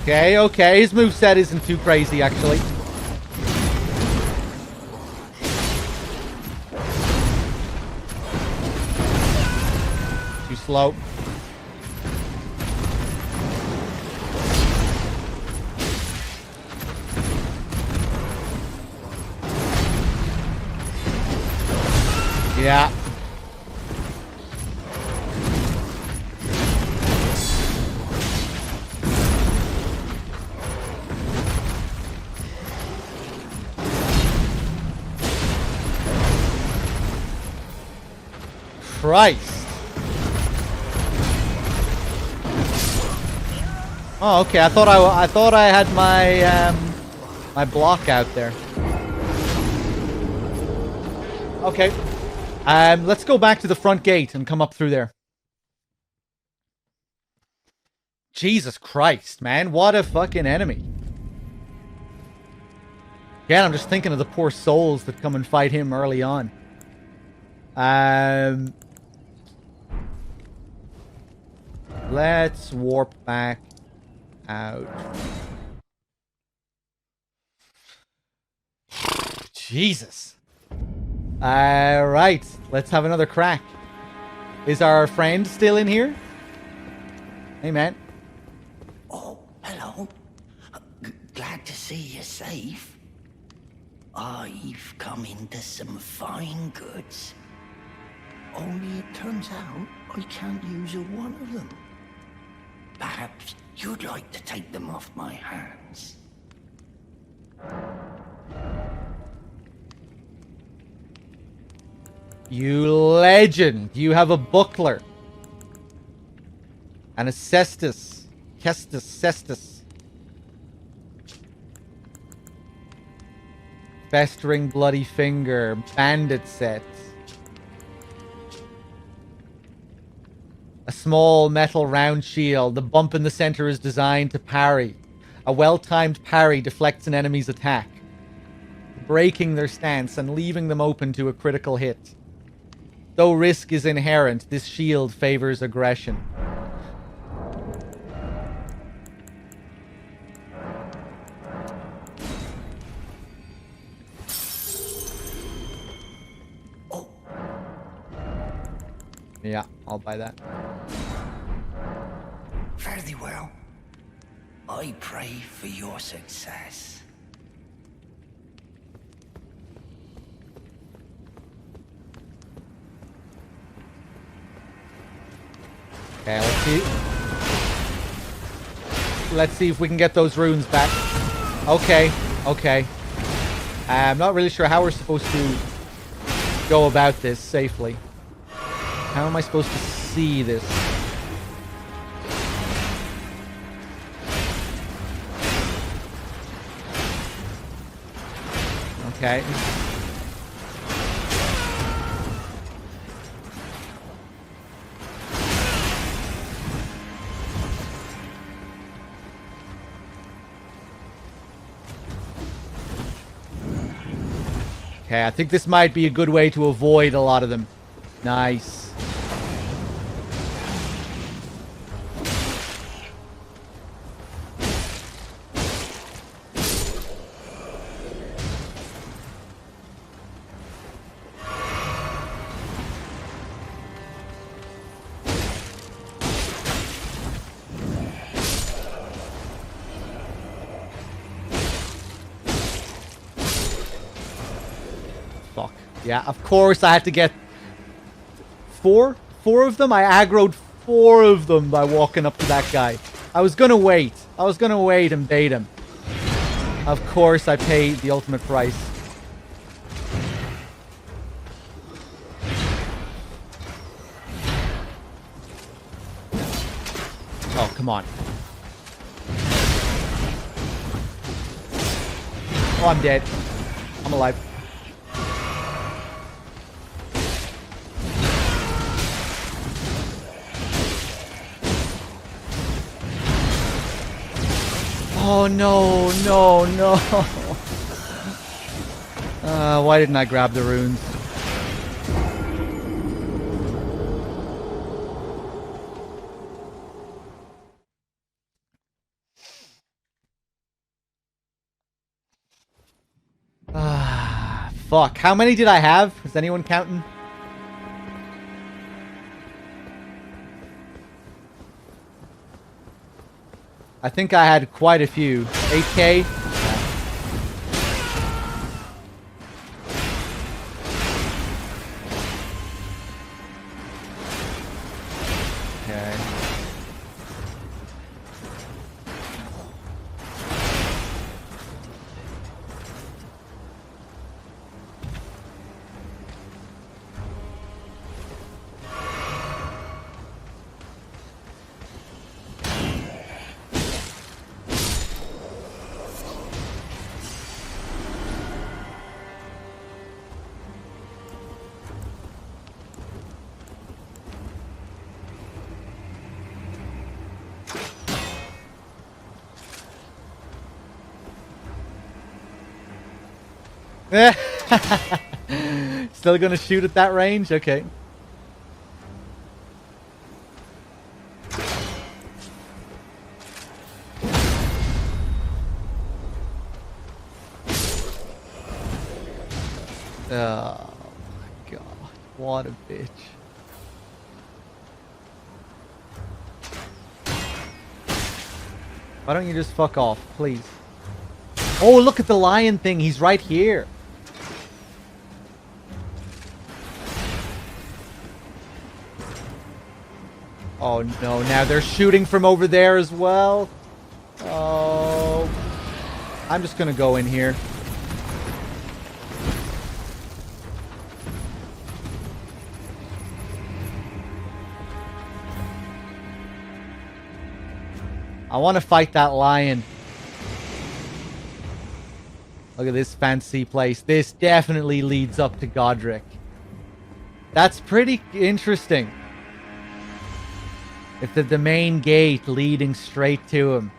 Okay, okay, his moveset isn't too crazy, actually. Too slow. Yeah. Christ. Oh, okay. I thought I had my my block out there. Okay. Let's go back to the front gate and come up through there. Jesus Christ, man. What a fucking enemy. Again, I'm just thinking of the poor souls that come and fight him early on. Let's warp back out. Jesus. Alright, let's have another crack. Is our friend still in here? Hey, man. Oh, hello. Glad to see you safe. I've come into some fine goods. Only it turns out I can't use one of them. Perhaps you'd like to take them off my hands. You legend. You have a buckler. And a cestus. Cestus. Festering bloody finger. Bandit set. A small metal round shield. The bump in the center is designed to parry. A well-timed parry deflects an enemy's attack, breaking their stance and leaving them open to a critical hit. Though risk is inherent, this shield favors aggression. Yeah, I'll buy that. Fare thee well. I pray for your success. Okay, let's see. Let's see if we can get those runes back. Okay, okay. I'm not really sure how we're supposed to go about this safely. How am I supposed to see this? Okay. Okay, I think this might be a good way to avoid a lot of them. Nice. Fuck. Yeah, of course I had to get four of them. I aggroed 4 of them by walking up to that guy. I was gonna wait. And bait him. Of course I paid the ultimate price. Oh, come on. Oh, I'm dead. I'm alive. Oh, no, no, no. Why didn't I grab the runes? Fuck. How many did I have? Is anyone counting? I think I had quite a few. 8K? Okay. Still gonna shoot at that range? Okay. Oh my god. What a bitch. Why don't you just fuck off, please? Oh, look at the lion thing. He's right here. Oh no, now they're shooting from over there as well. Oh. I'm just gonna go in here. I want to fight that lion. Look at this fancy place. This definitely leads up to Godric. That's pretty interesting. If the main gate leading straight to him.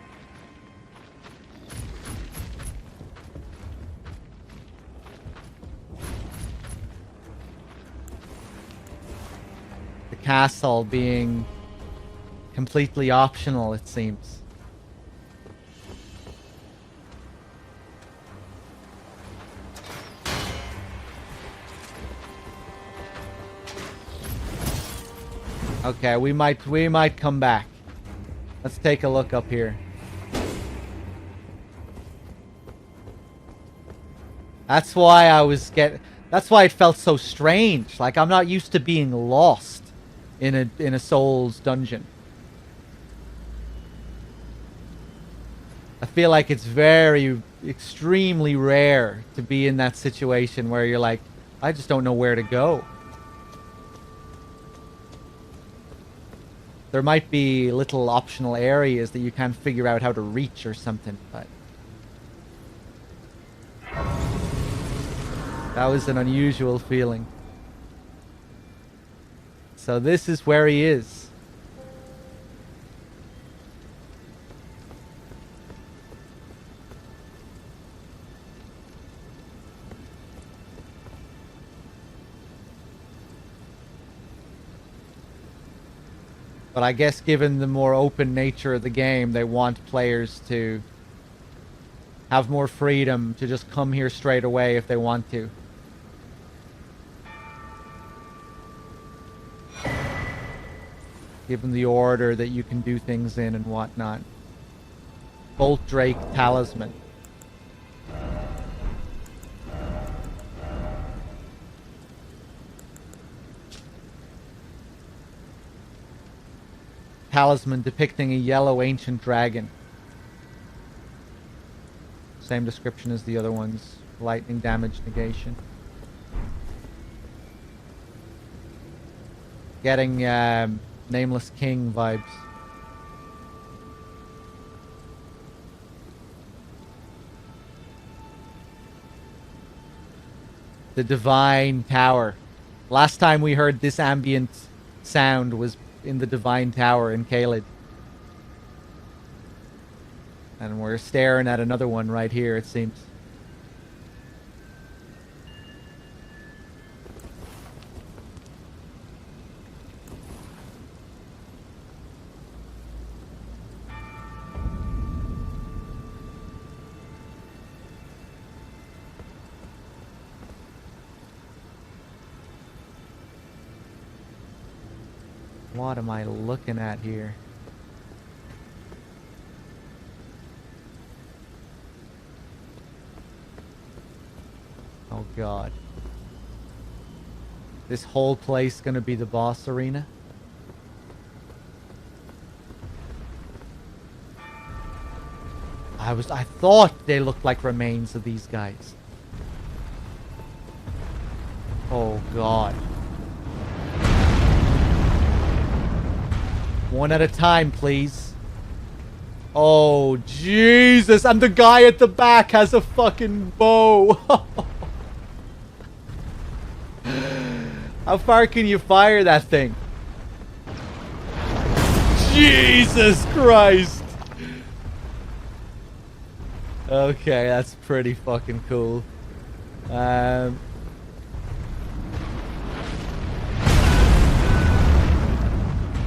The castle being completely optional, it seems. Okay, we might come back. Let's take a look up here. That's why that's why it felt so strange. Like, I'm not used to being lost in a Souls dungeon. I feel like it's extremely rare to be in that situation where you're like, I just don't know where to go. There might be little optional areas that you can't figure out how to reach or something, but that was an unusual feeling. So this is where he is. But I guess given the more open nature of the game, they want players to have more freedom to just come here straight away if they want to. Give them the order that you can do things in and whatnot. Bolt Drake Talisman. Talisman depicting a yellow ancient dragon. Same description as the other ones. Lightning damage negation. Getting Nameless King vibes. The Divine Tower. Last time we heard this ambient sound was in the Divine Tower in Caelid. And we're staring at another one right here, it seems. What am I looking at here? Oh god. This whole place gonna be the boss arena? I thought they looked like remains of these guys. Oh god. One at a time, please. Oh, Jesus. And the guy at the back has a fucking bow. How far can you fire that thing? Jesus Christ. Okay, that's pretty fucking cool.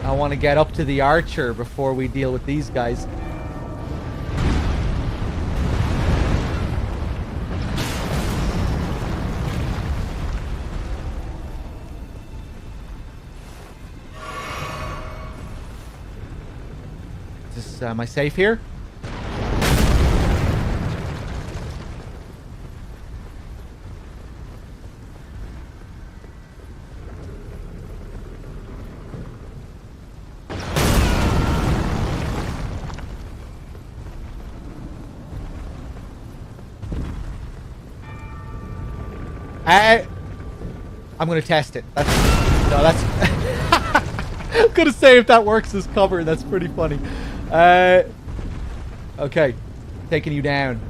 I want to get up to the archer before we deal with these guys. Is this, am I safe here? I'm gonna test it. That's I'm gonna say if that works as cover. That's pretty funny. Okay, taking you down.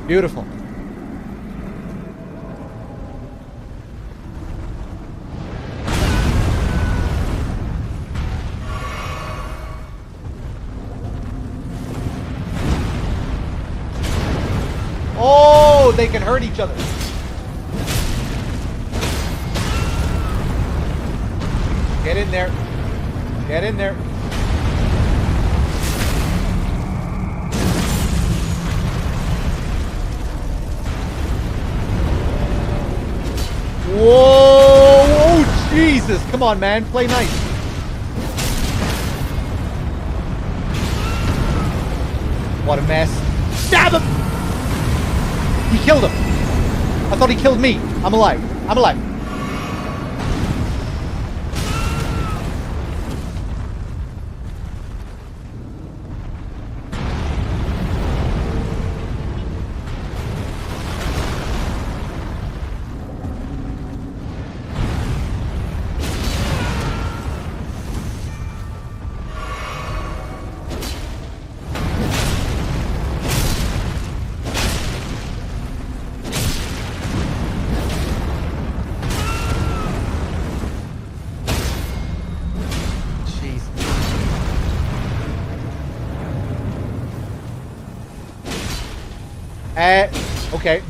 Beautiful. they can hurt each other. Get in there. Get in there. Whoa! Oh, Jesus! Come on, man. Play nice. What a mess. Stab him! He killed him. I thought he killed me. I'm alive. I'm alive. Okay.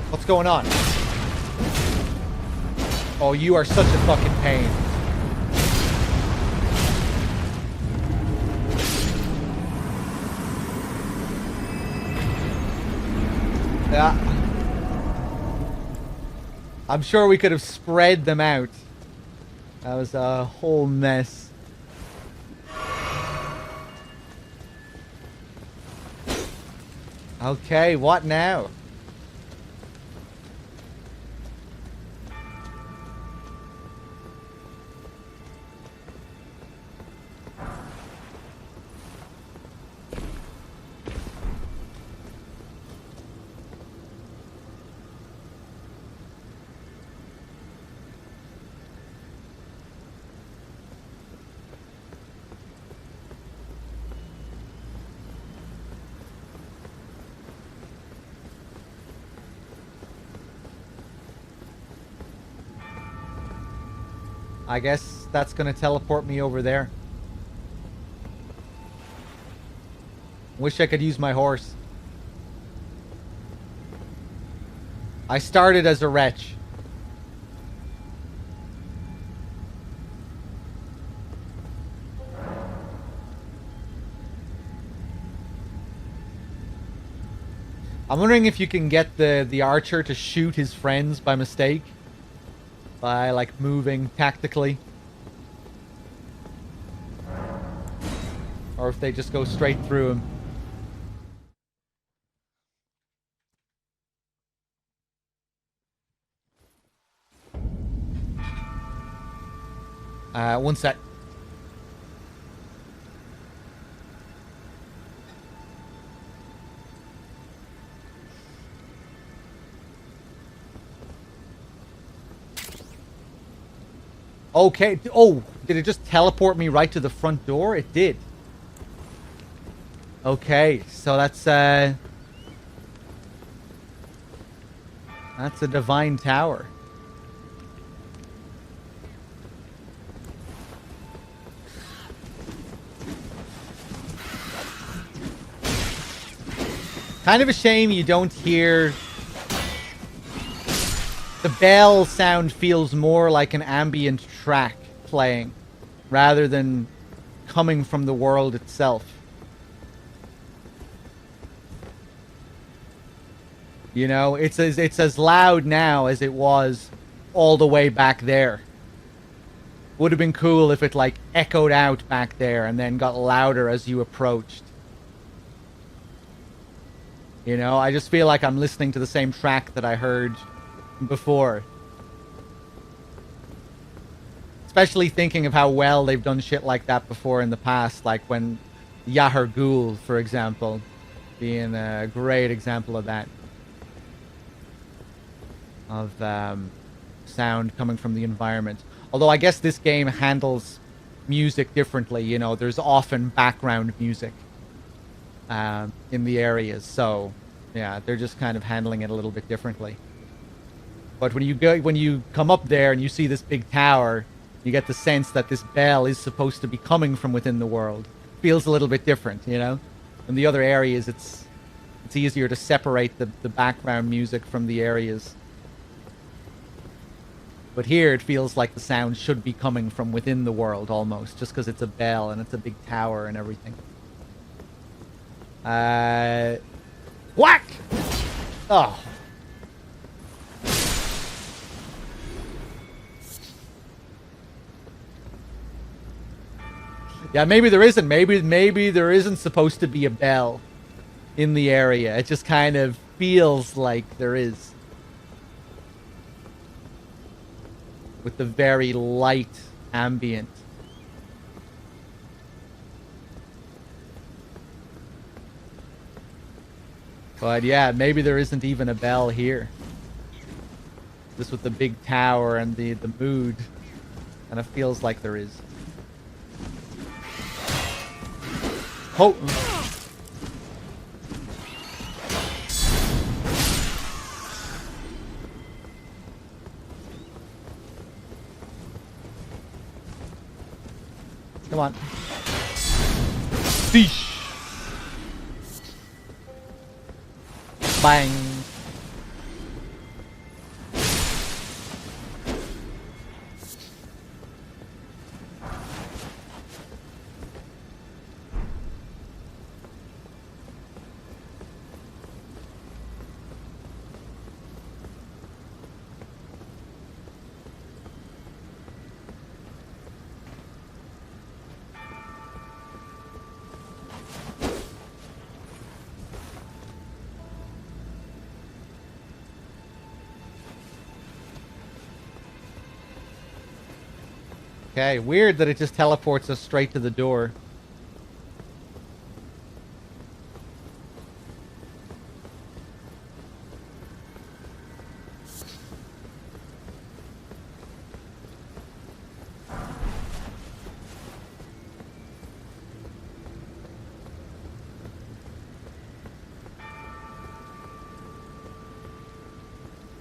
What's going on? Oh, you are such a fucking pain. Yeah. I'm sure we could have spread them out. That was a whole mess. Okay, what now? I guess that's gonna teleport me over there. Wish I could use my horse. I started as a wretch. I'm wondering if you can get the archer to shoot his friends by mistake. By, like, moving tactically. Or if they just go straight through him. One sec. Okay. Oh, did it just teleport me right to the front door? It did. Okay, so that's a divine tower. Kind of a shame you don't hear... The bell sound feels more like an ambient track playing, rather than coming from the world itself. You know, it's as loud now as it was all the way back there. Would have been cool if it, like, echoed out back there and then got louder as you approached. You know, I just feel like I'm listening to the same track that I heard before. Especially thinking of how well they've done shit like that before in the past, like when Yahar Ghul, for example, being a great example of that. Of sound coming from the environment. Although I guess this game handles music differently, you know, there's often background music in the areas, so yeah, they're just kind of handling it a little bit differently. But when you come up there and you see this big tower, you get the sense that this bell is supposed to be coming from within the world. Feels a little bit different, you know? In the other areas, it's easier to separate the background music from the areas. But here, it feels like the sound should be coming from within the world, almost. Just because it's a bell and it's a big tower and everything. Whack! Oh. Yeah, maybe there isn't. Maybe there isn't supposed to be a bell in the area. It just kind of feels like there is. With the very light ambient. But yeah, maybe there isn't even a bell here. Just with the big tower and the mood. And it feels like there is. Oh! Come on. Fish. Bang. Okay, weird that it just teleports us straight to the door.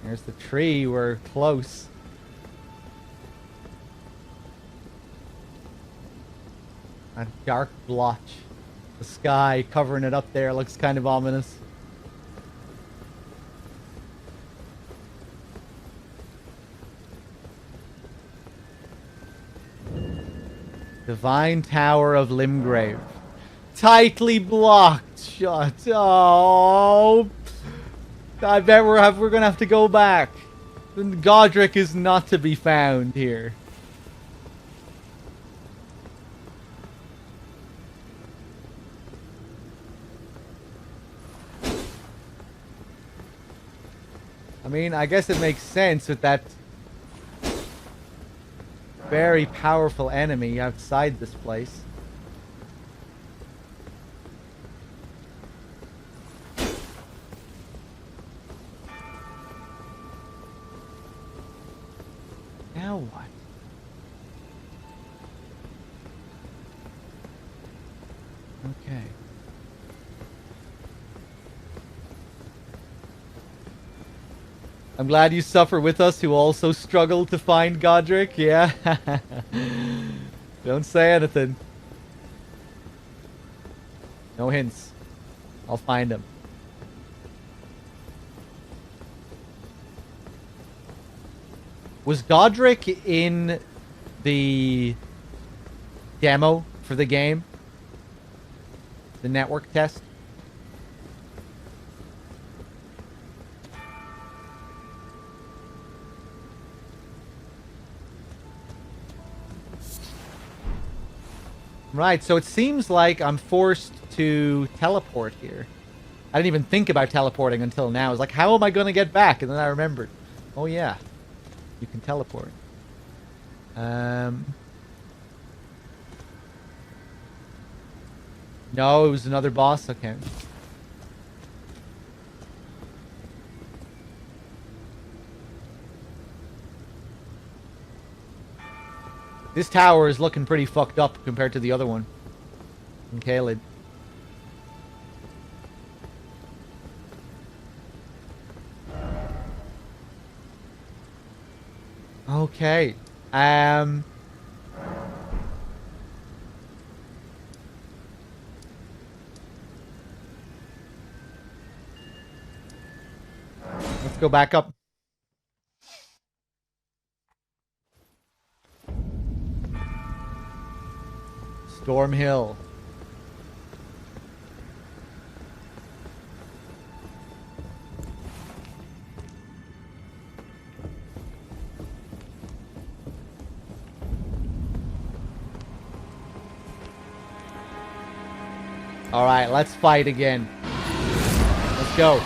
There's the tree. We're close. A dark blotch. The sky covering it up there looks kind of ominous. Divine Tower of Limgrave. Tightly blocked. Shut. Oh. I bet we're gonna have to go back. Godric is not to be found here. I mean, I guess it makes sense with that very powerful enemy outside this place. Now what? Okay. I'm glad you suffer with us who also struggle to find Godric, yeah? Don't say anything. No hints. I'll find him. Was Godric in the demo for the game? The network test? Right, so it seems like I'm forced to teleport here. I didn't even think about teleporting until now. I was like, how am I going to get back? And then I remembered. Oh, yeah. You can teleport. No, it was another boss? Okay. This tower is looking pretty fucked up compared to the other one. In Caelid. Okay. Let's go back up. Storm Hill. All right, let's fight again. Let's go.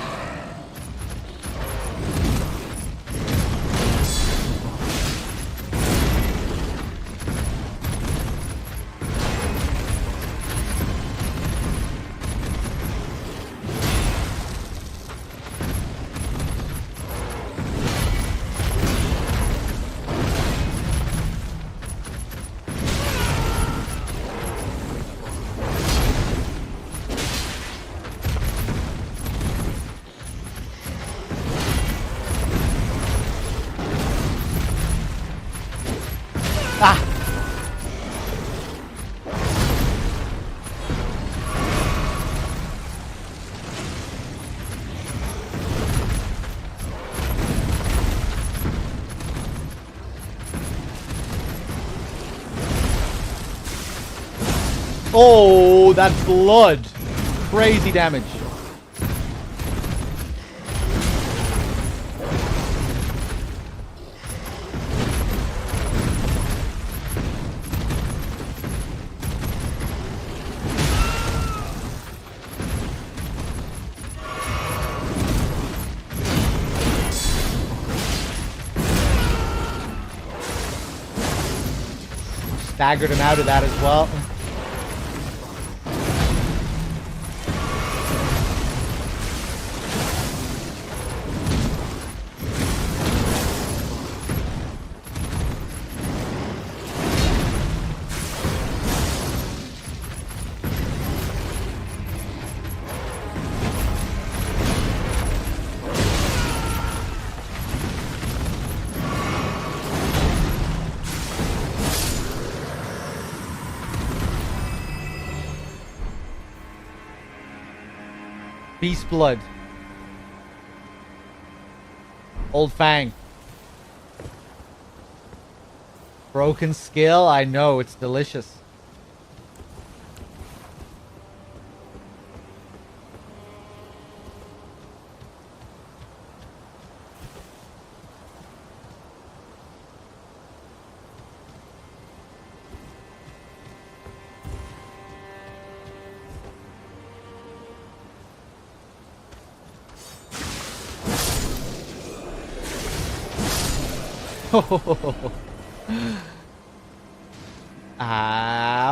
Ah! Oh, that blood. Crazy damage. Staggered him out of that as well. Beast blood. Old Fang. Broken skill. I know, it's delicious.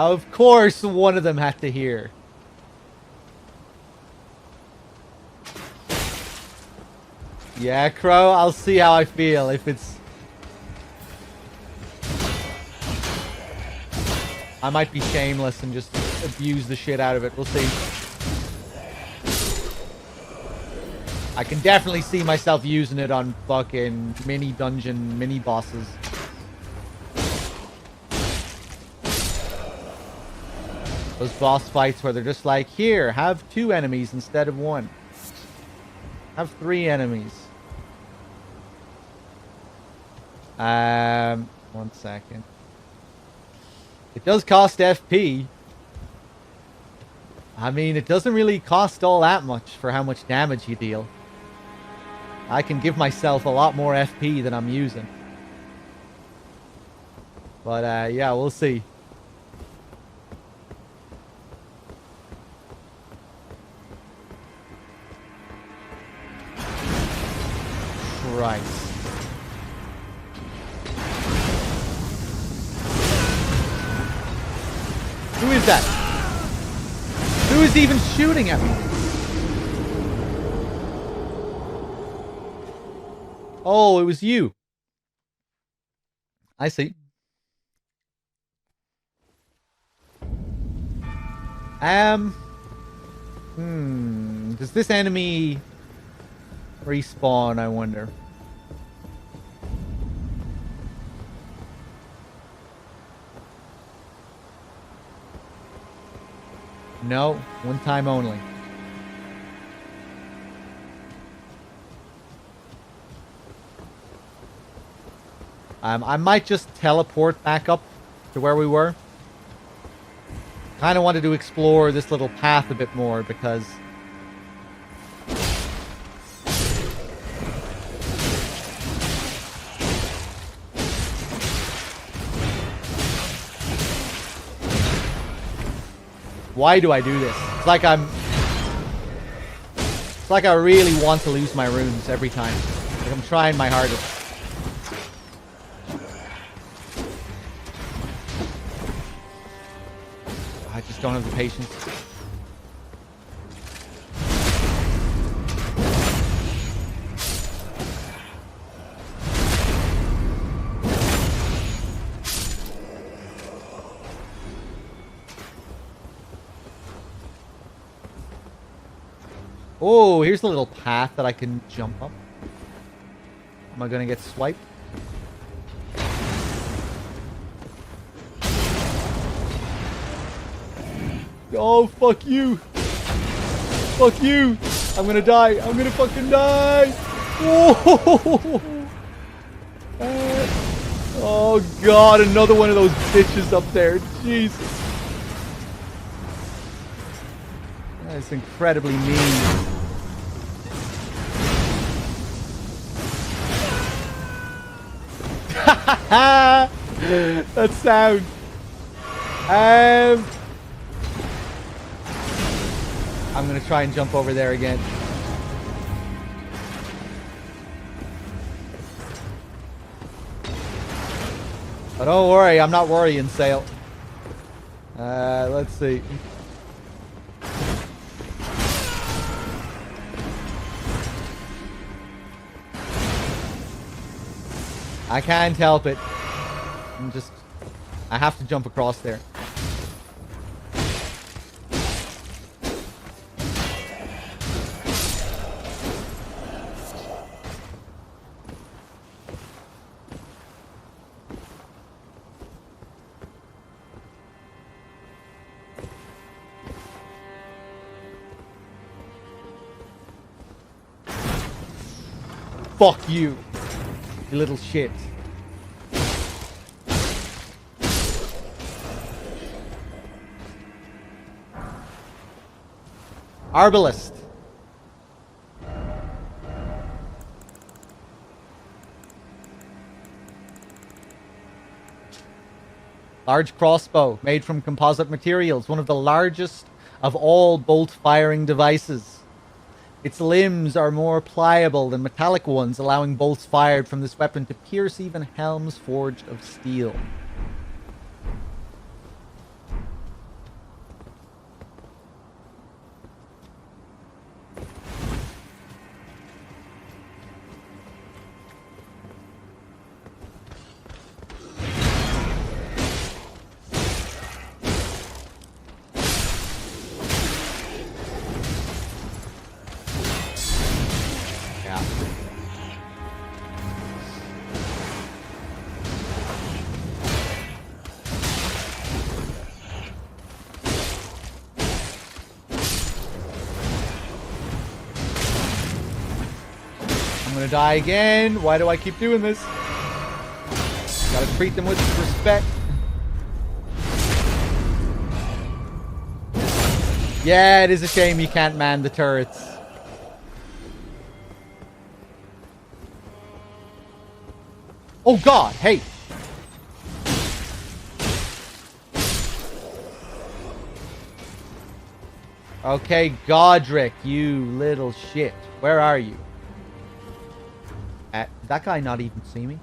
Of course one of them had to hear. Yeah, Crow, I'll see how I feel if it's... I might be shameless and just abuse the shit out of it. We'll see. I can definitely see myself using it on fucking mini dungeon, mini bosses. Those boss fights where they're just like, here, have 2 enemies instead of 1. Have 3 enemies. 1 second. It does cost FP. I mean, it doesn't really cost all that much for how much damage you deal. I can give myself a lot more FP than I'm using. But, yeah, we'll see. Christ. Who is that? Who is even shooting at me? Oh, it was you. I see. Does this enemy respawn, I wonder? No, one time only. I might just teleport back up to where we were. Kind of wanted to explore this little path a bit more because... Why do I do this? It's like I really want to lose my runes every time. Like I'm trying my hardest. I just don't have the patience. Oh, here's a little path that I can jump up. Am I gonna get swiped? Oh, fuck you. Fuck you. I'm gonna die. I'm gonna fucking die. Whoa. Oh, God. Another one of those bitches up there. Jesus. That's incredibly mean. That sound. I'm gonna try and jump over there again. But don't worry, I'm not worrying, Sail. Let's see. I can't help it. I have to jump across there. Fuck you, you little shit. Arbalist. Large crossbow made from composite materials, one of the largest of all bolt-firing devices. Its limbs are more pliable than metallic ones, allowing bolts fired from this weapon to pierce even helms forged of steel. Die again. Why do I keep doing this? Gotta treat them with respect. Yeah, it is a shame you can't man the turrets. Oh God, hey. Okay, Godric, you little shit. Where are you? Did that guy not even see me?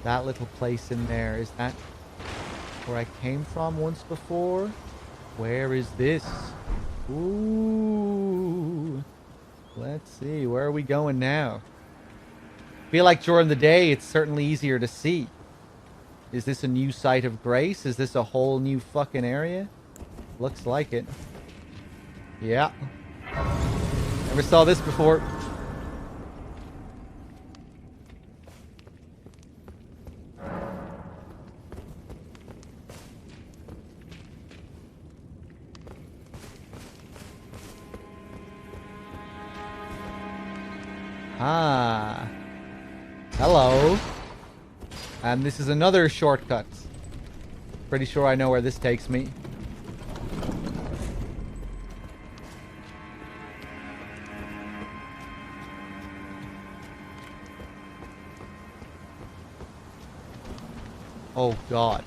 That little place in there, is that where I came from once before? Where is this? Ooh. Let's see. Where are we going now? I feel like during the day, it's certainly easier to see. Is this a new site of grace? Is this a whole new fucking area? Looks like it. Yeah. Never saw this before. Ah. Hello. And this is another shortcut. Pretty sure I know where this takes me. Oh God.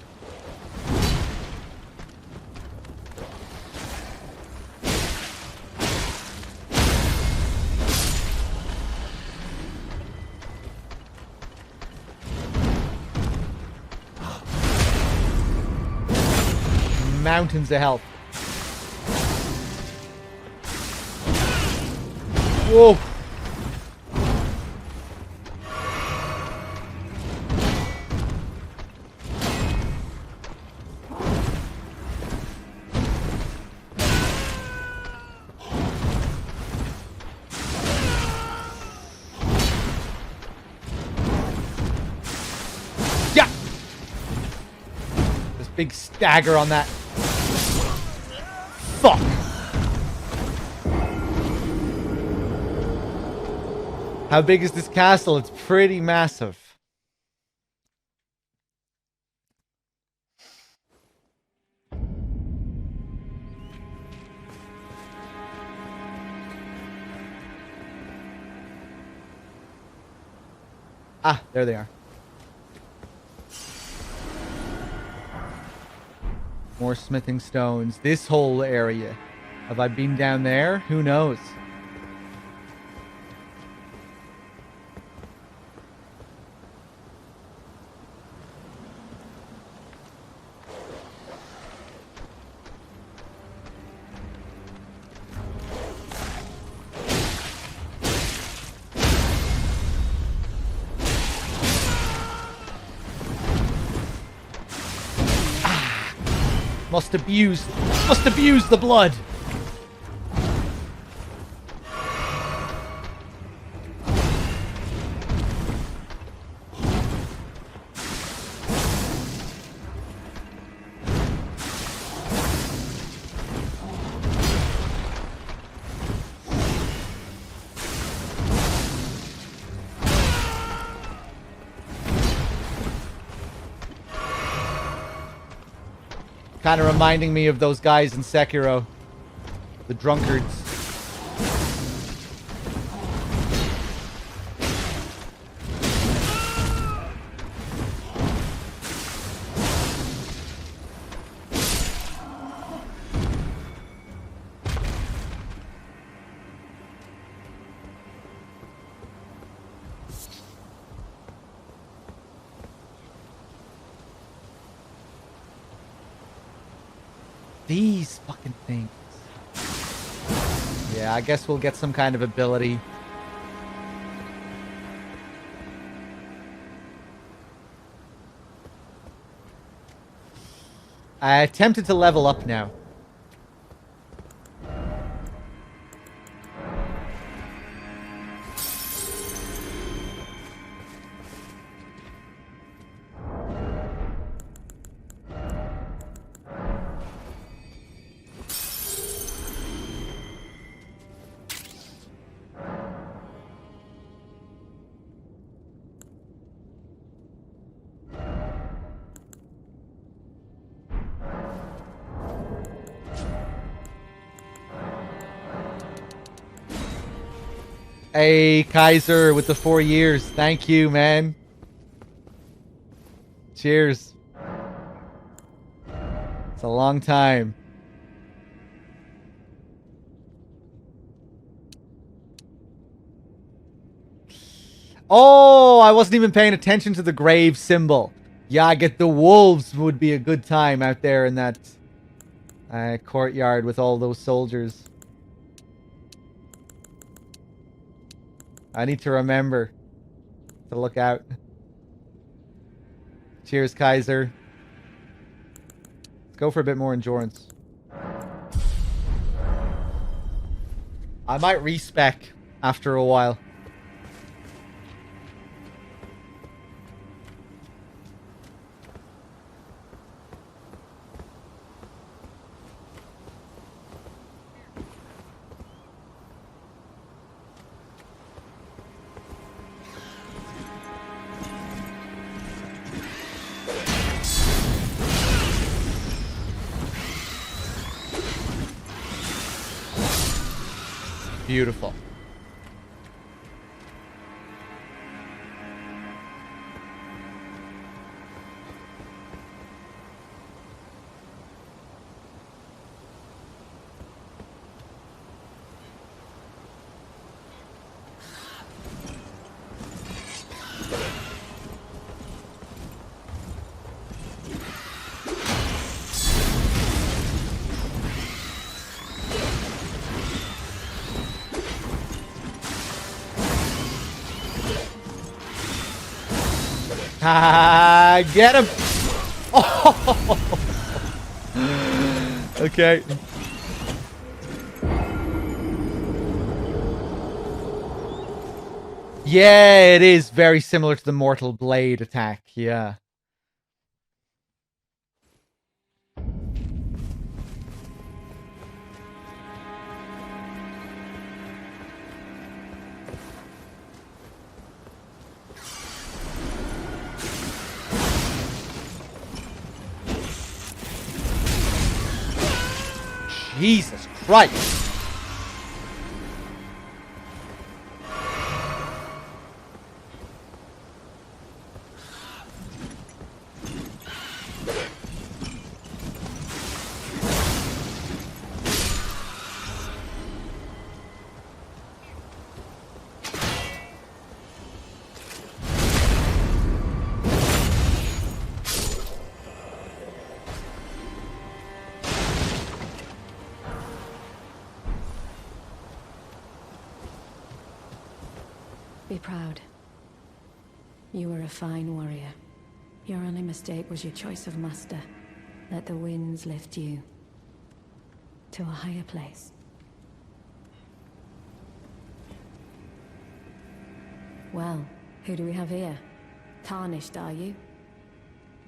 Mountains of health. Whoa. Yeah. This big stagger on that. Fuck. How big is this castle? It's pretty massive. Ah, there they are. More smithing stones. This whole area. Have I been down there? Who knows? Must abuse the blood. Kind of reminding me of those guys in Sekiro. The drunkards. These fucking things. Yeah, I guess we'll get some kind of ability. I attempted to level up now. Hey, Kaiser with the 4 years. Thank you, man. Cheers. It's a long time. Oh, I wasn't even paying attention to the grave symbol. Yeah, I get the wolves would be a good time out there in that courtyard with all those soldiers. I need to remember to look out. Cheers, Kaiser. Let's go for a bit more endurance. I might respec after a while. Beautiful. Ah, get him! Oh. Okay. Yeah, it is very similar to the Mortal Blade attack. Yeah. Jesus Christ! Be proud. You were a fine warrior. Your only mistake was your choice of master. Let the winds lift you to a higher place. Well, who do we have here? Tarnished, are you?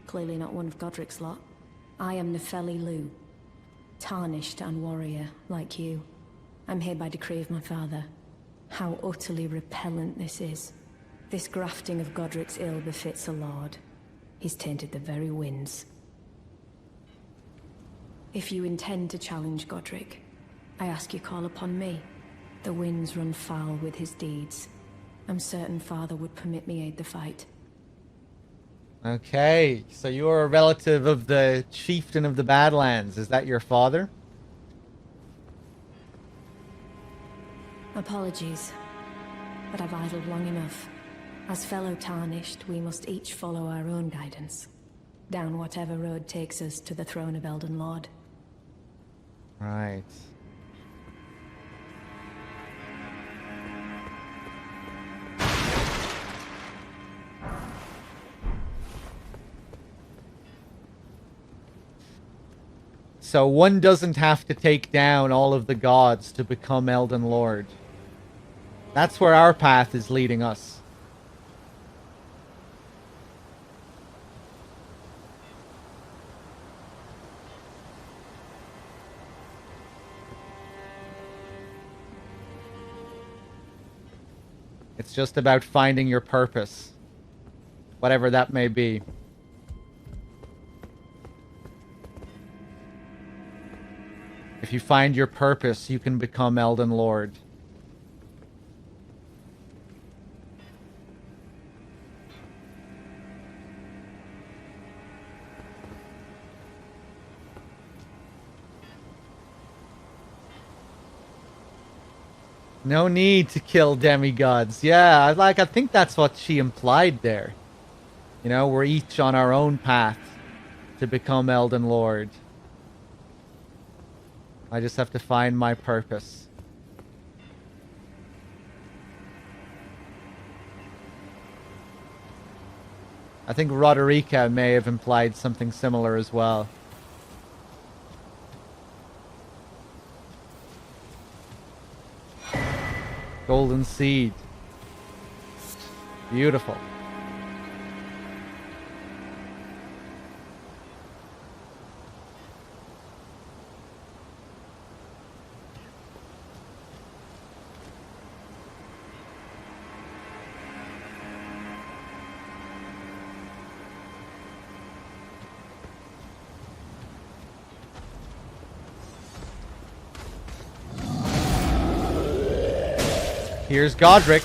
Clearly not one of Godric's lot. I am Nefeli Lu. Tarnished and warrior, like you. I'm here by decree of my father. How utterly repellent this is. This grafting of Godric's ill befits a lord. He's tainted the very winds. If you intend to challenge Godric, I ask you call upon me. The winds run foul with his deeds. I'm certain father would permit me aid the fight. Okay, so you're a relative of the chieftain of the Badlands. Is that your father? Apologies, but I've idled long enough. As fellow Tarnished, we must each follow our own guidance. Down whatever road takes us to the throne of Elden Lord. Right. So one doesn't have to take down all of the gods to become Elden Lord. That's where our path is leading us. It's just about finding your purpose, whatever that may be. If you find your purpose, you can become Elden Lord. No need to kill demigods. Yeah, I think that's what she implied there. You know, we're each on our own path to become Elden Lord. I just have to find my purpose. I think Roderica may have implied something similar as well. Golden seed. Beautiful. Here's Godric.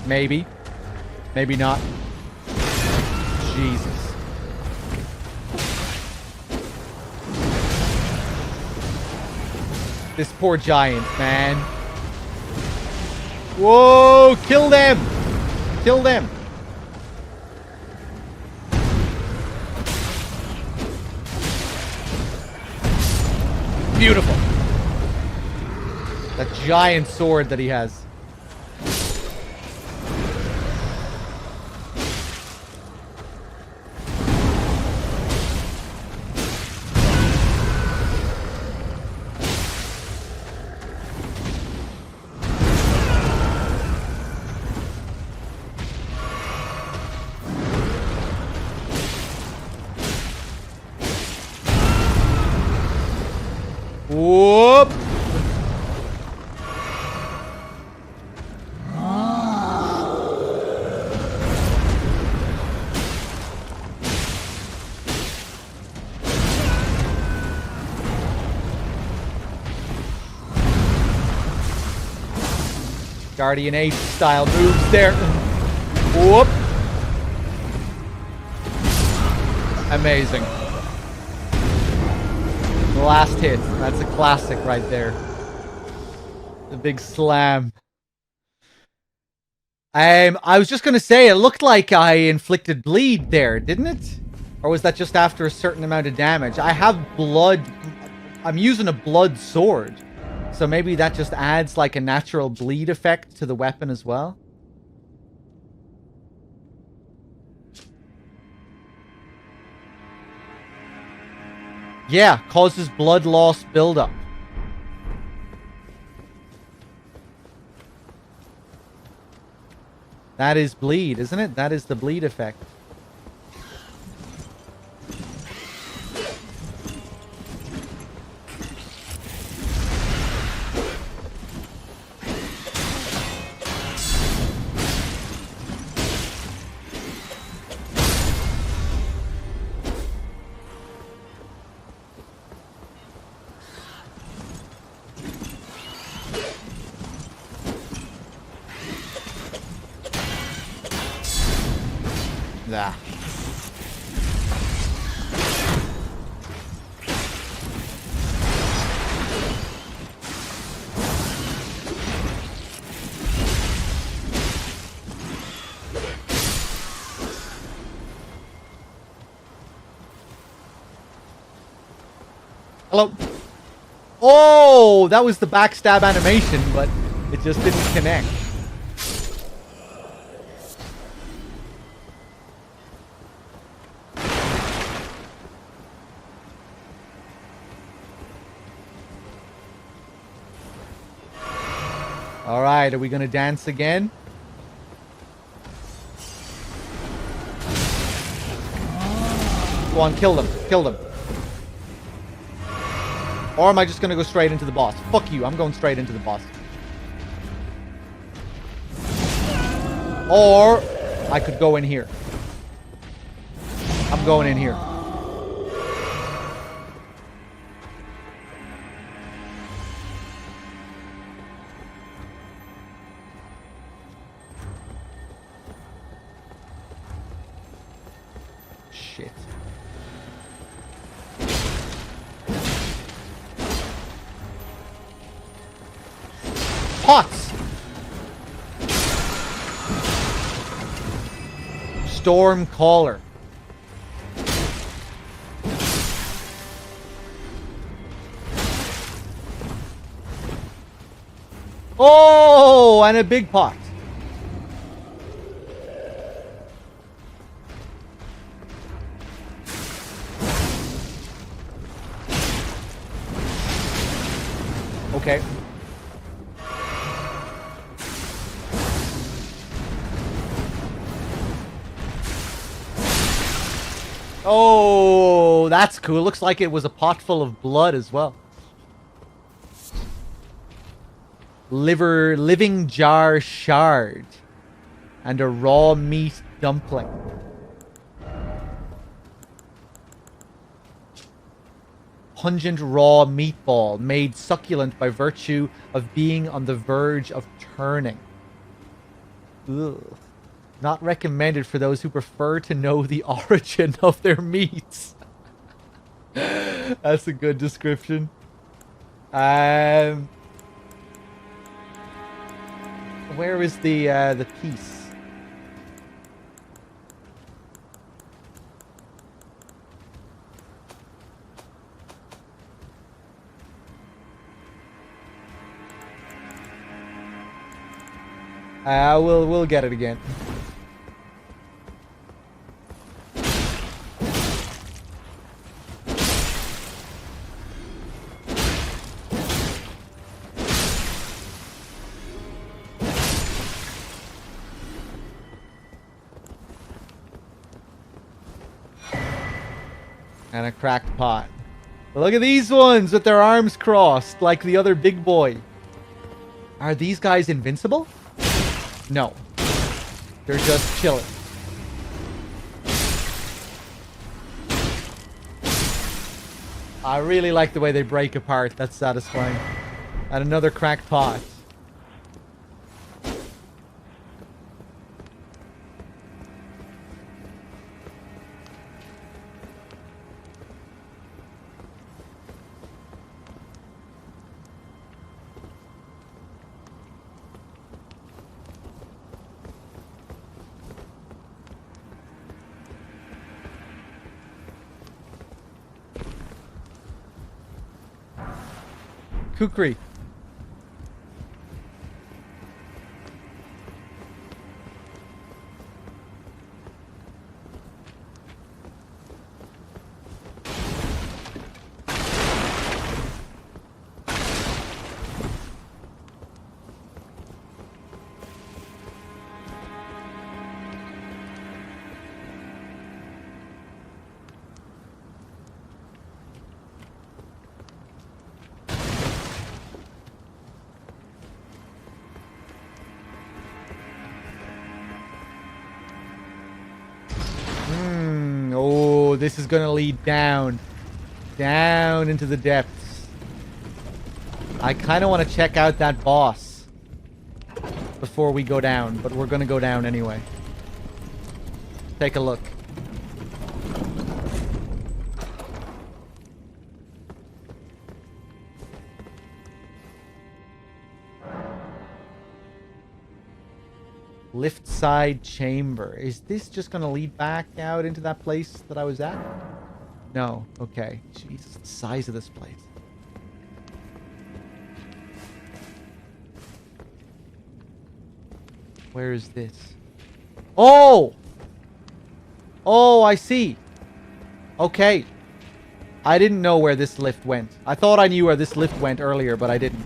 Maybe. Maybe not. Jesus. This poor giant, man. Whoa! Kill them! Kill them! Beautiful. That giant sword that he has. Whoop! Guardian Ace style moves there. Whoop! Amazing. The last hit. That's a classic right there. The big slam. I was just gonna say, it looked like I inflicted bleed there, didn't it? Or was that just after a certain amount of damage? I have blood. I'm using a blood sword. So maybe that just adds like a natural bleed effect to the weapon as well. Yeah, causes blood loss buildup. That is bleed, isn't it? That is the bleed effect. Ah. Hello. Oh, that was the backstab animation, but it just didn't connect. Alright, are we gonna dance again? Go on, kill them. Kill them. Or am I just gonna go straight into the boss? Fuck you, I'm going straight into the boss. Or I could go in here. I'm going in here. Shit. Pots! Storm Caller. Oh, and a big pot. Okay. Oh, that's cool. Looks like it was a pot full of blood as well. Living jar shard. And a raw meat dumpling. Pungent raw meatball made succulent by virtue of being on the verge of turning. Ugh. Not recommended for those who prefer to know the origin of their meats. That's a good description. Where is the piece? We'll get it again. And a cracked pot. Look at these ones with their arms crossed like the other big boy. Are these guys invincible? No. They're just chilling. I really like the way they break apart. That's satisfying. And another cracked pot. Kukri. Oh, this is gonna lead down into the depths. I kind of want to check out that boss before we go down, but we're gonna go down anyway. Take a look. Lift side chamber. Is this just gonna lead back out into that place that I was at? No. Okay. Jesus, the size of this place. Where is this? Oh! Oh, I see. Okay. I didn't know where this lift went. I thought I knew where this lift went earlier, but I didn't.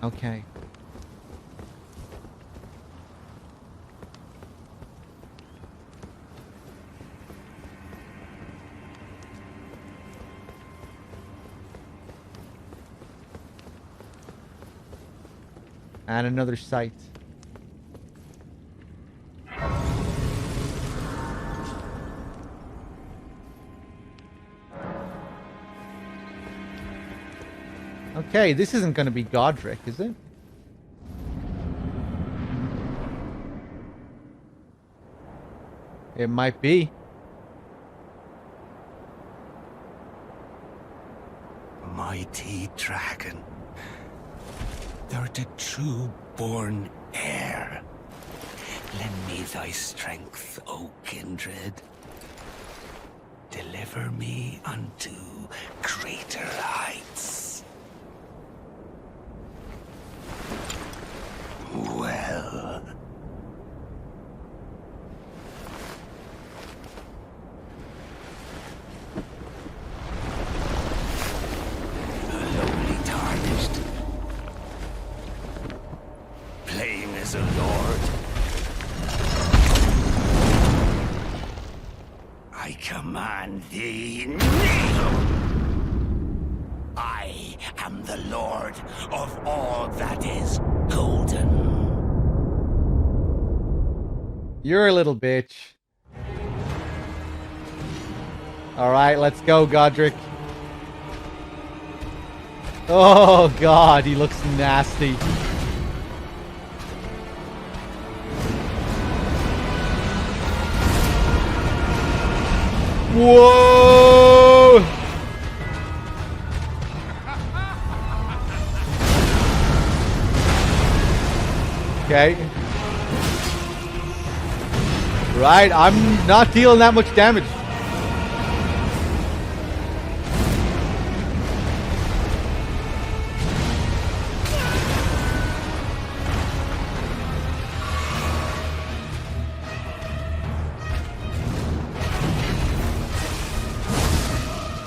Okay. And another site. Okay, this isn't going to be Godric, is it? It might be. Mighty dragon. Thou the true born heir. Lend me thy strength, O kindred. Deliver me unto greater heights. Well as a lord. I command thee, kneel! I am the lord of all that is golden. You're a little bitch. Alright, let's go, Godric. Oh, God, he looks nasty. Whoa! Okay. Right, I'm not dealing that much damage.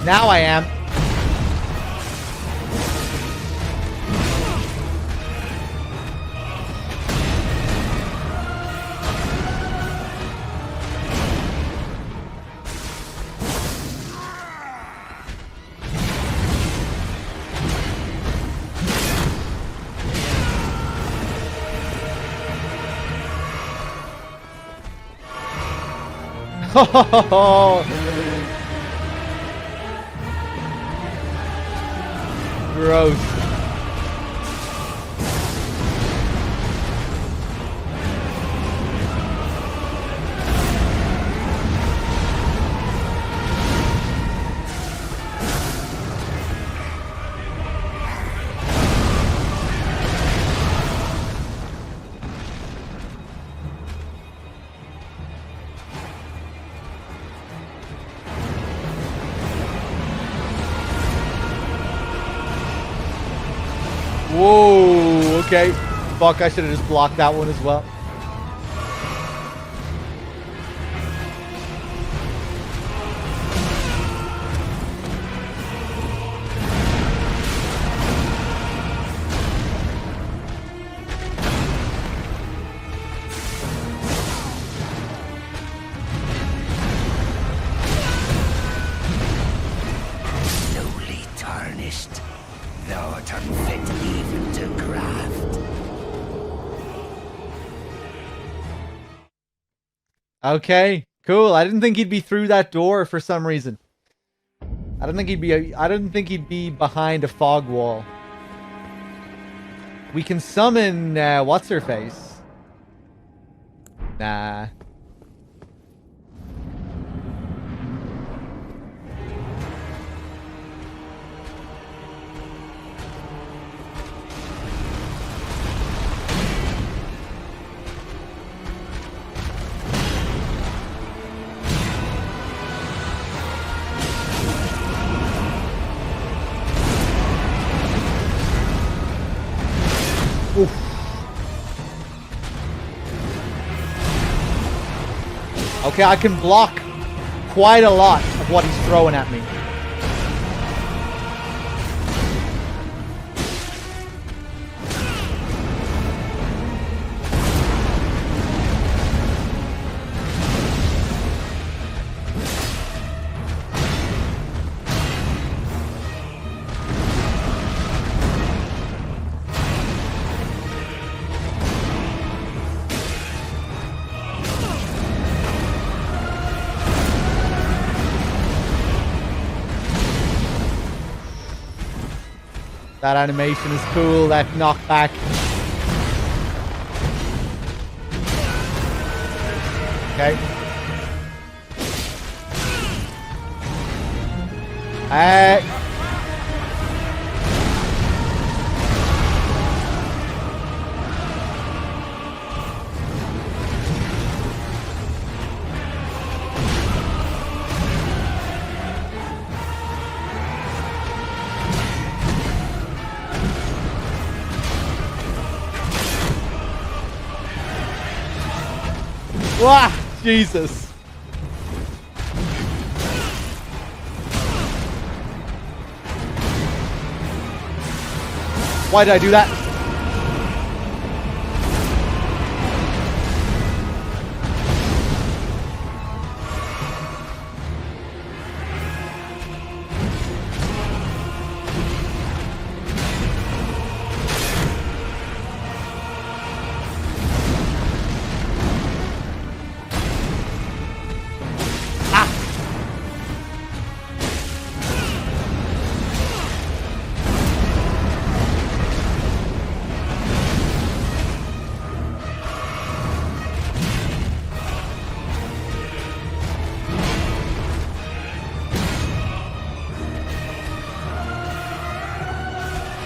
Now I am. Gross. Whoa, okay. Fuck, I should have just blocked that one as well. Slowly tarnished, thou art unfit even to craft. Okay, cool. I didn't think he'd be through that door for some reason. I didn't think he'd be behind a fog wall. We can summon what's her face? Nah. Oof. Okay, I can block quite a lot of what he's throwing at me. That animation is cool, that knockback. Okay. Wah! Jesus. Why did I do that?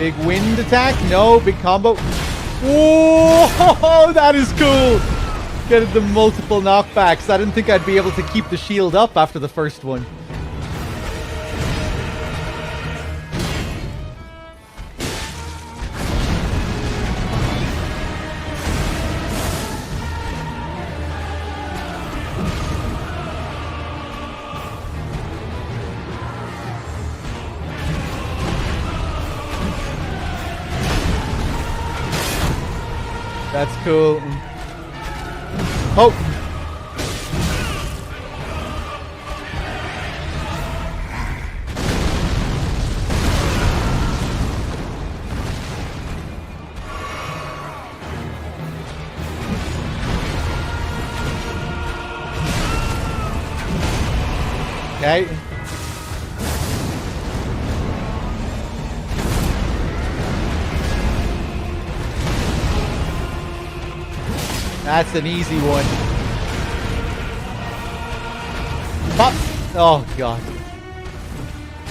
Big wind attack? No. Big combo. Whoa! That is cool. Getting the multiple knockbacks. I didn't think I'd be able to keep the shield up after the first one. That's cool. Oh! Okay. That's an easy one. Pop! Oh, God.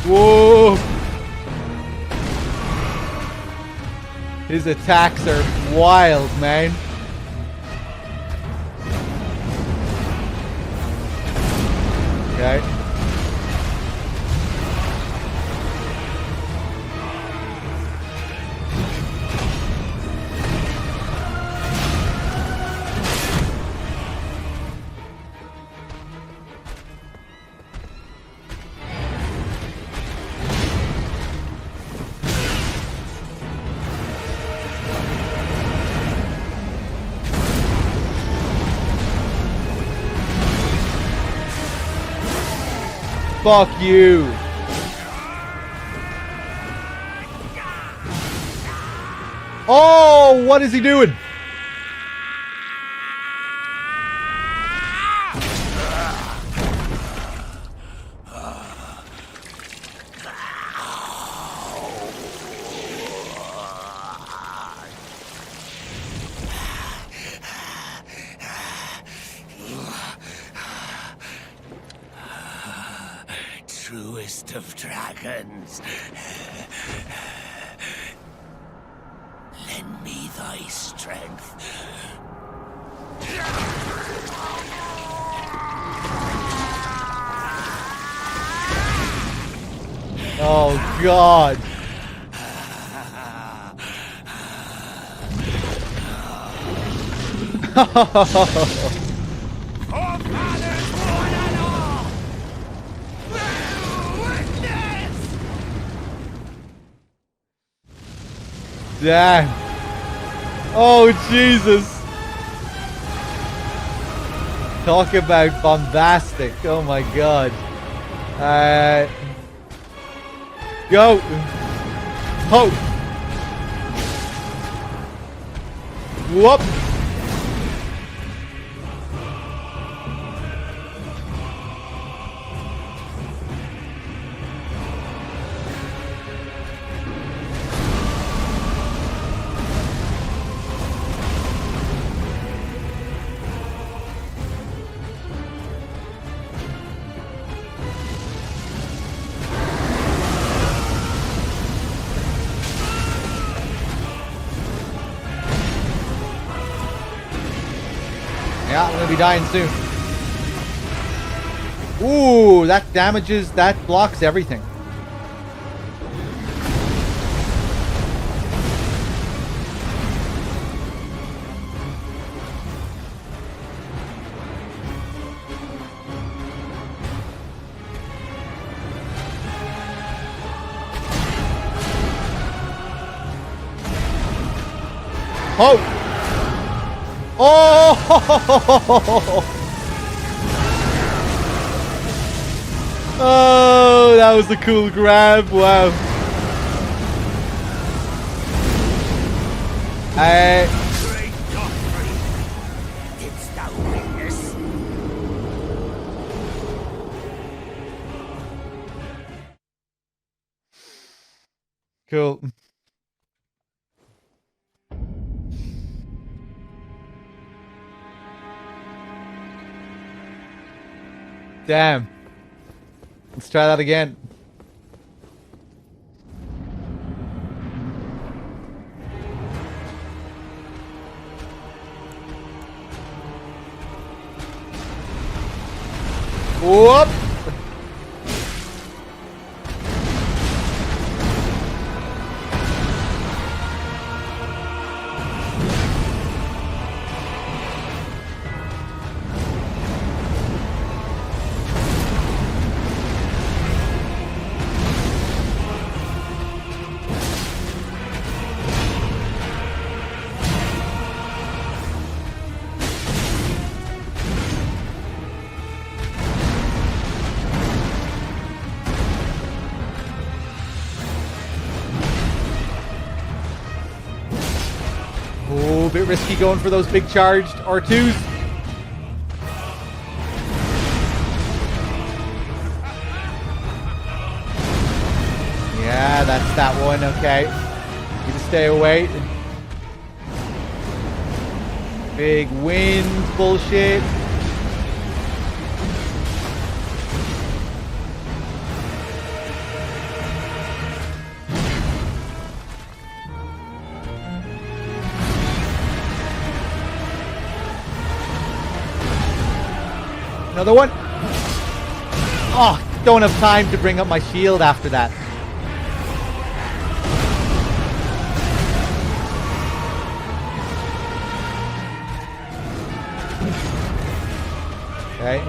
Whoa! His attacks are wild, man. Okay. Fuck you. Oh, what is he doing? Truest of dragons. Lend me thy strength. Oh, God. Damn. Oh, Jesus. Talk about bombastic. Oh, my God. Go. Ho. Whoop. Yeah, I'm gonna be dying soon. Ooh, that damages, that blocks everything. Oh! Oh! Oh, that was a cool grab. Wow. Great Godfrey, didst thou witness? Cool. Damn. Let's try that again. Whoop! Oh, a bit risky going for those big charged R2s. Yeah, that's that one. Okay. Need to stay away. Big wind bullshit. Another one. Oh, don't have time to bring up my shield after that. Okay.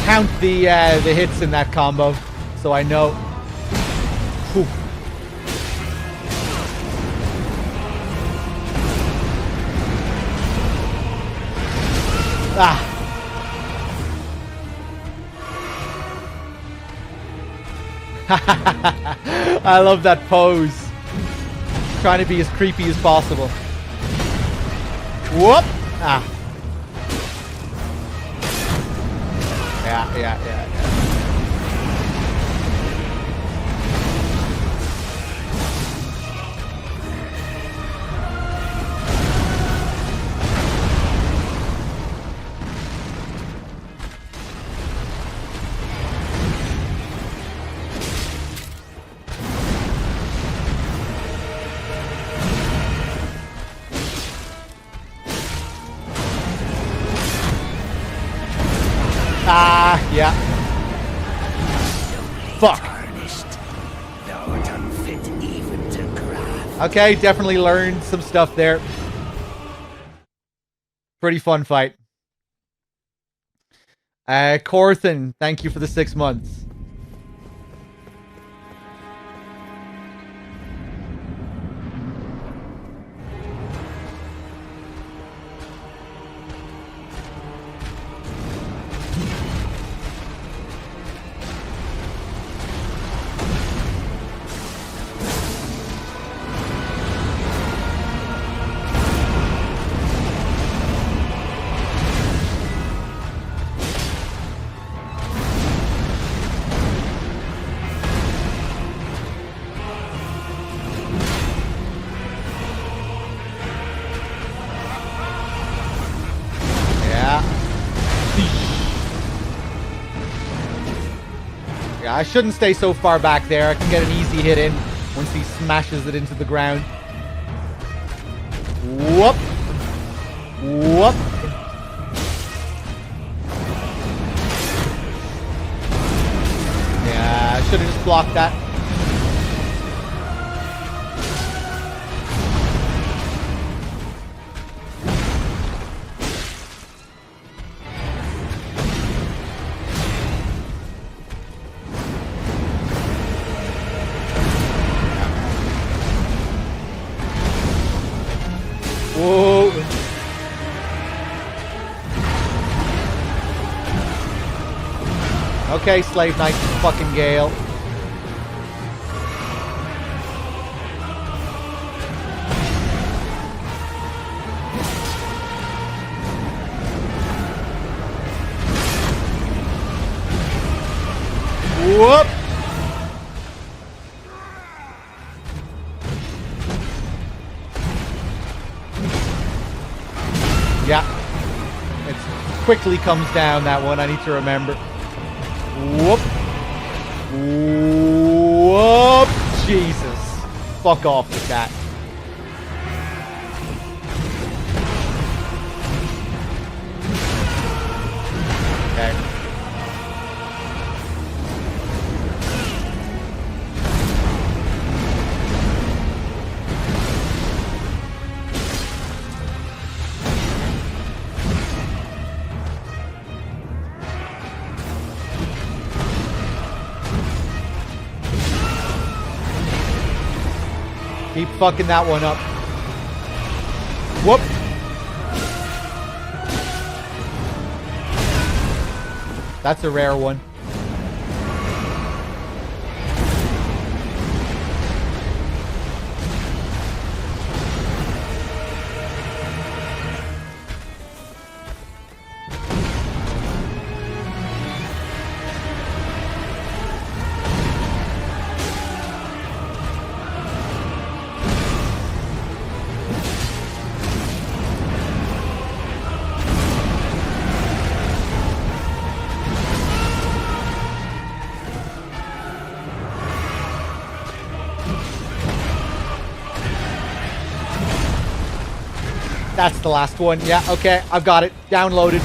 Count the hits in that combo, so I know. Whew. Ah. I love that pose. Trying to be as creepy as possible. Whoop! Ah. Yeah. Yeah. Fuck. Okay, definitely learned some stuff there. Pretty fun fight. Corthan, thank you for the 6 months. I shouldn't stay so far back there. I can get an easy hit in once he smashes it into the ground. Whoop. Whoop. Yeah, I should have just blocked that. Whoa. Okay, Slave Knight, fucking Gale. Whoop. Yeah. quickly comes down, that one. I need to remember. Whoop. Whoop. Jesus. Fuck off with that. Okay. Keep fucking that one up. Whoop. That's a rare one. That's the last one. Yeah, okay. I've got it. Downloaded.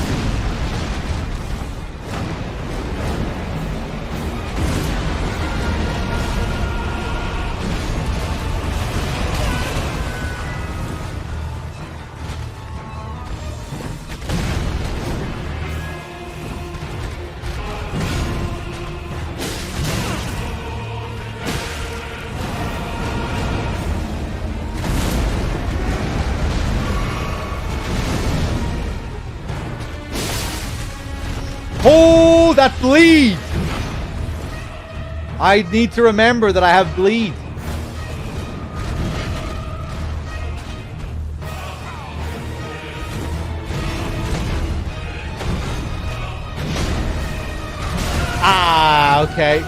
Oh, that bleed! I need to remember that I have bleed. Ah, okay.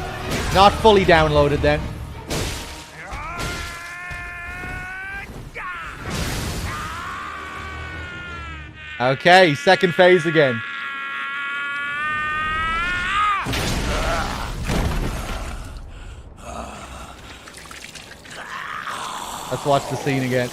Not fully downloaded then. Okay, second phase again. Let's watch the scene again.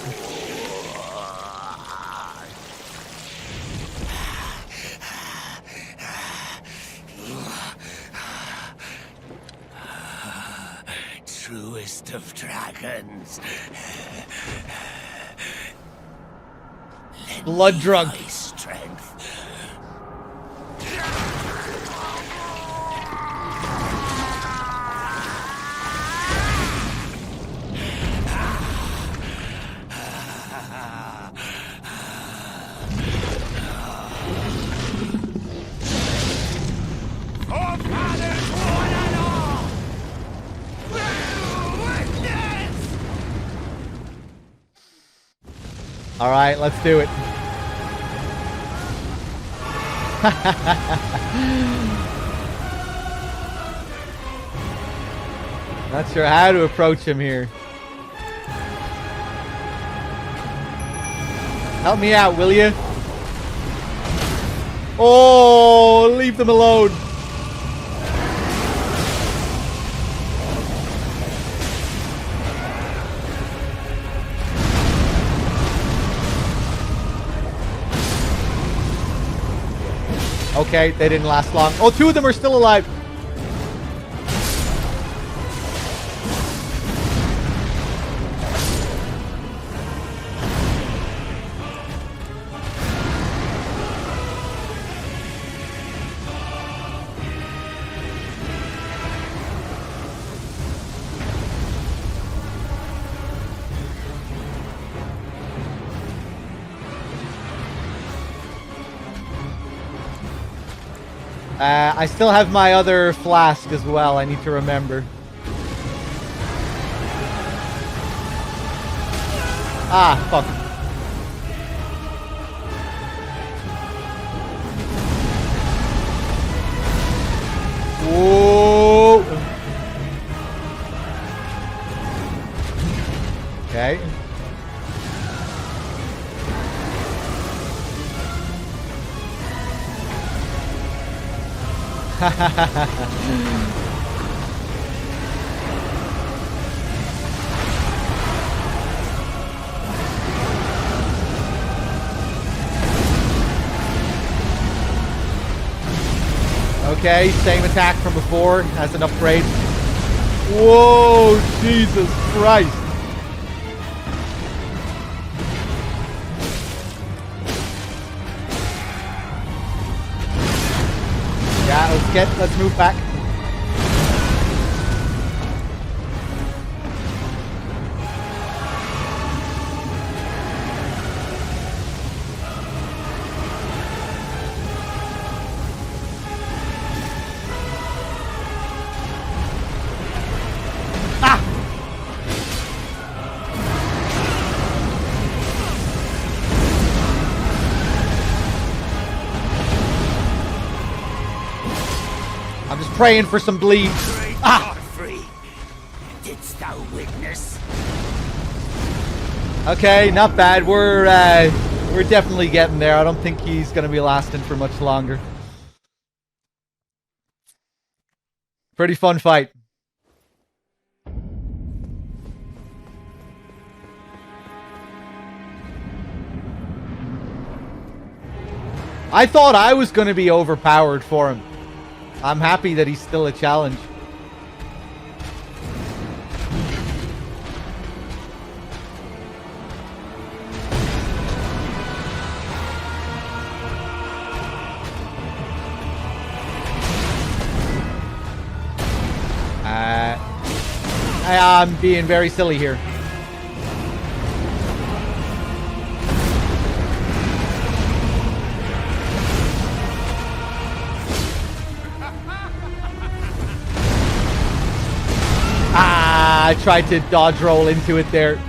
Truest of dragons. Blood drunk. Strength. All right, let's do it. Not sure how to approach him here. Help me out, will you? Oh, leave them alone. Okay, they didn't last long. Oh, two of them are still alive. I still have my other flask as well. I need to remember. Ah, fuck. Whoa. Okay. Okay, same attack from before as an upgrade. Whoa, Jesus Christ. Yeah, let's move back. I'm just praying for some bleed. Godfrey, didst thou witness? Okay, not bad. We're definitely getting there. I don't think he's gonna be lasting for much longer. Pretty fun fight. I thought I was gonna be overpowered for him. I'm happy that he's still a challenge. I'm being very silly here. I tried to dodge roll into it there.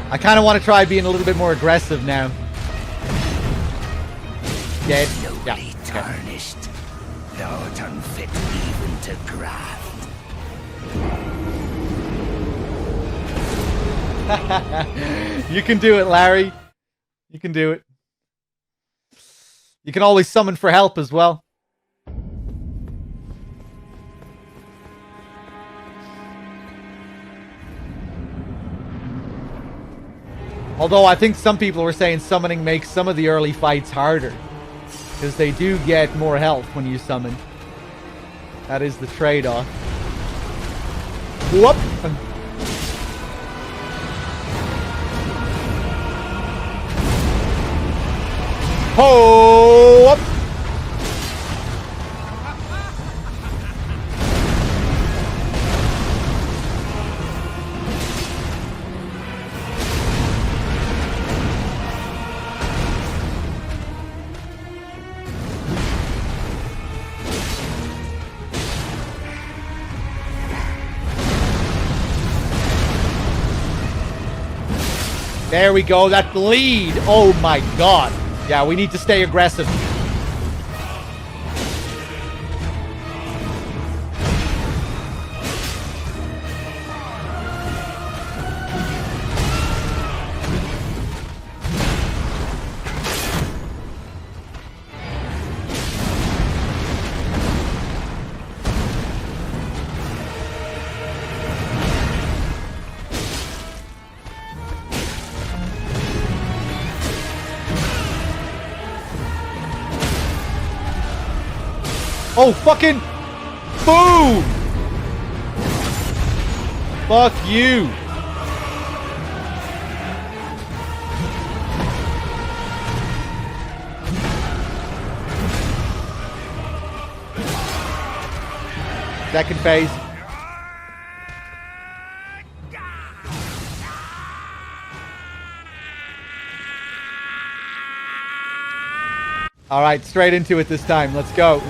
I kind of want to try being a little bit more aggressive now. Dead. Yeah. Nobly tarnished. Thou'rt unfit even to craft. You can do it, Larry. You can do it. You can always summon for help as well. Although I think some people were saying summoning makes some of the early fights harder. Because they do get more health when you summon. That is the trade-off. Whoop! Ho! Whoop! There we go, that bleed! Oh my god! Yeah, we need to stay aggressive. Oh, fucking boom! Fuck you! Second phase. All right, straight into it this time. Let's go.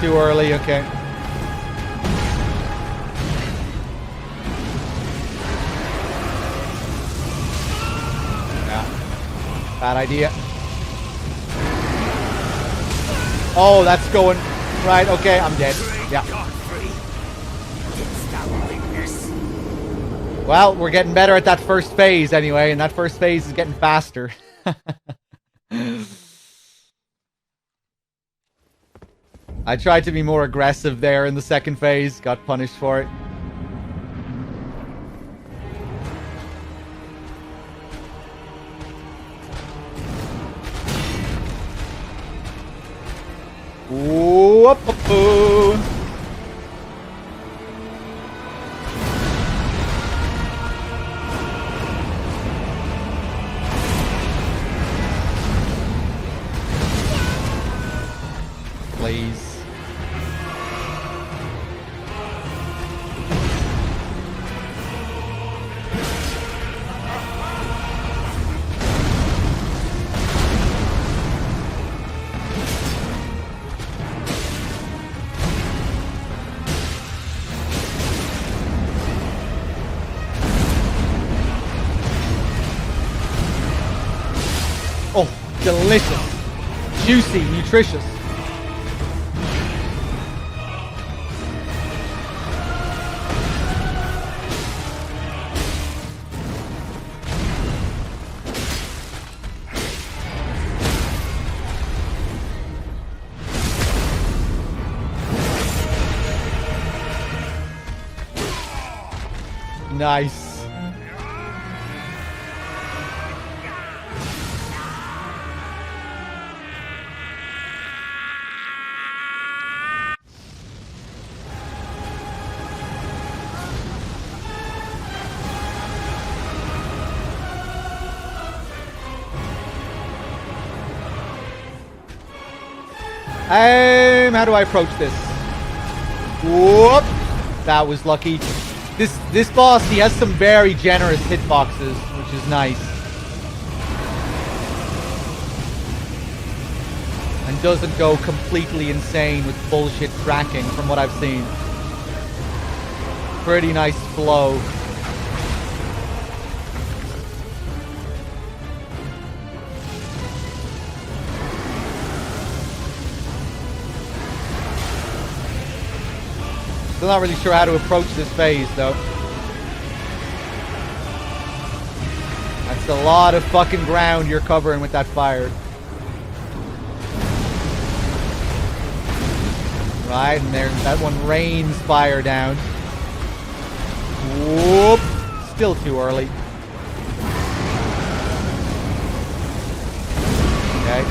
Too early, okay. Yeah. Bad idea. Oh, that's going... Right, okay, I'm dead. Yeah. Godfrey, didst thou witness? Well, we're getting better at that first phase anyway, and that first phase is getting faster. I tried to be more aggressive there in the second phase, got punished for it. Whoop-a-poo. Please. Oh, delicious. Juicy, nutritious. Nice. How do I approach this? Whoop! That was lucky. This boss, he has some very generous hitboxes, which is nice. And doesn't go completely insane with bullshit tracking from what I've seen. Pretty nice flow. Still not really sure how to approach this phase, though. That's a lot of fucking ground you're covering with that fire. Right, and there, that one rains fire down. Whoop! Still too early. Okay.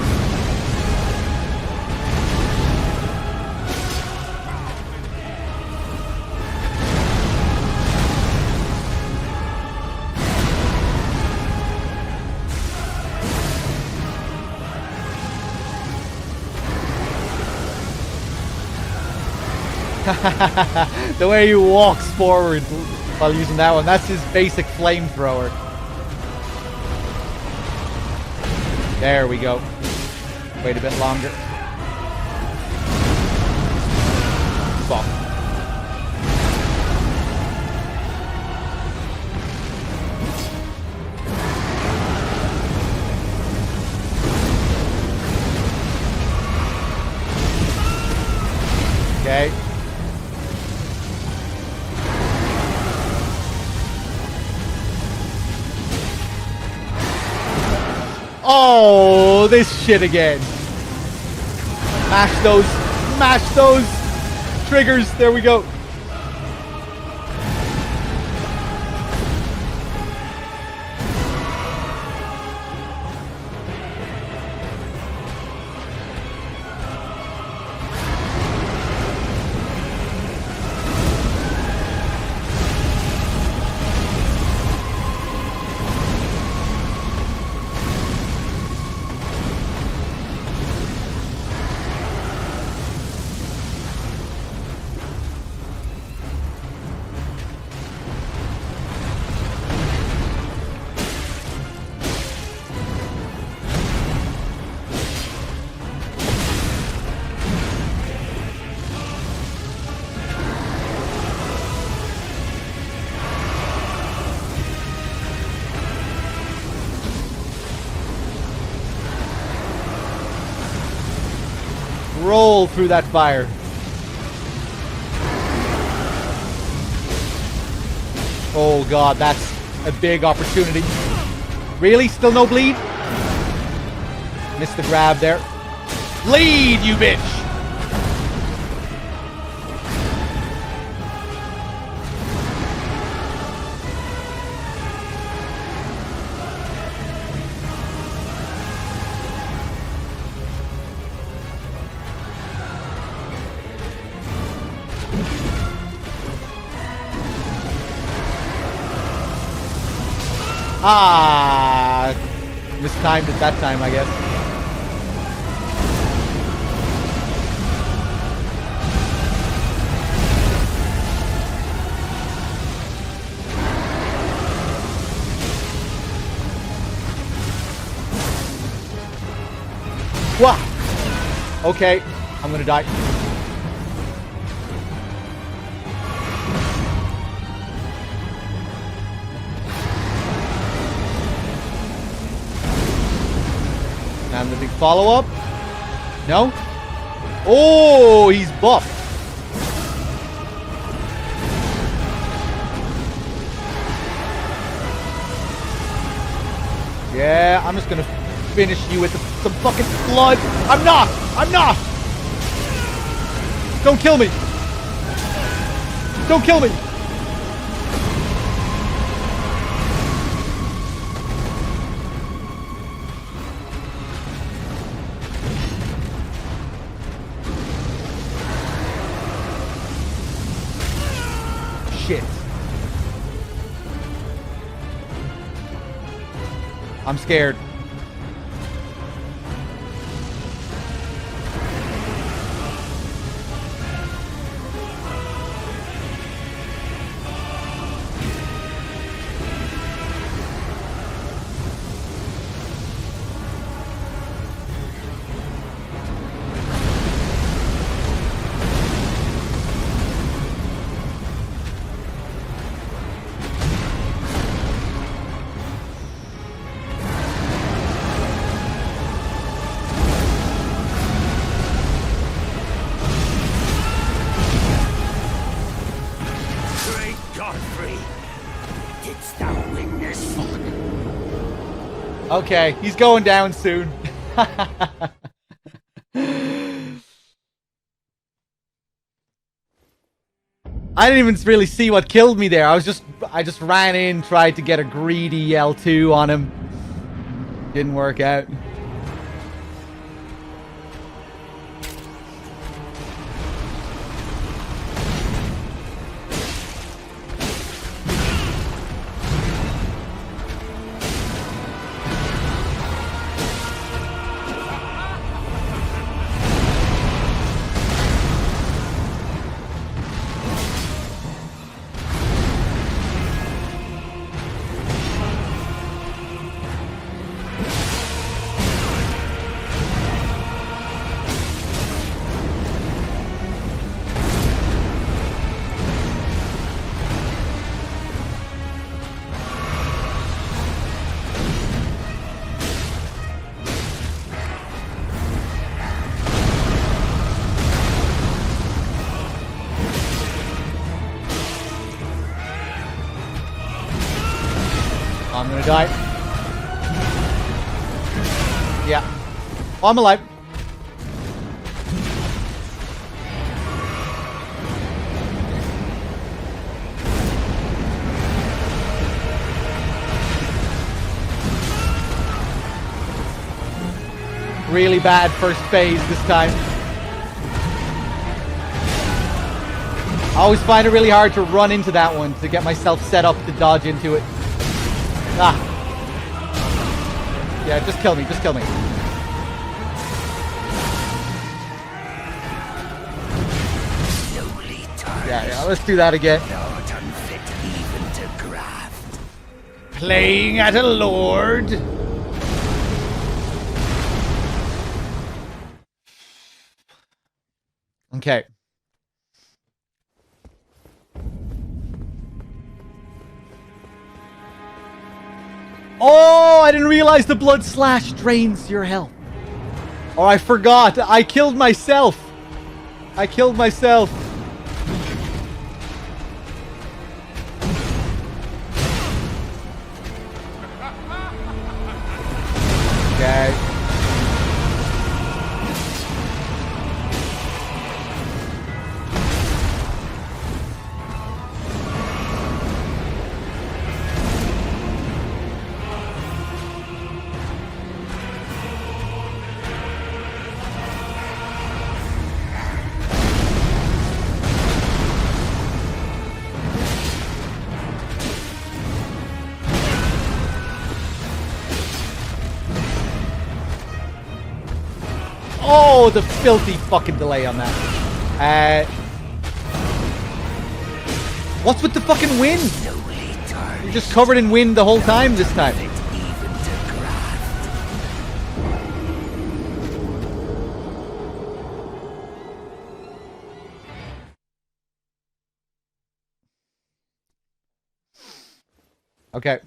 The way he walks forward while using that one, that's his basic flamethrower. There we go. Wait a bit longer. Fuck. Okay. Oh, this shit again. Mash those triggers. There we go. Roll through that fire. Oh god, that's a big opportunity. Really? Still no bleed? Missed the grab there. Bleed, you bitch! Ah, mistimed it that time, I guess. Wow. Okay, I'm gonna die. And the big follow-up. No? Oh, he's buffed. Yeah, I'm just gonna finish you with some fucking blood. I'm not! I'm not! Don't kill me! Don't kill me! Shit. I'm scared. Okay, he's going down soon. I didn't even really see what killed me there. I just ran in, tried to get a greedy L2 on him. Didn't work out. I'm gonna die. Yeah. Oh, I'm alive. Really bad first phase this time. I always find it really hard to run into that one to get myself set up to dodge into it. Ah. Yeah, just kill me, just kill me. Yeah, let's do that again. Not unfit even to graft. Playing at a lord. Okay. Oh, I didn't realize the blood slash drains your health. Or I forgot. I killed myself. I killed myself. Oh, the filthy fucking delay on that. What's with the fucking wind? You're just covered in wind the whole time this time. Okay.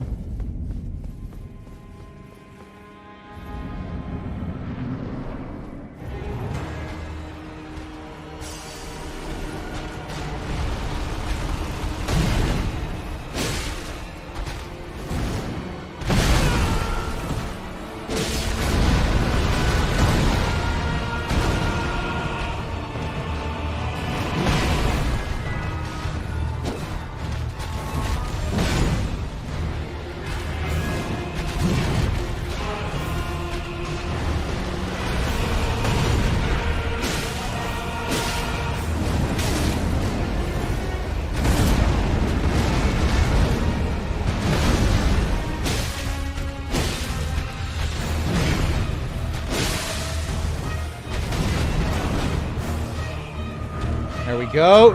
There we go.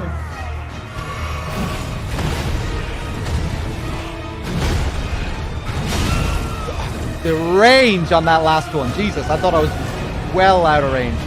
The range on that last one. Jesus, I thought I was well out of range.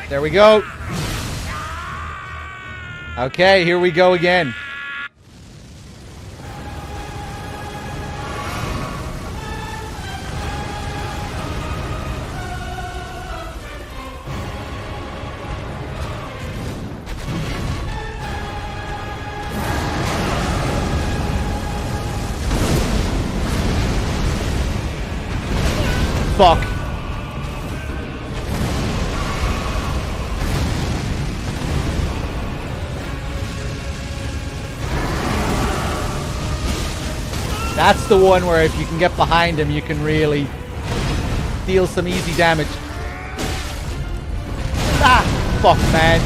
There we go. Okay, here we go again. Fuck. That's the one where if you can get behind him, you can really deal some easy damage. Ah! Fuck, man.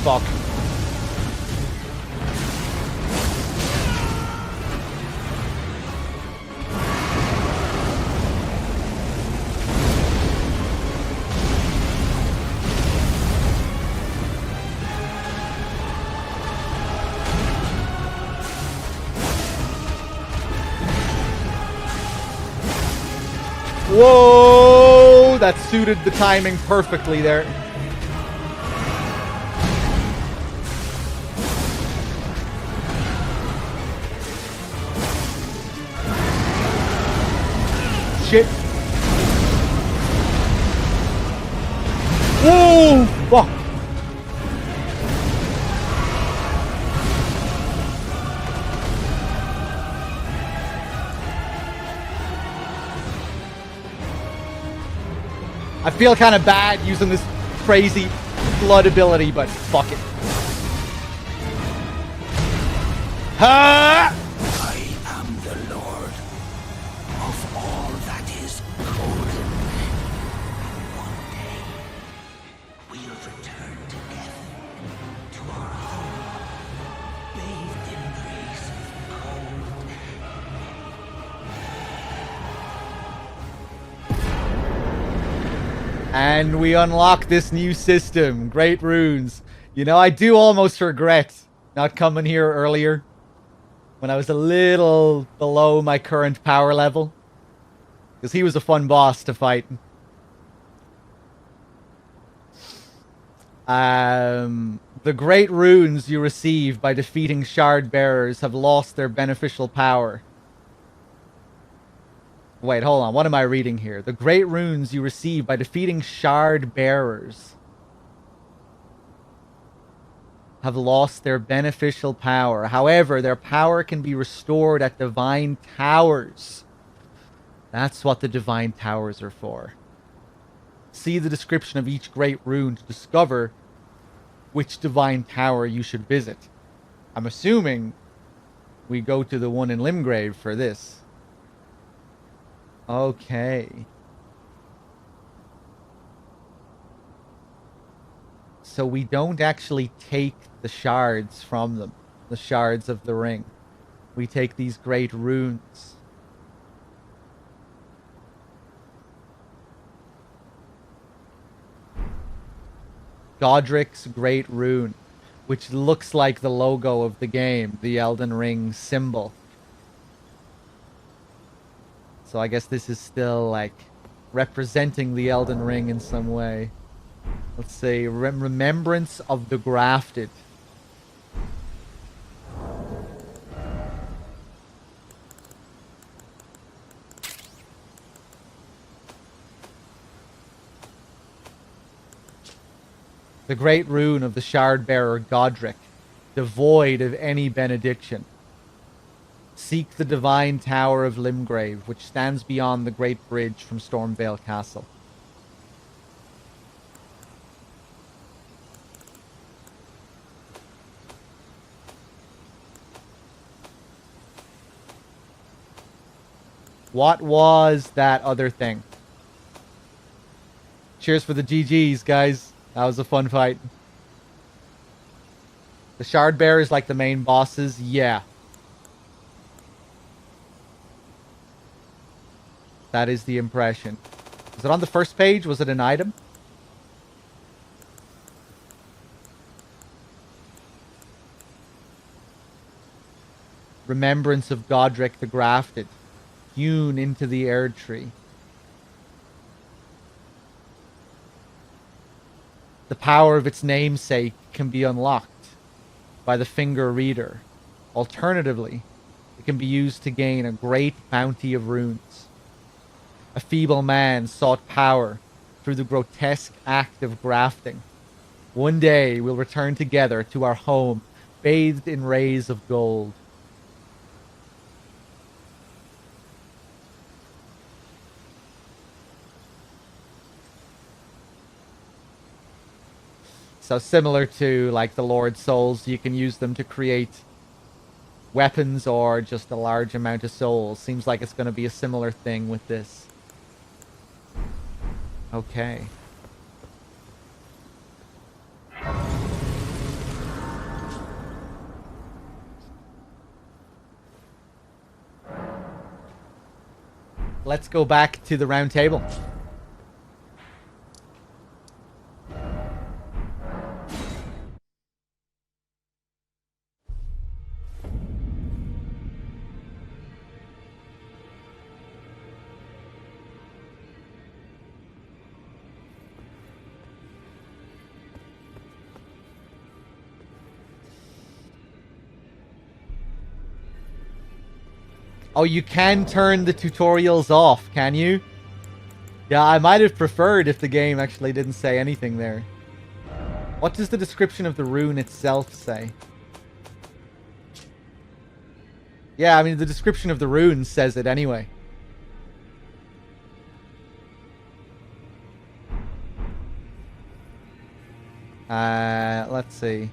Fuck. Whoa! That suited the timing perfectly there. Shit. Whoa! Fuck. I feel kind of bad using this crazy flood ability, but fuck it. Ha! I am the Lord of all that is golden, And we unlock this new system. Great runes. You know, I do almost regret not coming here earlier when I was a little below my current power level. Because he was a fun boss to fight. The great runes you receive by defeating shard bearers have lost their beneficial power. Wait, hold on. What am I reading here? The great runes you receive by defeating shard bearers have lost their beneficial power. However, their power can be restored at divine towers. That's what the divine towers are for. See the description of each great rune to discover which divine tower you should visit. I'm assuming we go to the one in Limgrave for this. Okay. So we don't actually take the shards from them. The shards of the ring. We take these great runes. Godric's Great Rune, which looks like the logo of the game, the Elden Ring symbol. So I guess this is still like representing the Elden Ring in some way. Let's see, Remembrance of the Grafted. The great rune of the shard-bearer Godric, devoid of any benediction. Seek the divine tower of Limgrave, which stands beyond the great bridge from Stormvale Castle. What was that other thing? Cheers for the GGs, guys. That was a fun fight. The shard bearers like the main bosses? Yeah. That is the impression. Was it on the first page? Was it an item? Remembrance of Godric the Grafted. Hewn into the Erd Tree. The power of its namesake can be unlocked by the finger reader. Alternatively, it can be used to gain a great bounty of runes. A feeble man sought power through the grotesque act of grafting. One day we'll return together to our home, bathed in rays of gold. So similar to like the Lord Souls, you can use them to create weapons or just a large amount of souls. Seems like it's going to be a similar thing with this. Okay. Let's go back to the round table. Oh, you can turn the tutorials off, can you? Yeah, I might have preferred if the game actually didn't say anything there. What does the description of the rune itself say? Yeah, I mean, the description of the rune says it anyway. Let's see.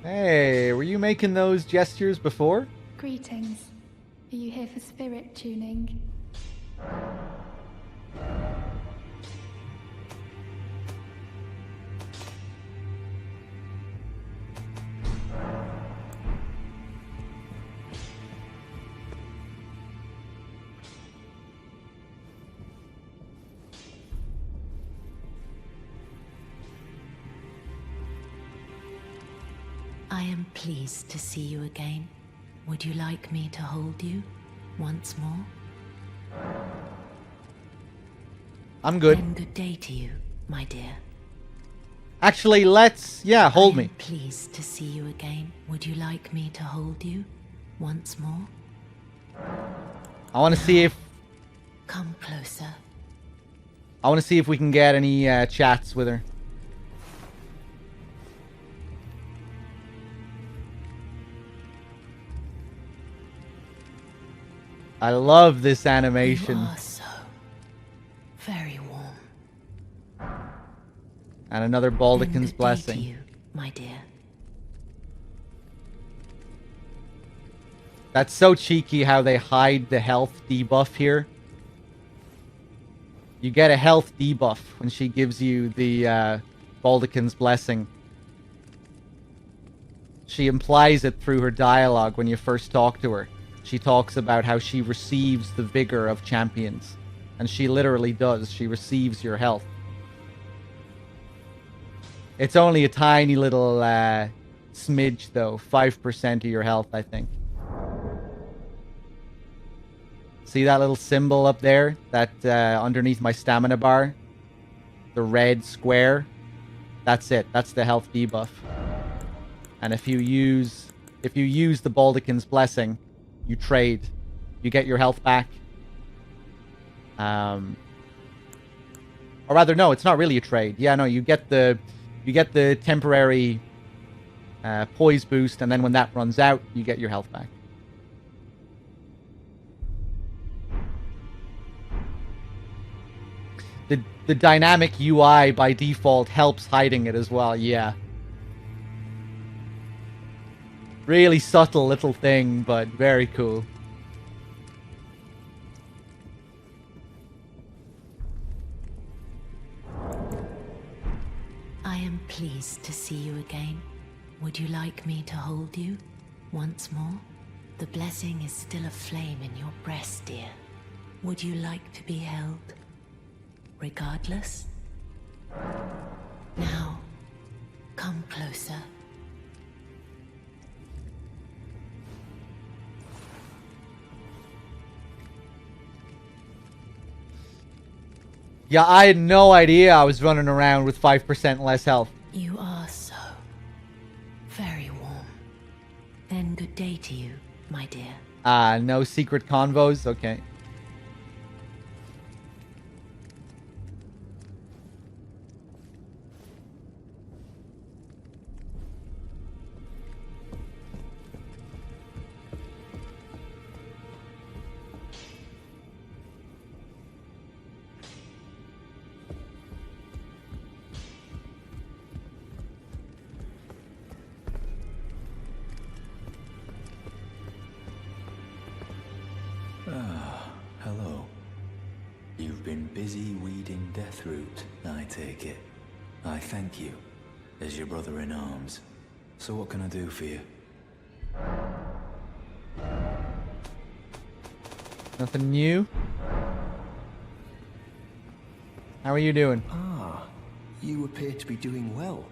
Hey, were you making those gestures before? Greetings. Are you here for spirit tuning? am pleased to see you again. Would you like me to hold you once more? I'm good. Then good day to you, my dear. Actually, let's... Yeah, hold me. Pleased to see you again. Would you like me to hold you once more? I want to see if... Come closer. I want to see if we can get any chats with her. I love this animation. You are so very warm. And another Baldachin's blessing. To you, my dear. That's so cheeky how they hide the health debuff here. You get a health debuff when she gives you the Baldachin's blessing. She implies it through her dialogue when you first talk to her. She talks about how she receives the vigor of champions. And she literally does. She receives your health. It's only a tiny little smidge, though. 5% of your health, I think. See that little symbol up there? That underneath my stamina bar? The red square? That's it. That's the health debuff. And if you use the Baldachin's blessing, you trade. You get your health back. Or rather, no, it's not really a trade. Yeah, no, you get the temporary poise boost, and then when that runs out, you get your health back. The dynamic UI by default helps hiding it as well, yeah. Really subtle little thing, but very cool. I am pleased to see you again. Would you like me to hold you once more? The blessing is still aflame in your breast, dear. Would you like to be held? Regardless? Now, come closer. Yeah, I had no idea I was running around with 5% less health. You are so very warm. Then good day to you, my dear. No secret convos? Okay. Hello. You've been busy weeding Deathroot, I take it. I thank you, as your brother in arms. So what can I do for you? Nothing new? How are you doing? Ah, you appear to be doing well.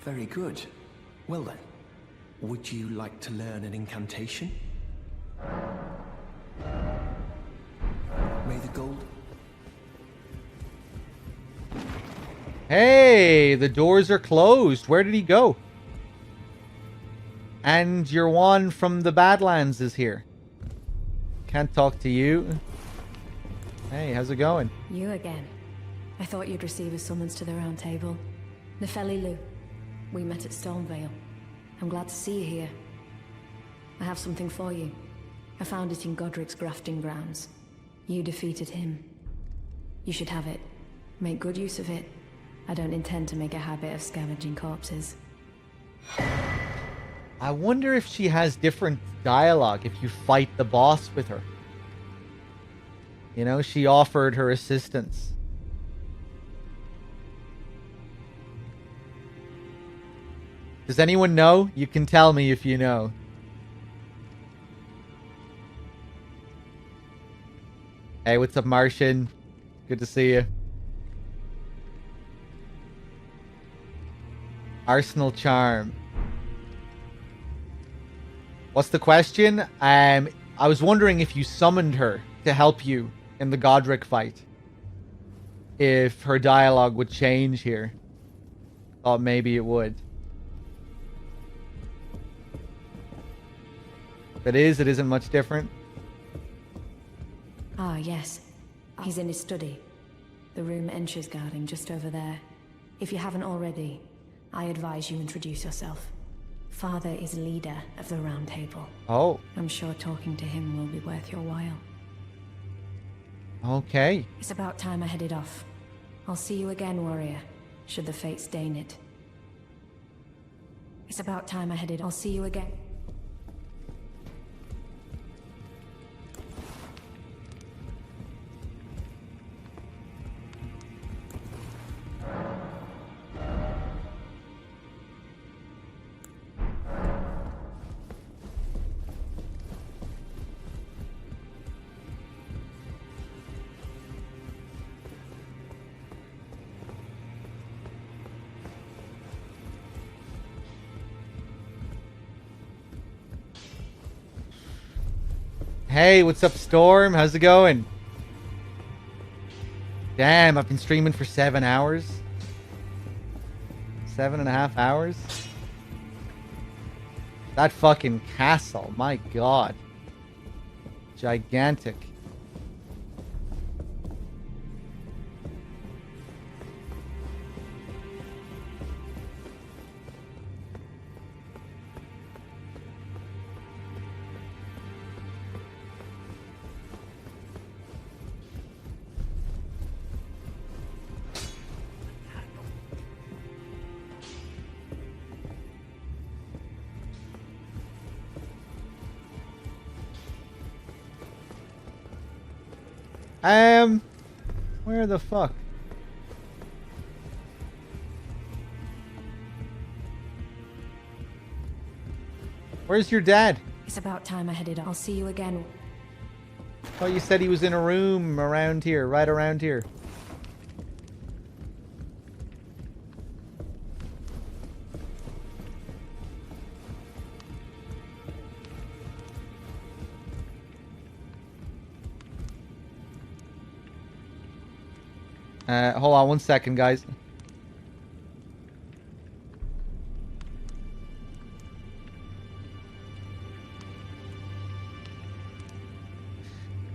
Very good. Well then, would you like to learn an incantation? May the gold... Hey, the doors are closed. Where did he go? And your one from the Badlands is here. Can't talk to you. Hey, how's it going? You again. I thought you'd receive a summons to the round table. Nefeli Lu. We met at Stonevale. I'm glad to see you here. I have something for you. I found it in Godric's grafting grounds. You defeated him. You should have it. Make good use of it. I don't intend to make a habit of scavenging corpses. I wonder if she has different dialogue if you fight the boss with her. You know, she offered her assistance. Does anyone know? You can tell me if you know. Hey, what's up, Martian? Good to see you. Arsenal Charm. What's the question? I was wondering if you summoned her to help you in the Godric fight. If her dialogue would change here. Thought maybe it would. If it isn't much different. Ah, yes. He's in his study. The room Encher's guarding just over there. If you haven't already, I advise you introduce yourself. Father is leader of the Round Table. Oh. I'm sure talking to him will be worth your while. Okay. It's about time I headed off. I'll see you again, warrior, should the fates deign it. It's about time I headed. I'll see you again. Hey, what's up, Storm? How's it going? Damn, I've been streaming for 7 hours. 7.5 hours? That fucking castle, my god. Gigantic. Where the fuck? Where's your dad? It's about time I headed. I'll see you again. Oh, you said he was in a room around here, right around here. Hold on 1 second, guys.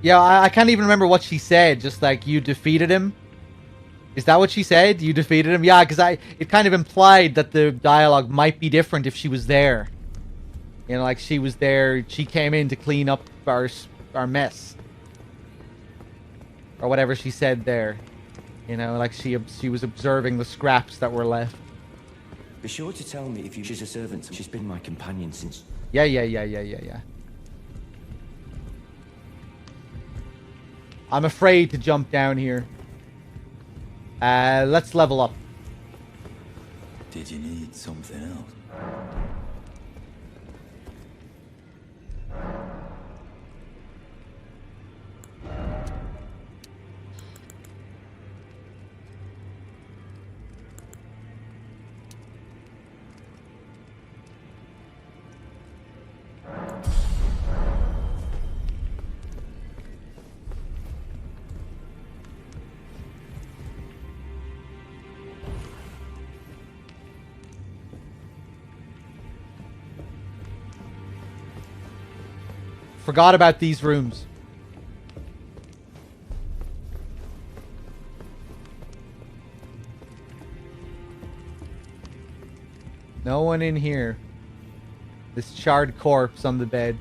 Yeah, I can't even remember what she said. Just like, you defeated him. Is that what she said? You defeated him? Yeah, because it kind of implied that the dialogue might be different if she was there. You know, like she was there. She came in to clean up our mess. Or whatever she said there. You know, like she was observing the scraps that were left. Be sure to tell me if she's a servant. She's been my companion since... Yeah. I'm afraid to jump down here. Let's level up. Did you need something else? Forgot about these rooms. No one in here. This charred corpse on the bed.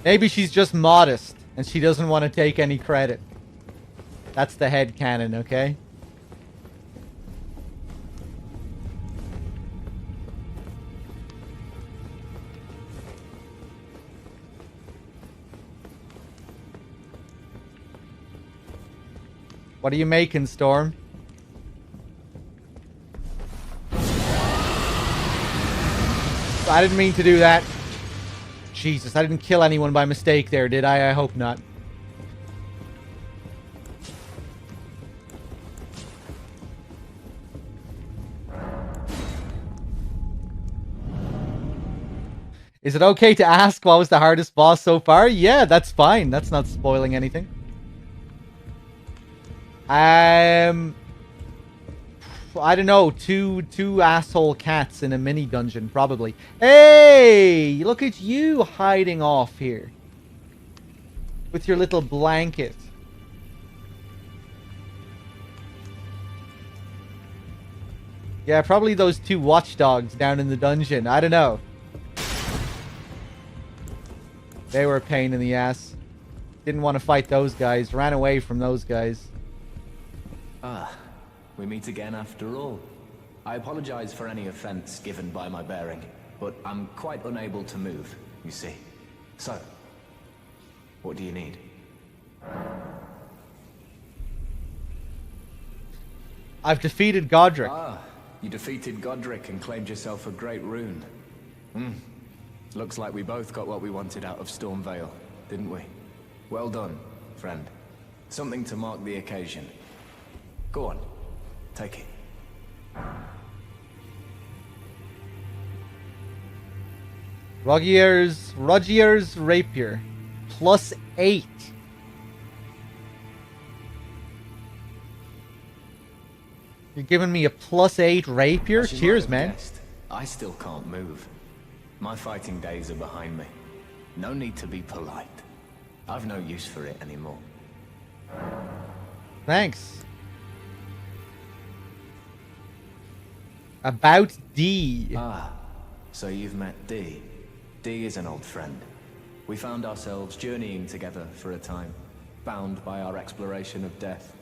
Maybe she's just modest and she doesn't want to take any credit. That's the headcanon, okay? What are you making, Storm? I didn't mean to do that. Jesus, I didn't kill anyone by mistake there, did I? I hope not. Is it okay to ask what was the hardest boss so far? Yeah, that's fine. That's not spoiling anything. I don't know. Two asshole cats in a mini dungeon, probably. Hey, look at you hiding off here with your little blanket. Yeah, probably those two watchdogs down in the dungeon. I don't know. They were a pain in the ass. Didn't want to fight those guys. Ran away from those guys. Ah, we meet again after all. I apologize for any offense given by my bearing, but I'm quite unable to move, you see. So, what do you need? I've defeated Godric. Ah, you defeated Godric and claimed yourself a great rune. Looks like we both got what we wanted out of Stormvale, didn't we? Well done, friend. Something to mark the occasion. Go on, take it. Rogier's Rapier. +8. You're giving me a +8 Rapier? As you Cheers, might have man. guessed, I still can't move. My fighting days are behind me. No need to be polite. I've no use for it anymore. Thanks. About D. Ah, so you've met D. D is an old friend. We found ourselves journeying together for a time, bound by our exploration of death.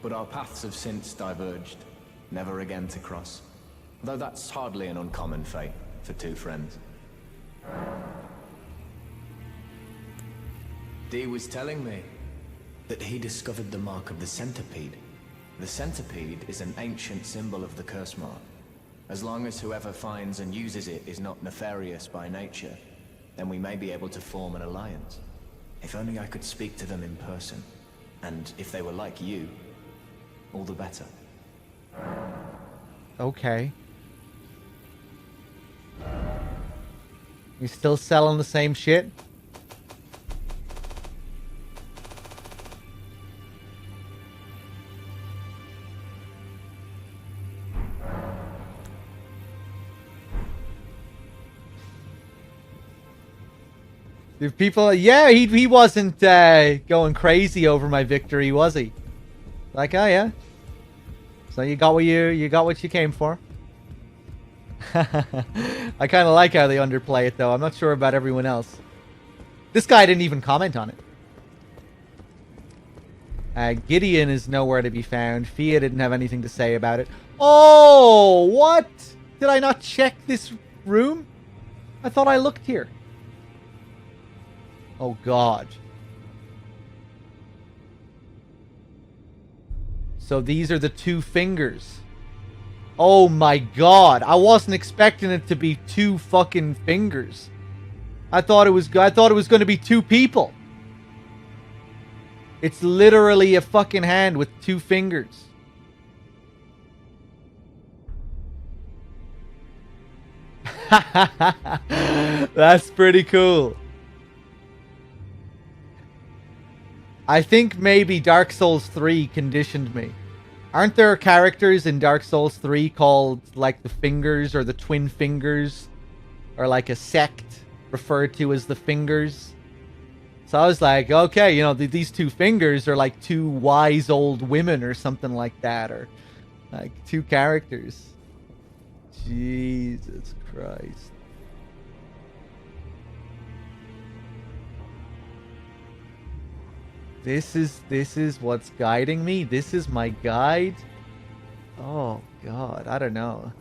But our paths have since diverged, never again to cross. Though that's hardly an uncommon fate for two friends. D was telling me that he discovered the mark of the centipede. The centipede is an ancient symbol of the curse mark. As long as whoever finds and uses it is not nefarious by nature, then we may be able to form an alliance. If only I could speak to them in person. And if they were like you, all the better. Okay. You still selling the same shit? If people, yeah, he wasn't going crazy over my victory, was he? Like, oh yeah. So you got what you came for. I kind of like how they underplay it, though. I'm not sure about everyone else. This guy didn't even comment on it. Gideon is nowhere to be found. Fia didn't have anything to say about it. Oh, what? Did I not check this room? I thought I looked here. Oh, God. So these are the two fingers. Oh my God. I wasn't expecting it to be two fucking fingers. I thought it was going to be two people. It's literally a fucking hand with two fingers. That's pretty cool. I think maybe Dark Souls 3 conditioned me. Aren't there characters in Dark Souls 3 called, like, the Fingers or the Twin Fingers? Or, like, a sect referred to as the Fingers? So I was like, okay, you know, these two fingers are like two wise old women or something like that. Or, like, two characters. Jesus Christ. This is what's guiding me? This is my guide? Oh, God. I don't know.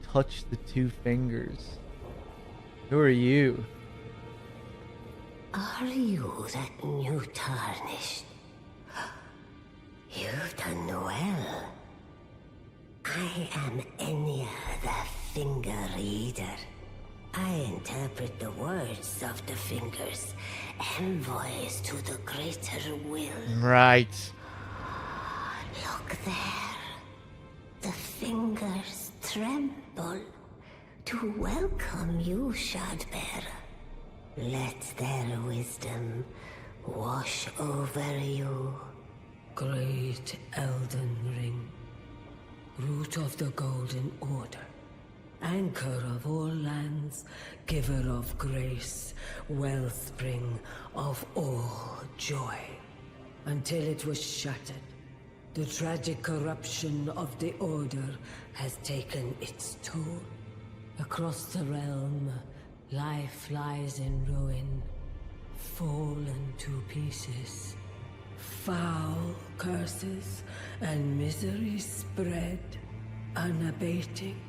Touch the two fingers. Who are you? Are you that new tarnished? You've done well. I am Enya the Finger Reader. I interpret the words of the fingers, envoys to the greater will. Right. Look there. The fingers tremble to welcome you, Shardbearer. Let their wisdom wash over you. Great Elden Ring, root of the Golden Order, anchor of all lands, giver of grace, wellspring of all joy. Until it was shattered, the tragic corruption of the Order has taken its toll. Across the realm, life lies in ruin, fallen to pieces. Foul curses and misery spread, unabating.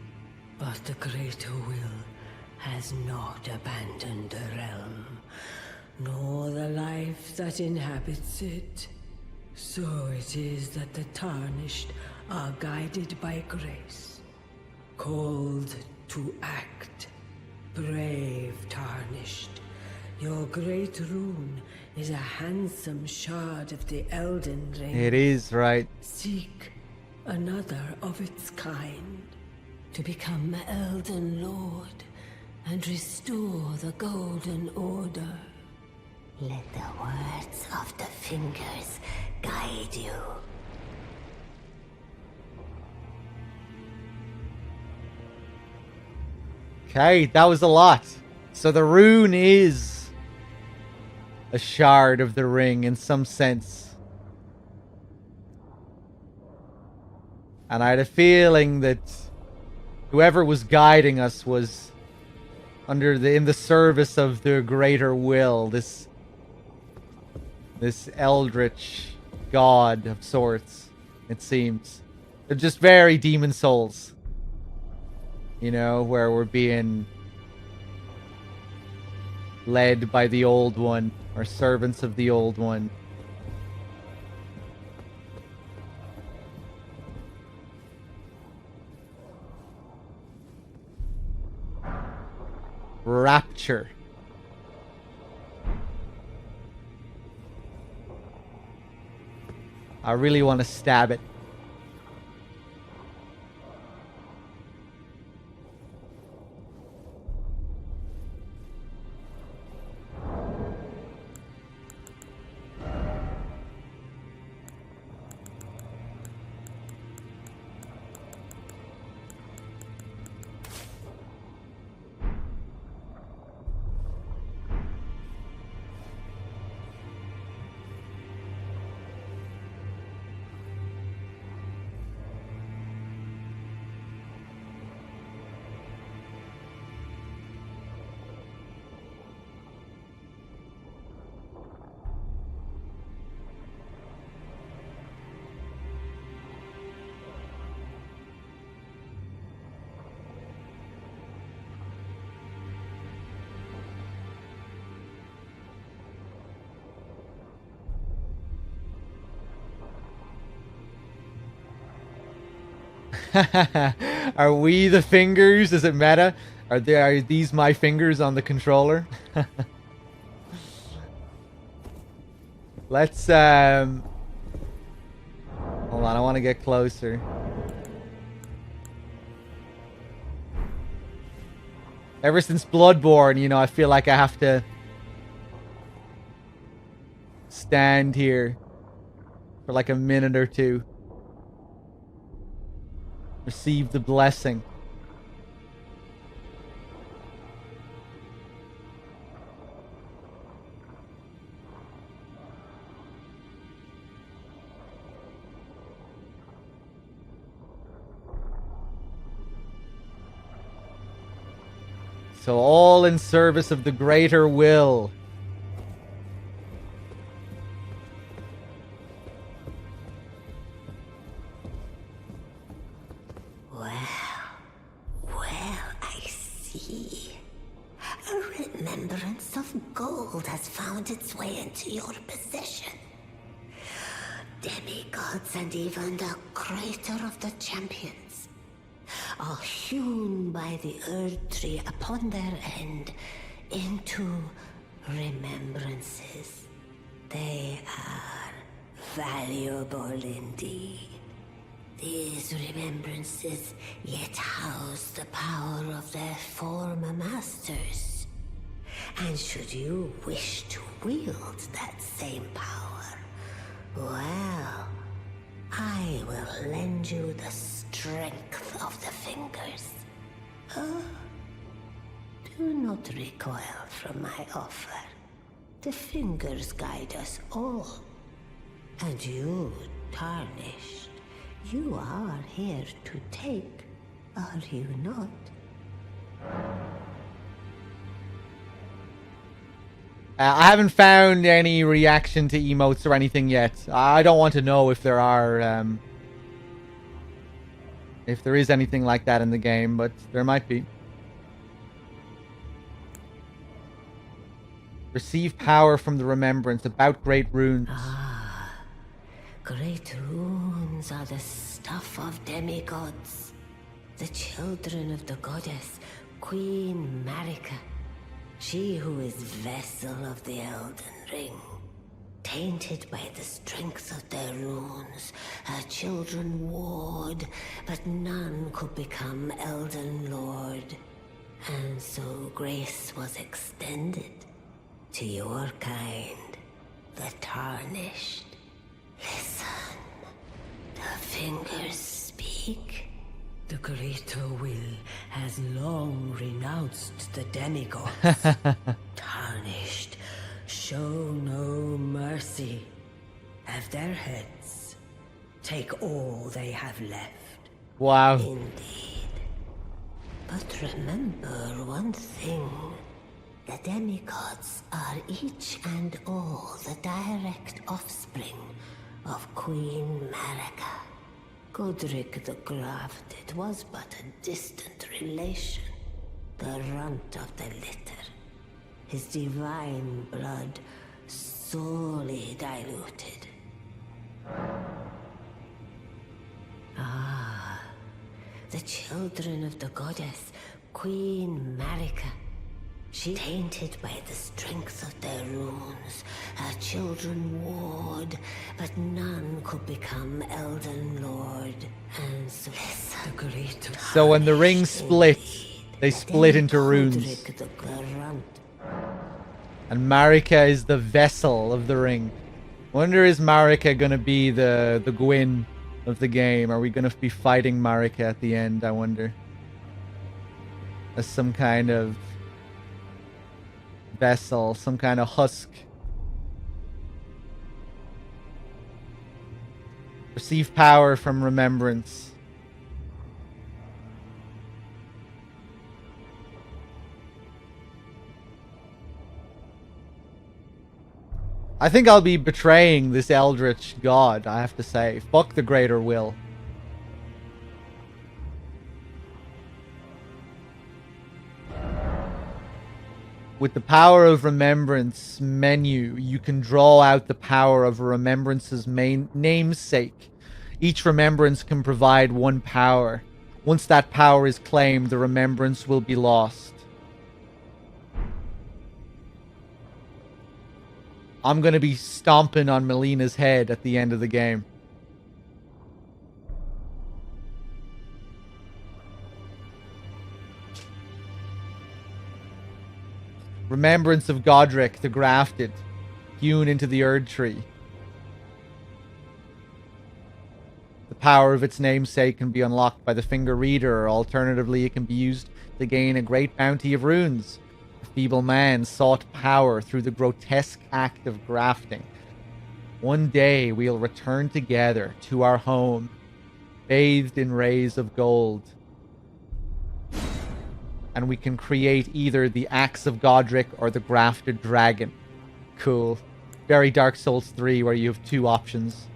But the greater will has not abandoned the realm, nor the life that inhabits it. So it is that the Tarnished are guided by grace, called to act. Brave Tarnished, your great rune is a handsome shard of the Elden Ring. It is, right? Seek another of its kind to become Elden Lord and restore the Golden Order. Let the words of the fingers guide you. Okay, that was a lot. So the rune is a shard of the ring in some sense. And I had a feeling that whoever was guiding us was in the service of the greater will, this eldritch god of sorts, it seems. They're just very demon souls. You know, where we're being led by the Old One, or servants of the Old One. Rapture. I really want to stab it. Are we the fingers? Is it meta? Are these my fingers on the controller? Let's hold on, I want to get closer. Ever since Bloodborne, you know, I feel like I have to stand here for like a minute or two. Receive the blessing. So all in service of the greater will. Remembrance of gold has found its way into your possession. Demigods and even the greater of the champions are hewn by the Earth Tree upon their end into remembrances. They are valuable indeed. These remembrances yet house the power of their former masters. And should you wish to wield that same power, well, I will lend you the strength of the fingers. Oh, do not recoil from my offer. The fingers guide us all. And you, Tarnished, you are here to take, are you not? I haven't found any reaction to emotes or anything yet. I don't want to know if there are, if there is anything like that in the game, but there might be. Receive power from the remembrance about great runes. Ah, great runes are the stuff of demigods. The children of the goddess, Queen Marika. She who is vessel of the Elden Ring. Tainted by the strength of their runes, her children warred, but none could become Elden Lord. And so grace was extended to your kind, the Tarnished. Listen, the fingers speak. The greater will has long renounced the demigods. Tarnished, show no mercy. Have their heads. Take all they have left. Wow. Indeed. But remember one thing. The demigods are each and all the direct offspring of Queen Marika. Godric the Grafted was but a distant relation, the runt of the litter. His divine blood sorely diluted. Ah, the children of the goddess, Queen Marika. She tainted by the strength of their runes. Her children warred, but none could become Elden Lord. And so the great. So when the ring split, they split into runes. And Marika is the vessel of the ring. Wonder, is Marika gonna be the Gwyn of the game? Are we gonna be fighting Marika at the end, I wonder? As some kind of vessel, some kind of husk. Receive power from remembrance. I think I'll be betraying this eldritch god, I have to say. Fuck the greater will. With the power of remembrance menu, you can draw out the power of a remembrance's main namesake. Each remembrance can provide one power. Once that power is claimed, the remembrance will be lost. I'm gonna be stomping on Melina's head at the end of the game. Remembrance of Godric the Grafted, hewn into the Erd Tree. The power of its namesake can be unlocked by the Finger Reader, or alternatively it can be used to gain a great bounty of runes. The feeble man sought power through the grotesque act of grafting. One day we'll return together to our home, bathed in rays of gold. And we can create either the Axe of Godric or the Grafted Dragon. Cool. Very Dark Souls 3, where you have two options.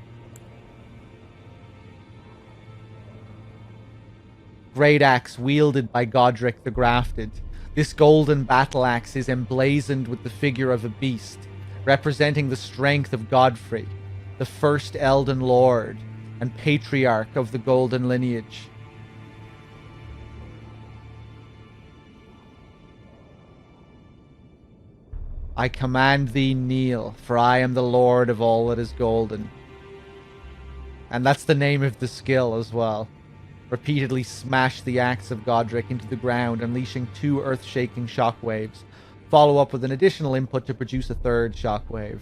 Great Axe wielded by Godric the Grafted. This golden battle axe is emblazoned with the figure of a beast, representing the strength of Godfrey, the first Elden Lord and patriarch of the Golden Lineage. I command thee kneel, for I am the lord of all that is golden. And that's the name of the skill as well. Repeatedly smash the axe of Godric into the ground, unleashing 2 earth-shaking shockwaves. Follow up with an additional input to produce a 3rd shockwave.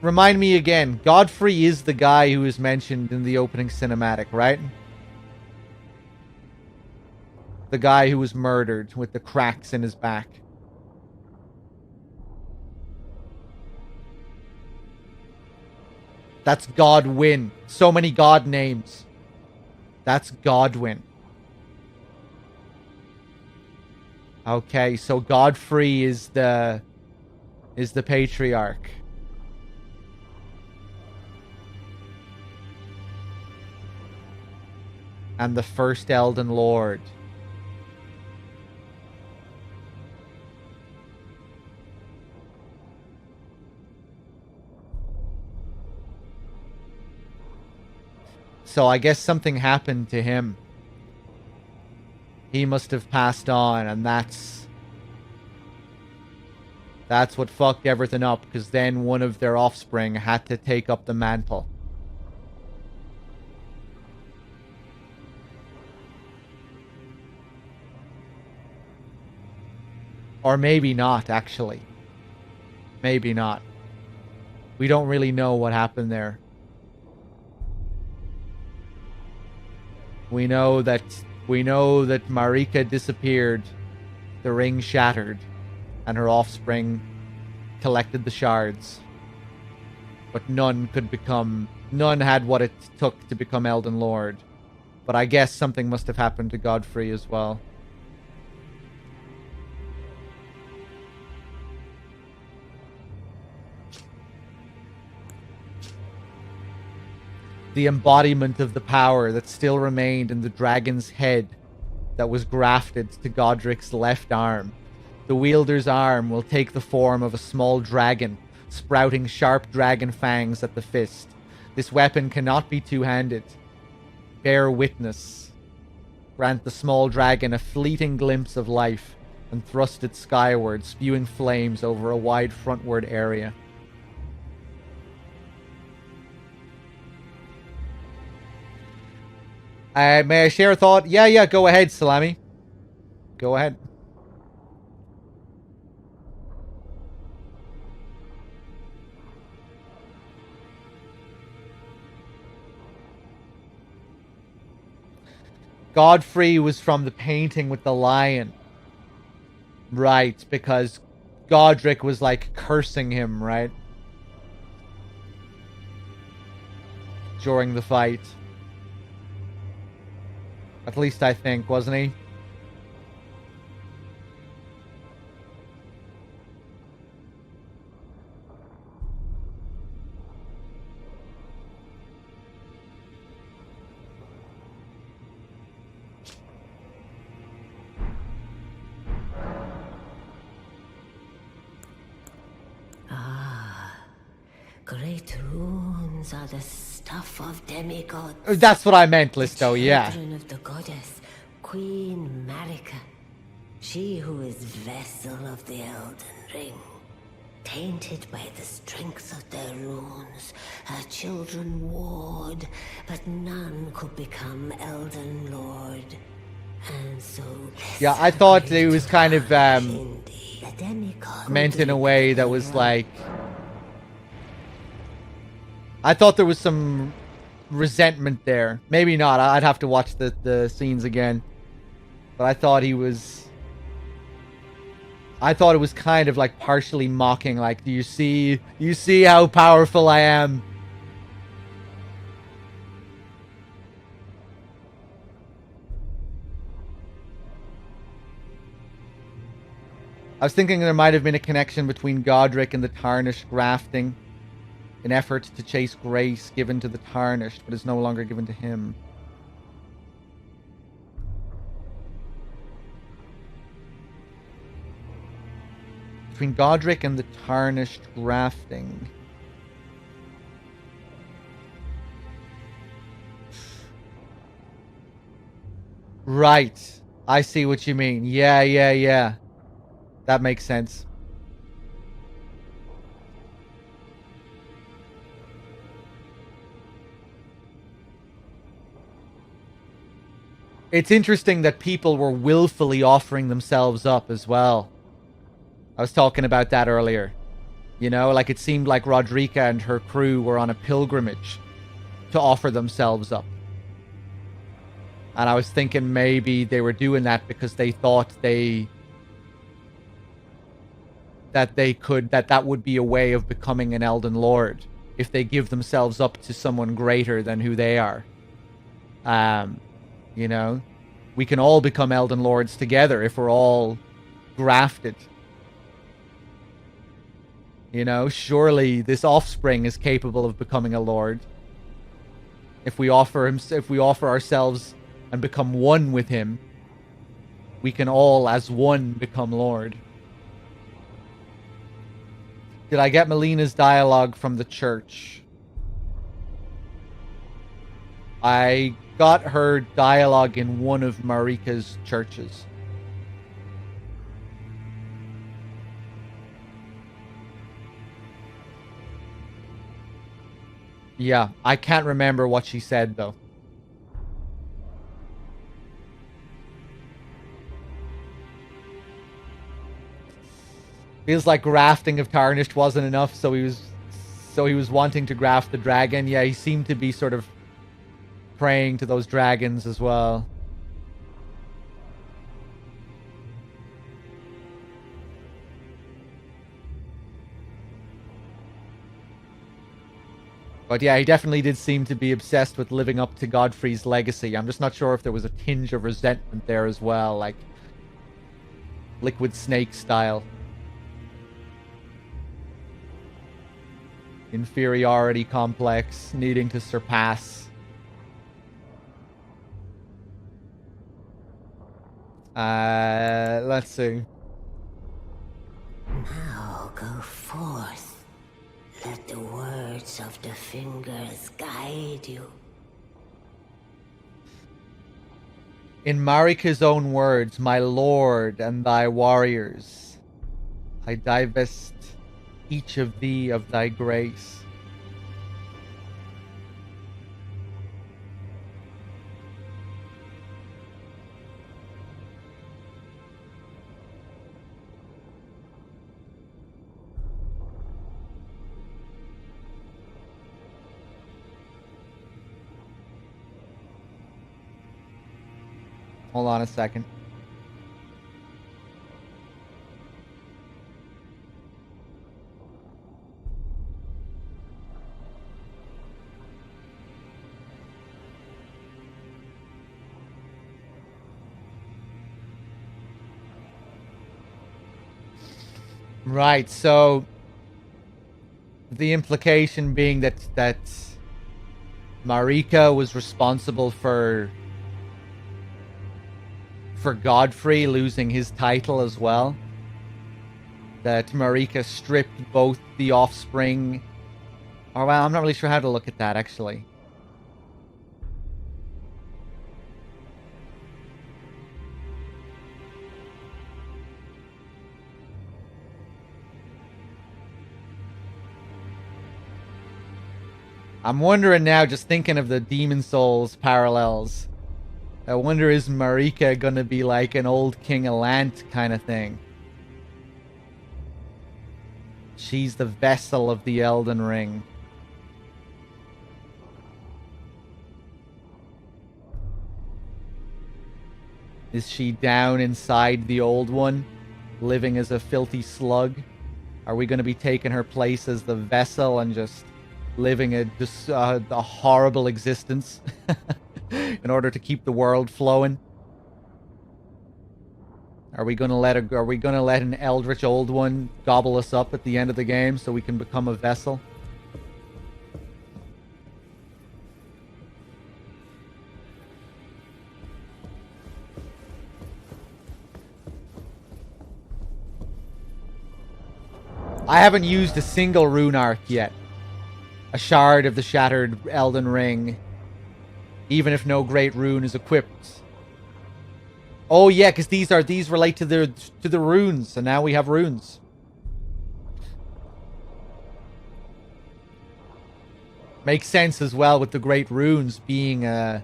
Remind me again, Godfrey is the guy who is mentioned in the opening cinematic, right? The guy who was murdered with the cracks in his back. That's Godwin. So many God names. That's Godwin. Okay, so Godfrey is the patriarch. And the first Elden Lord. So I guess something happened to him. He must have passed on, and that's what fucked everything up, because then one of their offspring had to take up the mantle. Or maybe not, actually. Maybe not. We don't really know what happened there. We know that Marika disappeared, the ring shattered, and her offspring collected the shards. But none had what it took to become Elden Lord. But I guess something must have happened to Godfrey as well. The embodiment of the power that still remained in the dragon's head that was grafted to Godric's left arm. The wielder's arm will take the form of a small dragon, sprouting sharp dragon fangs at the fist. This weapon cannot be two-handed. Bear witness. Grant the small dragon a fleeting glimpse of life, and thrust it skyward, spewing flames over a wide frontward area. May I share a thought? Yeah, go ahead, Salami. Go ahead. Godfrey was from the painting with the lion. Right, because Godric was like cursing him, right? During the fight. At least I think, wasn't he? Great runes are the stuff of demigods. That's what I meant, Listo, yeah. Children of the goddess, Queen Marika. She who is vessel of the Elden Ring. Tainted by the strength of their runes, her children warred, but none could become Elden Lord. And so... Yeah, I thought it was kind of, meant in a way that was like... I thought there was some resentment there. Maybe not. I'd have to watch the scenes again. But I thought he was... I thought it was kind of like partially mocking, like, do you see how powerful I am? I was thinking there might have been a connection between Godric and the Tarnished grafting. An effort to chase grace given to the Tarnished, but is no longer given to him. between Godric and the Tarnished grafting. Right. I see what you mean. Yeah. That makes sense. It's interesting that people were willfully offering themselves up as well. I was talking about that earlier. You know, like it seemed like Rodrika and her crew were on a pilgrimage to offer themselves up. And I was thinking maybe they were doing that because they thought that would be a way of becoming an Elden Lord if they give themselves up to someone greater than who they are. You know, we can all become Elden Lords together if we're all grafted. You know, surely this offspring is capable of becoming a lord. If we offer ourselves and become one with him, we can all as one become lord. Did I get Melina's dialogue from the church? I got her dialogue in one of Marika's churches. Yeah, I can't remember what she said, though. Feels like grafting of Tarnished wasn't enough, so he was wanting to graft the dragon. Yeah, he seemed to be sort of praying to those dragons as well. But yeah, he definitely did seem to be obsessed with living up to Godfrey's legacy. I'm just not sure if there was a tinge of resentment there as well, like Liquid Snake style. Inferiority complex, needing to surpass. Let's see. Now go forth. Let the words of the fingers guide you. In Marika's own words, my lord and thy warriors, I divest each of thee of thy grace. Hold on a second. Right, so the implication being that Marika was responsible for Godfrey losing his title as well. That Marika stripped both the offspring. Or, well, I'm not really sure how to look at that, actually. I'm wondering now, just thinking of the Demon Souls parallels. I wonder, is Marika gonna be like an old King Alant kind of thing? She's the vessel of the Elden Ring. Is she down inside the old one, living as a filthy slug? Are we gonna be taking her place as the vessel and just living a horrible existence in order to keep the world flowing? Are we gonna let an eldritch old one gobble us up at the end of the game so we can become a vessel? I haven't used a single rune arc yet. A shard of the shattered Elden Ring. Even if no great rune is equipped. Oh yeah, because these relate to the runes, so now we have runes. Makes sense as well with the great runes being a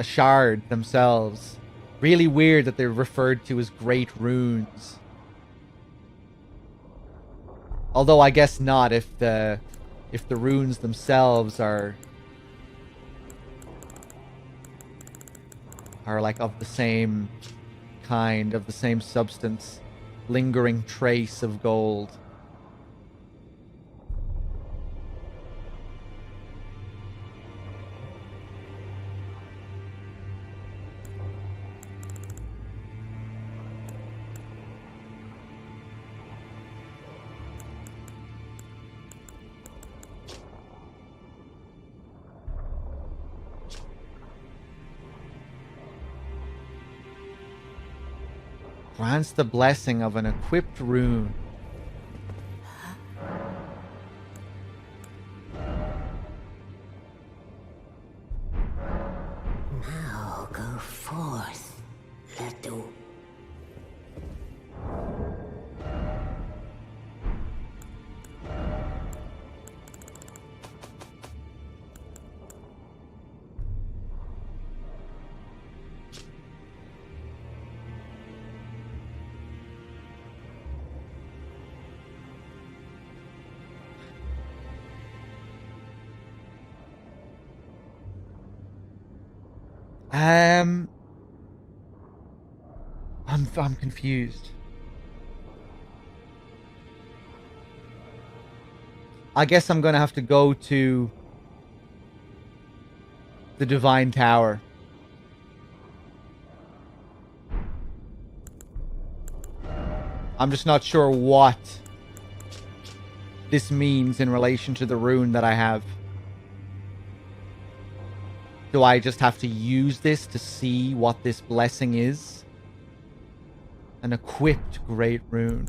shard themselves. Really weird that they're referred to as great runes. Although I guess not if the runes themselves are like of the same kind, of the same substance, lingering trace of gold. Grants the blessing of an equipped rune. Now go forth, Leto. I'm confused. I guess I'm gonna have to go to the Divine Tower. I'm just not sure what this means in relation to the rune that I have. Do I just have to use this to see what this blessing is? An equipped great rune.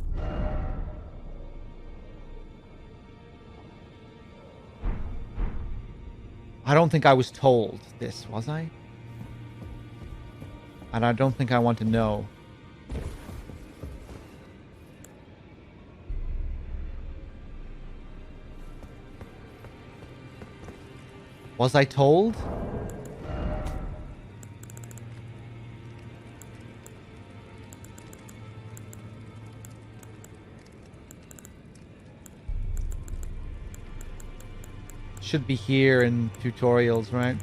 I don't think I was told this, was I? And I don't think I want to know. Was I told? Should be here in tutorials, right?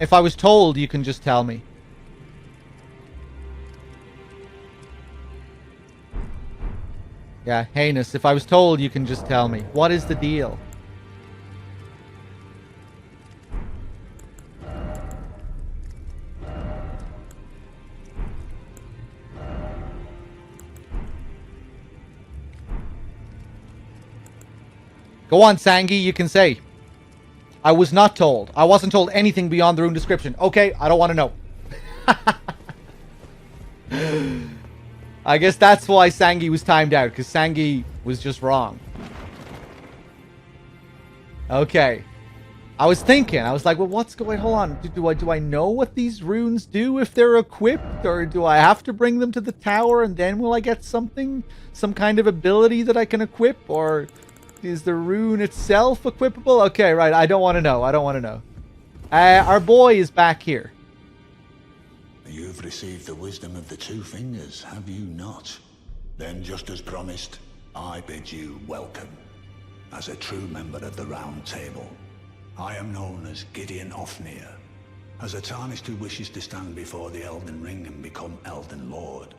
If I was told, you can just tell me. Yeah, heinous. If I was told, you can just tell me. What is the deal? Go on, Sangi, you can say. I was not told. I wasn't told anything beyond the rune description. Okay, I don't want to know. I guess that's why Sangi was timed out, because Sangi was just wrong. Okay. I was thinking, I was like, well, what's going, hold on. Do I know what these runes do if they're equipped? Or do I have to bring them to the tower and then will I get something? Some kind of ability that I can equip? Or is the rune itself equipable? Okay, right. I don't want to know. I don't want to know. Our boy is back here. You've received the wisdom of the two fingers, have you not? Then, just as promised, I bid you welcome. As a true member of the Round Table, I am known as Gideon Ofnir. As a Tarnished who wishes to stand before the Elden Ring and become Elden Lord,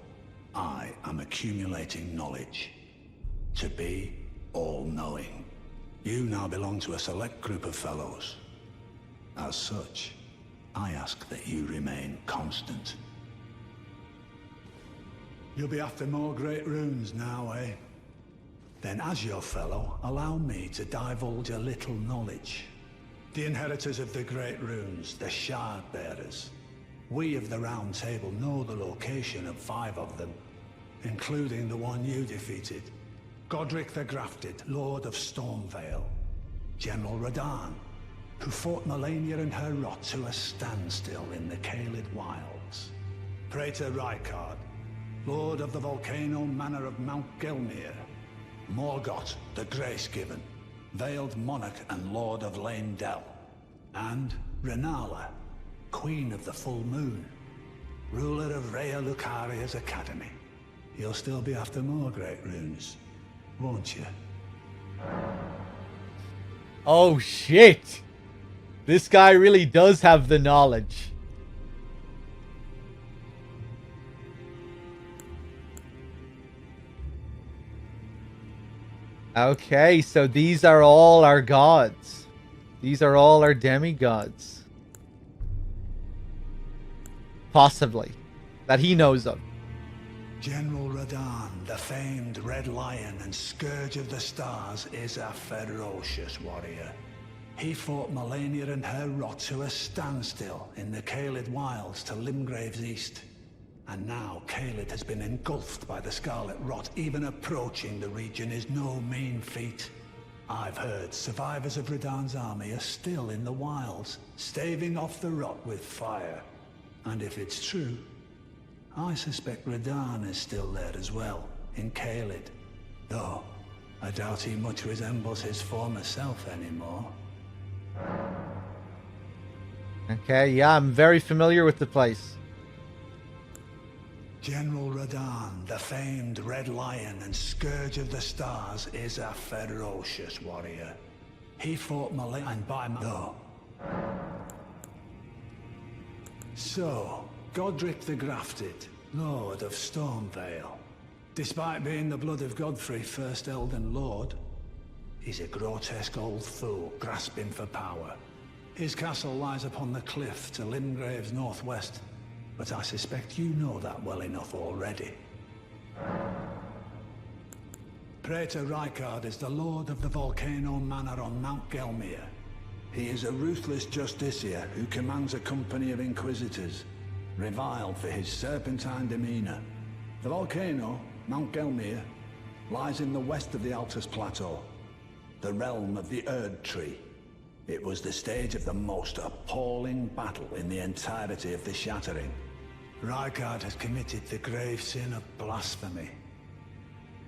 I am accumulating knowledge. To be all-knowing. You now belong to a select group of fellows. As such, I ask that you remain constant. You'll be after more great runes now, eh? Then as your fellow, allow me to divulge a little knowledge. The inheritors of the great runes, the shard bearers. We of the Round Table know the location of 5 of them, including the one you defeated. Godric the Grafted, Lord of Stormvale. General Radahn, who fought Melania and her rot to a standstill in the Caelid Wilds. Praetor Rykard, Lord of the Volcano Manor of Mount Gelmir. Morgoth, the Grace-Given, Veiled Monarch and Lord of Leyndell. And Renala, Queen of the Full Moon, ruler of Rhea Lucaria's Academy. You'll still be after more great runes, won't you? Oh shit! This guy really does have the knowledge. Okay, so these are all our gods. These are all our demigods. Possibly. That he knows of. General Radahn, the famed Red Lion and Scourge of the Stars, is a ferocious warrior. He fought Melania and her rot to a standstill in the Caelid Wilds to Limgrave's east. And now Caelid has been engulfed by the Scarlet Rot. Even approaching the region is no mean feat. I've heard survivors of Radahn's army are still in the wilds, staving off the rot with fire. And if it's true, I suspect Radahn is still there as well, in Caelid. Though, I doubt he much resembles his former self anymore. Okay, yeah, I'm very familiar with the place. General Radahn, the famed Red Lion and Scourge of the Stars, is a ferocious warrior. He fought Melania and by though. So, Godric the Grafted, Lord of Stormvale. Despite being the blood of Godfrey, first Elden Lord, he's a grotesque old fool grasping for power. His castle lies upon the cliff to Limgrave's northwest, but I suspect you know that well enough already. Praetor Rykard is the Lord of the Volcano Manor on Mount Gelmir. He is a ruthless justiciar who commands a company of inquisitors, reviled for his serpentine demeanor. The volcano, Mount Gelmir, lies in the west of the Altus Plateau, the realm of the Erd Tree. It was the stage of the most appalling battle in the entirety of the Shattering. Rykard has committed the grave sin of blasphemy,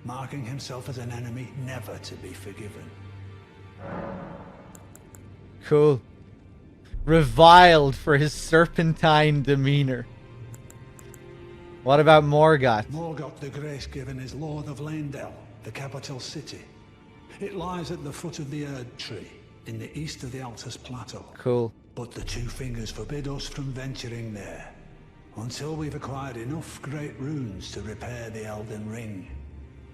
marking himself as an enemy never to be forgiven. Cool. Reviled for his serpentine demeanor. What about Morgoth? Morgoth the Grace-Given is Lord of Leyndell, the capital city. It lies at the foot of the Erd Tree, in the east of the Altus Plateau. Cool. But the Two Fingers forbid us from venturing there, until we've acquired enough great runes to repair the Elden Ring.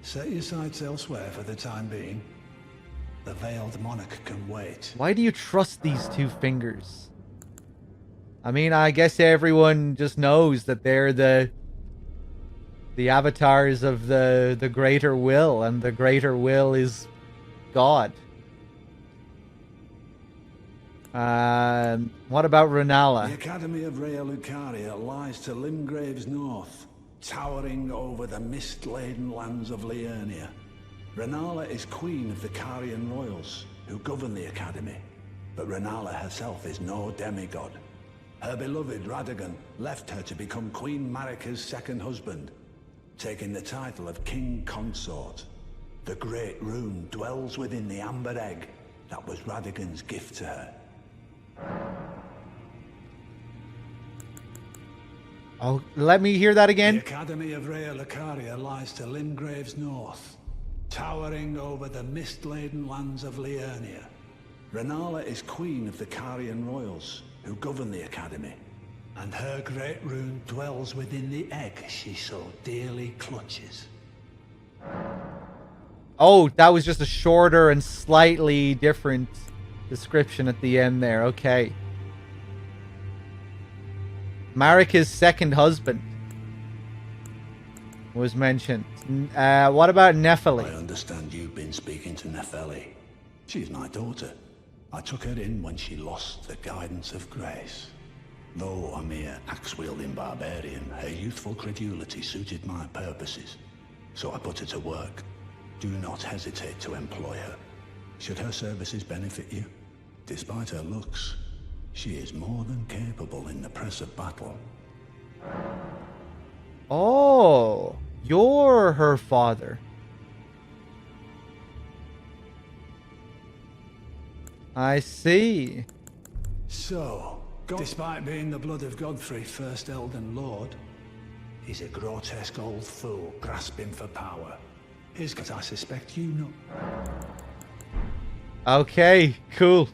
Set your sights elsewhere for the time being. The Veiled Monarch can wait. Why do you trust these Two Fingers? I mean, I guess everyone just knows that they're the avatars of the Greater Will, and the Greater Will is God. What about Renala? The Academy of Rhea Lucaria lies to Limgrave's north, towering over the mist-laden lands of Liurnia. Renala is queen of the Carian royals, who govern the Academy. But Renala herself is no demigod. Her beloved Radagon left her to become Queen Marika's second husband, taking the title of King Consort. The Great Rune dwells within the Amber Egg that was Radagon's gift to her. Oh, let me hear that again. The Academy of Rhea Lucaria lies to Limgrave's north, towering over the mist-laden lands of Liurnia. Renala is queen of the Carian royals, who govern the Academy. And her great rune dwells within the egg she so dearly clutches. Oh, that was just a shorter and slightly different description at the end there. Okay. Marika's second husband. was mentioned. What about Nephili? I understand you've been speaking to Nepheli. She's my daughter. I took her in when she lost the guidance of grace. Though a mere axe-wielding barbarian, her youthful credulity suited my purposes. So I put her to work. Do not hesitate to employ her. Should her services benefit you, despite her looks, she is more than capable in the press of battle. Oh, you're her father. I see. So, despite being the blood of Godfrey, first Elden Lord, he's a grotesque old fool grasping for power. His I suspect you know. Okay, cool.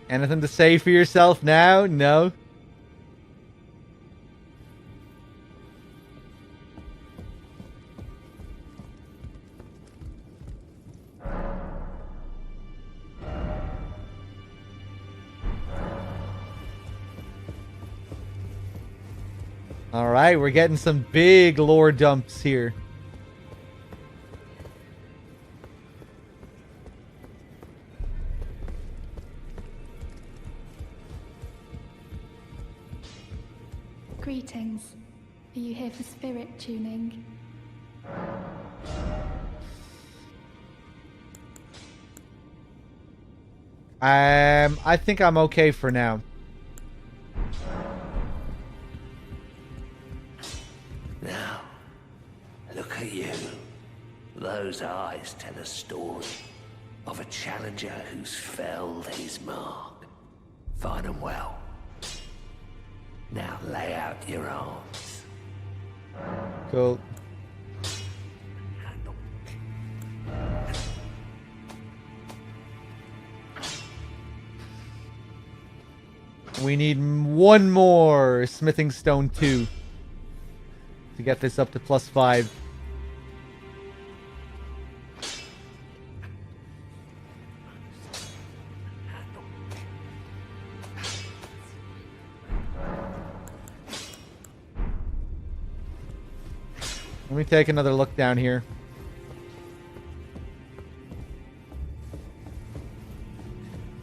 Anything to say for yourself now? No? Alright, we're getting some big lore dumps here. Greetings. Are you here for spirit tuning? I think I'm okay for now. Now, look at you. Those eyes tell a story of a challenger who's felled his mark. Find 'em well. Now lay out your arms. Cool. We need one more smithing stone 2 to get this up to +5. Let me take another look down here.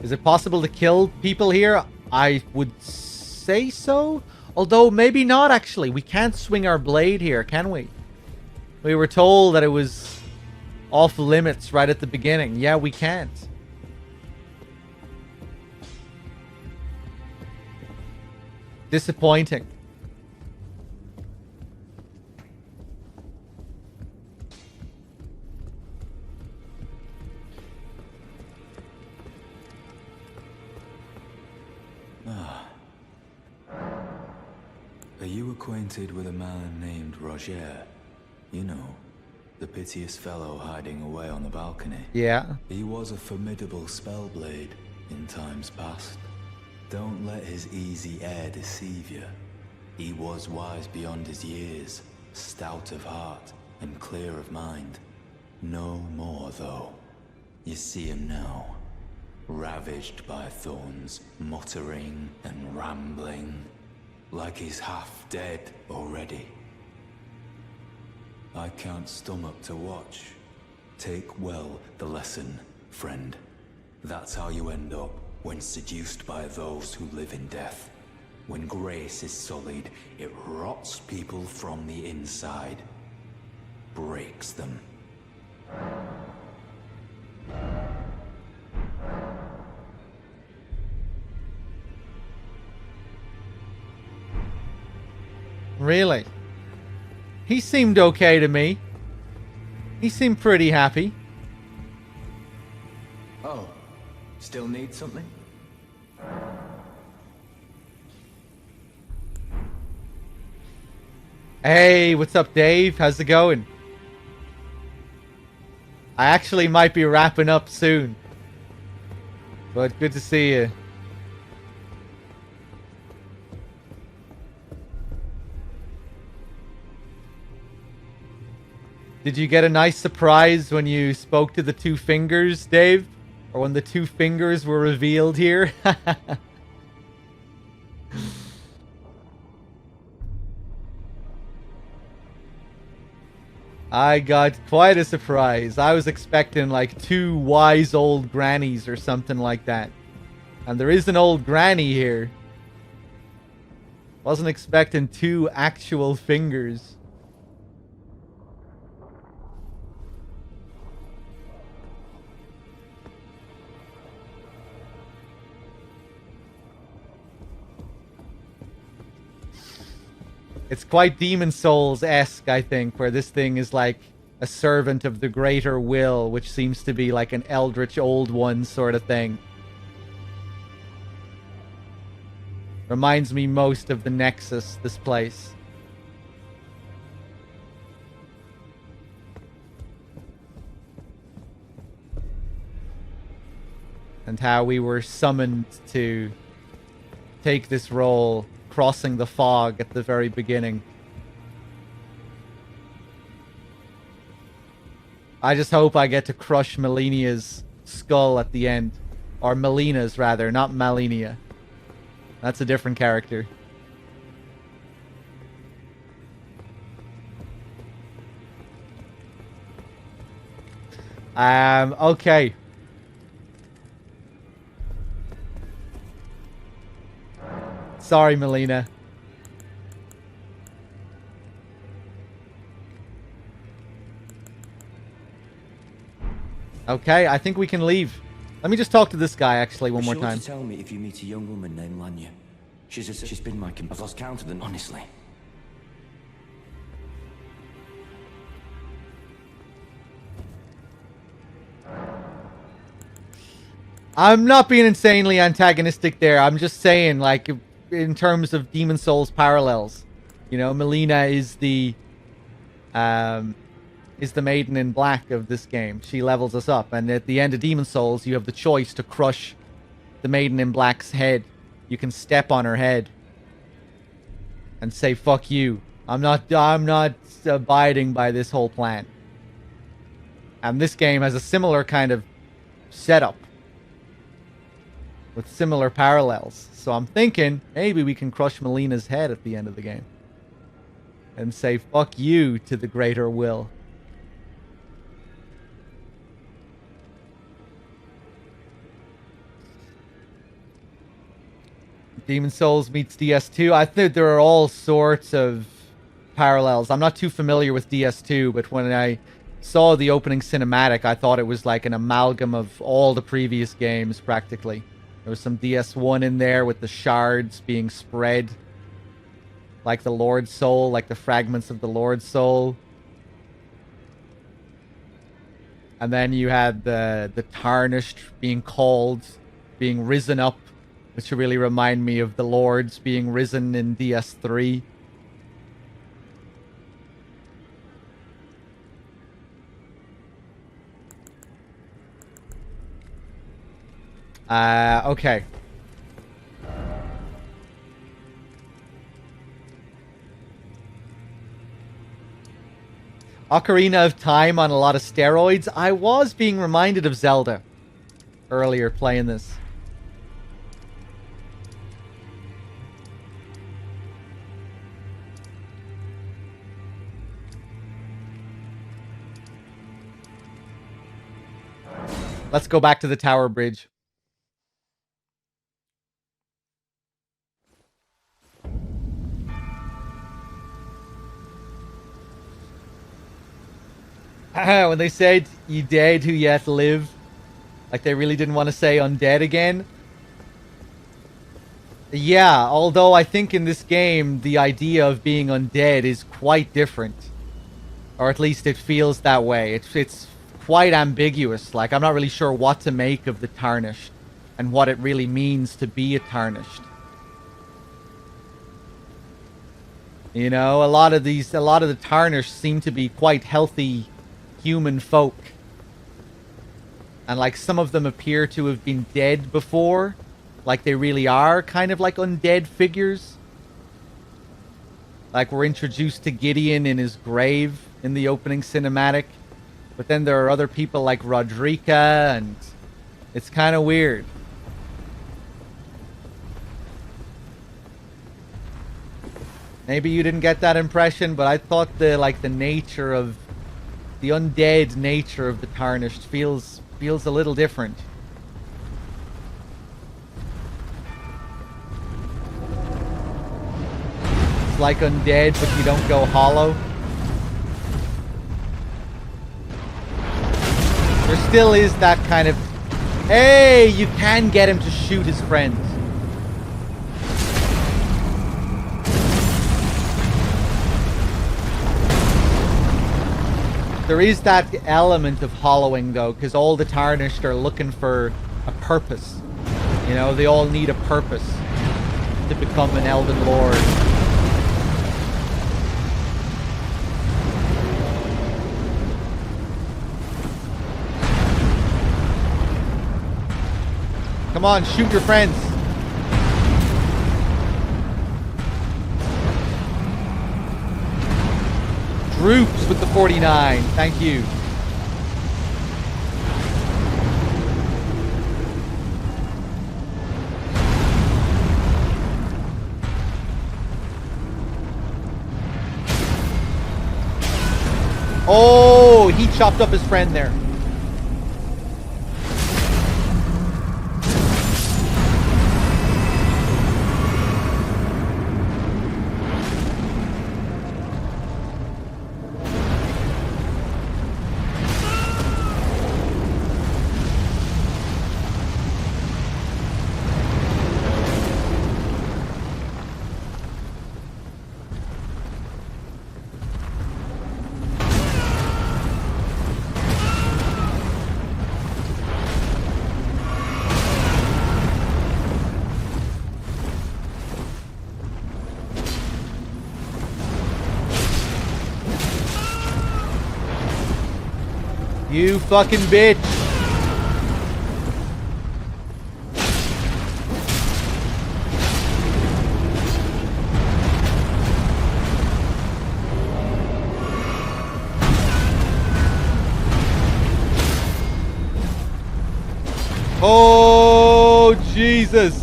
Is it possible to kill people here? I would say so. Although, maybe not, actually. We can't swing our blade here, can we? We were told that it was off limits right at the beginning. Yeah, we can't. Disappointing. Are you acquainted with a man named Roger? You know, the piteous fellow hiding away on the balcony. Yeah. He was a formidable spellblade in times past. Don't let his easy air deceive you. He was wise beyond his years, stout of heart and clear of mind. No more, though. You see him now, ravaged by thorns, muttering and rambling, like he's half dead already. I can't stomach to watch. Take well the lesson, friend. That's how you end up when seduced by those who live in death. When grace is sullied, it rots people from the inside, breaks them. Really? He seemed okay to me. He seemed pretty happy. Oh, still need something? Hey, what's up, Dave? How's it going? I actually might be wrapping up soon. But good to see you. Did you get a nice surprise when you spoke to the two fingers, Dave? Or when the two fingers were revealed here. I got quite a surprise. I was expecting like two wise old grannies or something like that. And there is an old granny here. Wasn't expecting two actual fingers. It's quite Demon Souls-esque, I think, where this thing is like a servant of the greater will, which seems to be like an eldritch old one sort of thing. Reminds me most of the Nexus, this place. And how we were summoned to take this role, crossing the fog at the very beginning. I just hope I get to crush Melinia's skull at the end. Or Melina's, rather, not Malinia. That's a different character. Okay. Sorry, Melina. Okay, I think we can leave. Let me just talk to this guy, actually, one more time. To tell me if you meet a young woman named Lanya. She's been my I've lost count of them, honestly. I'm not being insanely antagonistic there. I'm just saying, like, in terms of Demon Souls parallels. You know, Melina is the maiden in black of this game. She levels us up. And at the end of Demon Souls, you have the choice to crush the maiden in black's head. You can step on her head and say, fuck you. I'm not abiding by this whole plan. And this game has a similar kind of setup with similar parallels. So I'm thinking maybe we can crush Melina's head at the end of the game and say, fuck you to the greater will. Demon Souls meets DS2. I think there are all sorts of parallels. I'm not too familiar with DS2, but when I saw the opening cinematic, I thought it was like an amalgam of all the previous games, practically. There was some DS1 in there with the shards being spread. Like the Lord's Soul, like the fragments of the Lord's Soul. And then you had the Tarnished being called, being risen up, which really remind me of the Lords being risen in DS3. Okay. Ocarina of Time on a lot of steroids. I was being reminded of Zelda earlier playing this. Let's go back to the Tower Bridge. When they said, "You dead who yet live," like they really didn't want to say undead again. Yeah, although I think in this game, the idea of being undead is quite different. Or at least it feels that way. It's quite ambiguous. Like, I'm not really sure what to make of the Tarnished and what it really means to be a Tarnished. You know, a lot of the Tarnished seem to be quite healthy human folk. And like some of them appear to have been dead before. Like they really are kind of like undead figures. Like we're introduced to Gideon in his grave in the opening cinematic. But then there are other people like Rodrika and It's kind of weird. Maybe you didn't get that impression, but I thought the nature of the undead nature of the Tarnished feels a little different. It's like undead, but you don't go hollow. There still is that kind of, hey, you can get him to shoot his friends. There is that element of hollowing, though, because all the Tarnished are looking for a purpose. You know, they all need a purpose to become an Elden Lord. Come on, shoot your friends. Droops with the 49. Thank you. Oh, he chopped up his friend there. You fucking bitch. Oh, Jesus.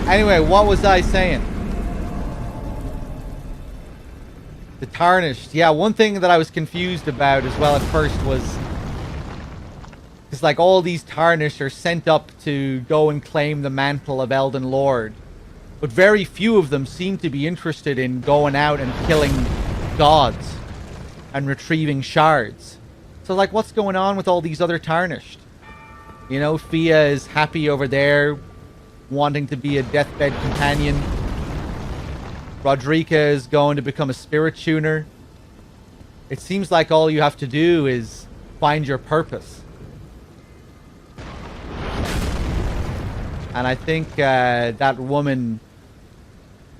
Anyway, what was I saying? The Tarnished. Yeah, one thing that I was confused about as well at first was, it's like all these Tarnished are sent up to go and claim the mantle of Elden Lord, but very few of them seem to be interested in going out and killing gods and retrieving shards. So like, what's going on with all these other Tarnished? You know, Fia is happy over there, wanting to be a deathbed companion. Rodrika is going to become a spirit tuner. It seems like all you have to do is find your purpose. And I think that woman,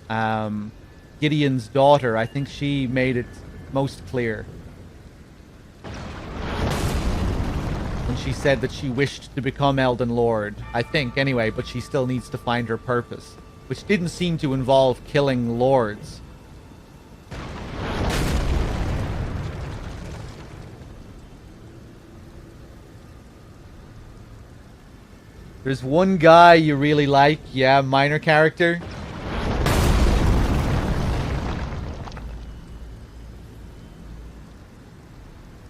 Gideon's daughter, I think she made it most clear when she said that she wished to become Elden Lord. I think, anyway, but she still needs to find her purpose, which didn't seem to involve killing lords. There's one guy you really like, yeah, minor character.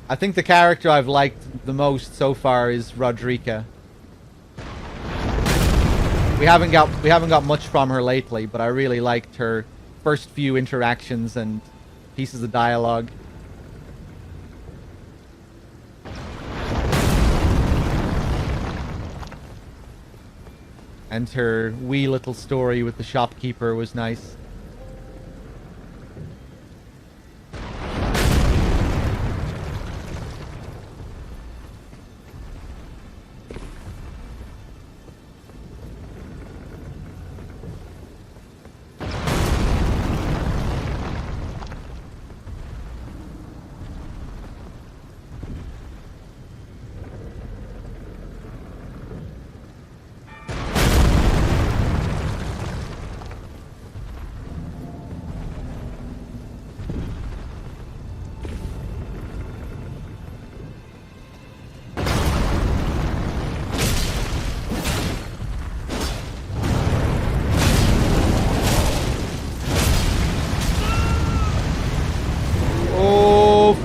I think the character I've liked the most so far is Rodrika. We haven't got much from her lately, but I really liked her first few interactions and pieces of dialogue. And her wee little story with the shopkeeper was nice.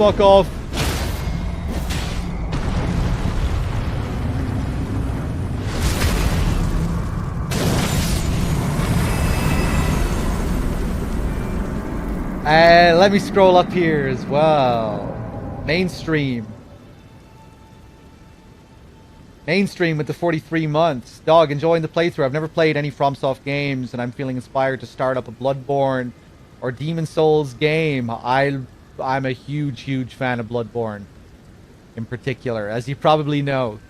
fuck off. Let me scroll up here as well. Mainstream. Mainstream with the 43 months. Dog, enjoying the playthrough. I've never played any FromSoft games, and I'm feeling inspired to start up a Bloodborne or Demon Souls game. I'm a huge, huge fan of Bloodborne in particular, as you probably know.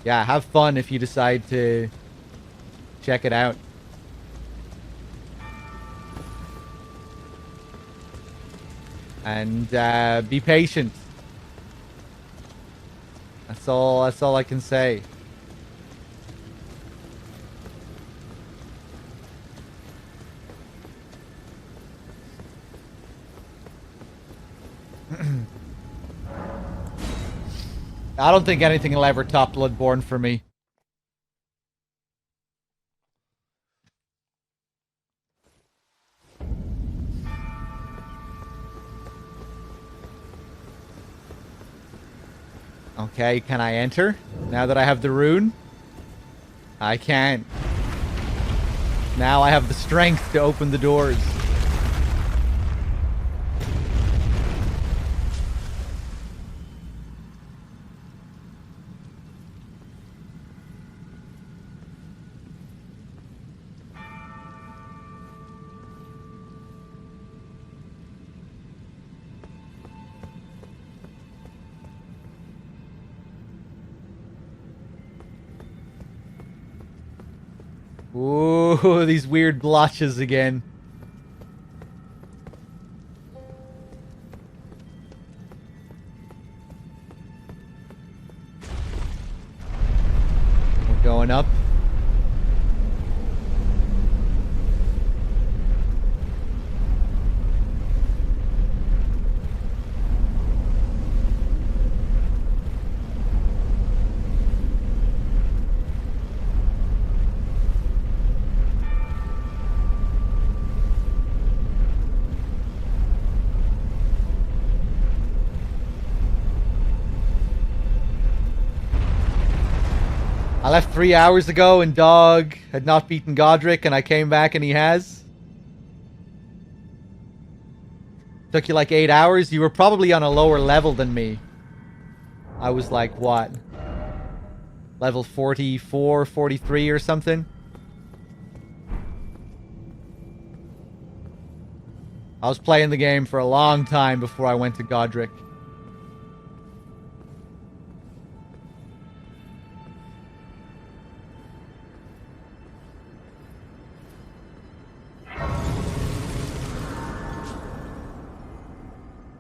Yeah, have fun if you decide to check it out. And be patient. That's all I can say. I don't think anything will ever top Bloodborne for me. Okay, can I enter? Now that I have the rune? I can. Now I have the strength to open the doors. Ooh, these weird blotches again. We're going up. I left 3 hours ago and Dog had not beaten Godric, and I came back and he has. Took you like 8 hours. You were probably on a lower level than me. I was like, what? Level 44, 43 or something? I was playing the game for a long time before I went to Godric.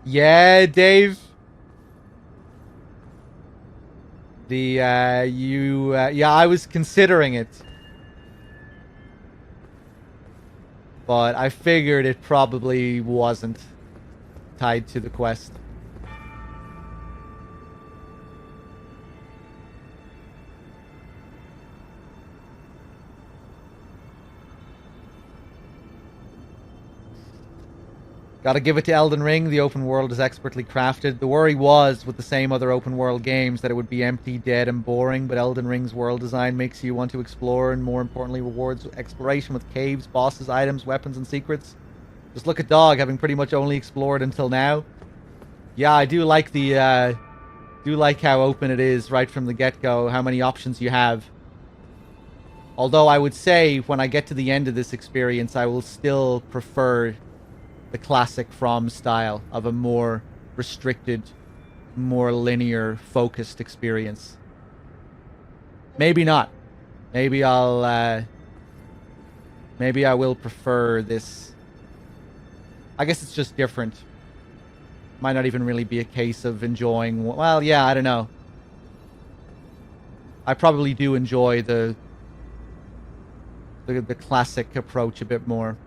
Yeah, Dave. Yeah, I was considering it. But I figured it probably wasn't tied to the quest. Gotta give it to Elden Ring, the open world is expertly crafted. The worry was, with the same other open world games, that it would be empty, dead, and boring, but Elden Ring's world design makes you want to explore, and more importantly rewards exploration with caves, bosses, items, weapons, and secrets. Just look at Dog, having pretty much only explored until now. Yeah, I do like the, do like how open it is right from the get-go, how many options you have. Although I would say, when I get to the end of this experience, I will still prefer the classic From style of a more restricted, more linear, focused experience. Maybe not. Maybe I will prefer this. I guess it's just different. Might not even really be a case of enjoying... Well, yeah, I don't know. I probably do enjoy the classic approach a bit more.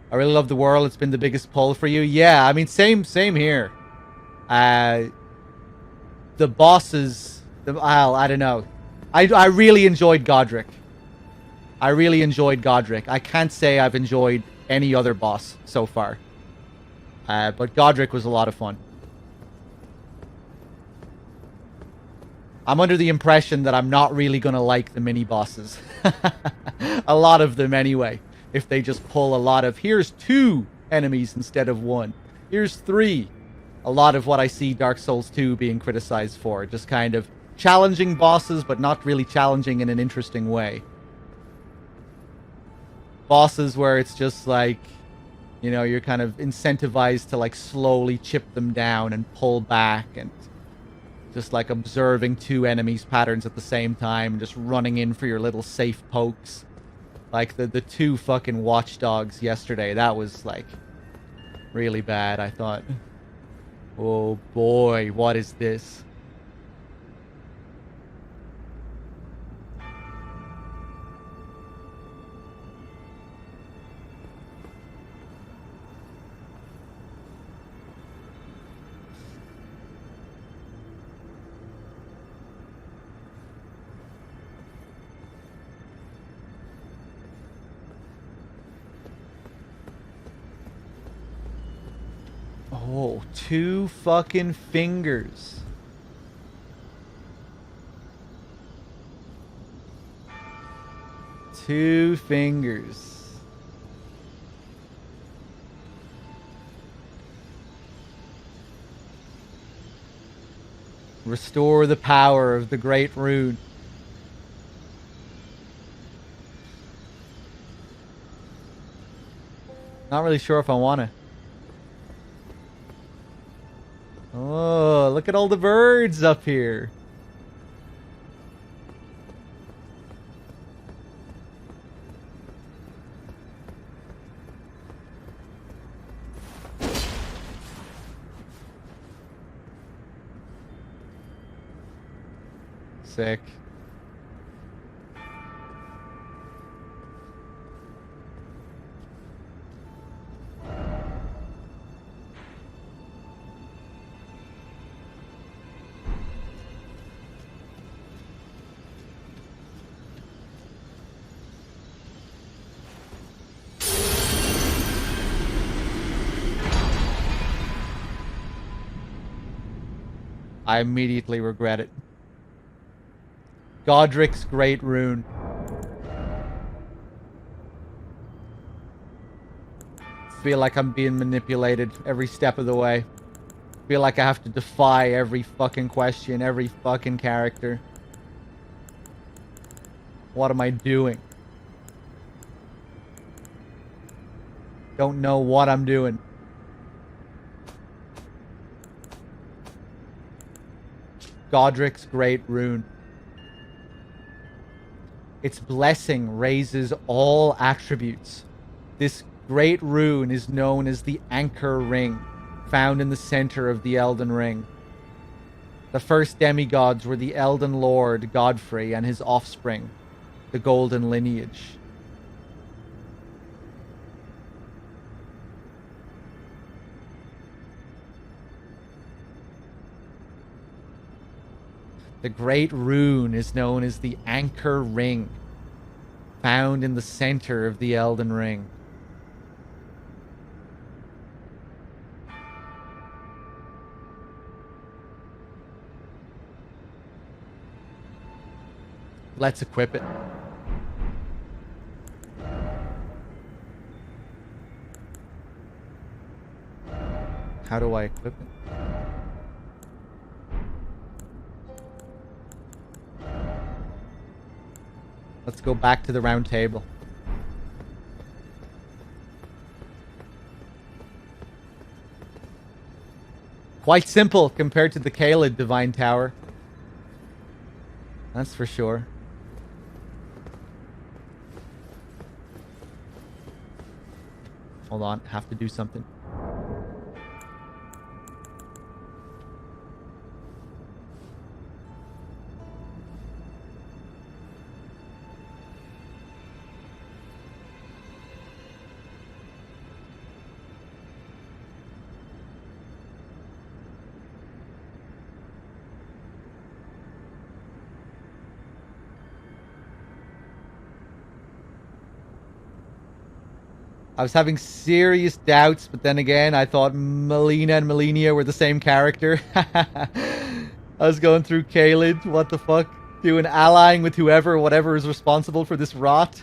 I really love the world. It's been the biggest pull for you. Yeah, I mean, same here. The bosses... I don't know. I really enjoyed Godric. I can't say I've enjoyed any other boss so far. But Godric was a lot of fun. I'm under the impression that I'm not really going to like the mini-bosses. A lot of them anyway. If they just pull a lot of, here's 2 enemies instead of 1. Here's 3. A lot of what I see Dark Souls 2 being criticized for. Just kind of challenging bosses, but not really challenging in an interesting way. Bosses where it's just like, you know, you're kind of incentivized to like slowly chip them down and pull back, and just like observing 2 enemies' patterns at the same time and just running in for your little safe pokes. Like the 2 fucking watchdogs yesterday, that was like really bad, I thought. Oh boy, what is this? Oh, 2 fucking fingers. Two fingers. Restore the power of the great rune. Not really sure if I want to. Oh, look at all the birds up here. Sick. I immediately regret it. Godric's Great Rune. Feel like I'm being manipulated every step of the way. Feel like I have to defy every fucking question, every fucking character. What am I doing? Don't know what I'm doing. Godric's Great Rune. Its blessing raises all attributes. This great rune is known as the Anchor Ring, found in the center of the Elden Ring. The first demigods were the Elden Lord Godfrey and his offspring, the Golden Lineage. The Great Rune is known as the Anchor Ring, found in the center of the Elden Ring. Let's equip it. How do I equip it? Let's go back to the round table. Quite simple compared to the Caelid Divine Tower. That's for sure. Hold on, have to do something. I was having serious doubts, but then again, I thought Melina and Melania were the same character. I was going through Caelid, what the fuck? Doing allying with whatever is responsible for this rot.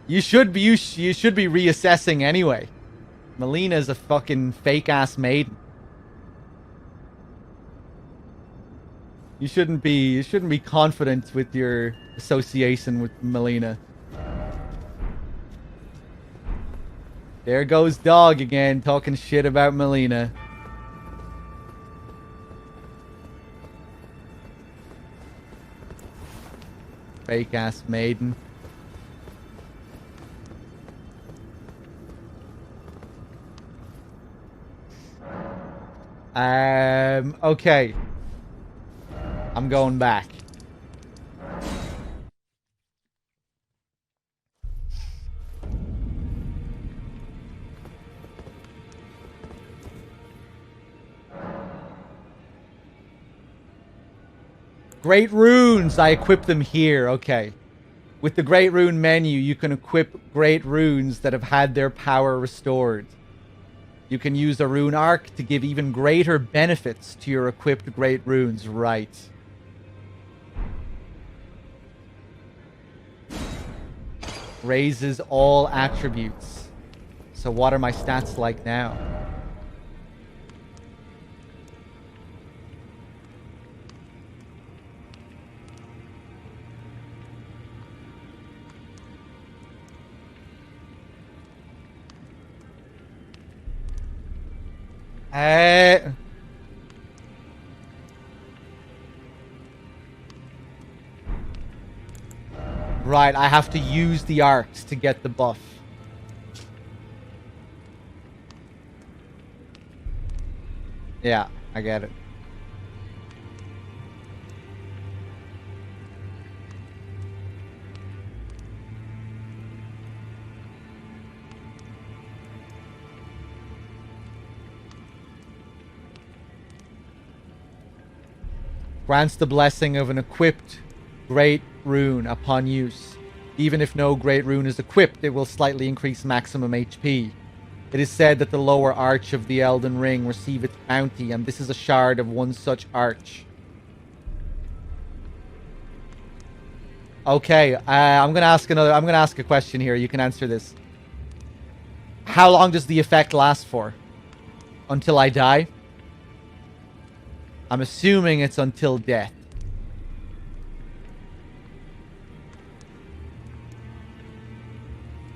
You should be reassessing anyway. Melina's a fucking fake ass maiden. You shouldn't be confident with your association with Melina. There goes Dog again, talking shit about Melina. Fake ass maiden. Okay. I'm going back. Great runes! I equip them here. Okay. With the Great Rune menu, you can equip Great Runes that have had their power restored. You can use a Rune Arc to give even greater benefits to your equipped Great Runes. Right. Raises all attributes. So what are my stats like now? Right, I have to use the arcs to get the buff. Yeah, I get it. Grants the blessing of an equipped Great Rune upon use. Even if no Great Rune is equipped, it will slightly increase maximum HP. It is said that the lower arch of the Elden Ring receive its bounty, and this is a shard of one such arch. Okay, I'm gonna ask a question here. You can answer this. How long does the effect last for? Until I die? I'm assuming it's until death.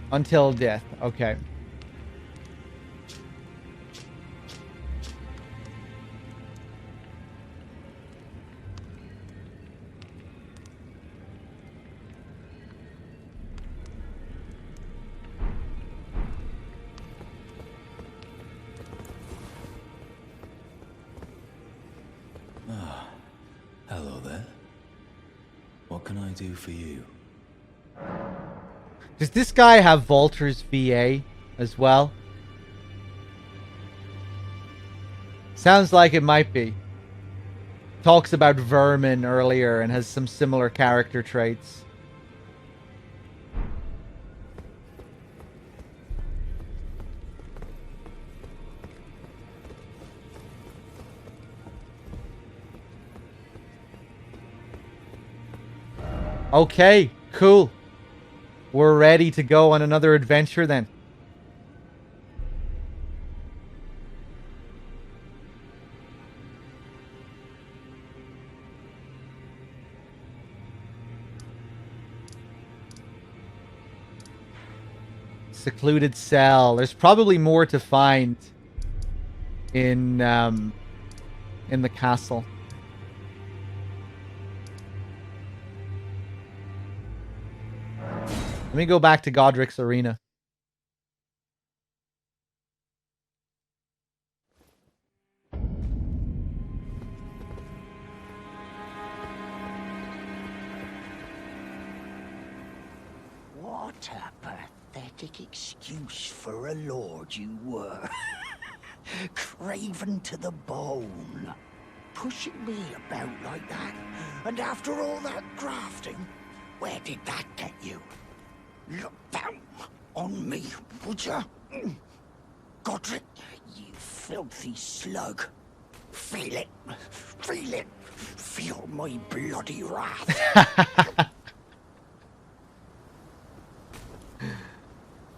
Until death, okay. Ah, hello there. What can I do for you? Does this guy have Volter's VA as well? Sounds like it might be. Talks about vermin earlier and has some similar character traits. Okay, cool. We're ready to go on another adventure then. Secluded cell. There's probably more to find in the castle. Let me go back to Godric's arena. What a pathetic excuse for a lord you were. Craven to the bone. pushing me about like that? And after all that grafting, where did that get you? Look down on me, would ya? Godric, you filthy slug. Feel it. Feel it. Feel my bloody wrath.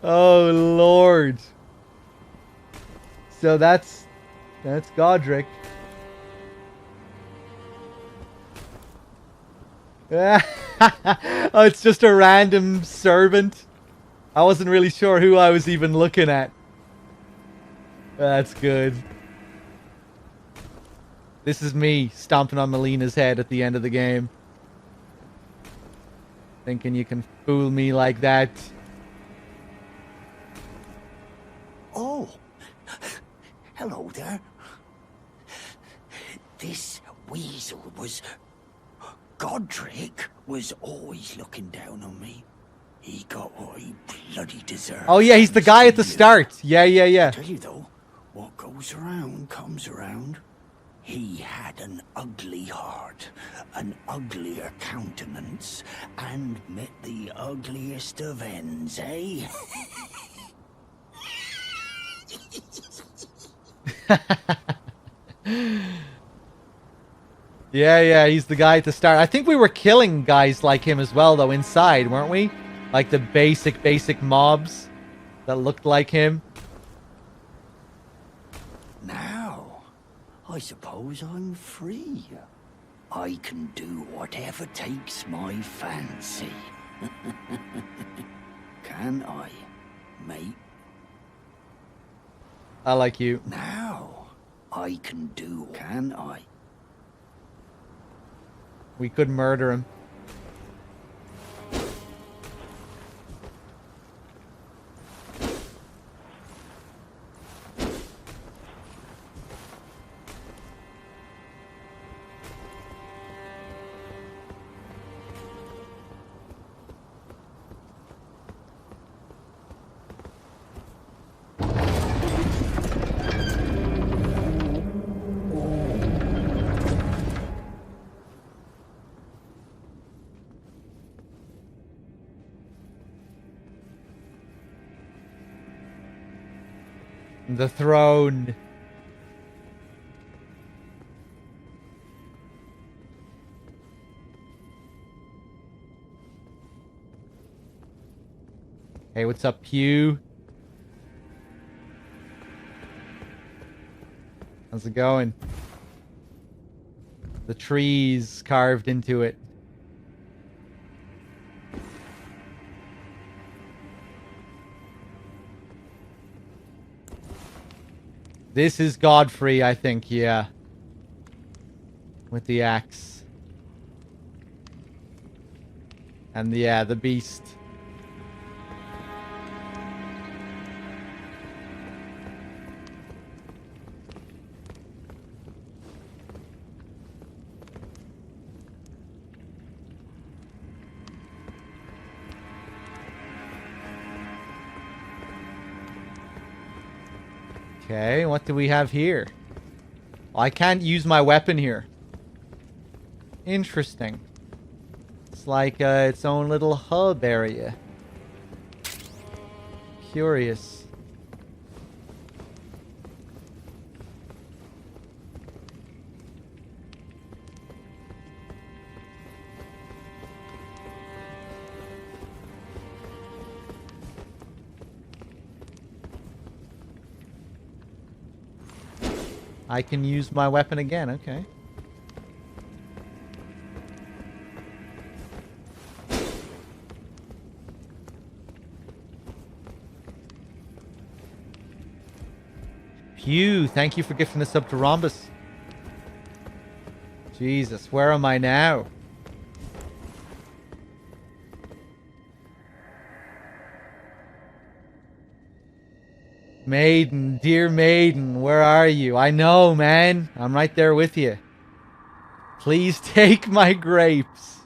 Oh, Lord. So that's Godric. Oh, it's just a random servant. I wasn't really sure who I was even looking at. That's good. This is me stomping on Melina's head at the end of the game. Thinking you can fool me like that. Oh, hello there. This weasel was... Godric was always looking down on me. He got what he bloody deserved. Oh yeah, he's the guy at the start. Yeah. I tell you though, what goes around comes around. He had an ugly heart, an uglier countenance, and met the ugliest of ends, eh? Yeah, he's the guy at the start. I think we were killing guys like him as well, though, inside, weren't we? Like the basic mobs that looked like him. Now, I suppose I'm free. I can do whatever takes my fancy. Can I, mate? I like you. Now, I can do, can I? We could murder him. The throne. Hey, what's up, Pew? How's it going? The trees carved into it. This is Godfrey, I think, yeah. With the axe. And yeah, the beast. Okay, what do we have here? Oh, I can't use my weapon here. Interesting. It's like its own little hub area. Curious. I can use my weapon again, okay. Pew, thank you for gifting this up to Rhombus. Jesus, where am I now? Maiden, dear maiden, where are you? I know, man. I'm right there with you. Please take my grapes.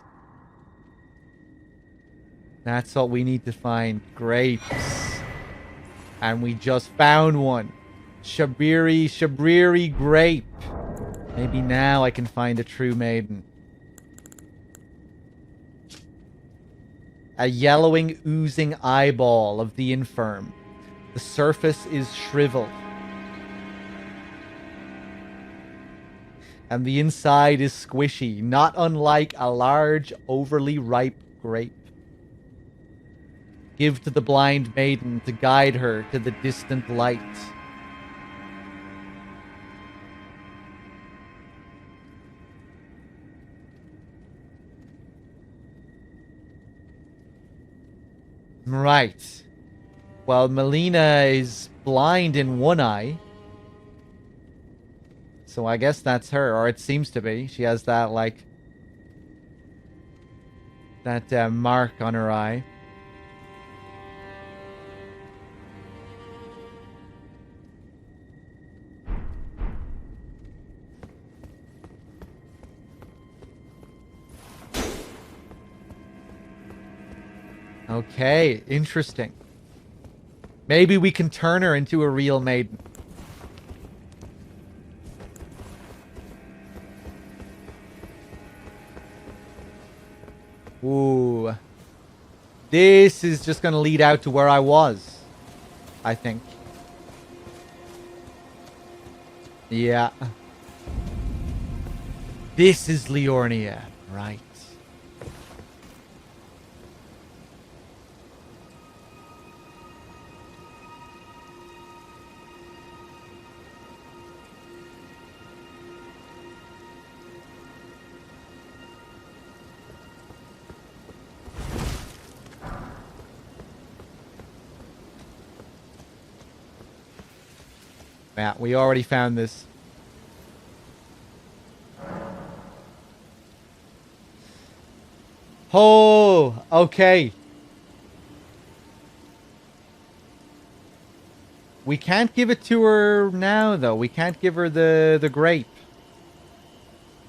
That's what we need to find. Grapes. And we just found one. Shabriri grape. Maybe now I can find a true maiden. A yellowing, oozing eyeball of the infirm. The surface is shriveled. And the inside is squishy, not unlike a large, overly ripe grape. Give to the blind maiden to guide her to the distant light. Right. Well, Melina is blind in one eye. So I guess that's her, or it seems to be. She has that, like... that mark on her eye. Okay, interesting. Maybe we can turn her into a real maiden. Ooh. This is just gonna lead out to where I was, I think. Yeah. This is Liornia, right. Matt, we already found this. Oh, okay. We can't give it to her now, though. We can't give her the grape.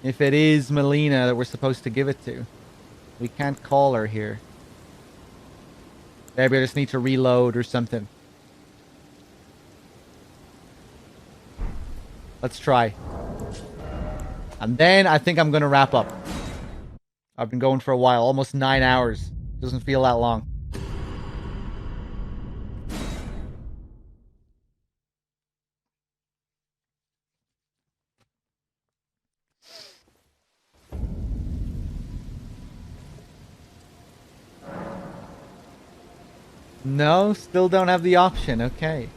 If it is Melina that we're supposed to give it to. We can't call her here. Maybe I just need to reload or something. Let's try. And then I think I'm going to wrap up. I've been going for a while. Almost 9 hours. Doesn't feel that long. No, still don't have the option. Okay.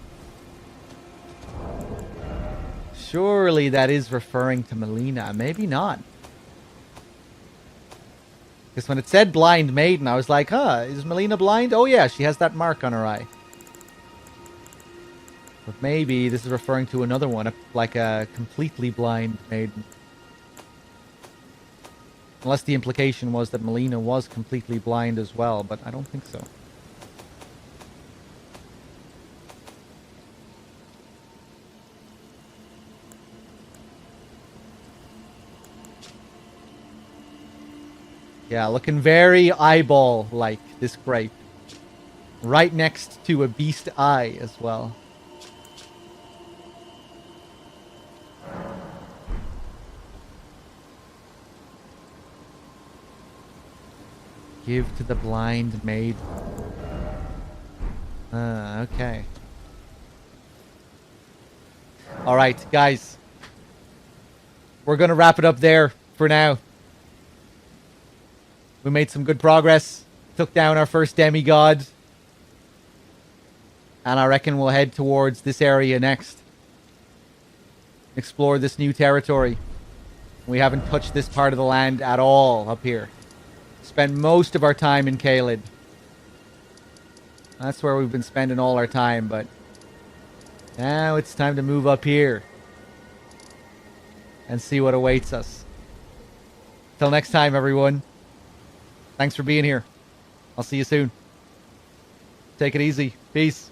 Surely that is referring to Melina. Maybe not. Because when it said blind maiden, I was like, huh, is Melina blind? Oh yeah, she has that mark on her eye. But maybe this is referring to another one, like a completely blind maiden. Unless the implication was that Melina was completely blind as well, but I don't think so. Yeah, looking very eyeball-like, this grape. Right next to a beast eye as well. Give to the blind maid. Okay. Alright, guys. We're gonna wrap it up there for now. We made some good progress. Took down our first demigod. And I reckon we'll head towards this area next. Explore this new territory. We haven't touched this part of the land at all up here. Spent most of our time in Caelid. That's where we've been spending all our time, but now it's time to move up here and see what awaits us. Till next time, everyone. Thanks for being here. I'll see you soon. Take it easy. Peace.